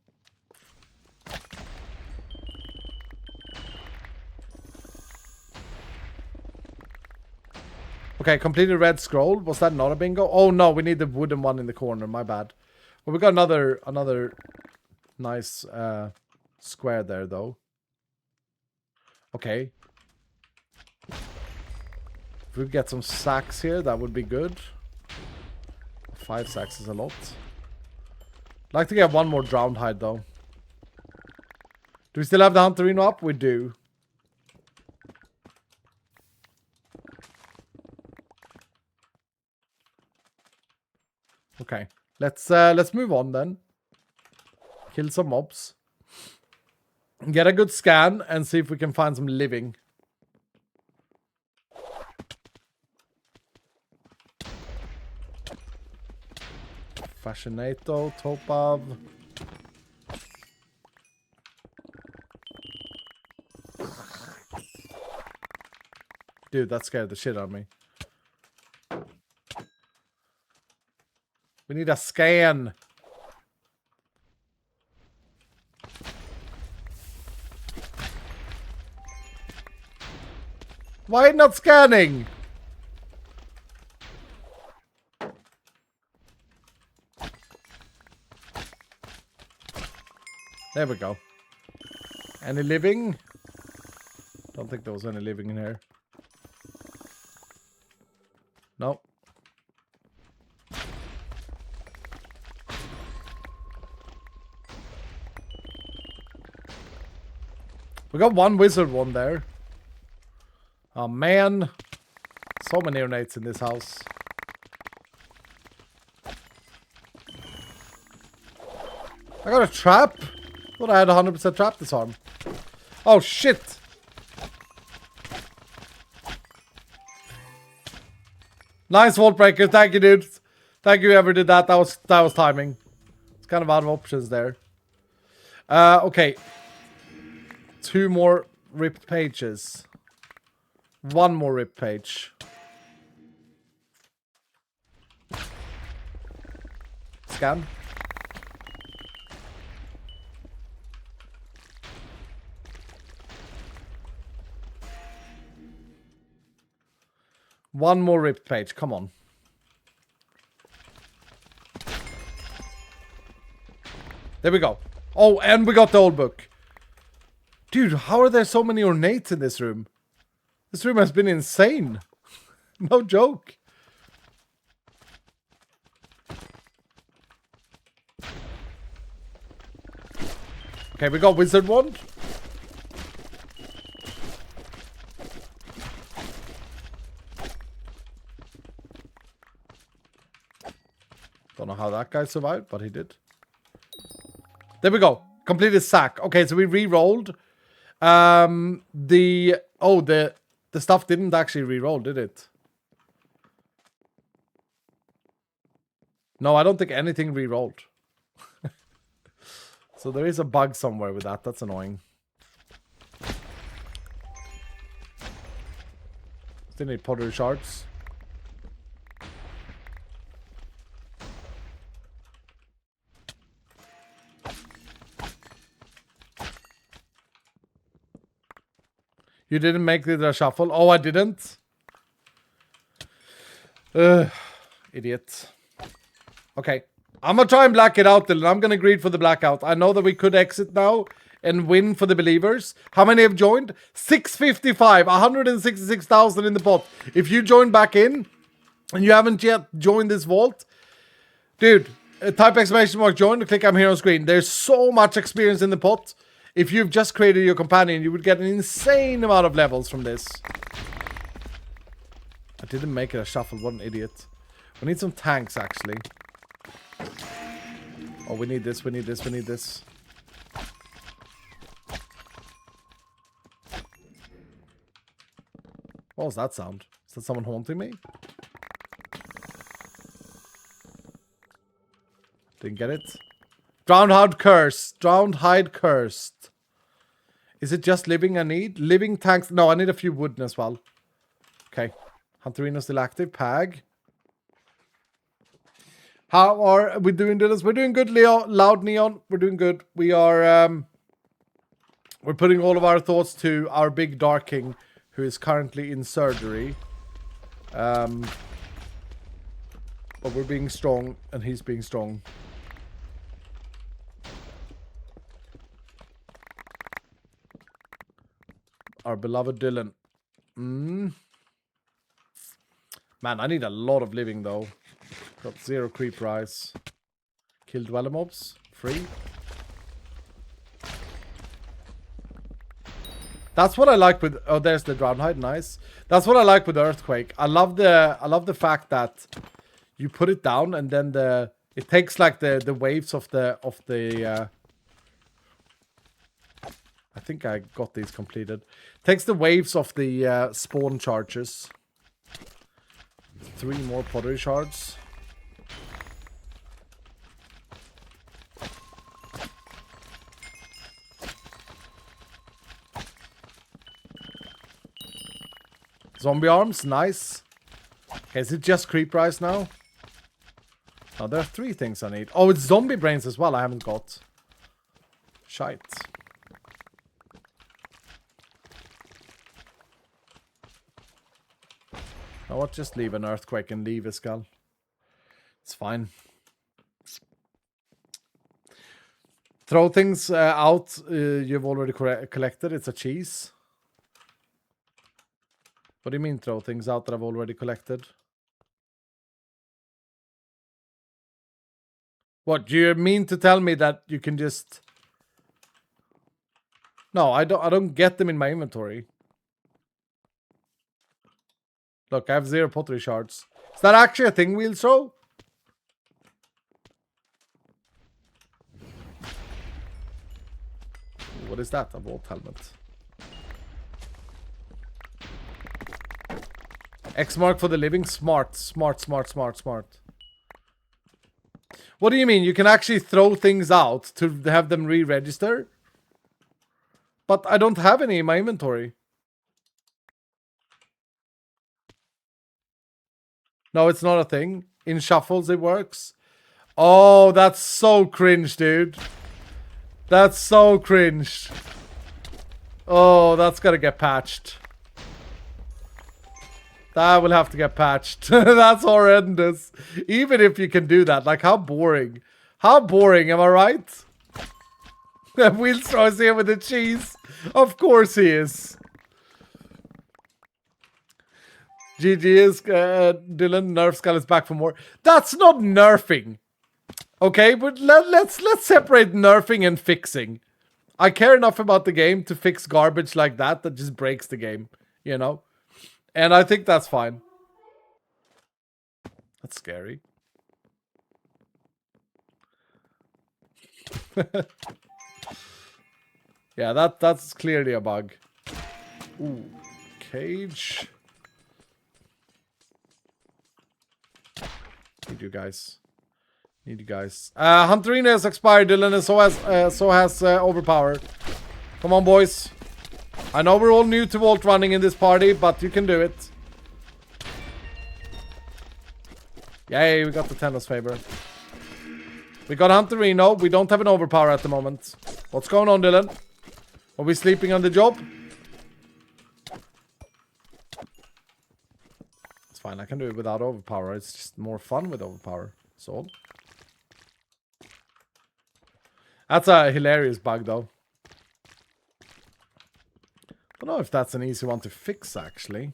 Okay, completed red scroll. Was that not a bingo? Oh no, we need the wooden one in the corner. My bad. Well, we got another nice square there, though. Okay. If we get some sacks here, that would be good. 5 sacks is a lot. I'd like to get one more drowned hide, though. Do we still have the Hunterino up? We do. Okay. Let's move on then. Kill some mobs. Get a good scan and see if we can find some living. Fascinato, Topaz. Dude, that scared the shit out of me. We need a scan. Why not scanning? There we go. Any living? Don't think there was any living in here. No. We got one wizard one there. Oh man. So many ornates in this house. I got a trap. Thought I had 100% trap disarm. Oh shit. Nice vault breaker. Thank you, dude. Thank you whoever did that. That was timing. It's kind of out of options there. Okay. 2 more ripped pages. 1 more ripped page. Scan. One more ripped page. Come on. There we go. Oh, and we got the old book. Dude, how are there so many ornates in this room? This room has been insane. No joke. Okay, we got wizard wand. Don't know how that guy survived, but he did. There we go. Completed sack. Okay, so we re-rolled. The stuff didn't actually re-roll, did it? No, I don't think anything re-rolled. So there is a bug somewhere with that. That's annoying. Still need pottery shards. You didn't make the shuffle? Oh, I didn't? Idiot. Okay. I'm gonna try and black it out, Dylan. I'm gonna greed for the blackout. I know that we could exit now and win for the believers. How many have joined? 655. 166,000 in the pot. If you join back in and you haven't yet joined this vault, dude, Type exclamation mark join to click I'm here on screen. There's so much experience in the pot. If you've just created your companion, you would get an insane amount of levels from this. I didn't make it a shuffle. What an idiot. We need some tanks, actually. Oh, we need this, we need this, we need this. What was that sound? Is that someone haunting me? Didn't get it. Drowned Hide Cursed. Drowned Hide Cursed. Is it just living I need? Living tanks. No, I need a few wooden as well. Okay. Hunterino still active. Pag. How are we doing, Dylan? We're doing good, Leo. Loud Neon. We're doing good. We are, we're putting all of our thoughts to our big Dark King, who is currently in surgery. But we're being strong, and he's being strong. Our beloved Dylan. Man, I need a lot of living, though. Got 0 creep rise. Kill dweller mobs. Free. That's what I like with... Oh, there's the drowned hide. Nice. That's what I like with Earthquake. I love the fact that you put it down and then it takes like the waves of the I think I got these completed. Takes the waves of the spawn charges. 3 more pottery shards. Zombie arms, nice. Okay, is it just creep rise now? Oh, there are 3 things I need. Oh, it's zombie brains as well I haven't got. Shite. Now what? Just leave an earthquake and leave a skull. It's fine. Throw things out you've already collected. It's a cheese. What do you mean throw things out that I've already collected? What, do you mean to tell me that you can just... No, I don't get them in my inventory. Look, I have 0 pottery shards. Is that actually a thing we'll throw? What is that? A vault helmet. X mark for the living. Smart. Smart, smart, smart, smart. What do you mean? You can actually throw things out to have them re-register? But I don't have any in my inventory. No, it's not a thing. In shuffles it works. Oh, that's so cringe, dude. That's so cringe. Oh, that's gotta get patched. That will have to get patched. That's horrendous. Even if you can do that. Like, how boring. How boring, am I right? Wheelstraw is here with the cheese. Of course he is. GG is Dylan. Nerf Skull is back for more. That's not nerfing. Okay, but let's separate nerfing and fixing. I care enough about the game to fix garbage like that just breaks the game, you know? And I think that's fine. That's scary. Yeah, that's clearly a bug. Ooh, cage. Need you guys. Need you guys. Hunterina has expired, Dylan, and so has Overpower. Come on, boys. I know we're all new to vault running in this party, but you can do it. Yay, we got the Tenno's favor. We got Hunterino. We don't have an Overpower at the moment. What's going on, Dylan? Are we sleeping on the job? It's fine, I can do it without Overpower. It's just more fun with Overpower. That's all. That's a hilarious bug, though. I don't know if that's an easy one to fix, actually.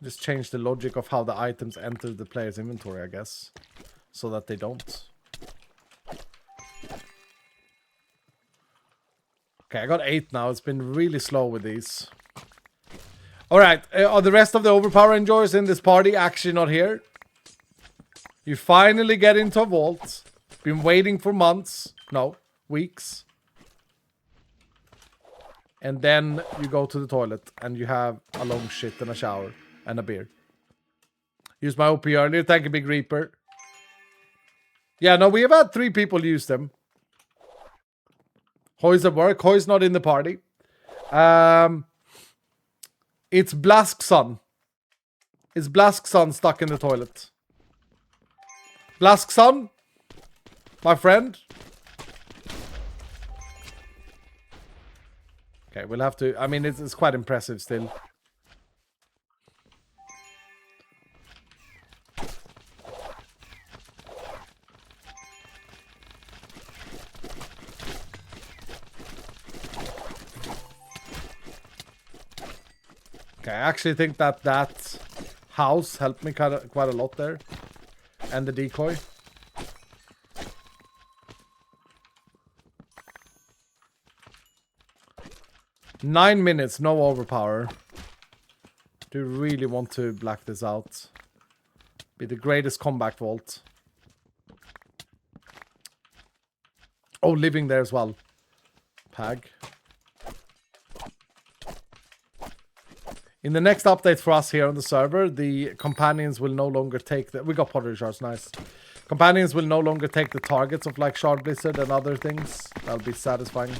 Just change the logic of how the items enter the player's inventory, I guess. so that they don't. Okay, I got 8 now. It's been really slow with these. Alright, are the rest of the overpower enjoyers in this party actually not here? You finally get into a vault. Been waiting for months. No, weeks. And then you go to the toilet and you have a long shit and a shower and a beer. Used my OP earlier. Thank you, Big Reaper. Yeah, no, we have had 3 people use them. Hoy's at work. Hoy's not in the party. It's Blaskson. Is Blaskson stuck in the toilet? Blaskson? My friend? Okay, we'll have to... I mean, it's quite impressive still. Okay, I actually think that house helped me quite a lot there. And the decoy. Nine minutes, no overpower. Do really want to black this out. Be the greatest comeback vault. Oh, living there as well. Pag. In the next update for us here on the server, the companions will no longer take the... We got pottery shards, nice. Companions will no longer take the targets of like Shard Blizzard and other things. That'll be satisfying.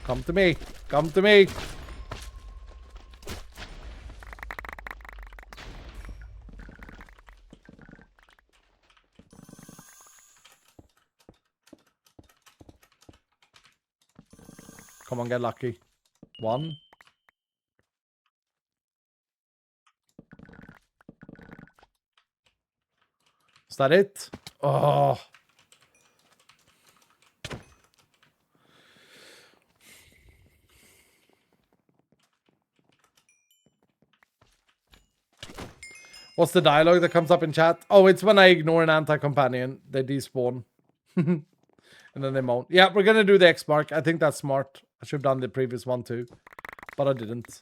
Come to me. Come to me. Come on, get lucky. 1. Is that it? Oh. What's the dialogue that comes up in chat? Oh, it's when I ignore an anti-companion. They despawn. And then they moan. Yeah, we're gonna do the X mark. I think that's smart. I should have done the previous one too. But I didn't.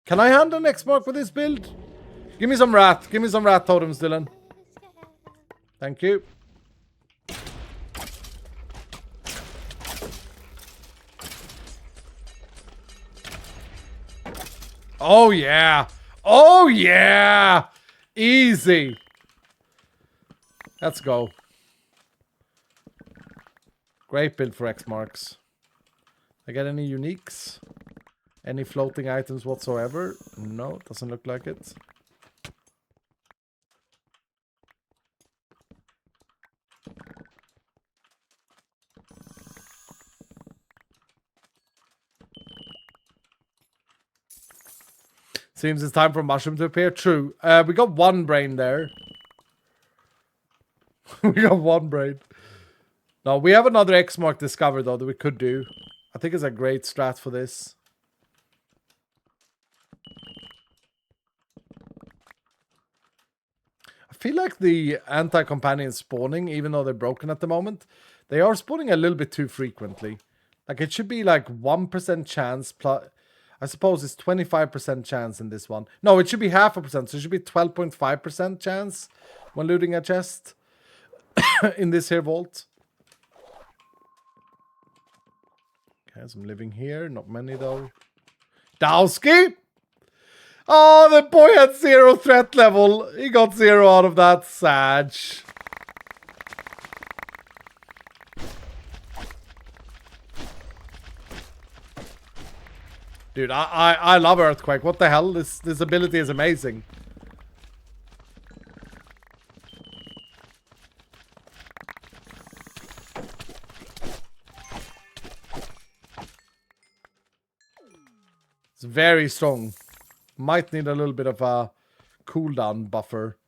Can I handle an X mark with this build? Give me some rat. Give me some rat totems, Dylan. Thank you. Oh, yeah. Oh, yeah. Easy. Let's go. Great build for X marks. I get any uniques? Any floating items whatsoever? No, doesn't look like it. Seems it's time for mushroom to appear. True. We got 1 brain there. We got 1 brain. No, we have another X mark discovered though that we could do. I think it's a great strat for this. I feel like the anti-companion spawning, even though they're broken at the moment, they are spawning a little bit too frequently. Like it should be like 1% chance plus... I suppose it's 25% chance in this one. No, it should be 0.5%. So it should be 12.5% chance when looting a chest in this here vault. Okay, some living here. Not many though. Dowski! Oh, the boy had 0 threat level. He got 0 out of that. Sag. Dude, I love Earthquake. What the hell? This ability is amazing. It's very strong. Might need a little bit of a cooldown buffer.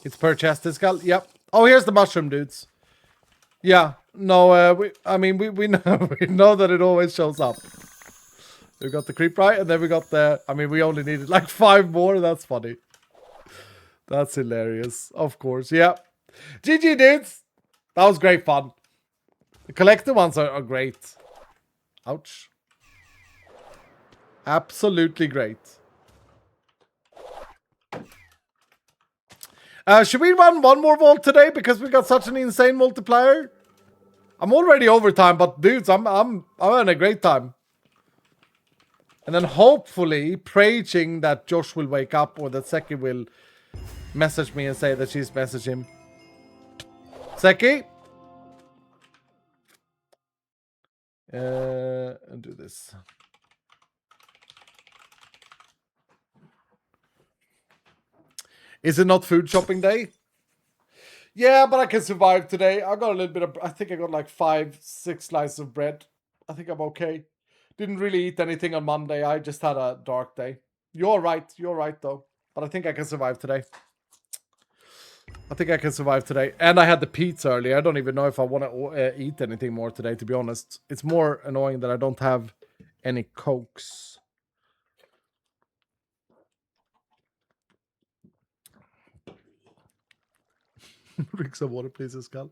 It's per chest, this guy. Yep. Oh, here's the mushroom, dudes. Yeah, No, we know we know that it always shows up. We got the creep right, and then we got the. I mean, we only needed like 5 more. That's funny. That's hilarious. Of course, yeah. GG, dudes. That was great fun. The collector ones are great. Ouch. Absolutely great. Should we run one more vault today because we got such an insane multiplier? I'm already overtime, but dudes, I'm having a great time. And then hopefully praying that Josh will wake up or that Seki will message me and say that she's messaged him. Seki? And do this. Is it not food shopping day? Yeah, but I can survive today. I got a little bit of... I think I got like 5-6 slices of bread. I think I'm okay. Didn't really eat anything on Monday. I just had a dark day. You're right. You're right, though. But I think I can survive today. I think I can survive today. And I had the pizza earlier. I don't even know if I want to eat anything more today, to be honest. It's more annoying that I don't have any Cokes. Drink some water, please, Escal.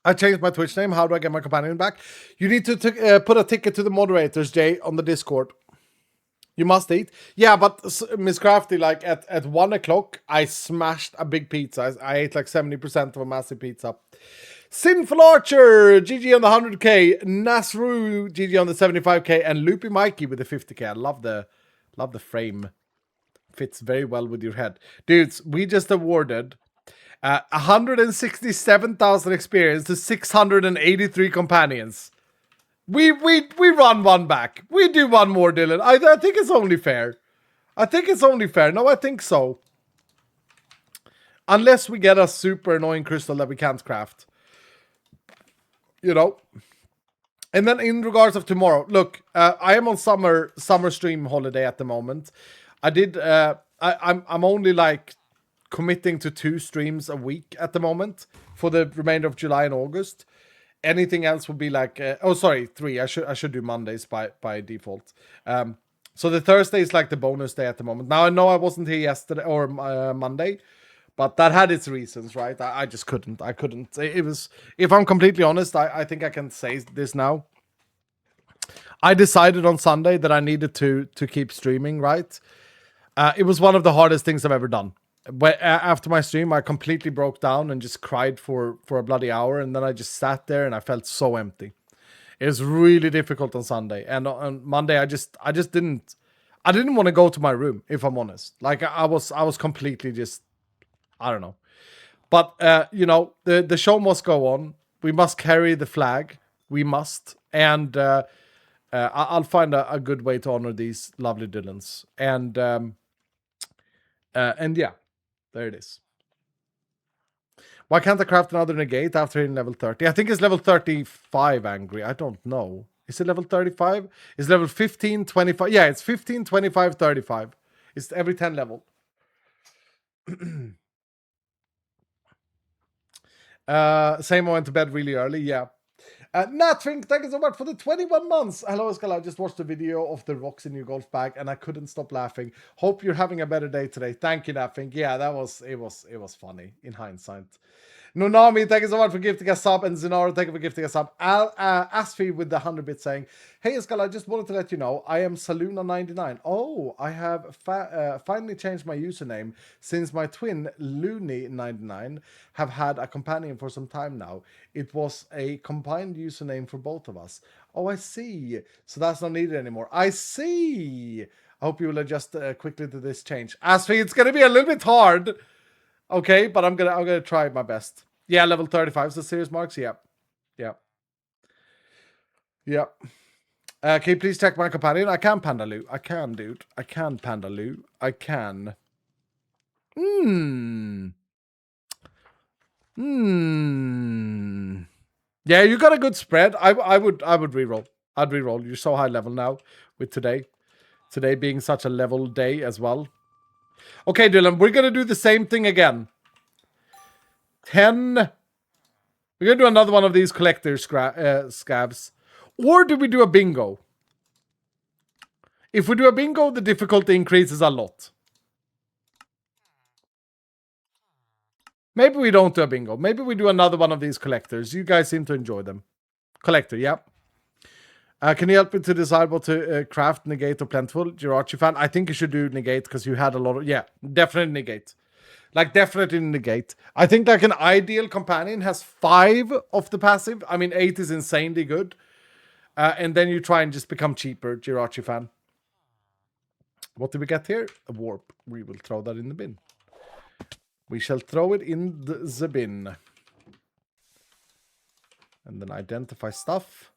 I changed my Twitch name. How do I get my companion back? You need to put a ticket to the moderators, Jay, on the Discord. You must eat. Yeah, but Miss Crafty, like at 1 o'clock, I smashed a big pizza. I ate like 70% of a massive pizza. Sinful Archer, GG on the 100k. Nasru, GG on the 75k. And Loopy Mikey with the 50k. I love the frame. Fits very well with your head. Dudes, we just awarded 167,000 experience to 683 companions. We run one back. We do one more, Dylan. I think it's only fair. I think it's only fair. No, I think so. Unless we get a super annoying crystal that we can't craft. You know. And then in regards of tomorrow, look, I am on summer stream holiday at the moment. I did I'm only like committing to 2 streams a week at the moment for the remainder of July and August. Anything else would be like 3. I should do Mondays by default. So the Thursday is like the bonus day at the moment. Now I know I wasn't here yesterday or Monday, but that had its reasons, right? I just couldn't. I couldn't. It was, if I'm completely honest, I think I can say this now. I decided on Sunday that I needed to keep streaming, right? It was one of the hardest things I've ever done. But after my stream, I completely broke down and just cried for a bloody hour, and then I just sat there and I felt so empty. It was really difficult on Sunday, and on Monday I just didn't want to go to my room, if I'm honest. Like I was completely just, I don't know. But you know, the show must go on. We must carry the flag. We must, and I'll find a good way to honor these lovely Dylans, and yeah. There it is. Why can't I craft another negate after hitting level 30? I think it's level 35, Angry. I don't know. Is it level 35? Is level 15, 25? Yeah, it's 15, 25, 35. It's every 10 level. Same, I went to bed really early, yeah. Natfink, thank you so much for the 21 months. Hello, Escal. I just watched the video of the rocks in your golf bag and I couldn't stop laughing. Hope you're having a better day today. Thank you, Natfink. Yeah, it was funny in hindsight. Nonami, thank you so much for gifting a sub, and Zenaro, thank you for gifting a sub. Asfi with the 100 bit saying, hey Escal, I just wanted to let you know I am Saluna99. Oh, I have finally changed my username since my twin Looney99 have had a companion for some time now. It was a combined username for both of us. Oh, I see. So that's not needed anymore. I see. I hope you will adjust quickly to this change. Asfi, it's gonna be a little bit hard. Okay, but I'm gonna try my best. Yeah, level 35 is the serious marks. Yeah. Can you please check my companion? I can, Pandaloo. I can, dude. I can, Pandaloo. I can. Yeah, you got a good spread. I would reroll. I'd reroll. You're so high level now with today. Today being such a level day as well. Okay, Dylan, we're gonna do the same thing again. 10. We're going to do another one of these collector scabs. Or do we do a bingo? If we do a bingo, the difficulty increases a lot. Maybe we don't do a bingo. Maybe we do another one of these collectors. You guys seem to enjoy them. Collector, yep. Can you help me to decide what to craft, negate, or plentiful? Jirachi fan, I think you should do negate because you had a lot of... Yeah, definitely negate. Like, definitely negate. I think like an ideal companion has 5 of the passive. I mean, 8 is insanely good. And then you try and just become cheaper, Jirachi fan. What did we get here? A warp. We will throw that in the bin. We shall throw it in the bin. And then identify stuff.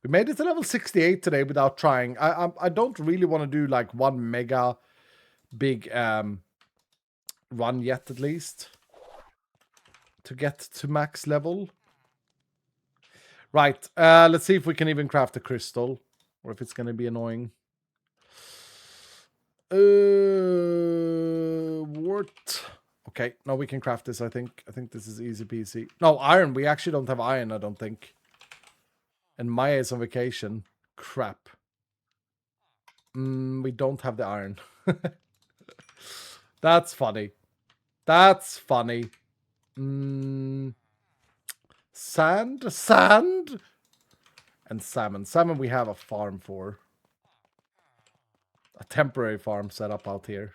We made it to level 68 today without trying. I don't really want to do like one mega big run yet, at least. To get to max level. Right. Let's see if we can even craft a crystal. Or if it's going to be annoying. Wart. Okay. No, we can craft this, I think. I think this is easy peasy. No, iron. We actually don't have iron, I don't think. And Maya is on vacation. Crap. We don't have the iron. That's funny. That's funny. Sand? Sand? And salmon. Salmon we have a farm for. A temporary farm set up out here.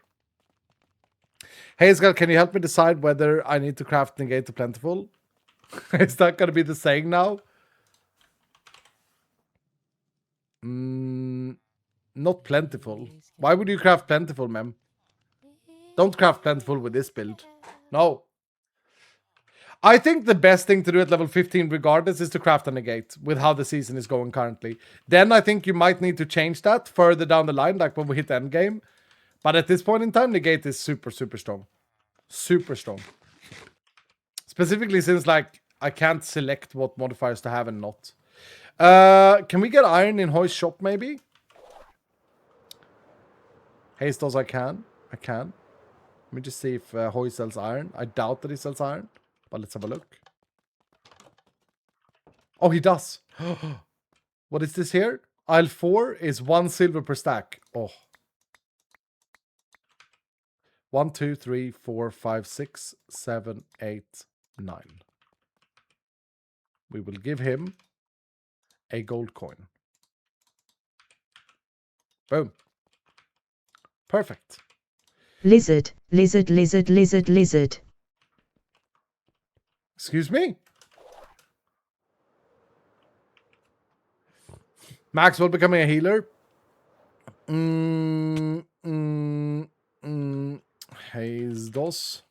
Hey, Skull, can you help me decide whether I need to craft negate to plentiful? Is that going to be the saying now? Not plentiful. Why would you craft plentiful, ma'am? Don't craft plentiful with this build. No. I think the best thing to do at level 15 regardless is to craft a negate with how the season is going currently. Then I think you might need to change that further down the line, like when we hit endgame. But at this point in time, negate is super, super strong. Super strong. Specifically since, like, I can't select what modifiers to have and not. Can we get iron in Hoy's shop, maybe? Hastos, I can. I can. Let me just see if Hoy sells iron. I doubt that he sells iron. But let's have a look. Oh, he does. What is this here? Aisle 4 is 1 silver per stack. Oh. 1, 2, 3, 4, 5, 6, 7, 8, 9. We will give him a gold coin. Boom. Perfect. Lizard, lizard, lizard, lizard, lizard. Excuse me? Maxwell becoming a healer? Hazedos.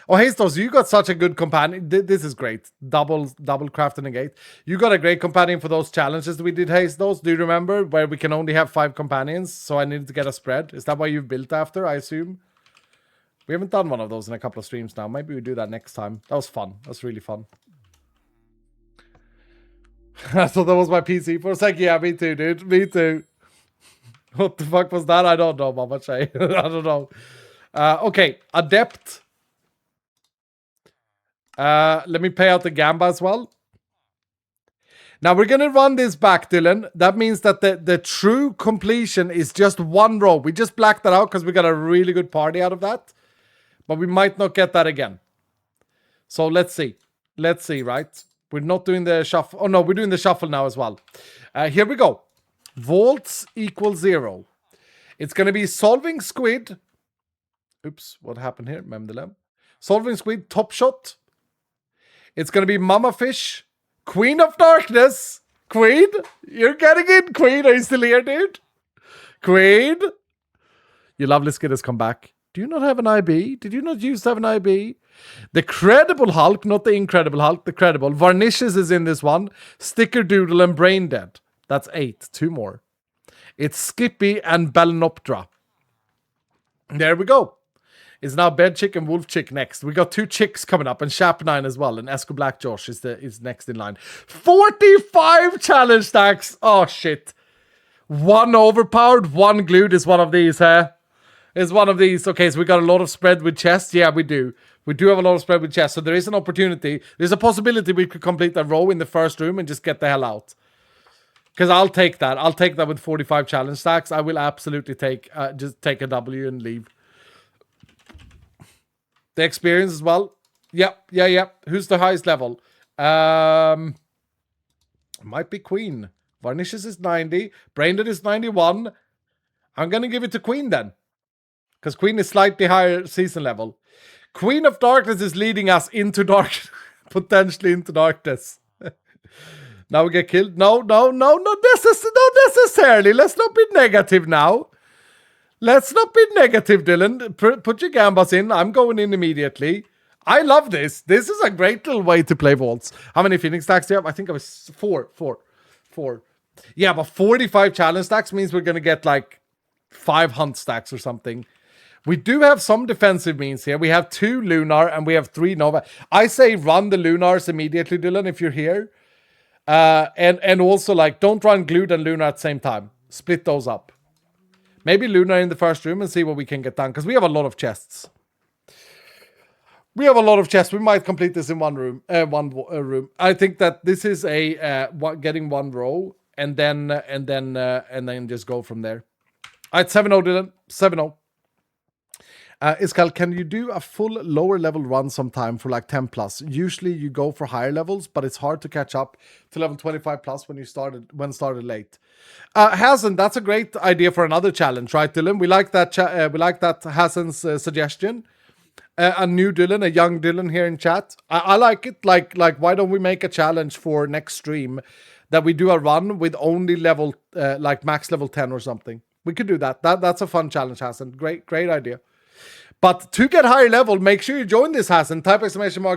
Oh, Hazedos, you got such a good companion. This is great. Double craft and negate. You got a great companion for those challenges that we did, Hazedos. Do you remember? Where we can only have 5 companions. So I needed to get a spread. Is that why you've built after, I assume? We haven't done one of those in a couple of streams now. Maybe we do that next time. That was fun. That was really fun. I thought that was my PC for a sec. Yeah, me too, dude. Me too. What the fuck was that? I don't know, Mama Shay. I don't know. Okay, Adept. Let me pay out the Gamba as well. Now we're going to run this back, Dylan. That means that the true completion is just 1 row. We just blacked that out because we got a really good party out of that. But we might not get that again. So let's see. Let's see, right? We're not doing the shuffle. Oh, no, we're doing the shuffle now as well. Here we go. Volts equals 0. It's going to be Solving Squid. Oops, what happened here? Memdelem. Solving Squid, Top Shot. It's going to be Mama Fish. Queen of Darkness. Queen? You're getting in, Queen. Are you still here, dude? Queen? Your lovely skin has come back. Do you not have an IB? Did you not used to have an IB? The Credible Hulk, not the Incredible Hulk, the Credible. Varnishes is in this one. Sticker Doodle and Brain Dead. That's 8. 2 more. It's Skippy and Balnoptera. There we go. It's now Bed Chick and Wolf Chick next. We got 2 chicks coming up and Shap9 as well. And Esco Black Josh is next in line. 45 challenge stacks. Oh, shit. 1 overpowered, 1 glued is one of these, huh? Is one of these. Okay, so we got a lot of spread with chests. Yeah, we do. We do have a lot of spread with chests, so there is an opportunity. There's a possibility we could complete a row in the first room and just get the hell out. Because I'll take that. I'll take that with 45 challenge stacks. I will absolutely just take a W and leave. The experience as well. Yep. Who's the highest level? Might be Queen. Varnishes is 90. Braindead is 91. I'm going to give it to Queen then. Because Queen is slightly higher season level. Queen of Darkness is leading us into dark, potentially into darkness. Now we get killed. No, not necessarily. Let's not be negative now. Let's not be negative, Dylan. Put your gambas in. I'm going in immediately. I love this. This is a great little way to play vaults. How many Phoenix stacks do you have? I think I was four. Yeah, but 45 challenge stacks means we're going to get like 5 hunt stacks or something. We do have some defensive means here. We have 2 Lunar and we have 3 Nova. I say run the Lunars immediately, Dylan, if you're here. And also, like, don't run Glued and Lunar at the same time. Split those up. Maybe Lunar in the first room and see what we can get done. Because we have a lot of chests. We might complete this in one room. Room. I think that this is a getting one row and then just go from there. All right, 7-0, Dylan. 7-0. Iskal, can you do a full lower level run sometime for like 10 plus? Usually you go for higher levels, but it's hard to catch up to level 25 plus when started late. Hazen, that's a great idea for another challenge, right, Dylan? We like that. We like that Hazen's suggestion. A new Dylan, a young Dylan here in chat. I like it. Like, why don't we make a challenge for next stream that we do a run with only level, like max level 10 or something? We could do that. That's a fun challenge, Hazen. Great idea. But to get higher level, make sure you join this, Hazen. Type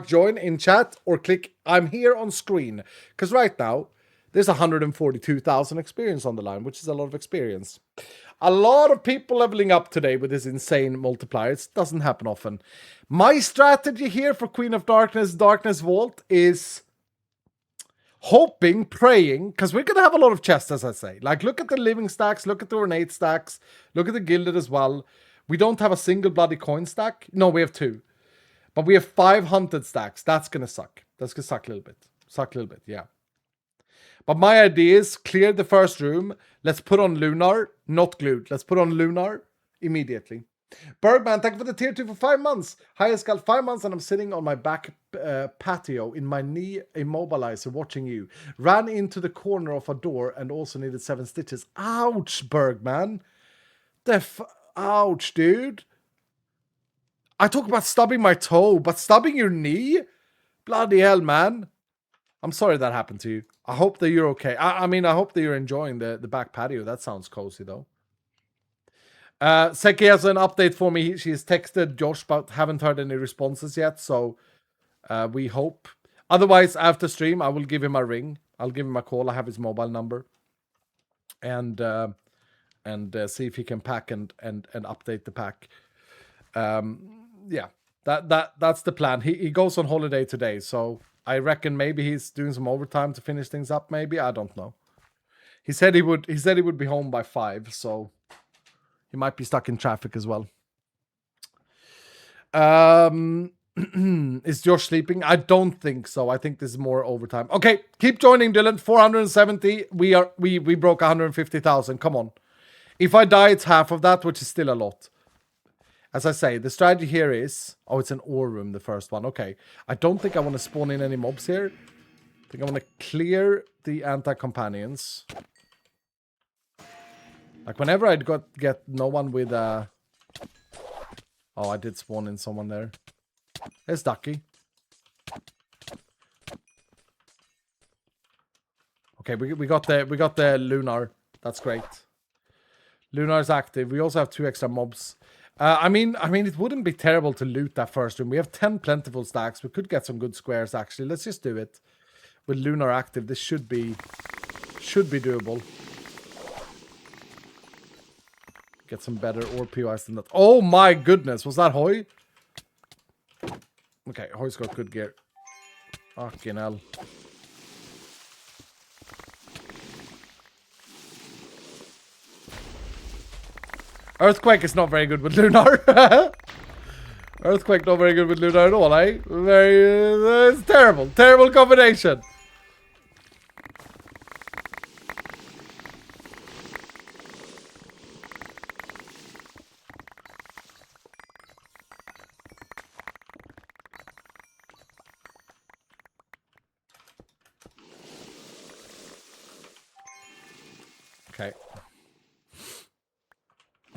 !join in chat or click I'm here on screen. Because right now, there's 142,000 experience on the line, which is a lot of experience. A lot of people leveling up today with this insane multiplier. It doesn't happen often. My strategy here for Queen of Darkness, Darkness Vault is hoping, praying, because we're going to have a lot of chests, as I say. Like, look at the living stacks, look at the ornate stacks, look at the gilded as well. We don't have a single bloody coin stack. No, we have 2. But we have 5 hunted stacks. That's going to suck. That's going to suck a little bit. Yeah. But my idea is clear the first room. Let's put on Lunar, not Glued. Let's put on Lunar immediately. Bergman, thank you for the tier 2 for 5 months. Hi, Escal, 5 months and I'm sitting on my back patio in my knee immobilizer watching you. Ran into the corner of a door and also needed 7 stitches. Ouch, Bergman. Ouch, dude. I talk about stubbing my toe, but stubbing your knee? Bloody hell, man. I'm sorry that happened to you. I hope that you're okay. I mean, I hope that you're enjoying the back patio. That sounds cozy, though. Seki has an update for me. She's texted Josh, but haven't heard any responses yet, so we hope. Otherwise, after stream, I will give him a ring. I'll give him a call. I have his mobile number. And see if he can pack and update the pack. Yeah, that's the plan. He goes on holiday today, so I reckon maybe he's doing some overtime to finish things up. Maybe, I don't know. He said he would be home by 5, so he might be stuck in traffic as well. Is Josh sleeping? I don't think so. I think this is more overtime. Okay, keep joining, Dylan. 470. We broke 150,000. Come on. If I die, it's half of that, which is still a lot. As I say, the strategy here is... Oh, it's an ore room, the first one. Okay. I don't think I want to spawn in any mobs here. I think I want to clear the anti-companions. Like, whenever I'd get no one with... Oh, I did spawn in someone there. There's Ducky. Okay, we got the Lunar. That's great. Lunar's active. We also have 2 extra mobs. I mean, it wouldn't be terrible to loot that first room. We have 10 plentiful stacks. We could get some good squares, actually. Let's just do it. With Lunar active, this should be doable. Get some better ore POIs than that. Oh my goodness, was that Hoy? Okay, Hoy's got good gear. Fucking hell. Earthquake is not very good with Lunar. Earthquake not very good with Lunar at all, eh? Very... it's terrible. Terrible combination. Okay.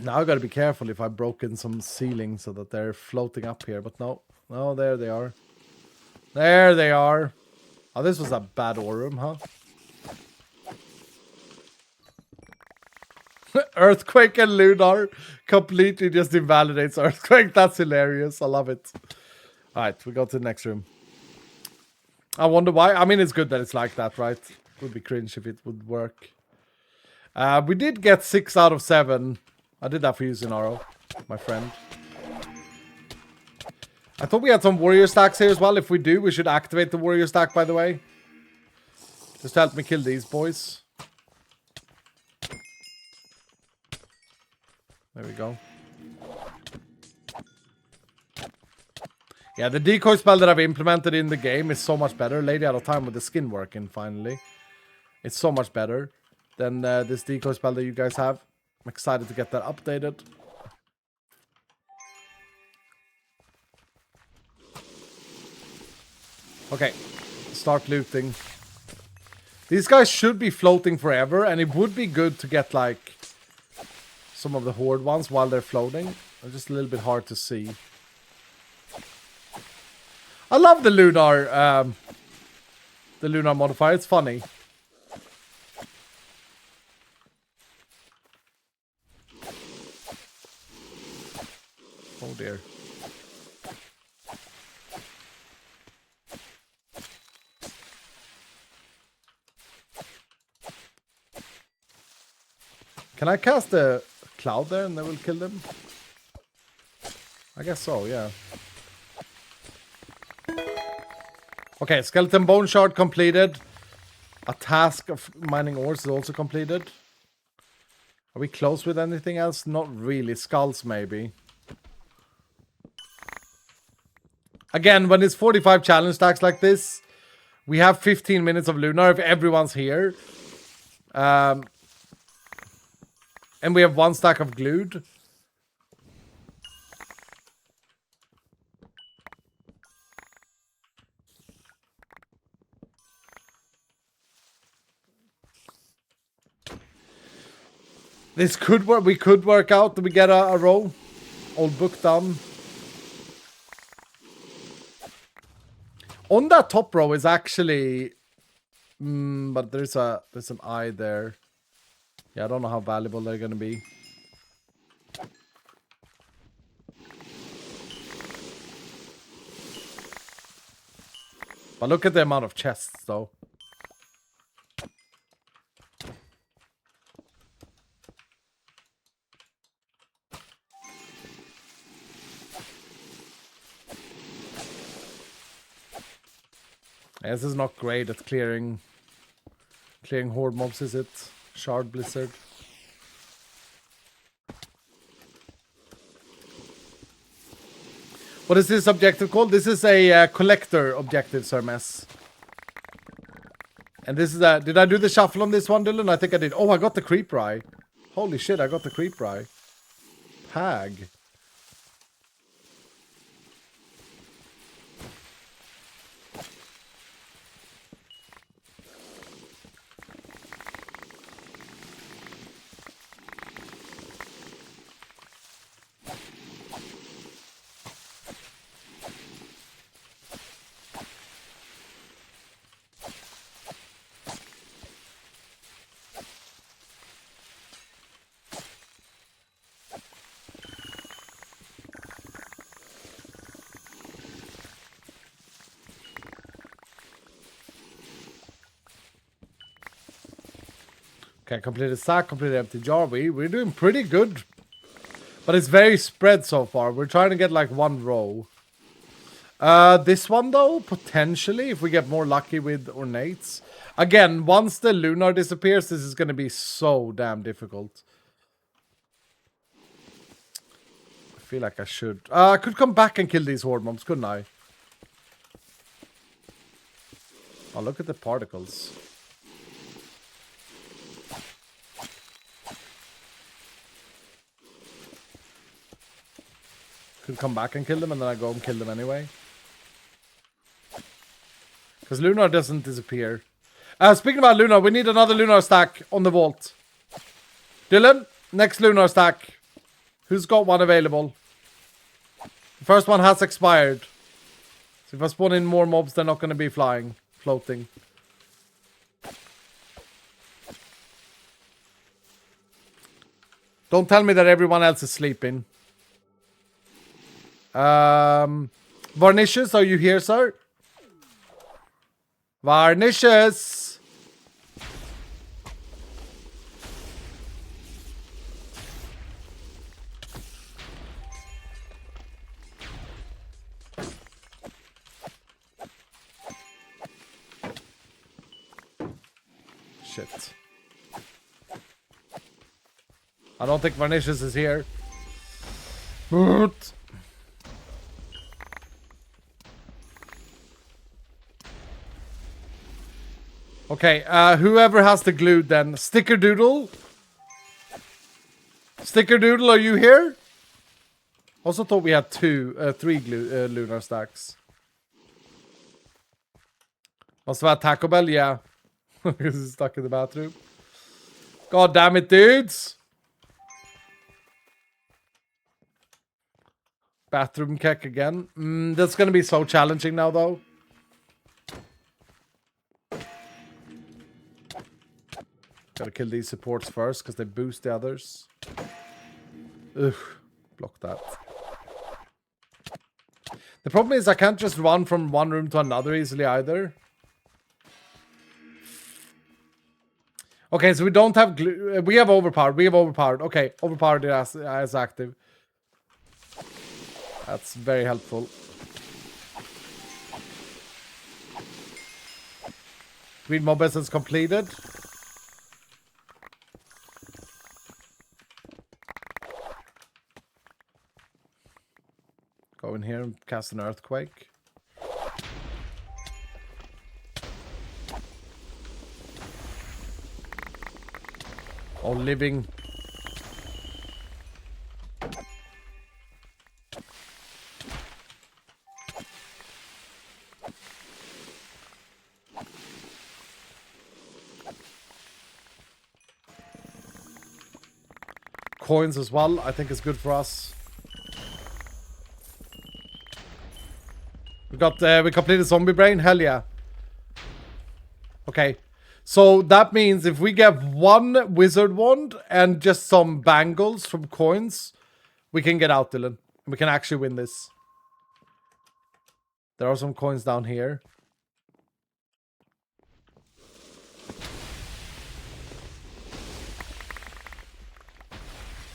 Now I gotta be careful if I broke in some ceilings so that they're floating up here, but no. No, there they are. There they are. Oh, this was a bad ore room, huh? Earthquake and Lunar completely just invalidates Earthquake. That's hilarious. I love it. Alright, we go to the next room. I wonder why. I mean, it's good that it's like that, right? It would be cringe if it would work. We did get 6 out of 7. I did that for you, Zenaro, my friend. I thought we had some warrior stacks here as well. If we do, we should activate the warrior stack, by the way. Just help me kill these boys. There we go. Yeah, the decoy spell that I've implemented in the game is so much better. Lady out of time with the skin working, finally. It's so much better than this decoy spell that you guys have. I'm excited to get that updated. Okay, start looting. These guys should be floating forever, and it would be good to get, like, some of the horde ones while they're floating. They're just a little bit hard to see. I love the lunar modifier. It's funny. Oh dear. Can I cast a cloud there and that will kill them? I guess so, yeah. Okay, skeleton bone shard completed. A task of mining ores is also completed. Are we close with anything else? Not really. Skulls, maybe. Again, when it's 45 challenge stacks like this, we have 15 minutes of Lunar if everyone's here. And we have 1 stack of glued. This could work. We could work out that we get a row. Old book done. On that top row is actually... but there's an eye there. Yeah, I don't know how valuable they're going to be. But look at the amount of chests, though. Yeah, this is not great at clearing horde mobs, is it? Shard Blizzard. What is this objective called? This is a collector objective, Sir Mess. And this is a... Did I do the shuffle on this one, Dylan? I think I did. Oh, I got the creeper eye. Holy shit, I got the creeper eye. Pag. Okay, completed sack, completed empty jar. We're doing pretty good. But it's very spread so far. We're trying to get like 1 row. This one though, potentially, if we get more lucky with ornates. Again, once the lunar disappears, this is going to be so damn difficult. I feel like I should. I could come back and kill these horde mobs, couldn't I? Oh, look at the particles. Could come back and kill them, and then I go and kill them anyway. Because Lunar doesn't disappear. Speaking about Lunar, we need another Lunar stack on the vault. Dylan, next Lunar stack. Who's got one available? The first one has expired. So if I spawn in more mobs, they're not going to be floating. Don't tell me that everyone else is sleeping. Varnishes, are you here, sir? Varnishes! Shit. I don't think Varnishes is here. But... okay, whoever has the glue then. Stickerdoodle? Stickerdoodle, are you here? Also thought we had three lunar stacks. Must have had Taco Bell, yeah. Because he's stuck in the bathroom. God damn it, dudes! Bathroom keck again. That's gonna be so challenging now, though. Gotta kill these supports first, because they boost the others. Ugh. Block that. The problem is I can't just run from one room to another easily either. Okay, so we don't have glue. We have overpowered. Okay, overpowered as active. That's very helpful. Green mob essence completed. Go in here and cast an earthquake. All living. Coins as well, I think is good for us. We completed zombie brain, hell yeah. Okay. So that means if we get one wizard wand and just some bangles from coins, we can get out, Dylan. We can actually win this. There are some coins down here.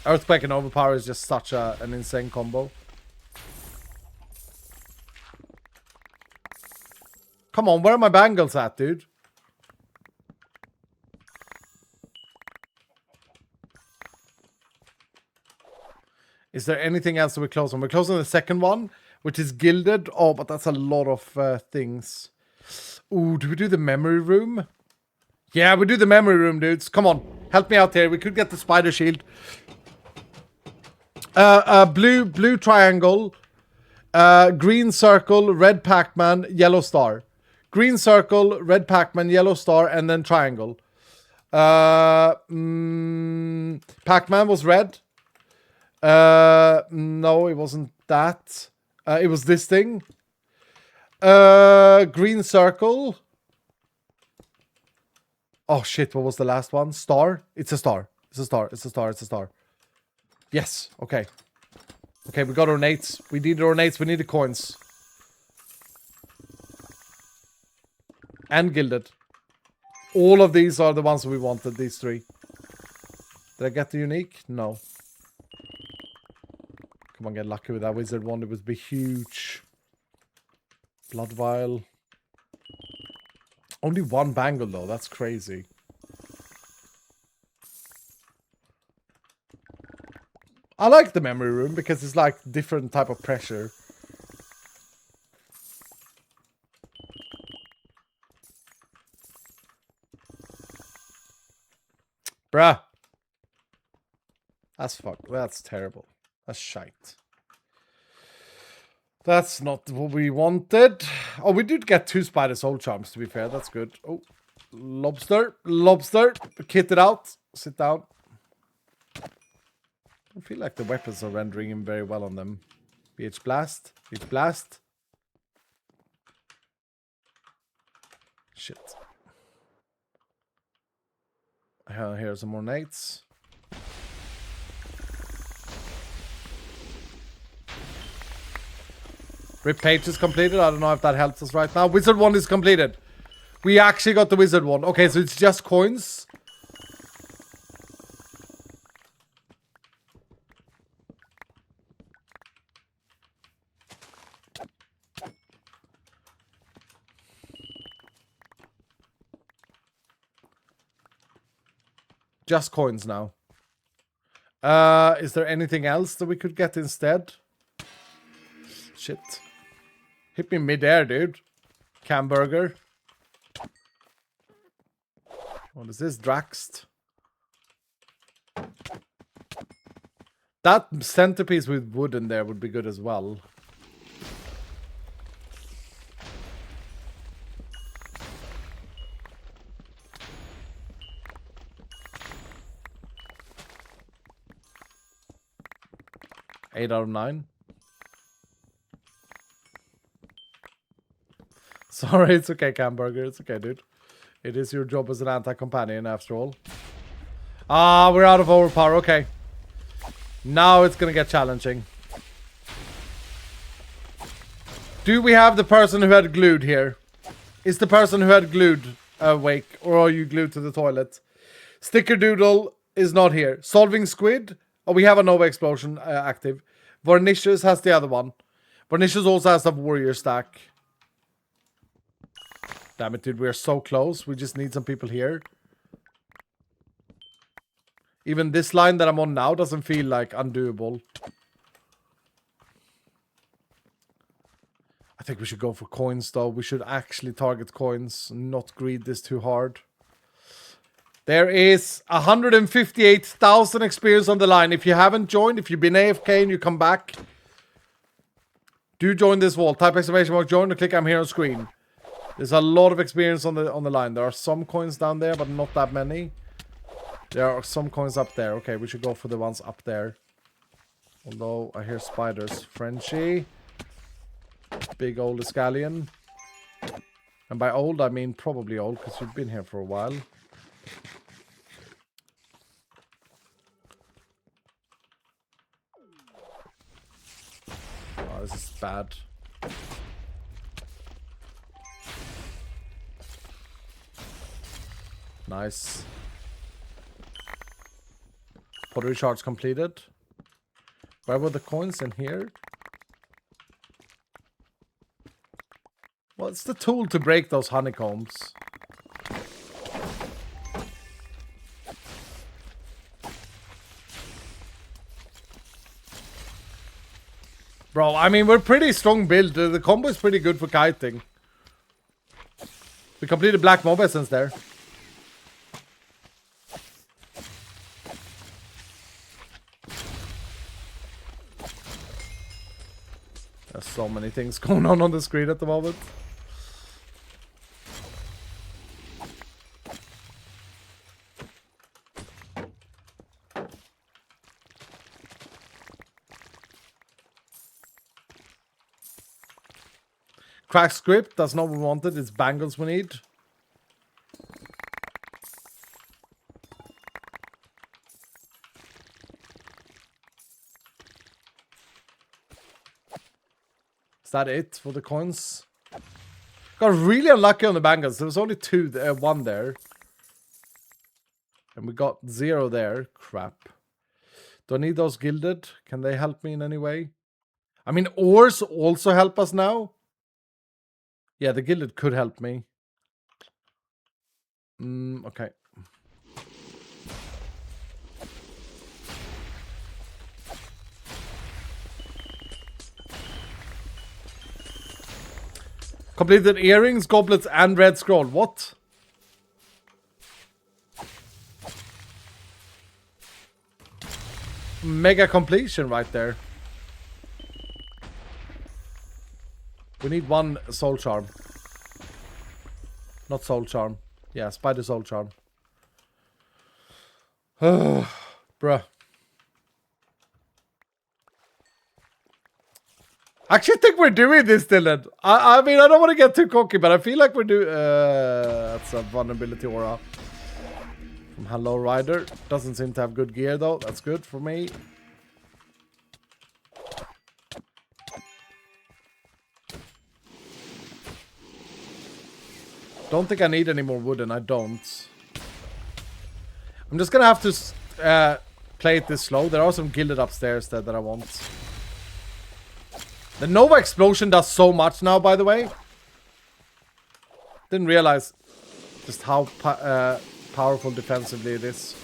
Earthquake and Overpower is just such an insane combo. Come on, where are my bangles at, dude? Is there anything else that we're close on? We're close on the second one, which is gilded. Oh, but that's a lot of things. Ooh, do we do the memory room? Yeah, we do the memory room, dudes. Come on, help me out here. We could get the spider shield. Blue triangle. Green circle, red Pac-Man, yellow star. Green circle, red Pac-Man, yellow star, and then triangle. Pac-Man was red. No, it wasn't that. It was this thing. Green circle. Oh shit, what was the last one? Star? It's a star. It's a star. It's a star. It's a star. Yes, okay. Okay, we got ornates. We need ornates. We need the coins. And gilded. All of these are the ones we wanted, these three. Did I get the unique? No. Come on, get lucky with that wizard one. It would be huge. Blood vial. Only one bangle though. That's crazy. I like the memory room because it's like different type of pressure. Bruh. That's That's terrible. That's shite. That's not what we wanted. Oh, we did get 2 spider soul charms, to be fair. That's good. Oh, lobster. Lobster. Kit it out. Sit down. I feel like the weapons are rendering him very well on them. BH blast. BH blast. Shit. Here's some more nades. Rip page is completed. I don't know if that helps us right now. Wizard 1 is completed. We actually got the wizard 1. Okay, so it's just coins. Just coins now. Is there anything else that we could get instead? Shit. Hit me mid-air, dude. Camburger. What is this? Draxed. That centerpiece with wood in there would be good as well. Eight out of 9. Sorry, it's okay, Camburger. It's okay, dude. It is your job as an anti-companion, after all. Ah, we're out of overpower. Okay. Now it's gonna get challenging. Do we have the person who had glued here? Is the person who had glued awake? Or are you glued to the toilet? Sticker Doodle is not here. Solving Squid. Oh, we have a Nova Explosion active. Varnicious has the other one. Varnicious also has a warrior stack. Damn it, dude. We're so close. We just need some people here. Even this line that I'm on now doesn't feel like undoable. I think we should go for coins, though. We should actually target coins, not greed this too hard. There is 158,000 experience on the line. If you haven't joined, if you've been AFK and you come back, do join this wall. Type exclamation mark join or click I'm here on screen. There's a lot of experience on the line. There are some coins down there, but not that many. There are some coins up there. Okay, we should go for the ones up there. Although I hear spiders. Frenchie. Big old Escallion. And by old, I mean probably old, because you've been here for a while. Oh, this is bad. Nice. Pottery charge completed. Where were the coins in here? What's the tool to break those honeycombs? Bro, I mean, we're pretty strong build. The combo is pretty good for kiting. We completed Black Mob Essence there. There's so many things going on the screen at the moment. Crack script, that's not what we wanted. It's bangles we need. Is that it for the coins? Got really unlucky on the bangles. There was only one there. And we got 0 there. Crap. Do I need those gilded? Can they help me in any way? I mean, ores also help us now. Yeah, the gilded could help me. Okay. Completed earrings, goblets, and red scroll. What? Mega completion right there. We need one soul charm. Not soul charm. Yeah, spider soul charm. Bruh. I actually think we're doing this, Dylan. I mean, I don't want to get too cocky, but I feel like we're doing... that's a vulnerability aura. From Hello Rider. Doesn't seem to have good gear, though. That's good for me. Don't think I need any more wood, and I don't. I'm just gonna have to play it this slow. There are some gilded upstairs that I want. The Nova Explosion does so much now, by the way. Didn't realize just how powerful defensively it is.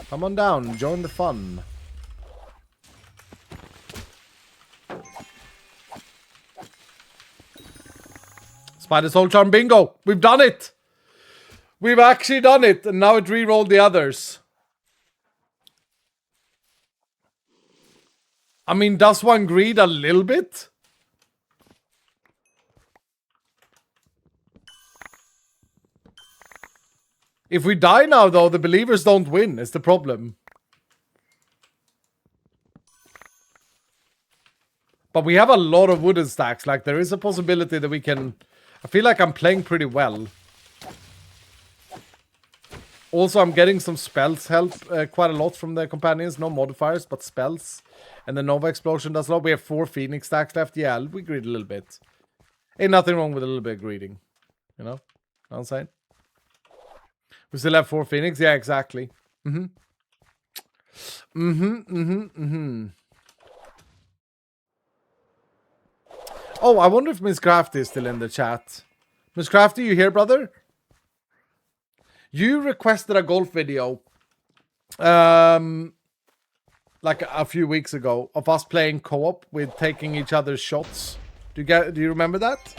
Come on down, join the fun. Spider Soul Charm bingo! We've done it! We've actually done it, and now it re-rolled the others. I mean, does one greed a little bit? If we die now, though, the believers don't win, is the problem. But we have a lot of wooden stacks. Like, there is a possibility that we can... I feel like I'm playing pretty well. Also, I'm getting some spells help quite a lot from the companions. No modifiers, but spells. And the Nova Explosion does a lot. We have 4 Phoenix stacks left. Yeah, we greed a little bit. Ain't nothing wrong with a little bit of greeding. You know what I'm saying? We still have 4 Phoenix? Yeah, exactly. Oh, I wonder if Miss Crafty is still in the chat. Miss Crafty, you here, brother? You requested a golf video like a few weeks ago of us playing co-op with taking each other's shots. Do you remember that?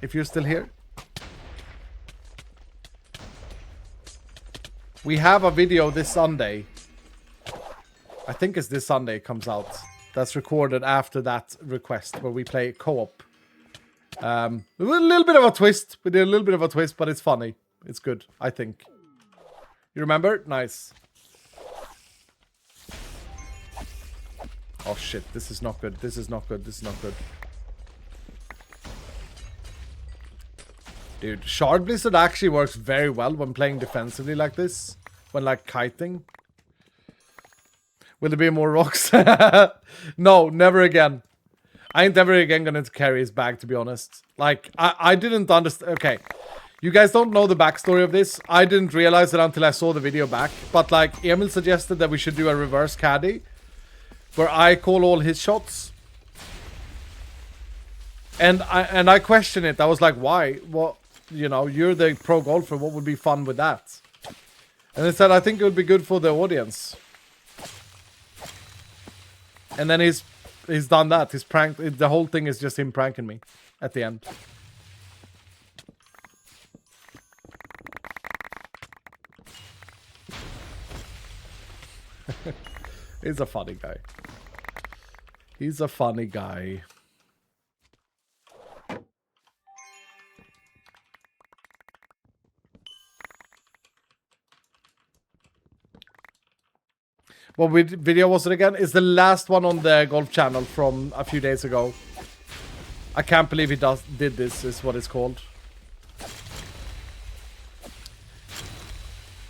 If you're still here. We have a video this Sunday. I think it's this Sunday it comes out. That's recorded after that request where we play co-op. A little bit of a twist. We did a little bit of a twist, but it's funny. It's good, I think. You remember? Nice. Oh shit, this is not good. This is not good. This is not good. Dude, Shard Blizzard actually works very well when playing defensively like this. When like kiting. Will there be more rocks? No, never again. I ain't ever again gonna carry his bag, to be honest. Like, I didn't understand. Okay. You guys don't know the backstory of this. I didn't realize it until I saw the video back. But like, Emil suggested that we should do a reverse caddy. Where I call all his shots. And I question it. I was like, why? What? You know, you're the pro golfer. What would be fun with that? And they said, I think it would be good for the audience. And then he's done that. He's pranked. The whole thing is just him pranking me at the end. He's a funny guy. He's a funny guy. What video was it again? It's the last one on the golf channel from a few days ago. I can't believe he did this, is what it's called.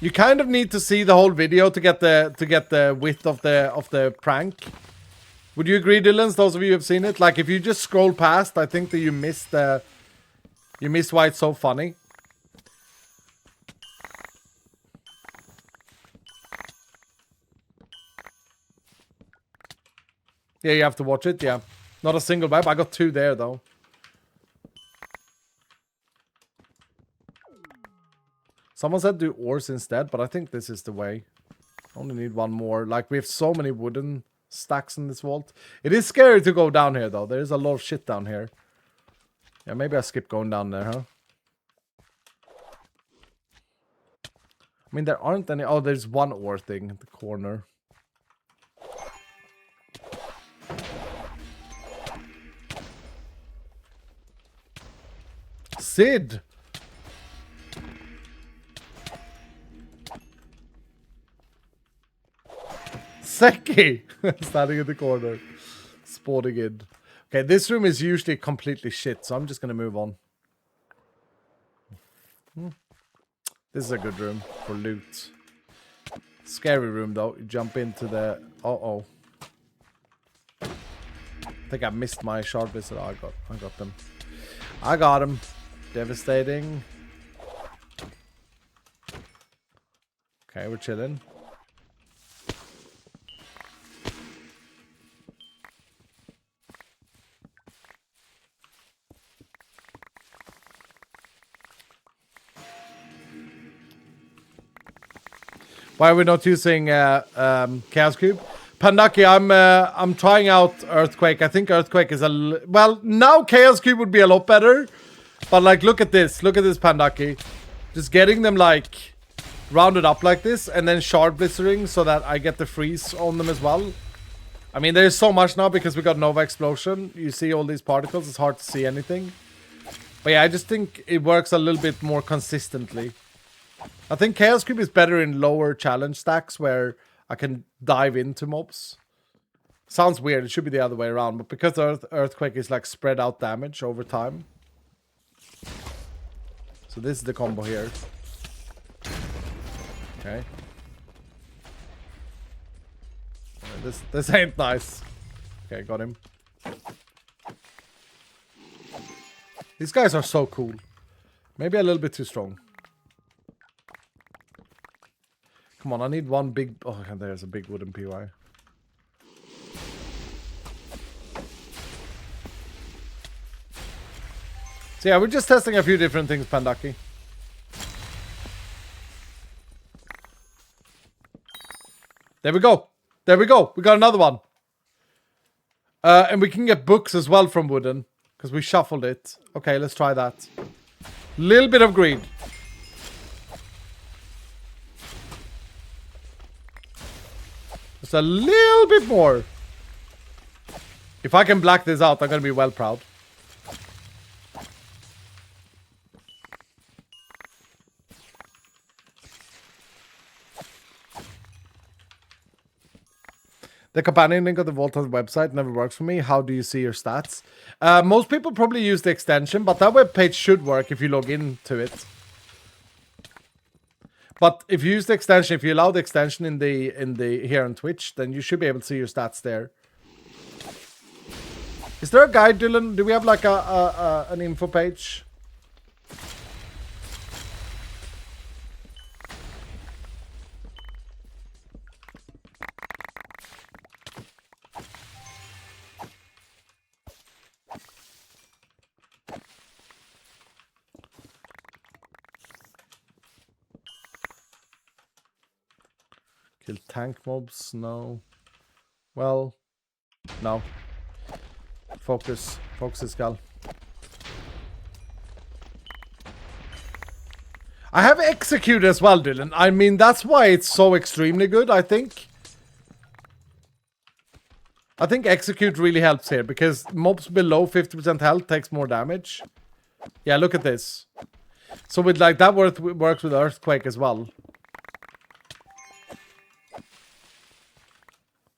You kind of need to see the whole video to get the width of the prank. Would you agree, Dylan? Those of you who have seen it, like if you just scroll past, I think that you miss why it's so funny. Yeah, you have to watch it, yeah. Not a single vibe. I got 2 there, though. Someone said do ores instead, but I think this is the way. Only need one more. Like, we have so many wooden stacks in this vault. It is scary to go down here, though. There's a lot of shit down here. Yeah, maybe I skip going down there, huh? I mean, there aren't any... Oh, there's one ore thing in the corner. Sid! Seki! Standing in the corner. Spawning in. Okay, this room is usually completely shit, so I'm just gonna move on. This is a good room for loot. Scary room, though. You jump into the... Uh-oh. I think I missed my shard blizzard. Oh, I got them. I got him. Devastating. Okay, we're chilling. Why are we not using Chaos Cube? Pandaki, I'm trying out Earthquake. I think Earthquake is well, now Chaos Cube would be a lot better. But like, look at this. Look at this, Pandaki. Just getting them like rounded up like this, and then shard blizzarding so that I get the freeze on them as well. I mean, there's so much now because we got Nova Explosion. You see all these particles. It's hard to see anything. But yeah, I just think it works a little bit more consistently. I think Chaos Cube is better in lower challenge stacks where I can dive into mobs. Sounds weird. It should be the other way around. But because Earthquake is like spread out damage over time. So this is the combo here. Okay. This ain't nice. Okay, got him. These guys are so cool. Maybe a little bit too strong. Come on, I need one big... Oh, there's a big wooden PY. So yeah, we're just testing a few different things, Pandaki. There we go. There we go. We got another one. And we can get books as well from wooden. Because we shuffled it. Okay, let's try that. Little bit of greed. Just a little bit more. If I can black this out, I'm going to be well proud. The companion link of the Vault website never works for me. How do you see your stats? Most people probably use the extension, but that web page should work if you log into it. But if you use the extension, if you allow the extension in the here on Twitch, then you should be able to see your stats there. Is there a guide, Dylan? Do we have like an info page? Kill tank mobs? No. Well, no. Focus. Focus his skull. I have execute as well, Dylan. I mean, that's why it's so extremely good, I think. I think execute really helps here, because mobs below 50% health takes more damage. Yeah, look at this. So with like that works with Earthquake as well.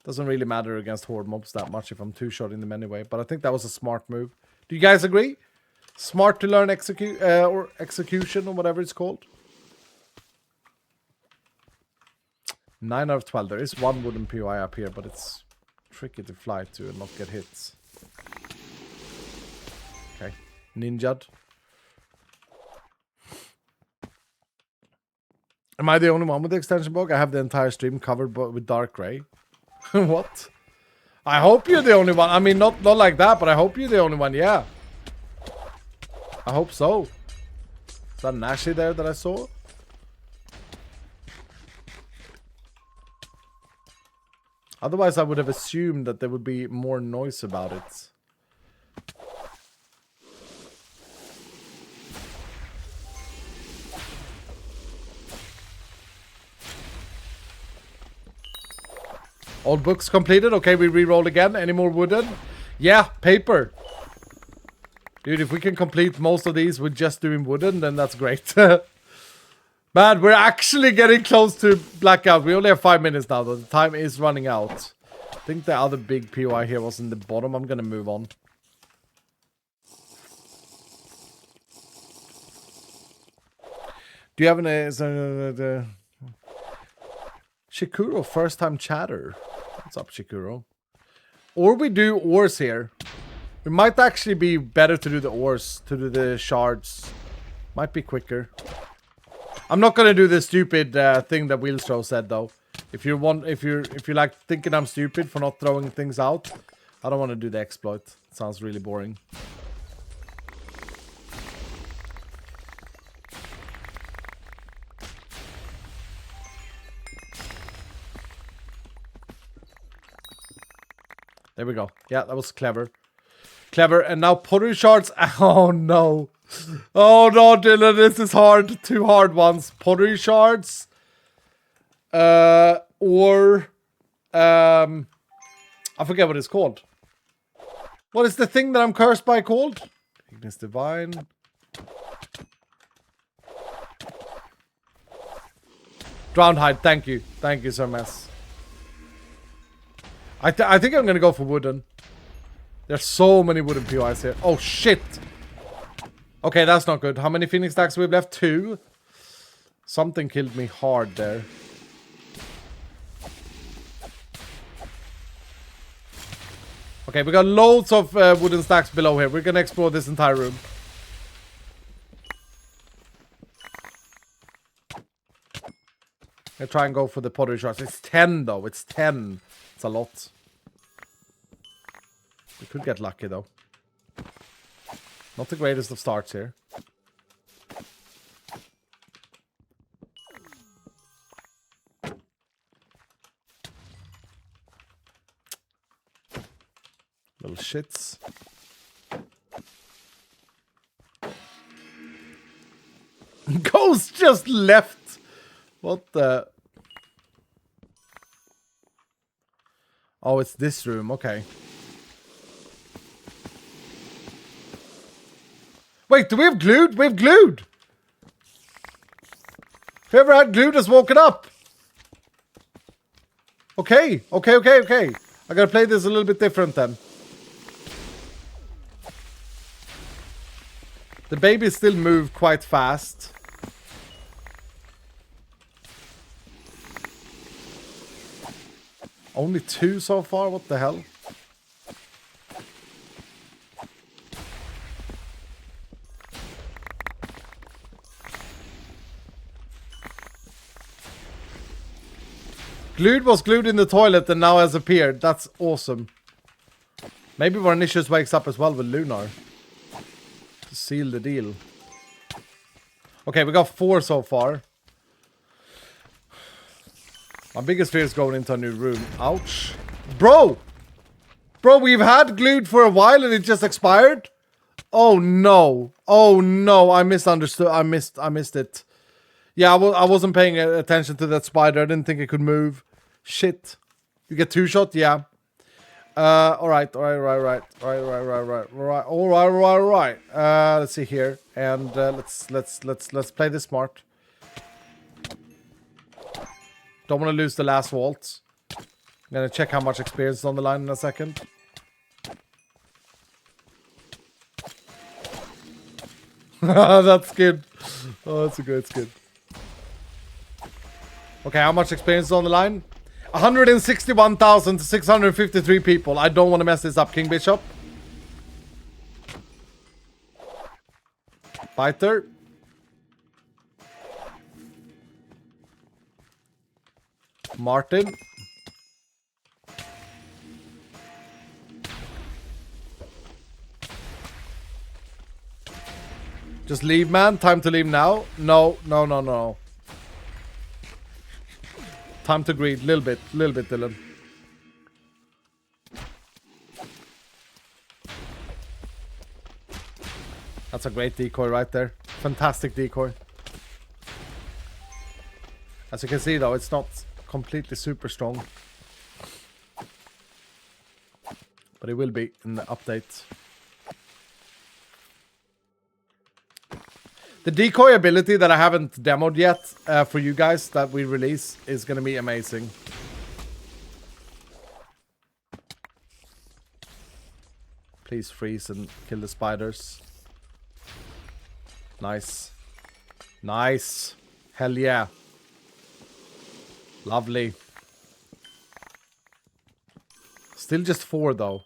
Doesn't really matter against horde mobs that much if I'm two-shotting them anyway. But I think that was a smart move. Do you guys agree? Smart to learn or execution or whatever it's called. 9 out of 12. There is one wooden POI up here, but it's tricky to fly to and not get hits. Okay. Ninja'd. Am I the only one with the extension bug? I have the entire stream covered with dark gray. What? I hope you're the only one. I mean, not like that, but I hope you're the only one. Yeah. I hope so. Is that an Ashley there that I saw? Otherwise, I would have assumed that there would be more noise about it. All books completed. Okay, we re-roll again. Any more wooden? Yeah, paper. Dude, if we can complete most of these with just doing wooden, then that's great. Man, we're actually getting close to blackout. We only have 5 minutes now, though. The time is running out. I think the other big POI here was in the bottom. I'm gonna move on. Do you have an... Shikuro, first time chatter. What's up, Shikuro? Or we do ores here. It might actually be better to do the ores, to do the shards. Might be quicker. I'm not gonna do the stupid thing that Wheelstro said though. If you like thinking I'm stupid for not throwing things out, I don't want to do the exploit. It sounds really boring. There we go. Yeah, that was clever. Clever. And now pottery shards. Oh no. Oh no, Dylan, this is hard. 2 hard ones. Pottery shards. Or I forget what it's called. What is the thing that I'm cursed by called? Ignis Divine. Drowned hide. Thank you. Thank you, Sir Mess. I think I'm gonna go for wooden. There's so many wooden POIs here. Oh shit! Okay, that's not good. How many Phoenix stacks we've left? 2. Something killed me hard there. Okay, we got loads of wooden stacks below here. We're gonna explore this entire room. I'll try and go for the pottery shards. It's 10 though. It's 10. It's a lot. We could get lucky though. Not the greatest of starts here. Little shits. Ghost just left. What the? Oh, it's this room. Okay. Wait, do we have glued? We have glued. Whoever had glued has woken up. Okay. I gotta play this a little bit different then. The babies still move quite fast. Only 2 so far? What the hell? Glued was glued in the toilet and now has appeared. That's awesome. Maybe Varnicious wakes up as well with Lunar. To seal the deal. Okay, we got 4 so far. My biggest fear is going into a new room. Ouch. Bro! Bro, we've had glued for a while and it just expired? Oh no. Oh no, I misunderstood. I missed it. Yeah, I wasn't paying attention to that spider. I didn't think it could move. Shit. You get 2 shot? Yeah. Alright. Let's see here. And let's play this smart. Don't want to lose the last vault. I'm gonna check how much experience is on the line in a second. That's good. Oh, that's good. Okay, how much experience is on the line? 161,653 people. I don't want to mess this up, King Bishop. Fighter. Martin. Just leave, man. Time to leave now. No. Time to greed. Little bit, Dylan. That's a great decoy right there. Fantastic decoy. As you can see though, it's not completely super strong. But it will be in the update. The decoy ability that I haven't demoed yet for you guys that we release is going to be amazing. Please freeze and kill the spiders. Nice. Nice. Hell yeah. Lovely. Still just 4 though.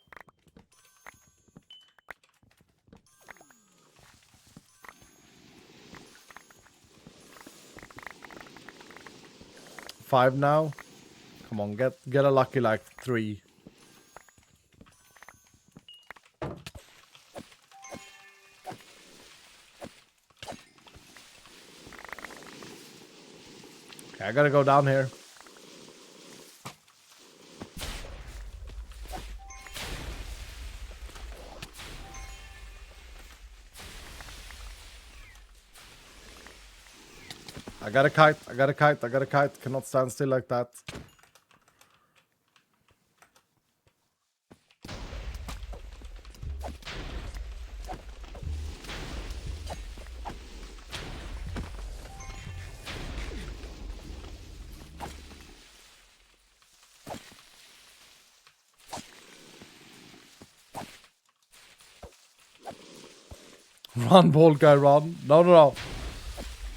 Five now. Come on, get a lucky like 3. Okay, I gotta go down here. I got a kite, I got a kite, I got a kite. Cannot stand still like that. Run, bald guy, run. No, no, no.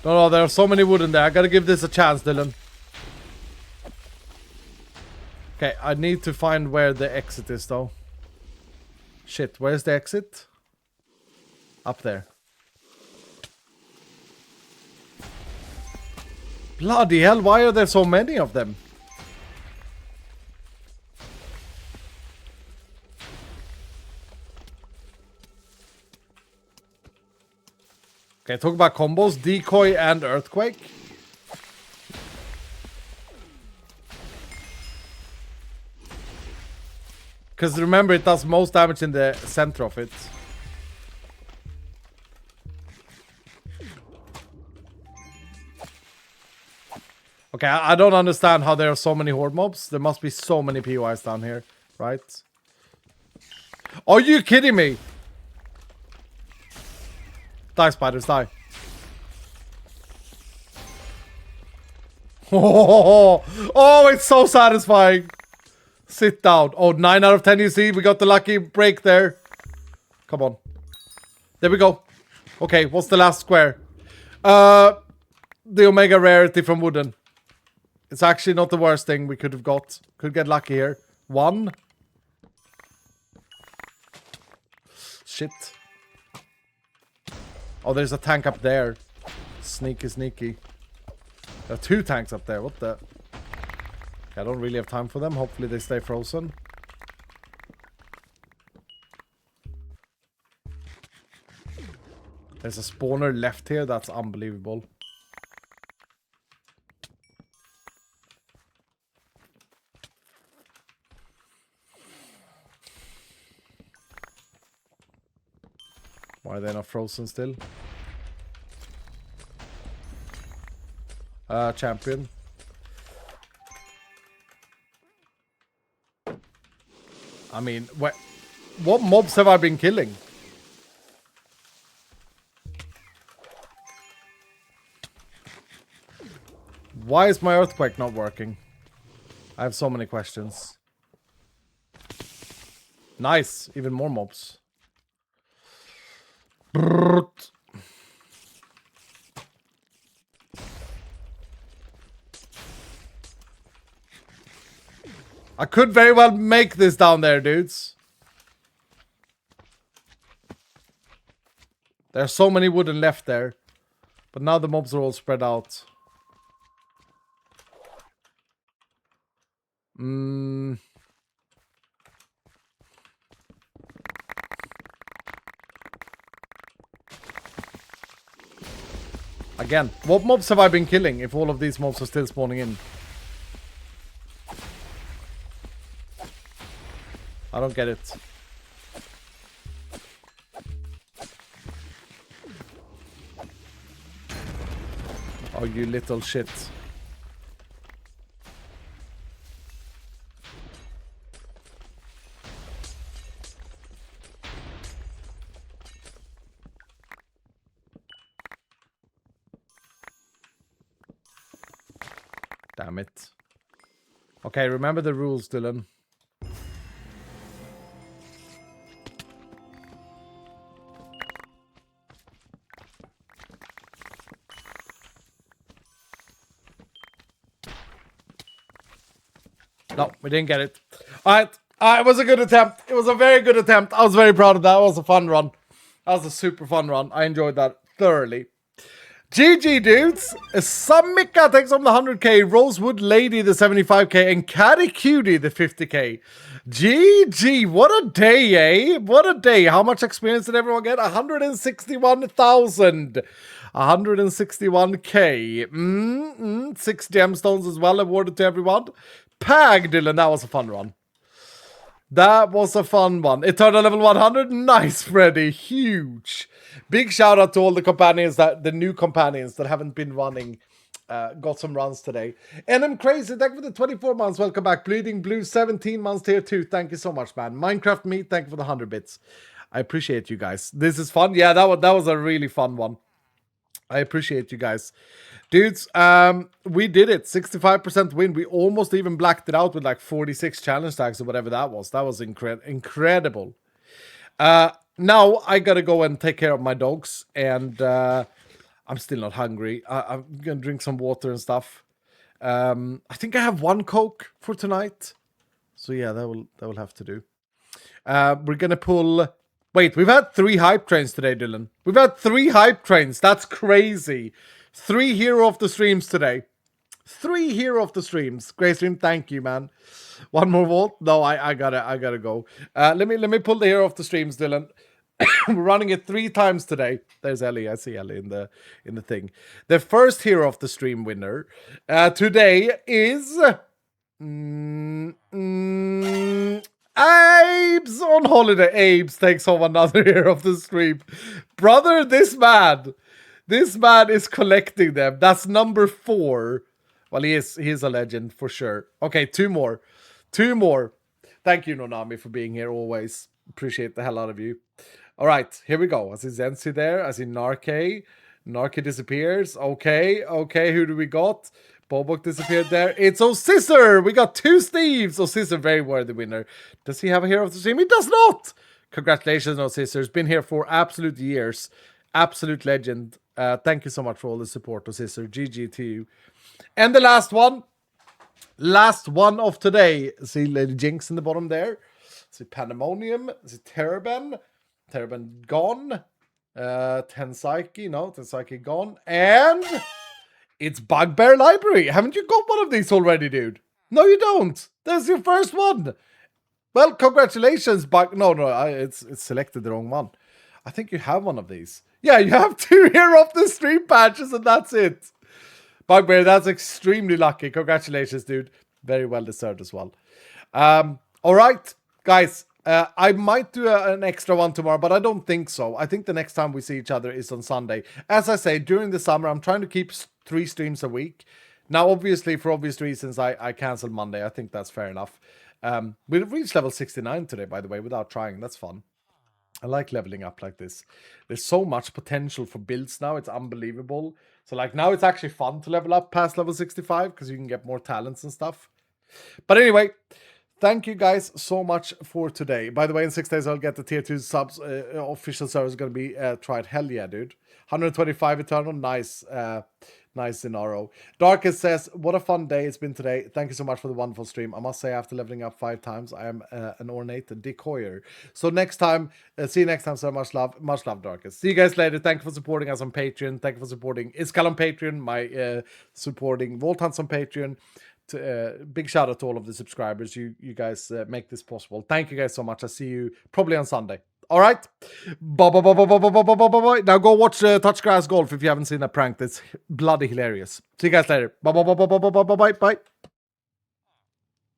No, no, there are so many wood in there. I gotta give this a chance, Dylan. Okay, I need to find where the exit is, though. Shit, where's the exit? Up there. Bloody hell, why are there so many of them? Okay, talk about combos. Decoy and Earthquake. Because remember, it does most damage in the center of it. Okay, I don't understand how there are so many horde mobs. There must be so many POIs down here, right? Are you kidding me? Die, spiders, die. Oh, it's so satisfying. Sit down. Oh, 9 out of 10, you see? We got the lucky break there. Come on. There we go. Okay, what's the last square? The Omega rarity from Wooden. It's actually not the worst thing we could have got. Could get lucky here. 1. Shit. Oh, there's a tank up there. Sneaky, sneaky. There are 2 tanks up there. What the? I don't really have time for them. Hopefully they stay frozen. There's a spawner left here. That's unbelievable. Why are they not frozen still? Champion. I mean, what mobs have I been killing? Why is my earthquake not working? I have so many questions. Nice, even more mobs. Brrrt. I could very well make this down there, dudes. There are so many wooden left there. But now the mobs are all spread out. Again, what mobs have I been killing if all of these mobs are still spawning in? I don't get it. Oh, you little shit. Damn it. Okay, remember the rules, Dylan. No, we didn't get it. Alright. It was a good attempt. It was a very good attempt. I was very proud of that. It was a fun run. That was a super fun run. I enjoyed that thoroughly. GG, dudes. Samika takes on the 100k, Rosewood Lady the 75k, and Catty Cutie the 50k. GG. What a day, eh? What a day. How much experience did everyone get? 161,000. 161k. 6 gemstones as well awarded to everyone. Pag, Dylan. That was a fun run. That was a fun one. Eternal level 100. Nice, Freddy. Huge. Big shout out to all the companions, the new companions that haven't been running. Got some runs today. And I'm crazy. Thank you for the 24 months. Welcome back. Bleeding Blue 17 months tier 2. Thank you so much, man. Minecraft Meat. Thank you for the 100 bits. I appreciate you guys. This is fun. Yeah, that was a really fun one. I appreciate you guys. Dudes, we did it. 65% win. We almost even blacked it out with like 46 challenge tags or whatever that was. That was incredible. Now I gotta go and take care of my dogs, and I'm still not hungry. I'm gonna drink some water and stuff. I think I have 1 Coke for tonight. So yeah, that will have to do. We're gonna pull... Wait, we've had 3 hype trains today, Dylan. We've had 3 hype trains. That's crazy. 3 hero of the streams today. 3 hero of the streams. Great stream, thank you, man. 1 more vault? No, I gotta go. Let me pull the hero of the streams, Dylan. We're running it 3 times today. There's Ellie. I see Ellie in the thing. The first hero of the stream winner today is Abe's on holiday. Abe's takes home another hero of the stream. Brother, this man is collecting them. That's number 4. Well, he is a legend for sure. Okay, 2 more. 2 more. Thank you, Nonami, for being here always. Appreciate the hell out of you. All right, here we go. I see Zensi there. I see Narke. Narke disappears. Okay, who do we got? Bobok disappeared there. It's O'Scissor! We got 2 Steves! O'Scissor, very worthy winner. Does he have a hero of the stream? He does not! Congratulations, O'Scissor. He's been here for absolute years. Absolute legend. Thank you so much for all the support, O'Scissor. GG to you. And the last one. Last one of today. See Lady Jinx in the bottom there. See Pandemonium. See Terraben. Terraben gone. Tensaiki. No, Tensaiki gone. And... it's Bugbear Library. Haven't you got one of these already, dude? No, you don't. That's your first one. Well, congratulations, No, it's selected the wrong one. I think you have one of these. Yeah, you have 2 here off the stream patches, and that's it. Bugbear, that's extremely lucky. Congratulations, dude. Very well deserved as well. All right, guys. I might do an extra one tomorrow, but I don't think so. I think the next time we see each other is on Sunday. As I say, during the summer, I'm trying to keep 3 streams a week. Now, obviously, for obvious reasons, I canceled Monday. I think that's fair enough. We reached level 69 today, by the way, without trying. That's fun. I like leveling up like this. There's so much potential for builds now. It's unbelievable. So, like, now it's actually fun to level up past level 65 because you can get more talents and stuff. But anyway... thank you guys so much for today. By the way, in 6 days, I'll get the tier 2 subs. Official server is going to be tried. Hell yeah, dude. 125 Eternal. Nice. Nice Zinaro. Darkest says, what a fun day it's been today. Thank you so much for the wonderful stream. I must say, after leveling up 5 times, I am an ornate decoyer. So next time, see you next time. So much love. Much love, Darkest. See you guys later. Thank you for supporting us on Patreon. Thank you for supporting Iskal on Patreon. My supporting Vault Hunts on Patreon. Big shout out to all of the subscribers. You guys make this possible. Thank you guys so much. I'll see you probably on Sunday. All right. Bye. Now go watch Touch Grass Golf if you haven't seen that prank. That's bloody hilarious. See you guys later. Bye.